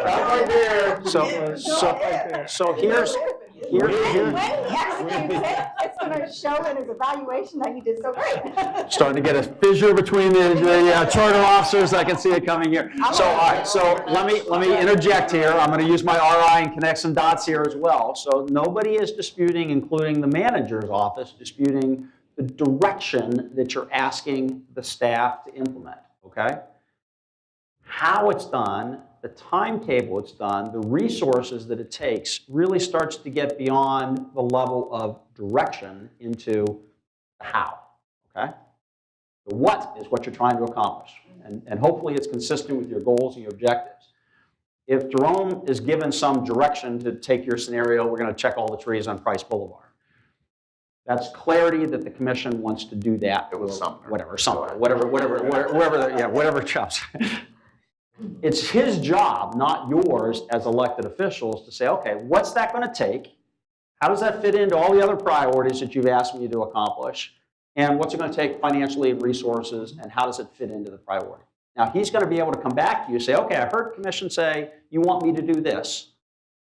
right there. So here's When he executes it, it's going to show in his evaluation that he did so great. starting to get a fissure between the charter officers. I can see it coming here. So, all right, so let me interject here. I'm going to use my RI and connect some dots here as well. So nobody is disputing, including the manager's office, disputing the direction that you're asking the staff to implement, okay? How it's done, the timetable it's done, the resources that it takes really starts to get beyond the level of direction into the how, okay? The what is what you're trying to accomplish. And hopefully it's consistent with your goals and your objectives. If Jerome is given some direction to take your scenario, we're going to check all the trees on Price Boulevard. That's clarity that the commission wants to do that. It was Sumner. Whatever, whatever chops. It's his job, not yours as elected officials, to say, okay, what's that going to take? How does that fit into all the other priorities that you've asked me to accomplish? And what's it going to take financially and resources, and how does it fit into the priority? Now, he's going to be able to come back to you and say, okay, I heard commission say you want me to do this,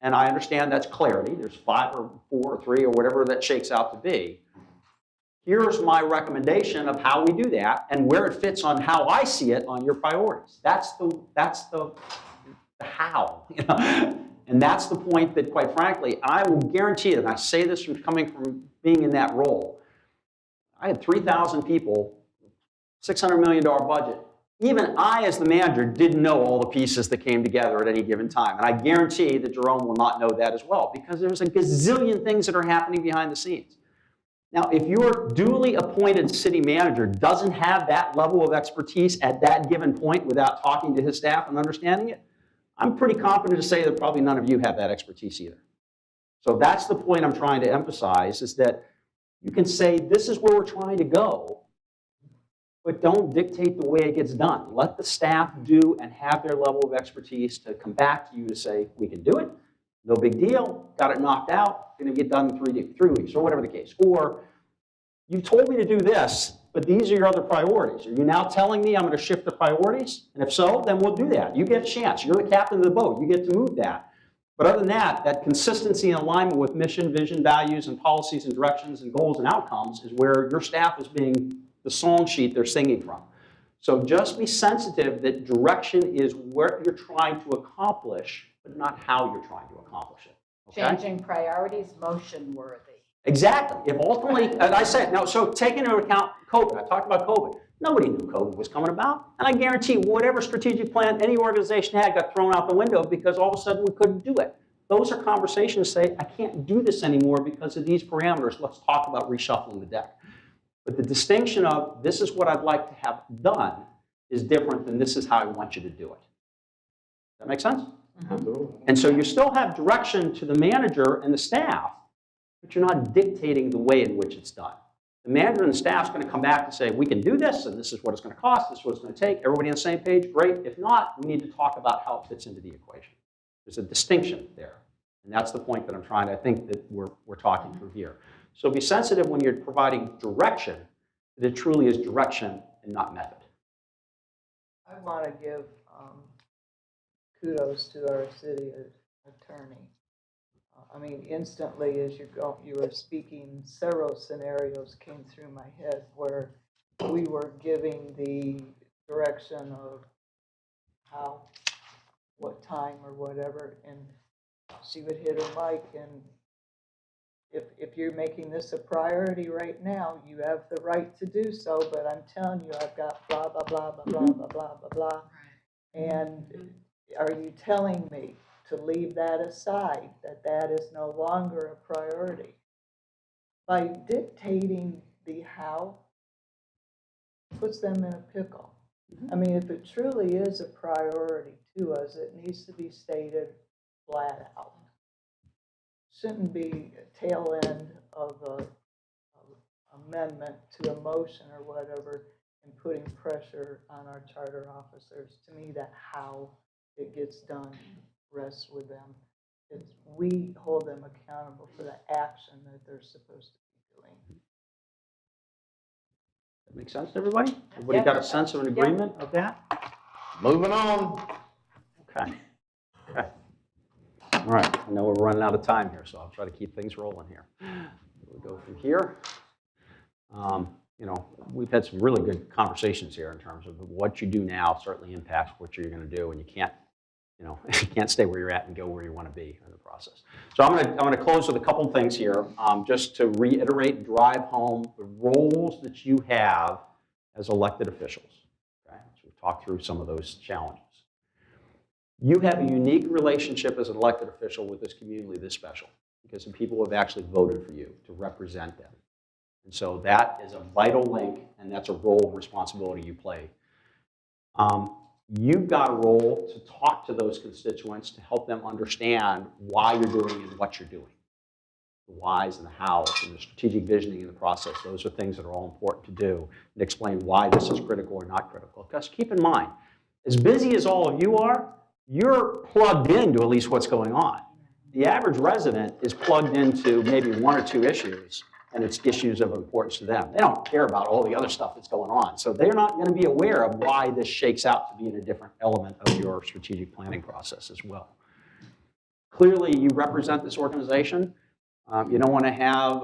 and I understand that's clarity. There's 5 or 4 or 3 or whatever that shakes out to be. Here's my recommendation of how we do that and where it fits on how I see it on your priorities. That's the how, you know? And that's the point that, quite frankly, I will guarantee that, and I say this from coming from being in that role. I had 3,000 people, $600 million budget. Even I, as the manager, didn't know all the pieces that came together at any given time. And I guarantee that Jerome will not know that as well, because there's a gazillion things that are happening behind the scenes. Now, if your duly appointed city manager doesn't have that level of expertise at that given point without talking to his staff and understanding it, I'm pretty confident to say that probably none of you have that expertise either. So that's the point I'm trying to emphasize, is that you can say, this is where we're trying to go, but don't dictate the way it gets done. Let the staff do and have their level of expertise to come back to you to say, we can do it, no big deal, got it knocked out, going to get done in 3 weeks, or whatever the case. Or, you told me to do this, but these are your other priorities. Are you now telling me I'm going to shift the priorities? And if so, then we'll do that. You get a chance. You're the captain of the boat. You get to move that. But other than that, that consistency and alignment with mission, vision, values, and policies and directions and goals and outcomes is where your staff is being the song sheet they're singing from. So just be sensitive that direction is what you're trying to accomplish, but not how you're trying to accomplish it. Okay? Changing priorities, motion worthy. Exactly. If ultimately, as I said, now, so take into account COVID. I talked about COVID. Nobody knew COVID was coming about. And I guarantee whatever strategic plan any organization had got thrown out the window because all of a sudden we couldn't do it. Those are conversations that say, I can't do this anymore because of these parameters. Let's talk about reshuffling the deck. But the distinction of this is what I'd like to have done is different than this is how I want you to do it. Does that make sense? Absolutely. And so you still have direction to the manager and the staff, but you're not dictating the way in which it's done. The manager and the staff is going to come back and say, we can do this, and this is what it's going to cost, this is what it's going to take. Everybody on the same page? Great. If not, we need to talk about how it fits into the equation. There's a distinction there. And that's the point that I'm trying to think that we're talking through here. So be sensitive when you're providing direction, that it truly is direction and not method. I want to give kudos to our city attorney. I mean, instantly as you were speaking, several scenarios came through my head where we were giving the direction of how, what time or whatever, and she would hit her mic, and if you're making this a priority right now, you have the right to do so, but I'm telling you, I've got blah, blah, blah, blah, blah, blah, blah, blah, blah. And are you telling me to leave that aside, that that is no longer a priority? By dictating the how, puts them in a pickle. I mean, if it truly is a priority to us, it needs to be stated flat out. Shouldn't be a tail end of a amendment to a motion or whatever and putting pressure on our charter officers. To me, that how it gets done rests with them. It's, we hold them accountable for the action that they're supposed to be doing. That make sense to everybody? Everybody got a sense of an agreement of that? Moving on. Okay. Okay. All right. I know we're running out of time here, so I'll try to keep things rolling here. We'll go from here. You know, we've had some really good conversations here in terms of what you do now certainly impacts what you're going to do, and you can't, you know, you can't stay where you're at and go where you want to be in the process. So I'm going to close with a couple of things here, just to reiterate and drive home the roles that you have as elected officials. Okay, so we've talked through some of those challenges. You have a unique relationship as an elected official with this community this special, because some people have actually voted for you to represent them. And so that is a vital link, and that's a role and responsibility you play. You've got a role to talk to those constituents to help them understand why you're doing and what you're doing. The whys and the hows and the strategic visioning in the process, those are things that are all important to do, and explain why this is critical or not critical. Because keep in mind, as busy as all of you are, you're plugged into at least what's going on. The average resident is plugged into maybe one or two issues, and it's issues of importance to them. They don't care about all the other stuff that's going on. So they're not going to be aware of why this shakes out to be in a different element of your strategic planning process as well. Clearly, you represent this organization. You don't want to have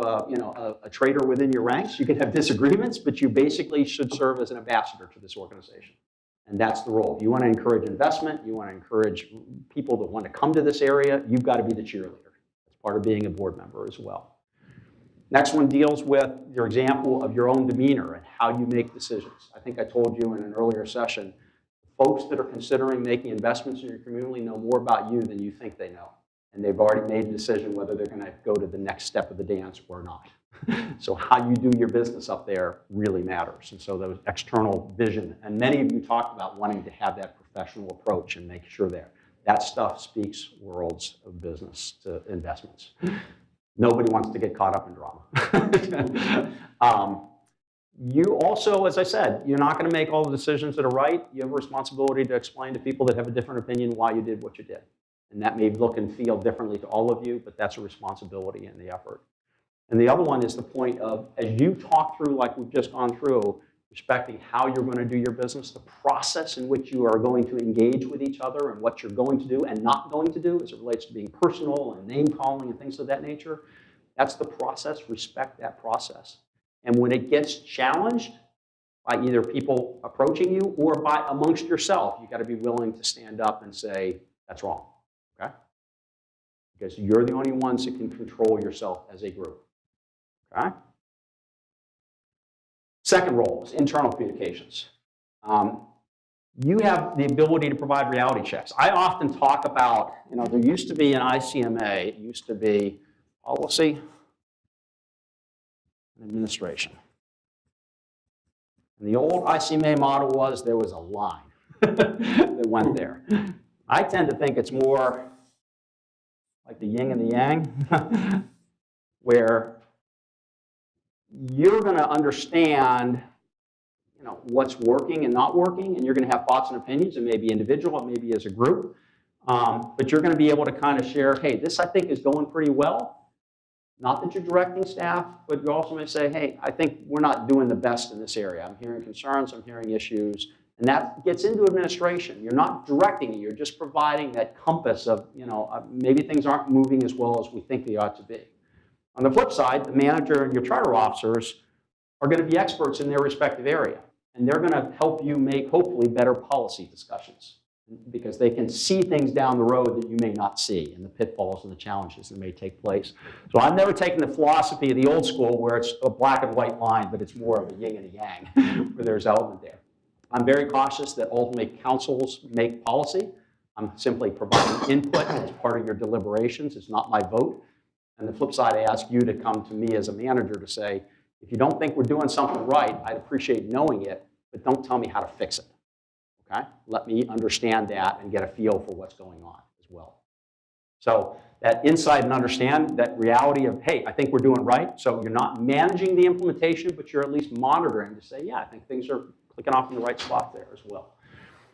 a traitor within your ranks. You can have disagreements, but you basically should serve as an ambassador to this organization. And that's the role. If you want to encourage investment, you want to encourage people that want to come to this area, you've got to be the cheerleader. That's part of being a board member as well. Next one deals with your example of your own demeanor and how you make decisions. I think I told you in an earlier session, folks that are considering making investments in your community know more about you than you think they know. And they've already made a decision whether they're going to go to the next step of the dance or not. So how you do your business up there really matters. And so those external vision, and many of you talked about wanting to have that professional approach and make sure that stuff speaks worlds of business to investments. Nobody wants to get caught up in drama. You also, as I said, you're not going to make all the decisions that are right. You have a responsibility to explain to people that have a different opinion why you did what you did. And that may look and feel differently to all of you, but that's a responsibility and the effort. And the other one is the point of, as you talk through, like we've just gone through, respecting how you're going to do your business, the process in which you are going to engage with each other and what you're going to do and not going to do as it relates to being personal and name calling and things of that nature. That's the process. Respect that process. And when it gets challenged by either people approaching you or by amongst yourself, you've got to be willing to stand up and say, that's wrong, okay? Because you're the only ones that can control yourself as a group, okay? Second role is internal communications. You have the ability to provide reality checks. I often talk about, there used to be an ICMA, it used to be policy and administration. And the old ICMA model was there was a line that went there. I tend to think it's more like the yin and the yang, where you're going to understand what's working and not working, and you're going to have thoughts and opinions, and maybe individual, and maybe as a group. But you're going to be able to kind of share, hey, this I think is going pretty well. Not that you're directing staff, but you also may say, hey, I think we're not doing the best in this area. I'm hearing concerns, I'm hearing issues, and that gets into administration. You're not directing it, you're just providing that compass of, maybe things aren't moving as well as we think they ought to be. On the flip side, the manager and your charter officers are going to be experts in their respective area, and they're going to help you make, hopefully, better policy discussions because they can see things down the road that you may not see and the pitfalls and the challenges that may take place. So I've never taken the philosophy of the old school where it's a black and white line, but it's more of a yin and a yang where there's element there. I'm very cautious that ultimately councils make policy. I'm simply providing input as part of your deliberations. It's not my vote. And the flip side, I ask you to come to me as a manager to say, if you don't think we're doing something right, I'd appreciate knowing it, but don't tell me how to fix it. Okay? Let me understand that and get a feel for what's going on as well. So that insight and understand that reality of, hey, I think we're doing right. So you're not managing the implementation, but you're at least monitoring to say, yeah, I think things are clicking off in the right spot there as well.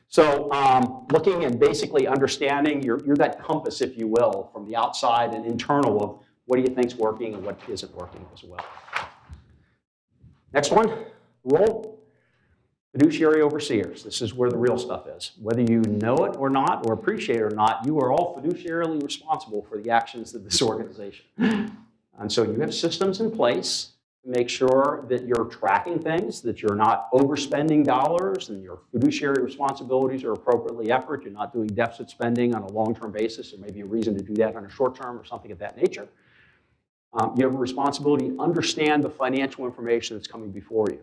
So looking and basically understanding, you're that compass, if you will, from the outside and internal of what do you think's working and what isn't working as well. Next one, role. Fiduciary overseers. This is where the real stuff is. Whether you know it or not, or appreciate it or not, you are all fiduciarily responsible for the actions of this organization. And so you have systems in place to make sure that you're tracking things, that you're not overspending dollars, and your fiduciary responsibilities are appropriately effort. You're not doing deficit spending on a long-term basis. There may be a reason to do that on a short-term or something of that nature. You have a responsibility to understand the financial information that's coming before you.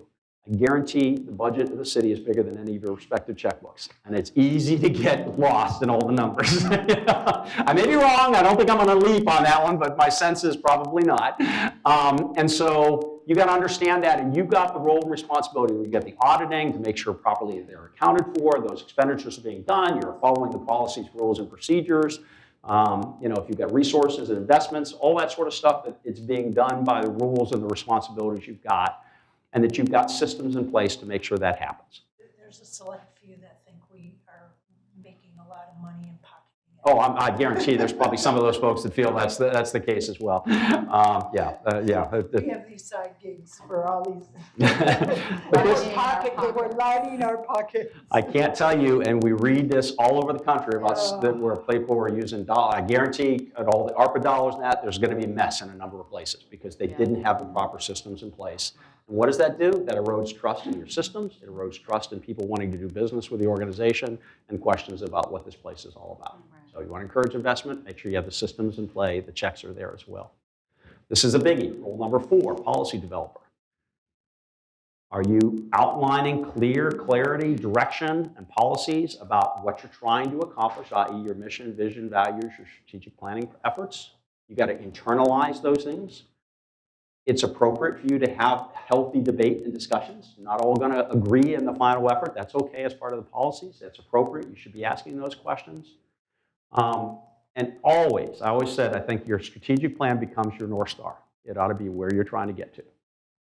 I guarantee the budget of the city is bigger than any of your respective checkbooks. And it's easy to get lost in all the numbers. I may be wrong. I don't think I'm going to leap on that one, but my sense is probably not. And so you got to understand that, and you've got the role and responsibility. You got the auditing to make sure properly they're accounted for, those expenditures are being done, you're following the policies, rules, and procedures. If you've got resources and investments, all that sort of stuff, that it's being done by the rules and the responsibilities you've got, and that you've got systems in place to make sure that happens. There's a select few that think we are making a lot of money and pocketing it. Oh, I guarantee there's probably some of those folks that feel that's the case as well. We have these side gigs for all these. But this, They were lining our pockets. I can't tell you, and we read this all over the country about that where people are using dollars. I guarantee at all the ARPA dollars and that, there's going to be a mess in a number of places because they didn't have the proper systems in place. And what does that do? That erodes trust in your systems. It erodes trust in people wanting to do business with the organization and questions about what this place is all about. So you want to encourage investment, make sure you have the systems in play, the checks are there as well. This is a biggie. Rule number 4, policy developer. Are you outlining clarity, direction, and policies about what you're trying to accomplish, i.e. your mission, vision, values, your strategic planning efforts? You got to internalize those things. It's appropriate for you to have healthy debate and discussions. You're not all going to agree in the final effort. That's okay as part of the policies. That's appropriate. You should be asking those questions. And always, I always said, I think your strategic plan becomes your North Star. It ought to be where you're trying to get to.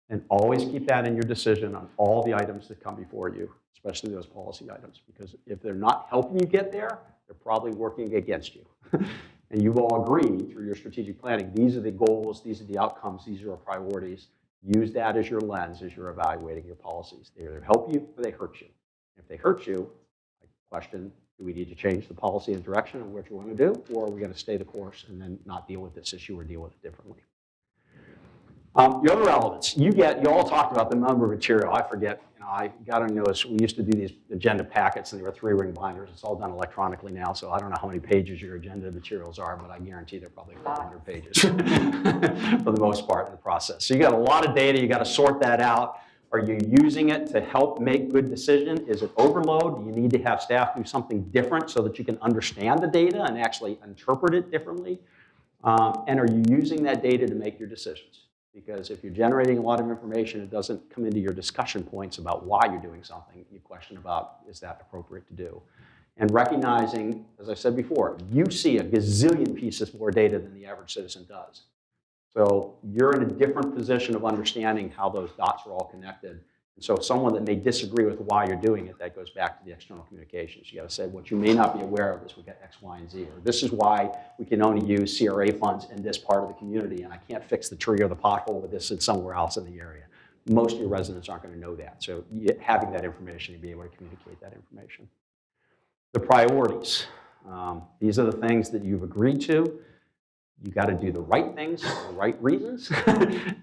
And always keep that in your decision on all the items that come before you, especially those policy items, because if they're not helping you get there, they're probably working against you. And you've all agreed through your strategic planning, these are the goals, these are the outcomes, these are our priorities. Use that as your lens as you're evaluating your policies. They either help you or they hurt you. If they hurt you, I question, do we need to change the policy and direction of what you want to do, or are we going to stay the course and then not deal with this issue or deal with it differently? Your other elements, you all talked about the number of material. I forget, I got to notice we used to do these agenda packets and they were 3-ring binders. It's all done electronically now, so I don't know how many pages your agenda materials are, but I guarantee they're probably 400 pages for the most part in the process. So you got a lot of data, you got to sort that out. Are you using it to help make good decisions? Is it overload? Do you need to have staff do something different so that you can understand the data and actually interpret it differently? And are you using that data to make your decisions? Because if you're generating a lot of information, it doesn't come into your discussion points about why you're doing something. You question about, is that appropriate to do? And recognizing, as I said before, you see a gazillion pieces more data than the average citizen does. So you're in a different position of understanding how those dots are all connected. And so someone that may disagree with why you're doing it, that goes back to the external communications. You got to say, what you may not be aware of is we got X, Y, and Z. Or this is why we can only use CRA funds in this part of the community, and I can't fix the tree or the pothole with this somewhere else in the area. Most of your residents aren't going to know that. So having that information, you'll be able to communicate that information. The priorities. These are the things that you've agreed to. You got to do the right things for the right reasons.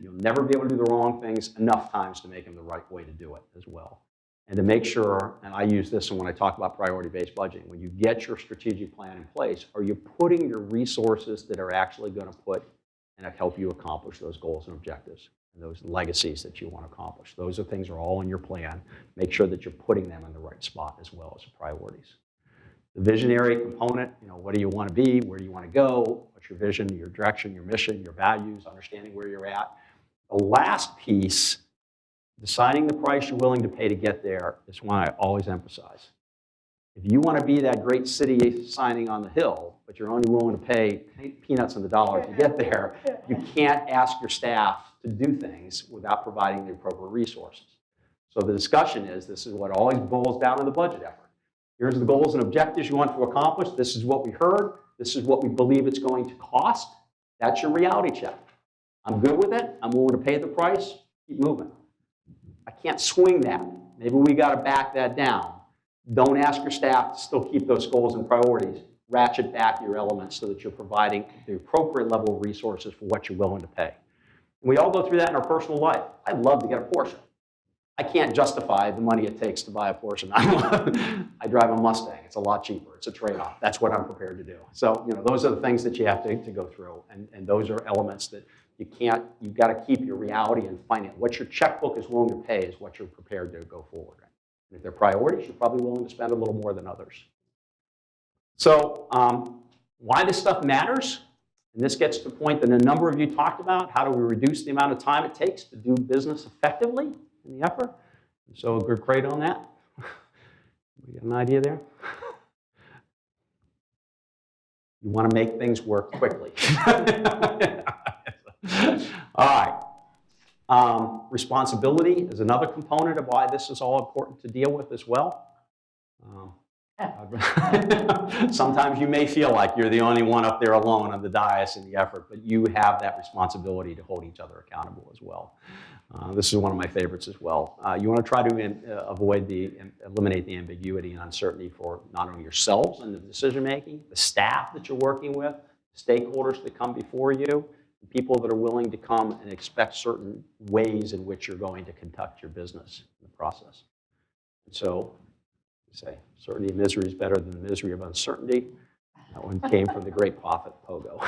You'll never be able to do the wrong things enough times to make them the right way to do it as well. And to make sure, and I use this when I talk about priority-based budgeting, when you get your strategic plan in place, are you putting your resources that are actually going to put and help you accomplish those goals and objectives and those legacies that you want to accomplish? Those are things are all in your plan. Make sure that you're putting them in the right spot as well as the priorities. The visionary component, what do you want to be? Where do you want to go? What's your vision, your direction, your mission, your values, understanding where you're at. The last piece, deciding the price you're willing to pay to get there, is one I always emphasize. If you want to be that great city signing on the hill, but you're only willing to pay peanuts in the dollar to get there, you can't ask your staff to do things without providing the appropriate resources. So the discussion is, this is what always boils down to the budget effort. Here's the goals and objectives you want to accomplish. This is what we heard. This is what we believe it's going to cost. That's your reality check. I'm good with it. I'm willing to pay the price. Keep moving. I can't swing that. Maybe we got to back that down. Don't ask your staff to still keep those goals and priorities. Ratchet back your elements so that you're providing the appropriate level of resources for what you're willing to pay. And we all go through that in our personal life. I'd love to get a Porsche. I can't justify the money it takes to buy a Porsche. I drive a Mustang. It's a lot cheaper. It's a trade-off. That's what I'm prepared to do. So, those are the things that you have to go through. And those are elements that you've got to keep your reality and finance. What your checkbook is willing to pay is what you're prepared to go forward. And if they're priorities, you're probably willing to spend a little more than others. So, why this stuff matters? And this gets to the point that a number of you talked about. How do we reduce the amount of time it takes to do business effectively in the effort? So a good grade on that. We get an idea there? You want to make things work quickly. All right. Responsibility is another component of why this is all important to deal with as well. Sometimes you may feel like you're the only one up there alone on the dais in the effort, but you have that responsibility to hold each other accountable as well. This is one of my favorites as well. You want to try to eliminate the ambiguity and uncertainty for not only yourselves and the decision making, the staff that you're working with, stakeholders that come before you, people that are willing to come and expect certain ways in which you're going to conduct your business in the process. And so, say, certainty of misery is better than the misery of uncertainty. That one came from the great prophet Pogo.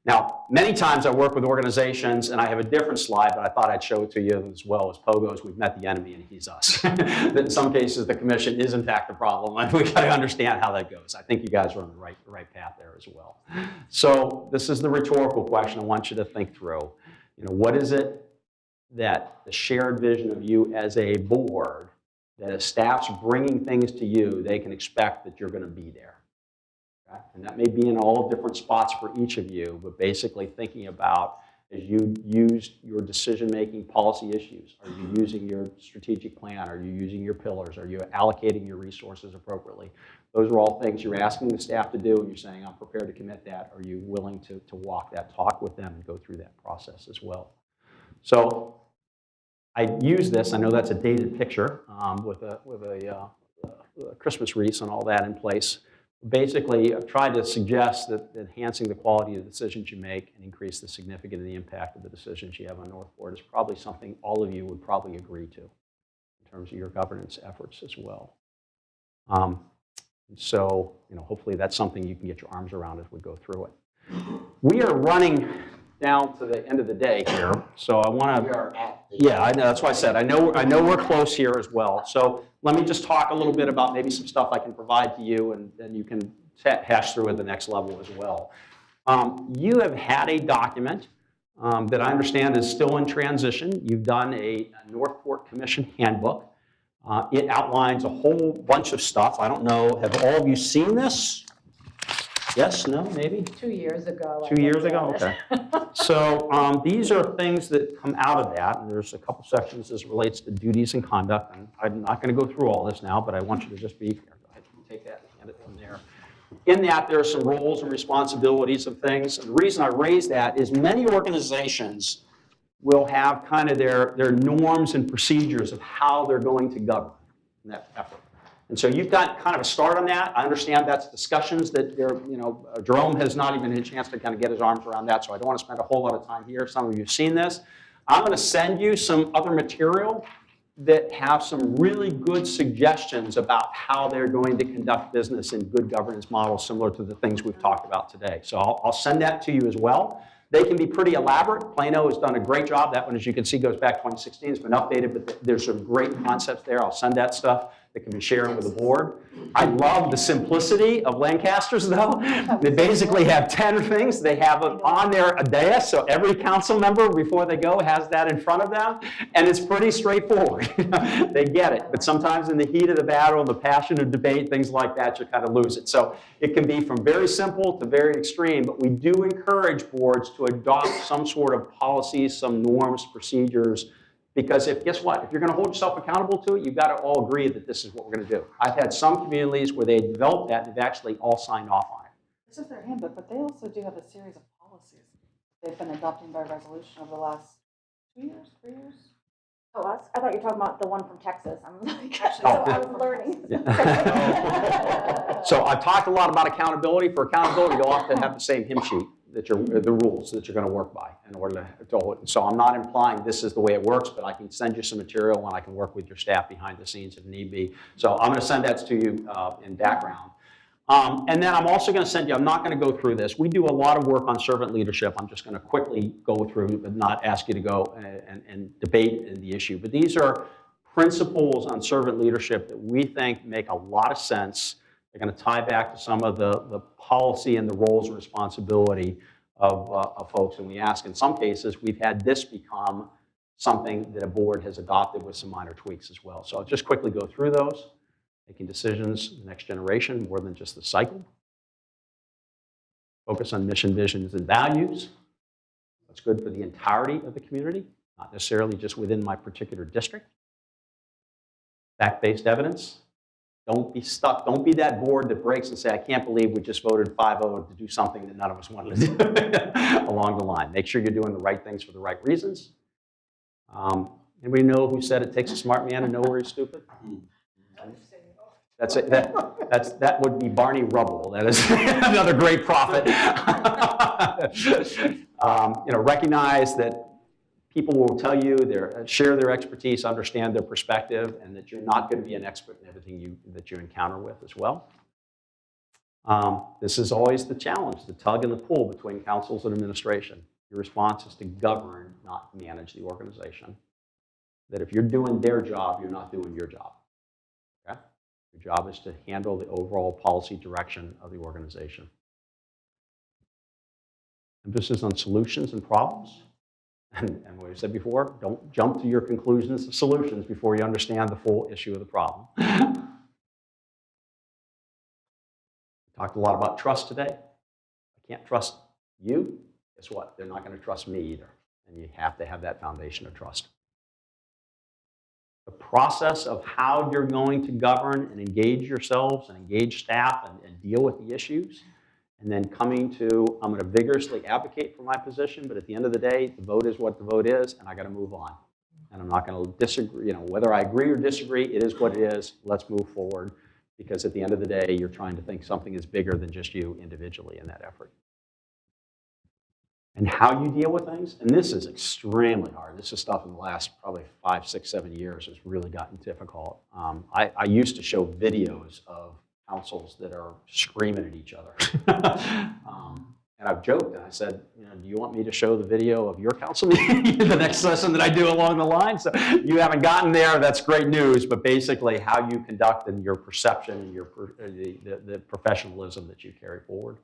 Now, many times I work with organizations, and I have a different slide, but I thought I'd show it to you as well as Pogo's. We've met the enemy, and he's us. That in some cases, the commission is, in fact, the problem, and we've got to understand how that goes. I think you guys are on the right path there as well. So this is the rhetorical question I want you to think through. You know, what is it that the shared vision of you as a board, that as staff's bringing things to you, they can expect that you're going to be there? And that may be in all different spots for each of you, but basically thinking about, as you use your decision-making policy issues, are you using your strategic plan? Are you using your pillars? Are you allocating your resources appropriately? Those are all things you're asking the staff to do, and you're saying, I'm prepared to commit that. Are you willing to walk that talk with them and go through that process as well? So I use this. I know that's a dated picture with a Christmas wreath and all that in place. Basically, I've tried to suggest that enhancing the quality of the decisions you make and increase the significance of the impact of the decisions you have on North Board is probably something all of you would probably agree to in terms of your governance efforts as well. So, you know, hopefully that's something you can get your arms around as we go through it. We are running down to the end of the day here, so I want to. Yeah, I know. That's why I said I know we're close here as well. So let me just talk a little bit about maybe some stuff I can provide to you, and then you can hash through at the next level as well. You have had a document that I understand is still in transition. You've done a Northport Commission handbook. It outlines a whole bunch of stuff. I don't know. Have all of you seen this? Yes, no, maybe? 2 years ago. 2 years ago, okay. So these are things that come out of that, and there's a couple sections as it relates to duties and conduct. And I'm not going to go through all this now, but I want you to just be, go ahead and take that and hand it from there. In that, there are some roles and responsibilities of things. And the reason I raise that is many organizations will have kind of their norms and procedures of how they're going to govern in that effort. And so you've got kind of a start on that. I understand that's discussions that Jerome has not even had a chance to kind of get his arms around that, so I don't want to spend a whole lot of time here. Some of you have seen this. I'm going to send you some other material that have some really good suggestions about how they're going to conduct business in good governance models similar to the things we've talked about today. So I'll send that to you as well. They can be pretty elaborate. Plano has done a great job. That one, as you can see, goes back 2016. It's been updated, but there's some great concepts there. I'll send that stuff that can be shared with the board. I love the simplicity of Lancaster's, though. They basically have 10 things. They have it on their dais, so every council member, before they go, has that in front of them, and it's pretty straightforward. They get it, but sometimes in the heat of the battle, the passion of debate, things like that, you kind of lose it. So it can be from very simple to very extreme, but we do encourage boards to adopt some sort of policies, some norms, procedures, because guess what? If you're going to hold yourself accountable to it, you've got to all agree that this is what we're going to do. I've had some communities where they developed that and they've actually all signed off on it. This is their handbook, but they also do have a series of policies they've been adopting by resolution over the last 2 years, 3 years. Oh, I thought you were talking about the one from Texas. I'm like, Actually, so I was learning. Yeah. So I've talked a lot about accountability. For accountability, you'll often have the same hymn sheet, the rules that you're going to work by in order to hold it. So I'm not implying this is the way it works, but I can send you some material and I can work with your staff behind the scenes if need be. So I'm going to send that to you in background. And then I'm also going to send you, I'm not going to go through this. We do a lot of work on servant leadership. I'm just going to quickly go through, but not ask you to go and debate the issue. But these are principles on servant leadership that we think make a lot of sense They're going to tie back to some of the policy and the roles and responsibility of folks. And we ask, in some cases, we've had this become something that a board has adopted with some minor tweaks as well. So I'll just quickly go through those. Making decisions, the next generation, more than just the cycle. Focus on mission, visions, and values. What's good for the entirety of the community, not necessarily just within my particular district. Fact-based evidence. Don't be stuck. Don't be that board that breaks and say, I can't believe we just voted 5-0 to do something that none of us wanted to do along the line. Make sure you're doing the right things for the right reasons. Anybody know who said it takes a smart man to know where he's stupid? That's it. That would be Barney Rubble. That is another great prophet. Recognize that people will tell you, share their expertise, understand their perspective, and that you're not going to be an expert in everything that you encounter with as well. This is always the challenge, the tug and the pull between councils and administration. Your response is to govern, not manage the organization. That if you're doing their job, you're not doing your job. Okay? Your job is to handle the overall policy direction of the organization. Emphasis on solutions and problems. And what we said before, don't jump to your conclusions of solutions before you understand the full issue of the problem. We talked a lot about trust today. I can't trust you. Guess what? They're not going to trust me either. And you have to have that foundation of trust. The process of how you're going to govern and engage yourselves and engage staff and deal with the issues, and then coming to, I'm going to vigorously advocate for my position, but at the end of the day, the vote is what the vote is, and I got to move on. And I'm not going to disagree, whether I agree or disagree, it is what it is. Let's move forward, because at the end of the day, you're trying to think something is bigger than just you individually in that effort. And how you deal with things, and this is extremely hard. This is stuff in the last probably 5, 6, 7 years has really gotten difficult. I used to show videos of councils that are screaming at each other. And I've joked, and I said, do you want me to show the video of your council meeting the next session that I do along the line? So you haven't gotten there, that's great news, but basically how you conduct and your perception and the professionalism that you carry forward.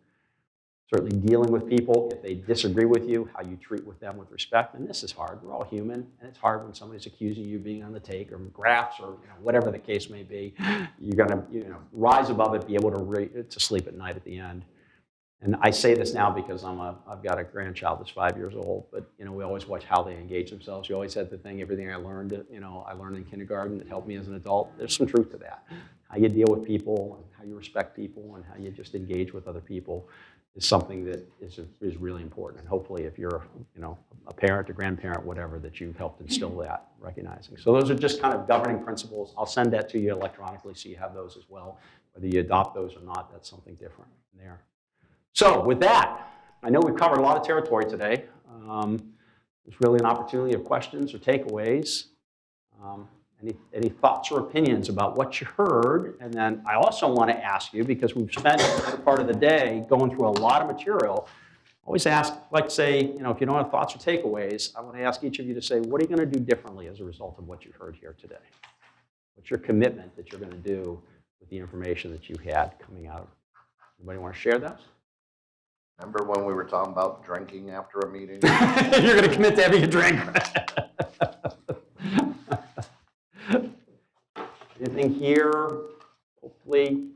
Certainly dealing with people, if they disagree with you, how you treat with them with respect. And this is hard. We're all human, and it's hard when somebody's accusing you of being on the take or graphs or whatever the case may be. You're going to rise above it, be able to sleep at night at the end. And I say this now because I've got a grandchild that's 5 years old, but we always watch how they engage themselves. You always had the thing, everything I learned in kindergarten that helped me as an adult. There's some truth to that. How you deal with people, and how you respect people, and how you just engage with other people is something that is really important. And hopefully if you're a parent, a grandparent, whatever, that you've helped instill that, recognizing. So those are just kind of governing principles. I'll send that to you electronically so you have those as well. Whether you adopt those or not, that's something different there. So with that, I know we've covered a lot of territory today. There's really an opportunity of questions or takeaways. Any thoughts or opinions about what you heard? And then I also want to ask you, because we've spent a part of the day going through a lot of material, always ask, like say, if you don't have thoughts or takeaways, I want to ask each of you to say, what are you going to do differently as a result of what you heard here today? What's your commitment that you're going to do with the information that you had coming out? Anybody want to share those? Remember when we were talking about drinking after a meeting? You're going to commit to having a drink. Anything here hopefully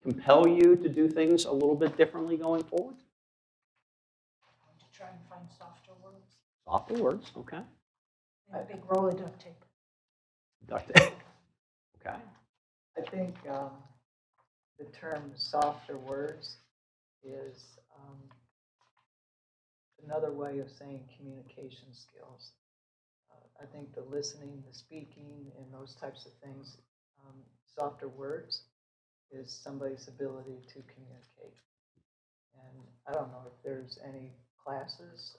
compel you to do things a little bit differently going forward? To try and find softer words. Softer words, okay. And a big roll of duct tape. Duct tape. Okay. I think the term softer words is another way of saying communication skills. I think the listening, the speaking, and those types of things, softer words is somebody's ability to communicate. And I don't know if there's any classes.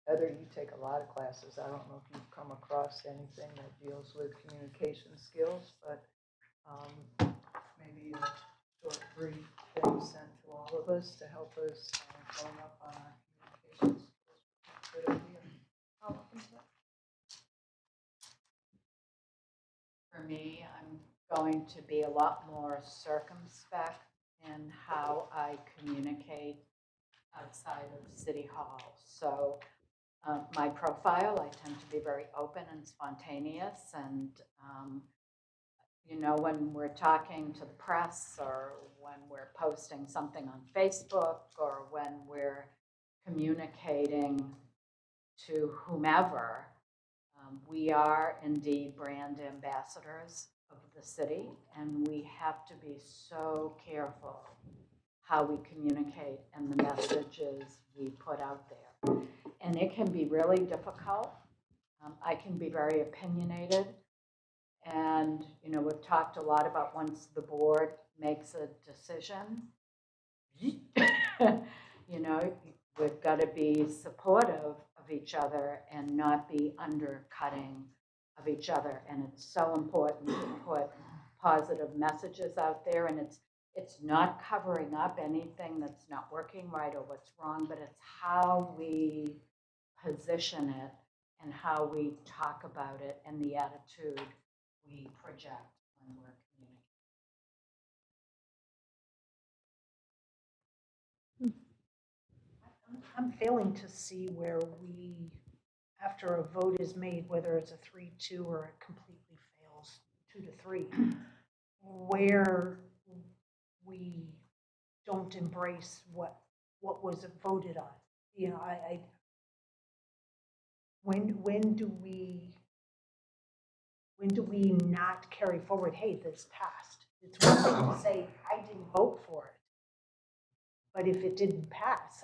Heather, you take a lot of classes. I don't know if you've come across anything that deals with communication skills, but maybe a short, brief thing sent to all of us to help us hone up on our communication skills. Good idea. I'll look into it. For me, I'm going to be a lot more circumspect in how I communicate outside of City Hall. So my profile, I tend to be very open and spontaneous, and you know, when we're talking to the press or when we're posting something on Facebook or when we're communicating to whomever, we are indeed brand ambassadors of the city, and we have to be so careful how we communicate and the messages we put out there. And it can be really difficult. I can be very opinionated. And, you know, we've talked a lot about once the board makes a decision, you know, we've got to be supportive of each other and not be undercutting of each other. And it's so important to put positive messages out there. And it's not covering up anything that's not working right or what's wrong, but it's how we position it and how we talk about it and the attitude we project when we're communicating. I'm failing to see where we, after a vote is made, whether it's a 3-2 or it completely fails 2-3, where we don't embrace what was voted on. You know, when do we not carry forward, hey, this passed? It's one thing to say, I didn't vote for it. But if it didn't pass,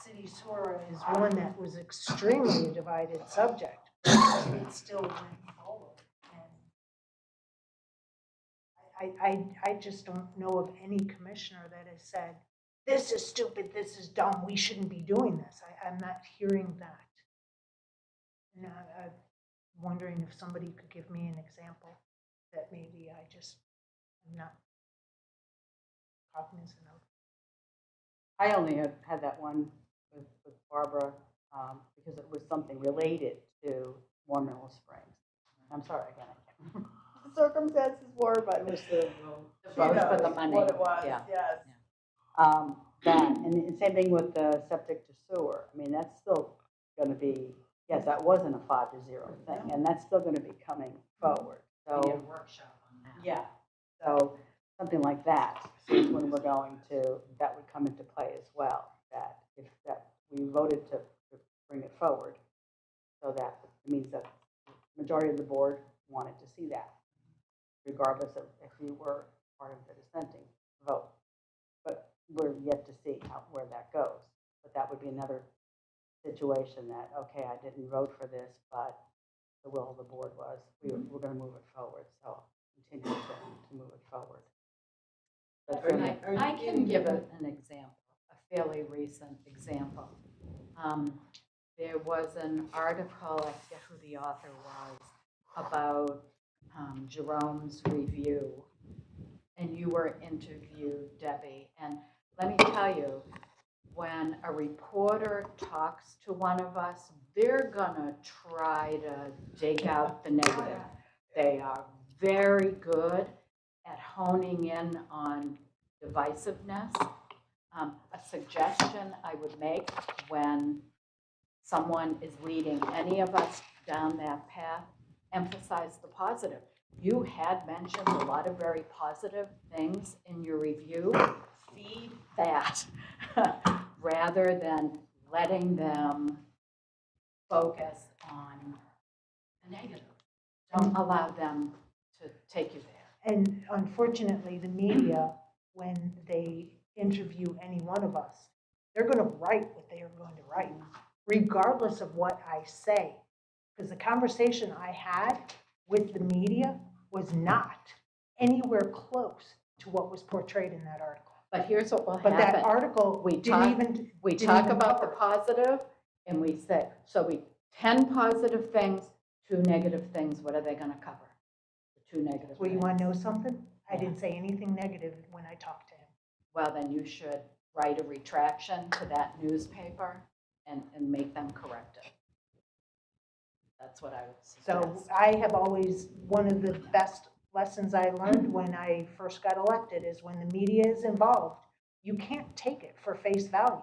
City sewer is one that was extremely divided subject, but it still went forward. And I just don't know of any commissioner that has said, this is stupid, this is dumb, we shouldn't be doing this. I'm not hearing that. And I'm wondering if somebody could give me an example that maybe I just am not cognizant of. I only had that one with Barbara because it was something related to War Mill Springs. I'm sorry, again, I can't remember what the circumstances were, but it was the vote for the money. What it was, Yeah. yes. That, and same thing with the septic to sewer. I mean, that's still going to be, yes, that wasn't a 5-0 thing, and that's still going to be coming forward. So We did a workshop on that. yeah, so something like that is when we're going to, that would come into play as well, that if that we voted to bring it forward, so that it means that the majority of the board wanted to see that, regardless of if you were part of the dissenting vote. But we're yet to see where that goes. But that would be another situation that, okay, I didn't vote for this, but the will of the board was, we're going to move it forward, so continue to move it forward. I can give an example, a fairly recent example. There was an article, I forget who the author was, about Jerome's review, and you were interviewed, Debbie. And let me tell you, when a reporter talks to one of us, they're gonna try to dig out the negative. They are very good at honing in on divisiveness. A suggestion I would make when someone is leading any of us down that path, emphasize the positive. You had mentioned a lot of very positive things in your review. Feed that rather than letting them focus on the negative. Don't allow them to take you there. And unfortunately, the media, when they interview any one of us, they're going to write what they are going to write, regardless of what I say. Because the conversation I had with the media was not anywhere close to what was portrayed in that article. But here's what will But happen. that article We didn't talk- even We didn't talk even about the cover it. positive and we say, 10 positive things, 2 negative things, what are they going to cover? The 2 negative Well, you things. want to know something? I Yeah. didn't say anything negative when I talked to him. Well, then you should write a retraction to that newspaper and make them correct it. That's what I would So suggest. I have always, one of the best lessons I learned when I first got elected is when the media is involved, you can't take it for face value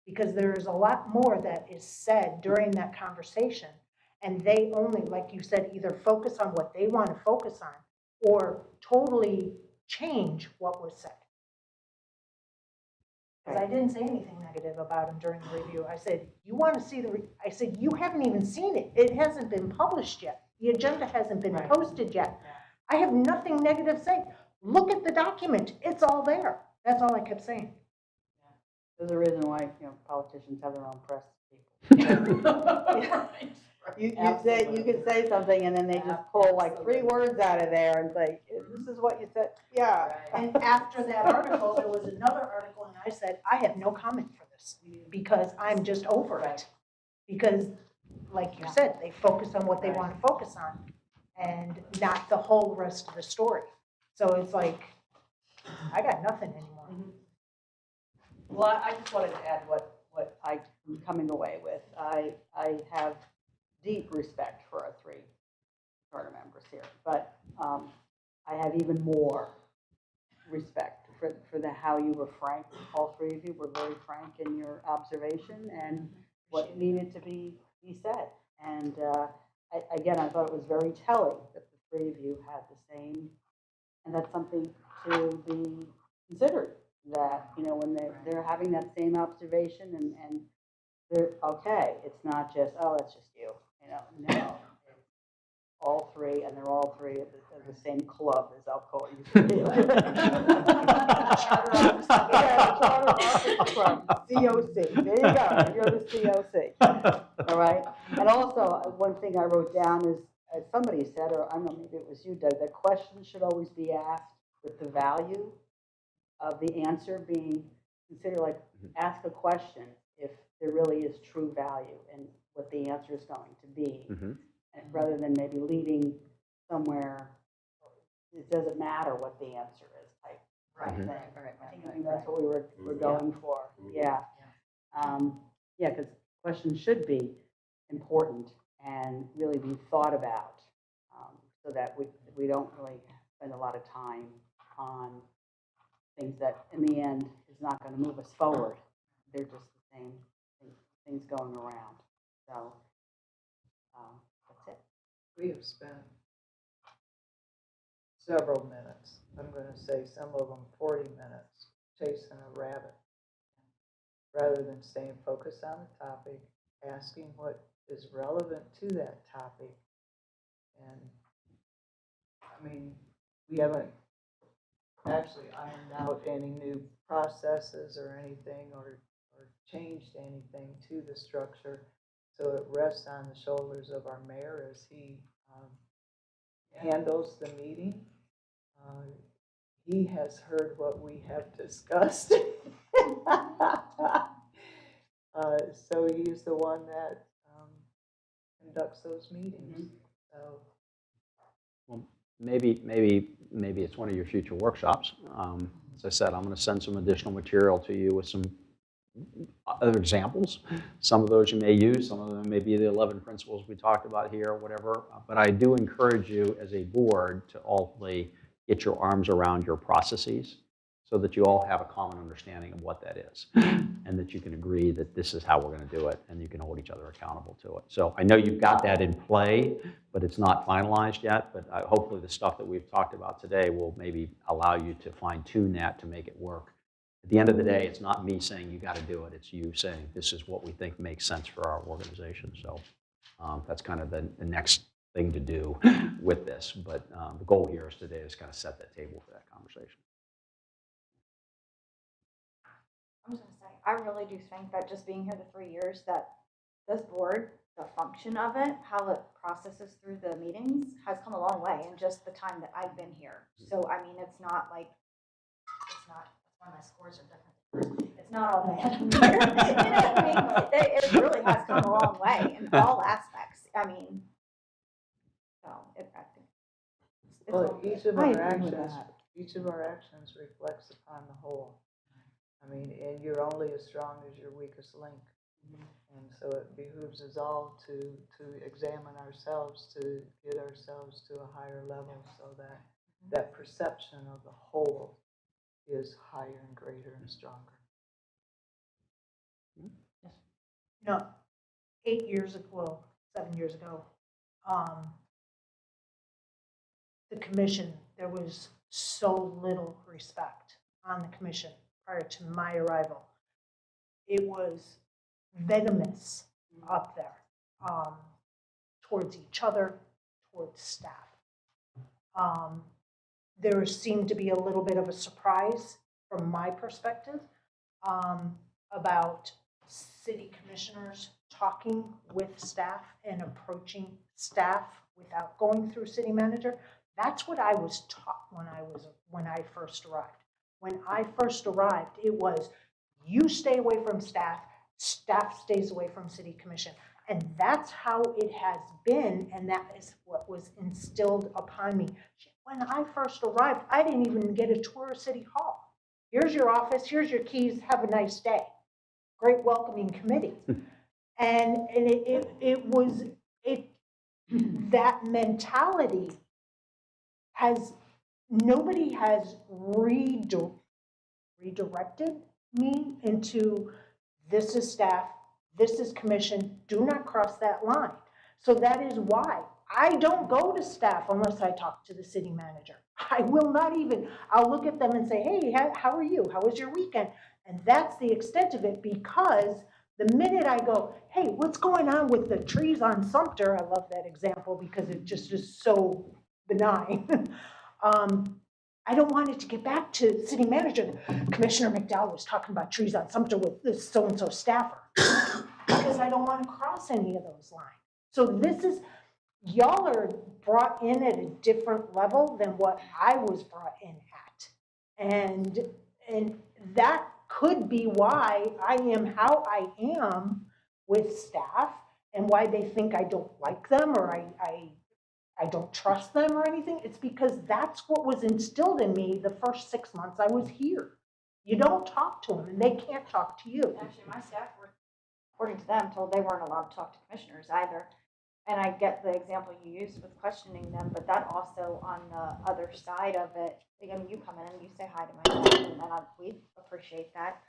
because there is a lot more that is said during that conversation. And they only, like you said, either focus on what they want to focus on or totally change what was said. Because I didn't say anything negative about him during the review. I said, you want to see I said, you haven't even seen it. It hasn't been published yet. The agenda hasn't been Right. posted yet. I have nothing negative to say. Look at the document. It's all there. That's all I kept saying. There's a reason why, politicians have their own press people. You could say something and then they just pull like 3 words out of there and say, this is what you said. Yeah. And after that article, there was another article, and I said, I have no comment for this because I'm just over it. Because, like you said, they focus on what they want to focus on and not the whole rest of the story. So it's like, I got nothing anymore. Well, I just wanted to add what I'm coming away with. I have deep respect for our 3 charter members here, but I have even more respect for how you were frank. All 3 of you were very frank in your observation and what needed to be said. And again, I thought it was very telling that the 3 of you had the same, and that's something to be considered. That when they're having that same observation and they're okay. It's not just, oh, that's just you. No. All 3, and they're all 3 of the same club, as I'll call you. Charter Office Club, COC. There you go. You're the COC. All right. And also, one thing I wrote down is, as somebody said, or I don't know, maybe it was you, Doug, that questions should always be asked with the value of the answer being considered. Like, ask a question if there really is true value in what the answer is going to be, and rather than maybe leading somewhere, it doesn't matter what the answer is type thing. I think that's what we were going for. Yeah. Because questions should be important and really be thought about, so that we don't really spend a lot of time on things that in the end is not going to move us forward. They're just the same things going around. So that's it. We have spent several minutes, I'm going to say some of them 40 minutes, chasing a rabbit, rather than staying focused on the topic, asking what is relevant to that topic. And I mean, we haven't actually ironed out any new processes or anything, or changed anything to the structure. So it rests on the shoulders of our mayor as he handles the meeting. He has heard what we have discussed. So he's the one that conducts those meetings. So. Well, maybe it's one of your future workshops. As I said, I'm going to send some additional material to you with some other examples. Some of those you may use, some of them may be the 11 principles we talked about here, or whatever. But I do encourage you as a board to ultimately get your arms around your processes so that you all have a common understanding of what that is, and that you can agree that this is how we're going to do it, and you can hold each other accountable to it. So I know you've got that in play, but it's not finalized yet. But hopefully the stuff that we've talked about today will maybe allow you to fine-tune that to make it work. At the end of the day, it's not me saying you got to do it. It's you saying this is what we think makes sense for our organization. So that's kind of the next thing to do with this. But the goal here is today is kind of set that table for that conversation. I'm just gonna say, I really do think that just being here the 3 years, that this board, the function of it, how it processes through the meetings, has come a long way in just the time that I've been here. So I mean, it's not like, that's why my scores are different. It's not all bad. You know what I mean? It really has come a long way in all aspects. I mean, so I think it's Well, all good. each of our actions reflects upon the whole. I mean, and you're only as strong as your weakest link. And so it behooves us all to examine ourselves, to get ourselves to a higher level so that that perception of the whole is higher and greater and stronger. You know, 8 years ago, well, 7 years ago, the commission, there was so little respect on the commission prior to my arrival. It was venomous up there, towards each other, towards staff. There seemed to be a little bit of a surprise from my perspective about city commissioners talking with staff and approaching staff without going through city manager. That's what I was taught when I first arrived. When I first arrived, it was you stay away from staff, staff stays away from city commission. And that's how it has been, and that is what was instilled upon me. When I first arrived, I didn't even get a tour of City Hall. Here's your office, here's your keys, have a nice day. Great welcoming committee. And that mentality nobody has redirected me into this is staff, this is commission, do not cross that line. So that is why I don't go to staff unless I talk to the city manager. I will not even, I'll look at them and say, hey, how are you? How was your weekend? And that's the extent of it, because the minute I go, hey, what's going on with the trees on Sumter? I love that example because it just is so benign. I don't want it to get back to city manager. Commissioner McDowell was talking about trees on Sumter with this so-and-so staffer, because I don't want to cross any of those lines. So y'all are brought in at a different level than what I was brought in at. And that could be why I am how I am with staff, and why they think I don't like them or I don't trust them or anything. It's because that's what was instilled in me the first 6 months I was here. You don't talk to them, and they can't talk to you. Actually, my staff were, according to them, told they weren't allowed to talk to commissioners either. And I get the example you used with questioning them, but that also on the other side of it, I mean, you come in and you say hi to my staff, and we appreciate that.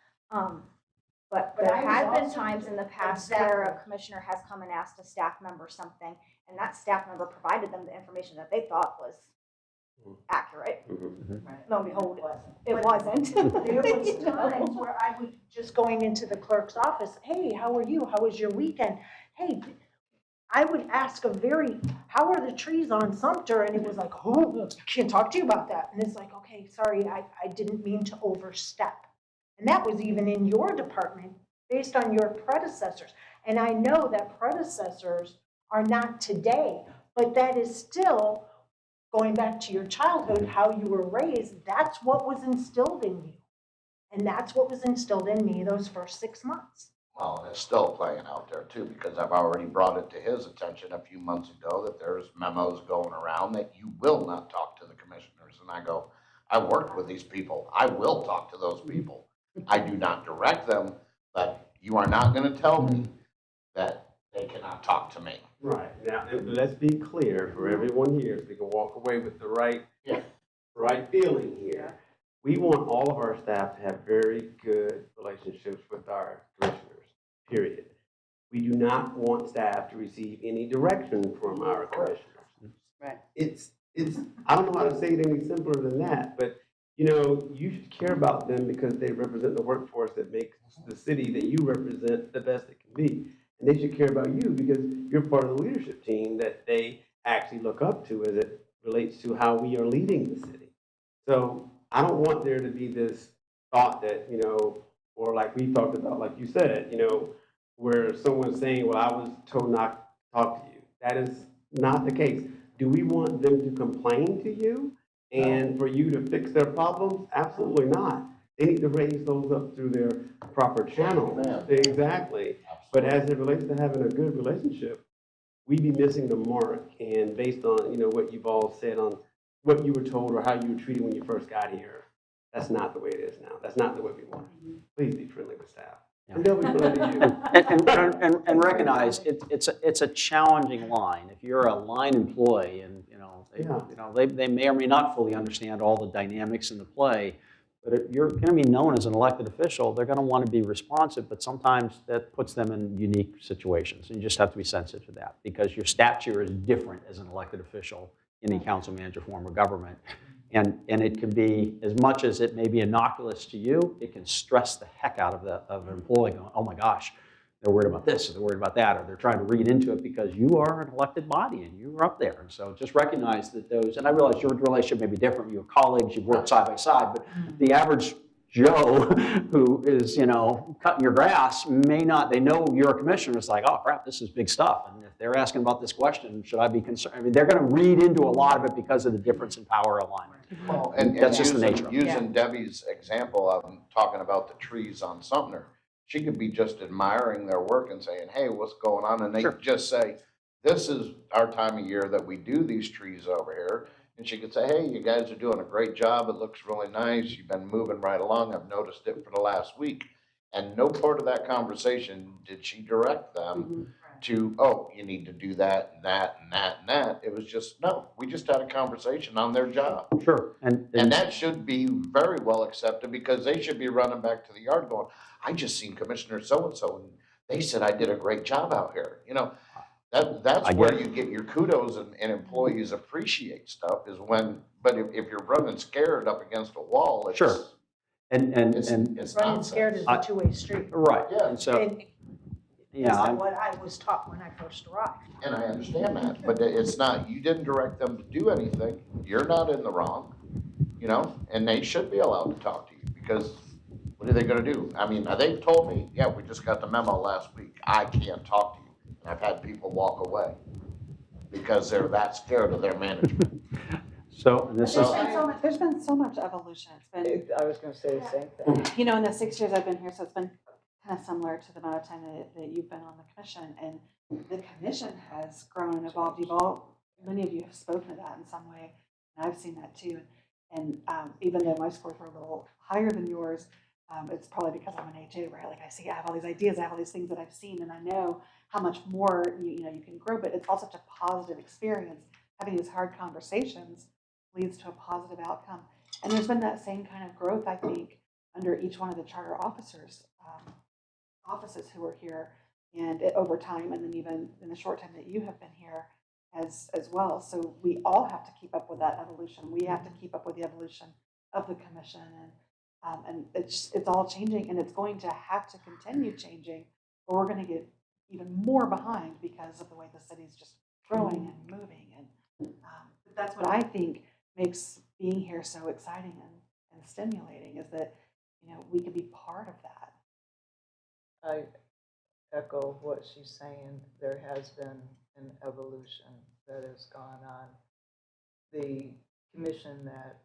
But there have been times in the past where a commissioner has come and asked a staff member something, and that staff member provided them the information that they thought was accurate. Lo and behold, it wasn't. There was times where I would just going into the clerk's office, hey, how are you? How was your weekend? Hey, I would ask how are the trees on Sumter? And it was like, oh, I can't talk to you about that. And it's like, okay, sorry, I didn't mean to overstep. And that was even in your department based on your predecessors. And I know that predecessors are not today, but that is still going back to your childhood, how you were raised. That's what was instilled in you. And that's what was instilled in me those first 6 months. Well, and it's still playing out there too, because I've already brought it to his attention a few months ago that there's memos going around that you will not talk to the commissioners. And I go, I worked with these people. I will talk to those people. I do not direct them, but you are not going to tell me that they cannot talk to me. Right. Now, let's be clear for everyone here, so we can walk away with the right feeling here. We want all of our staff to have very good relationships with our commissioners, period. We do not want staff to receive any direction from our commissioners. Right. I don't know how to say it any simpler than that, but you should care about them because they represent the workforce that makes the city that you represent the best it can be. And they should care about you because you're part of the leadership team that they actually look up to as it relates to how we are leading the city. So I don't want there to be this thought that, or like we talked about, like you said, where someone's saying, well, I was told not to talk to you. That is not the case. Do we want them to complain to you and for you to fix their problems? Absolutely not. They need to raise those up through their proper channels. Exactly. But as it relates to having a good relationship, we'd be missing the mark. And based on, what you've all said on what you were told or how you were treated when you first got here, that's not the way it is now. That's not the way we want it. Please be friendly with staff. And they'll be glad to you. And recognize it's a challenging line. If you're a line employee and, they may or may not fully understand all the dynamics in the play, but if you're going to be known as an elected official, they're going to want to be responsive, but sometimes that puts them in unique situations. And you just have to be sensitive to that because your stature is different as an elected official in a council manager form of government. And it can be, as much as it may be innocuous to you, it can stress the heck out of an employee going, oh my gosh, they're worried about this, or they're worried about that, or they're trying to read into it because you are an elected body and you're up there. And so just recognize that those, and I realize your relationship may be different, you're colleagues, you've worked side by side, but the average Joe who is, cutting your grass may not, they know you're a commissioner, it's like, oh crap, this is big stuff. And if they're asking about this question, should I be concerned? I mean, they're going to read into a lot of it because of the difference in power alignment. Well, and That's just the nature of it. using Debbie's example of talking about the trees on Sumner, she could be just admiring their work and saying, hey, what's going on? And they Sure. just say, this is our time of year that we do these trees over here. And she could say, hey, you guys are doing a great job. It looks really nice. You've been moving right along. I've noticed it for the last week. And no part of that conversation did she direct them to, oh, you need to do that, and that, and that, and that. It was just, no, we just had a conversation on their job. Sure. And that should be very well accepted because they should be running back to the yard going, I just seen Commissioner so-and-so and they said I did a great job out here. That's where you get your kudos and employees appreciate stuff is when, but if you're running scared up against a wall, it's, sure. And it's Running nonsense. scared is a two-way street. Right. Yeah. And so, And that's what I was taught when I first arrived. And I understand that, but it's not, you didn't direct them to do anything. You're not in the wrong, and they should be allowed to talk to you because what are they gonna do? I mean, they've told me, yeah, we just got the memo last week. I can't talk to you. And I've had people walk away because they're that scared of their management. so and this is, There's been so much evolution. It's been, I was gonna say the same thing. in the 6 years I've been here, so it's been kind of similar to the amount of time that you've been on the commission. And the commission has grown and evolved. Many of you have spoken to that in some way, and I've seen that too. And even though my scores were a little higher than yours, it's probably because I'm an HA, right? Like I have all these ideas, I have all these things that I've seen, and I know how much more you can grow. But it's all such a positive experience. Having these hard conversations leads to a positive outcome. And there's been that same kind of growth, I think, under each one of the charter officers offices who are here, and over time, and then even in the short time that you have been here as well. So we all have to keep up with that evolution. We have to keep up with the evolution of the commission, and it's all changing, and it's going to have to continue changing, or we're going to get even more behind because of the way the city's just growing and moving. And that's what I think makes being here so exciting and stimulating, is that we can be part of that. I echo what she's saying. There has been an evolution that has gone on. The commission that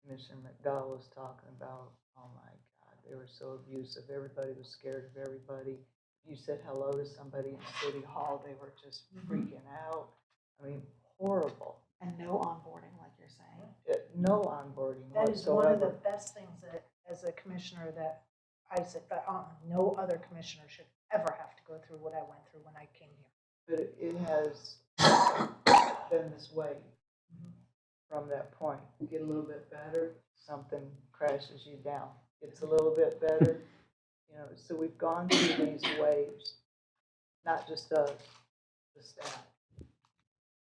Commissioner McDowell was talking about, oh my God, they were so abusive. Everybody was scared of everybody. You said hello to somebody in City Hall, they were just freaking out. I mean, horrible. And no onboarding, like you're saying. No onboarding That is one of the whatsoever. best things that, as a commissioner, that I said, but no other commissioner should ever have to go through what I went through when I came here. But it has been this way from that point. You get a little bit better, something crashes you down. It's a little bit better, so we've gone through these waves, not just us, the staff.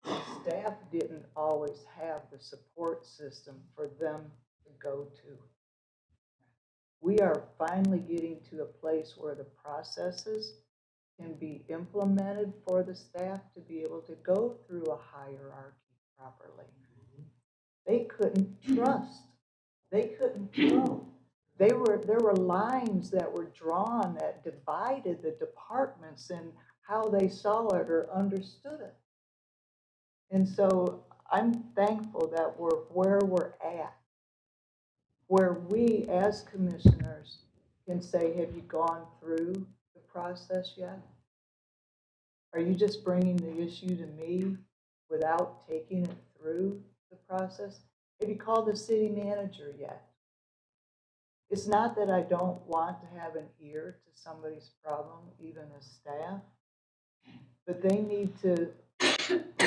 The staff didn't always have the support system for them to go to. We are finally getting to a place where the processes can be implemented for the staff to be able to go through a hierarchy properly. They couldn't trust. They couldn't grow. There were lines that were drawn that divided the departments in how they saw it or understood it. And so I'm thankful that we're where we're at, where we as commissioners can say, have you gone through the process yet? Are you just bringing the issue to me without taking it through the process? Have you called the city manager yet? It's not that I don't want to have an ear to somebody's problem, even as staff, but they need to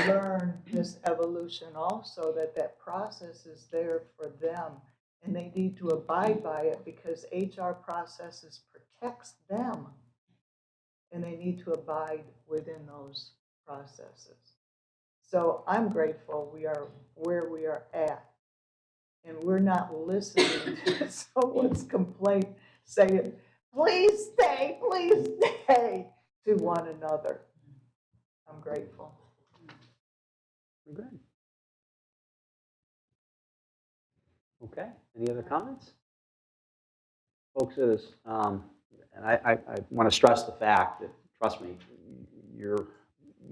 learn this evolution also, that process is there for them, and they need to abide by it because HR processes protects them, and they need to abide within those processes. So I'm grateful we are where we are at, and we're not listening to someone's complaint saying, please stay, to one another. I'm grateful. Good. Okay, any other comments? Folks, it is, and I want to stress the fact that, trust me,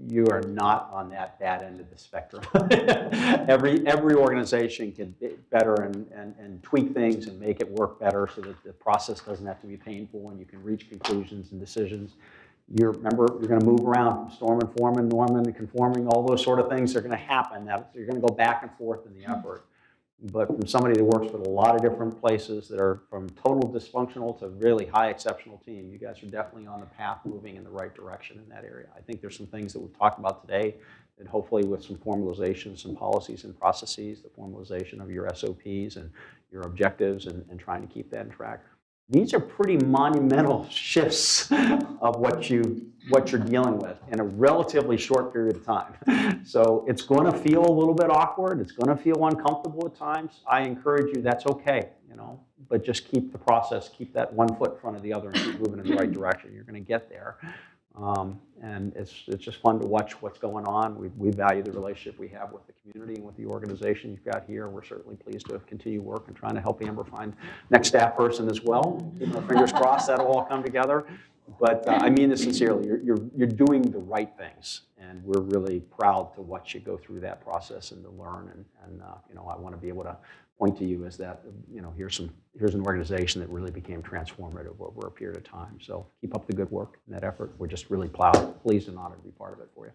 you are not on that bad end of the spectrum. Every organization can be better and tweak things and make it work better so that the process doesn't have to be painful and you can reach conclusions and decisions. Remember, you're going to move around from storm and form and norm and conforming, all those sort of things are going to happen. You're going to go back and forth in the effort. But from somebody that works with a lot of different places that are from total dysfunctional to really high exceptional team, you guys are definitely on the path moving in the right direction in that area. I think there's some things that we've talked about today that hopefully with some formalization, some policies and processes, the formalization of your SOPs and your objectives and trying to keep that in track. These are pretty monumental shifts of what you're dealing with in a relatively short period of time. So it's going to feel a little bit awkward. It's going to feel uncomfortable at times. I encourage you, that's okay, but just keep the process, keep that one foot in front of the other and keep moving in the right direction. You're going to get there. And it's just fun to watch what's going on. We value the relationship we have with the community and with the organization you've got here. We're certainly pleased to continue work and trying to help Amber find next staff person as well. Keeping our fingers crossed that'll all come together. But I mean this sincerely. You're doing the right things, and we're really proud to watch you go through that process and to learn. And I want to be able to point to you as that, here's an organization that really became transformative over a period of time. So keep up the good work and that effort. We're just really pleased and honored to be part of it for you.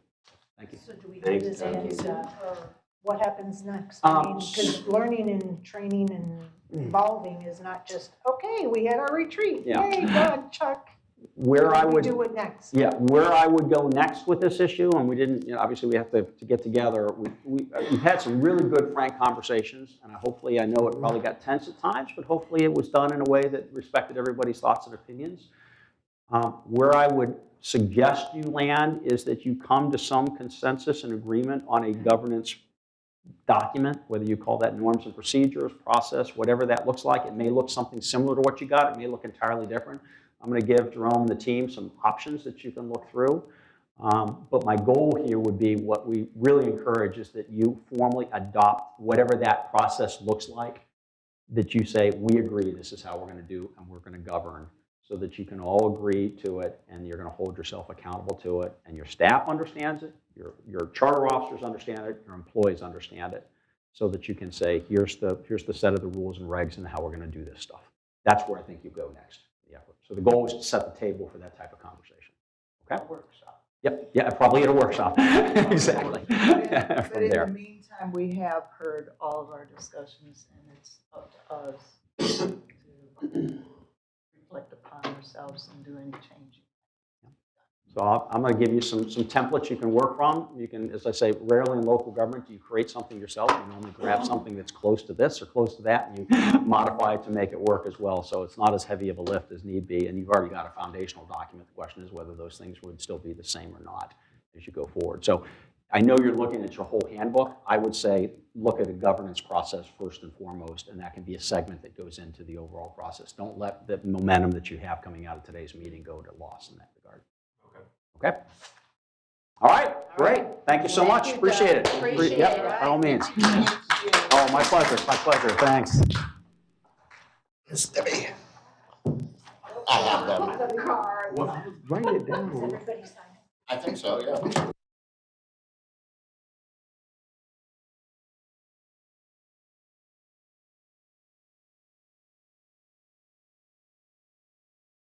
Thank you. So do we do this as, or what happens next? I mean, because learning and training and evolving is not just, okay, we had our retreat. Yeah. Yay, done, Chuck. Where I would do it next. Yeah, where I would go next with this issue, and we didn't, obviously we have to get together. We've had some really good, frank conversations, and hopefully, I know it probably got tense at times, but hopefully it was done in a way that respected everybody's thoughts and opinions. Where I would suggest you land is that you come to some consensus and agreement on a governance document, whether you call that norms and procedures, process, whatever that looks like. It may look something similar to what you got. It may look entirely different. I'm going to give Jerome and the team some options that you can look through. But my goal here would be, what we really encourage is that you formally adopt whatever that process looks like, that you say, we agree this is how we're going to do and we're going to govern, so that you can all agree to it and you're going to hold yourself accountable to it, and your staff understands it, your charter officers understand it, your employees understand it, so that you can say, here's the set of the rules and regs and how we're going to do this stuff. That's where I think you go next. So the goal is to set the table for that type of conversation. Okay? Workshop. Yep. Yeah, probably at a workshop. Exactly. But From in there. the meantime, we have heard all of our discussions, and it's up to us to reflect upon ourselves and do any changing. So I'm going to give you some templates you can work from. You can, as I say, rarely in local government do you create something yourself. You normally grab something that's close to this or close to that, and you modify it to make it work as well. So it's not as heavy of a lift as need be, and you've already got a foundational document. The question is whether those things would still be the same or not as you go forward. So I know you're looking at your whole handbook. I would say look at a governance process first and foremost, and that can be a segment that goes into the overall process. Don't let the momentum that you have coming out of today's meeting go to loss in that regard. Okay. All right. Great. Thank you so much. Appreciate it. Appreciate Yep, it. by all means. Oh, my pleasure. My pleasure. Thanks. Miss Debbie. I have them. Write it down. Everybody sign it. I think so, yeah.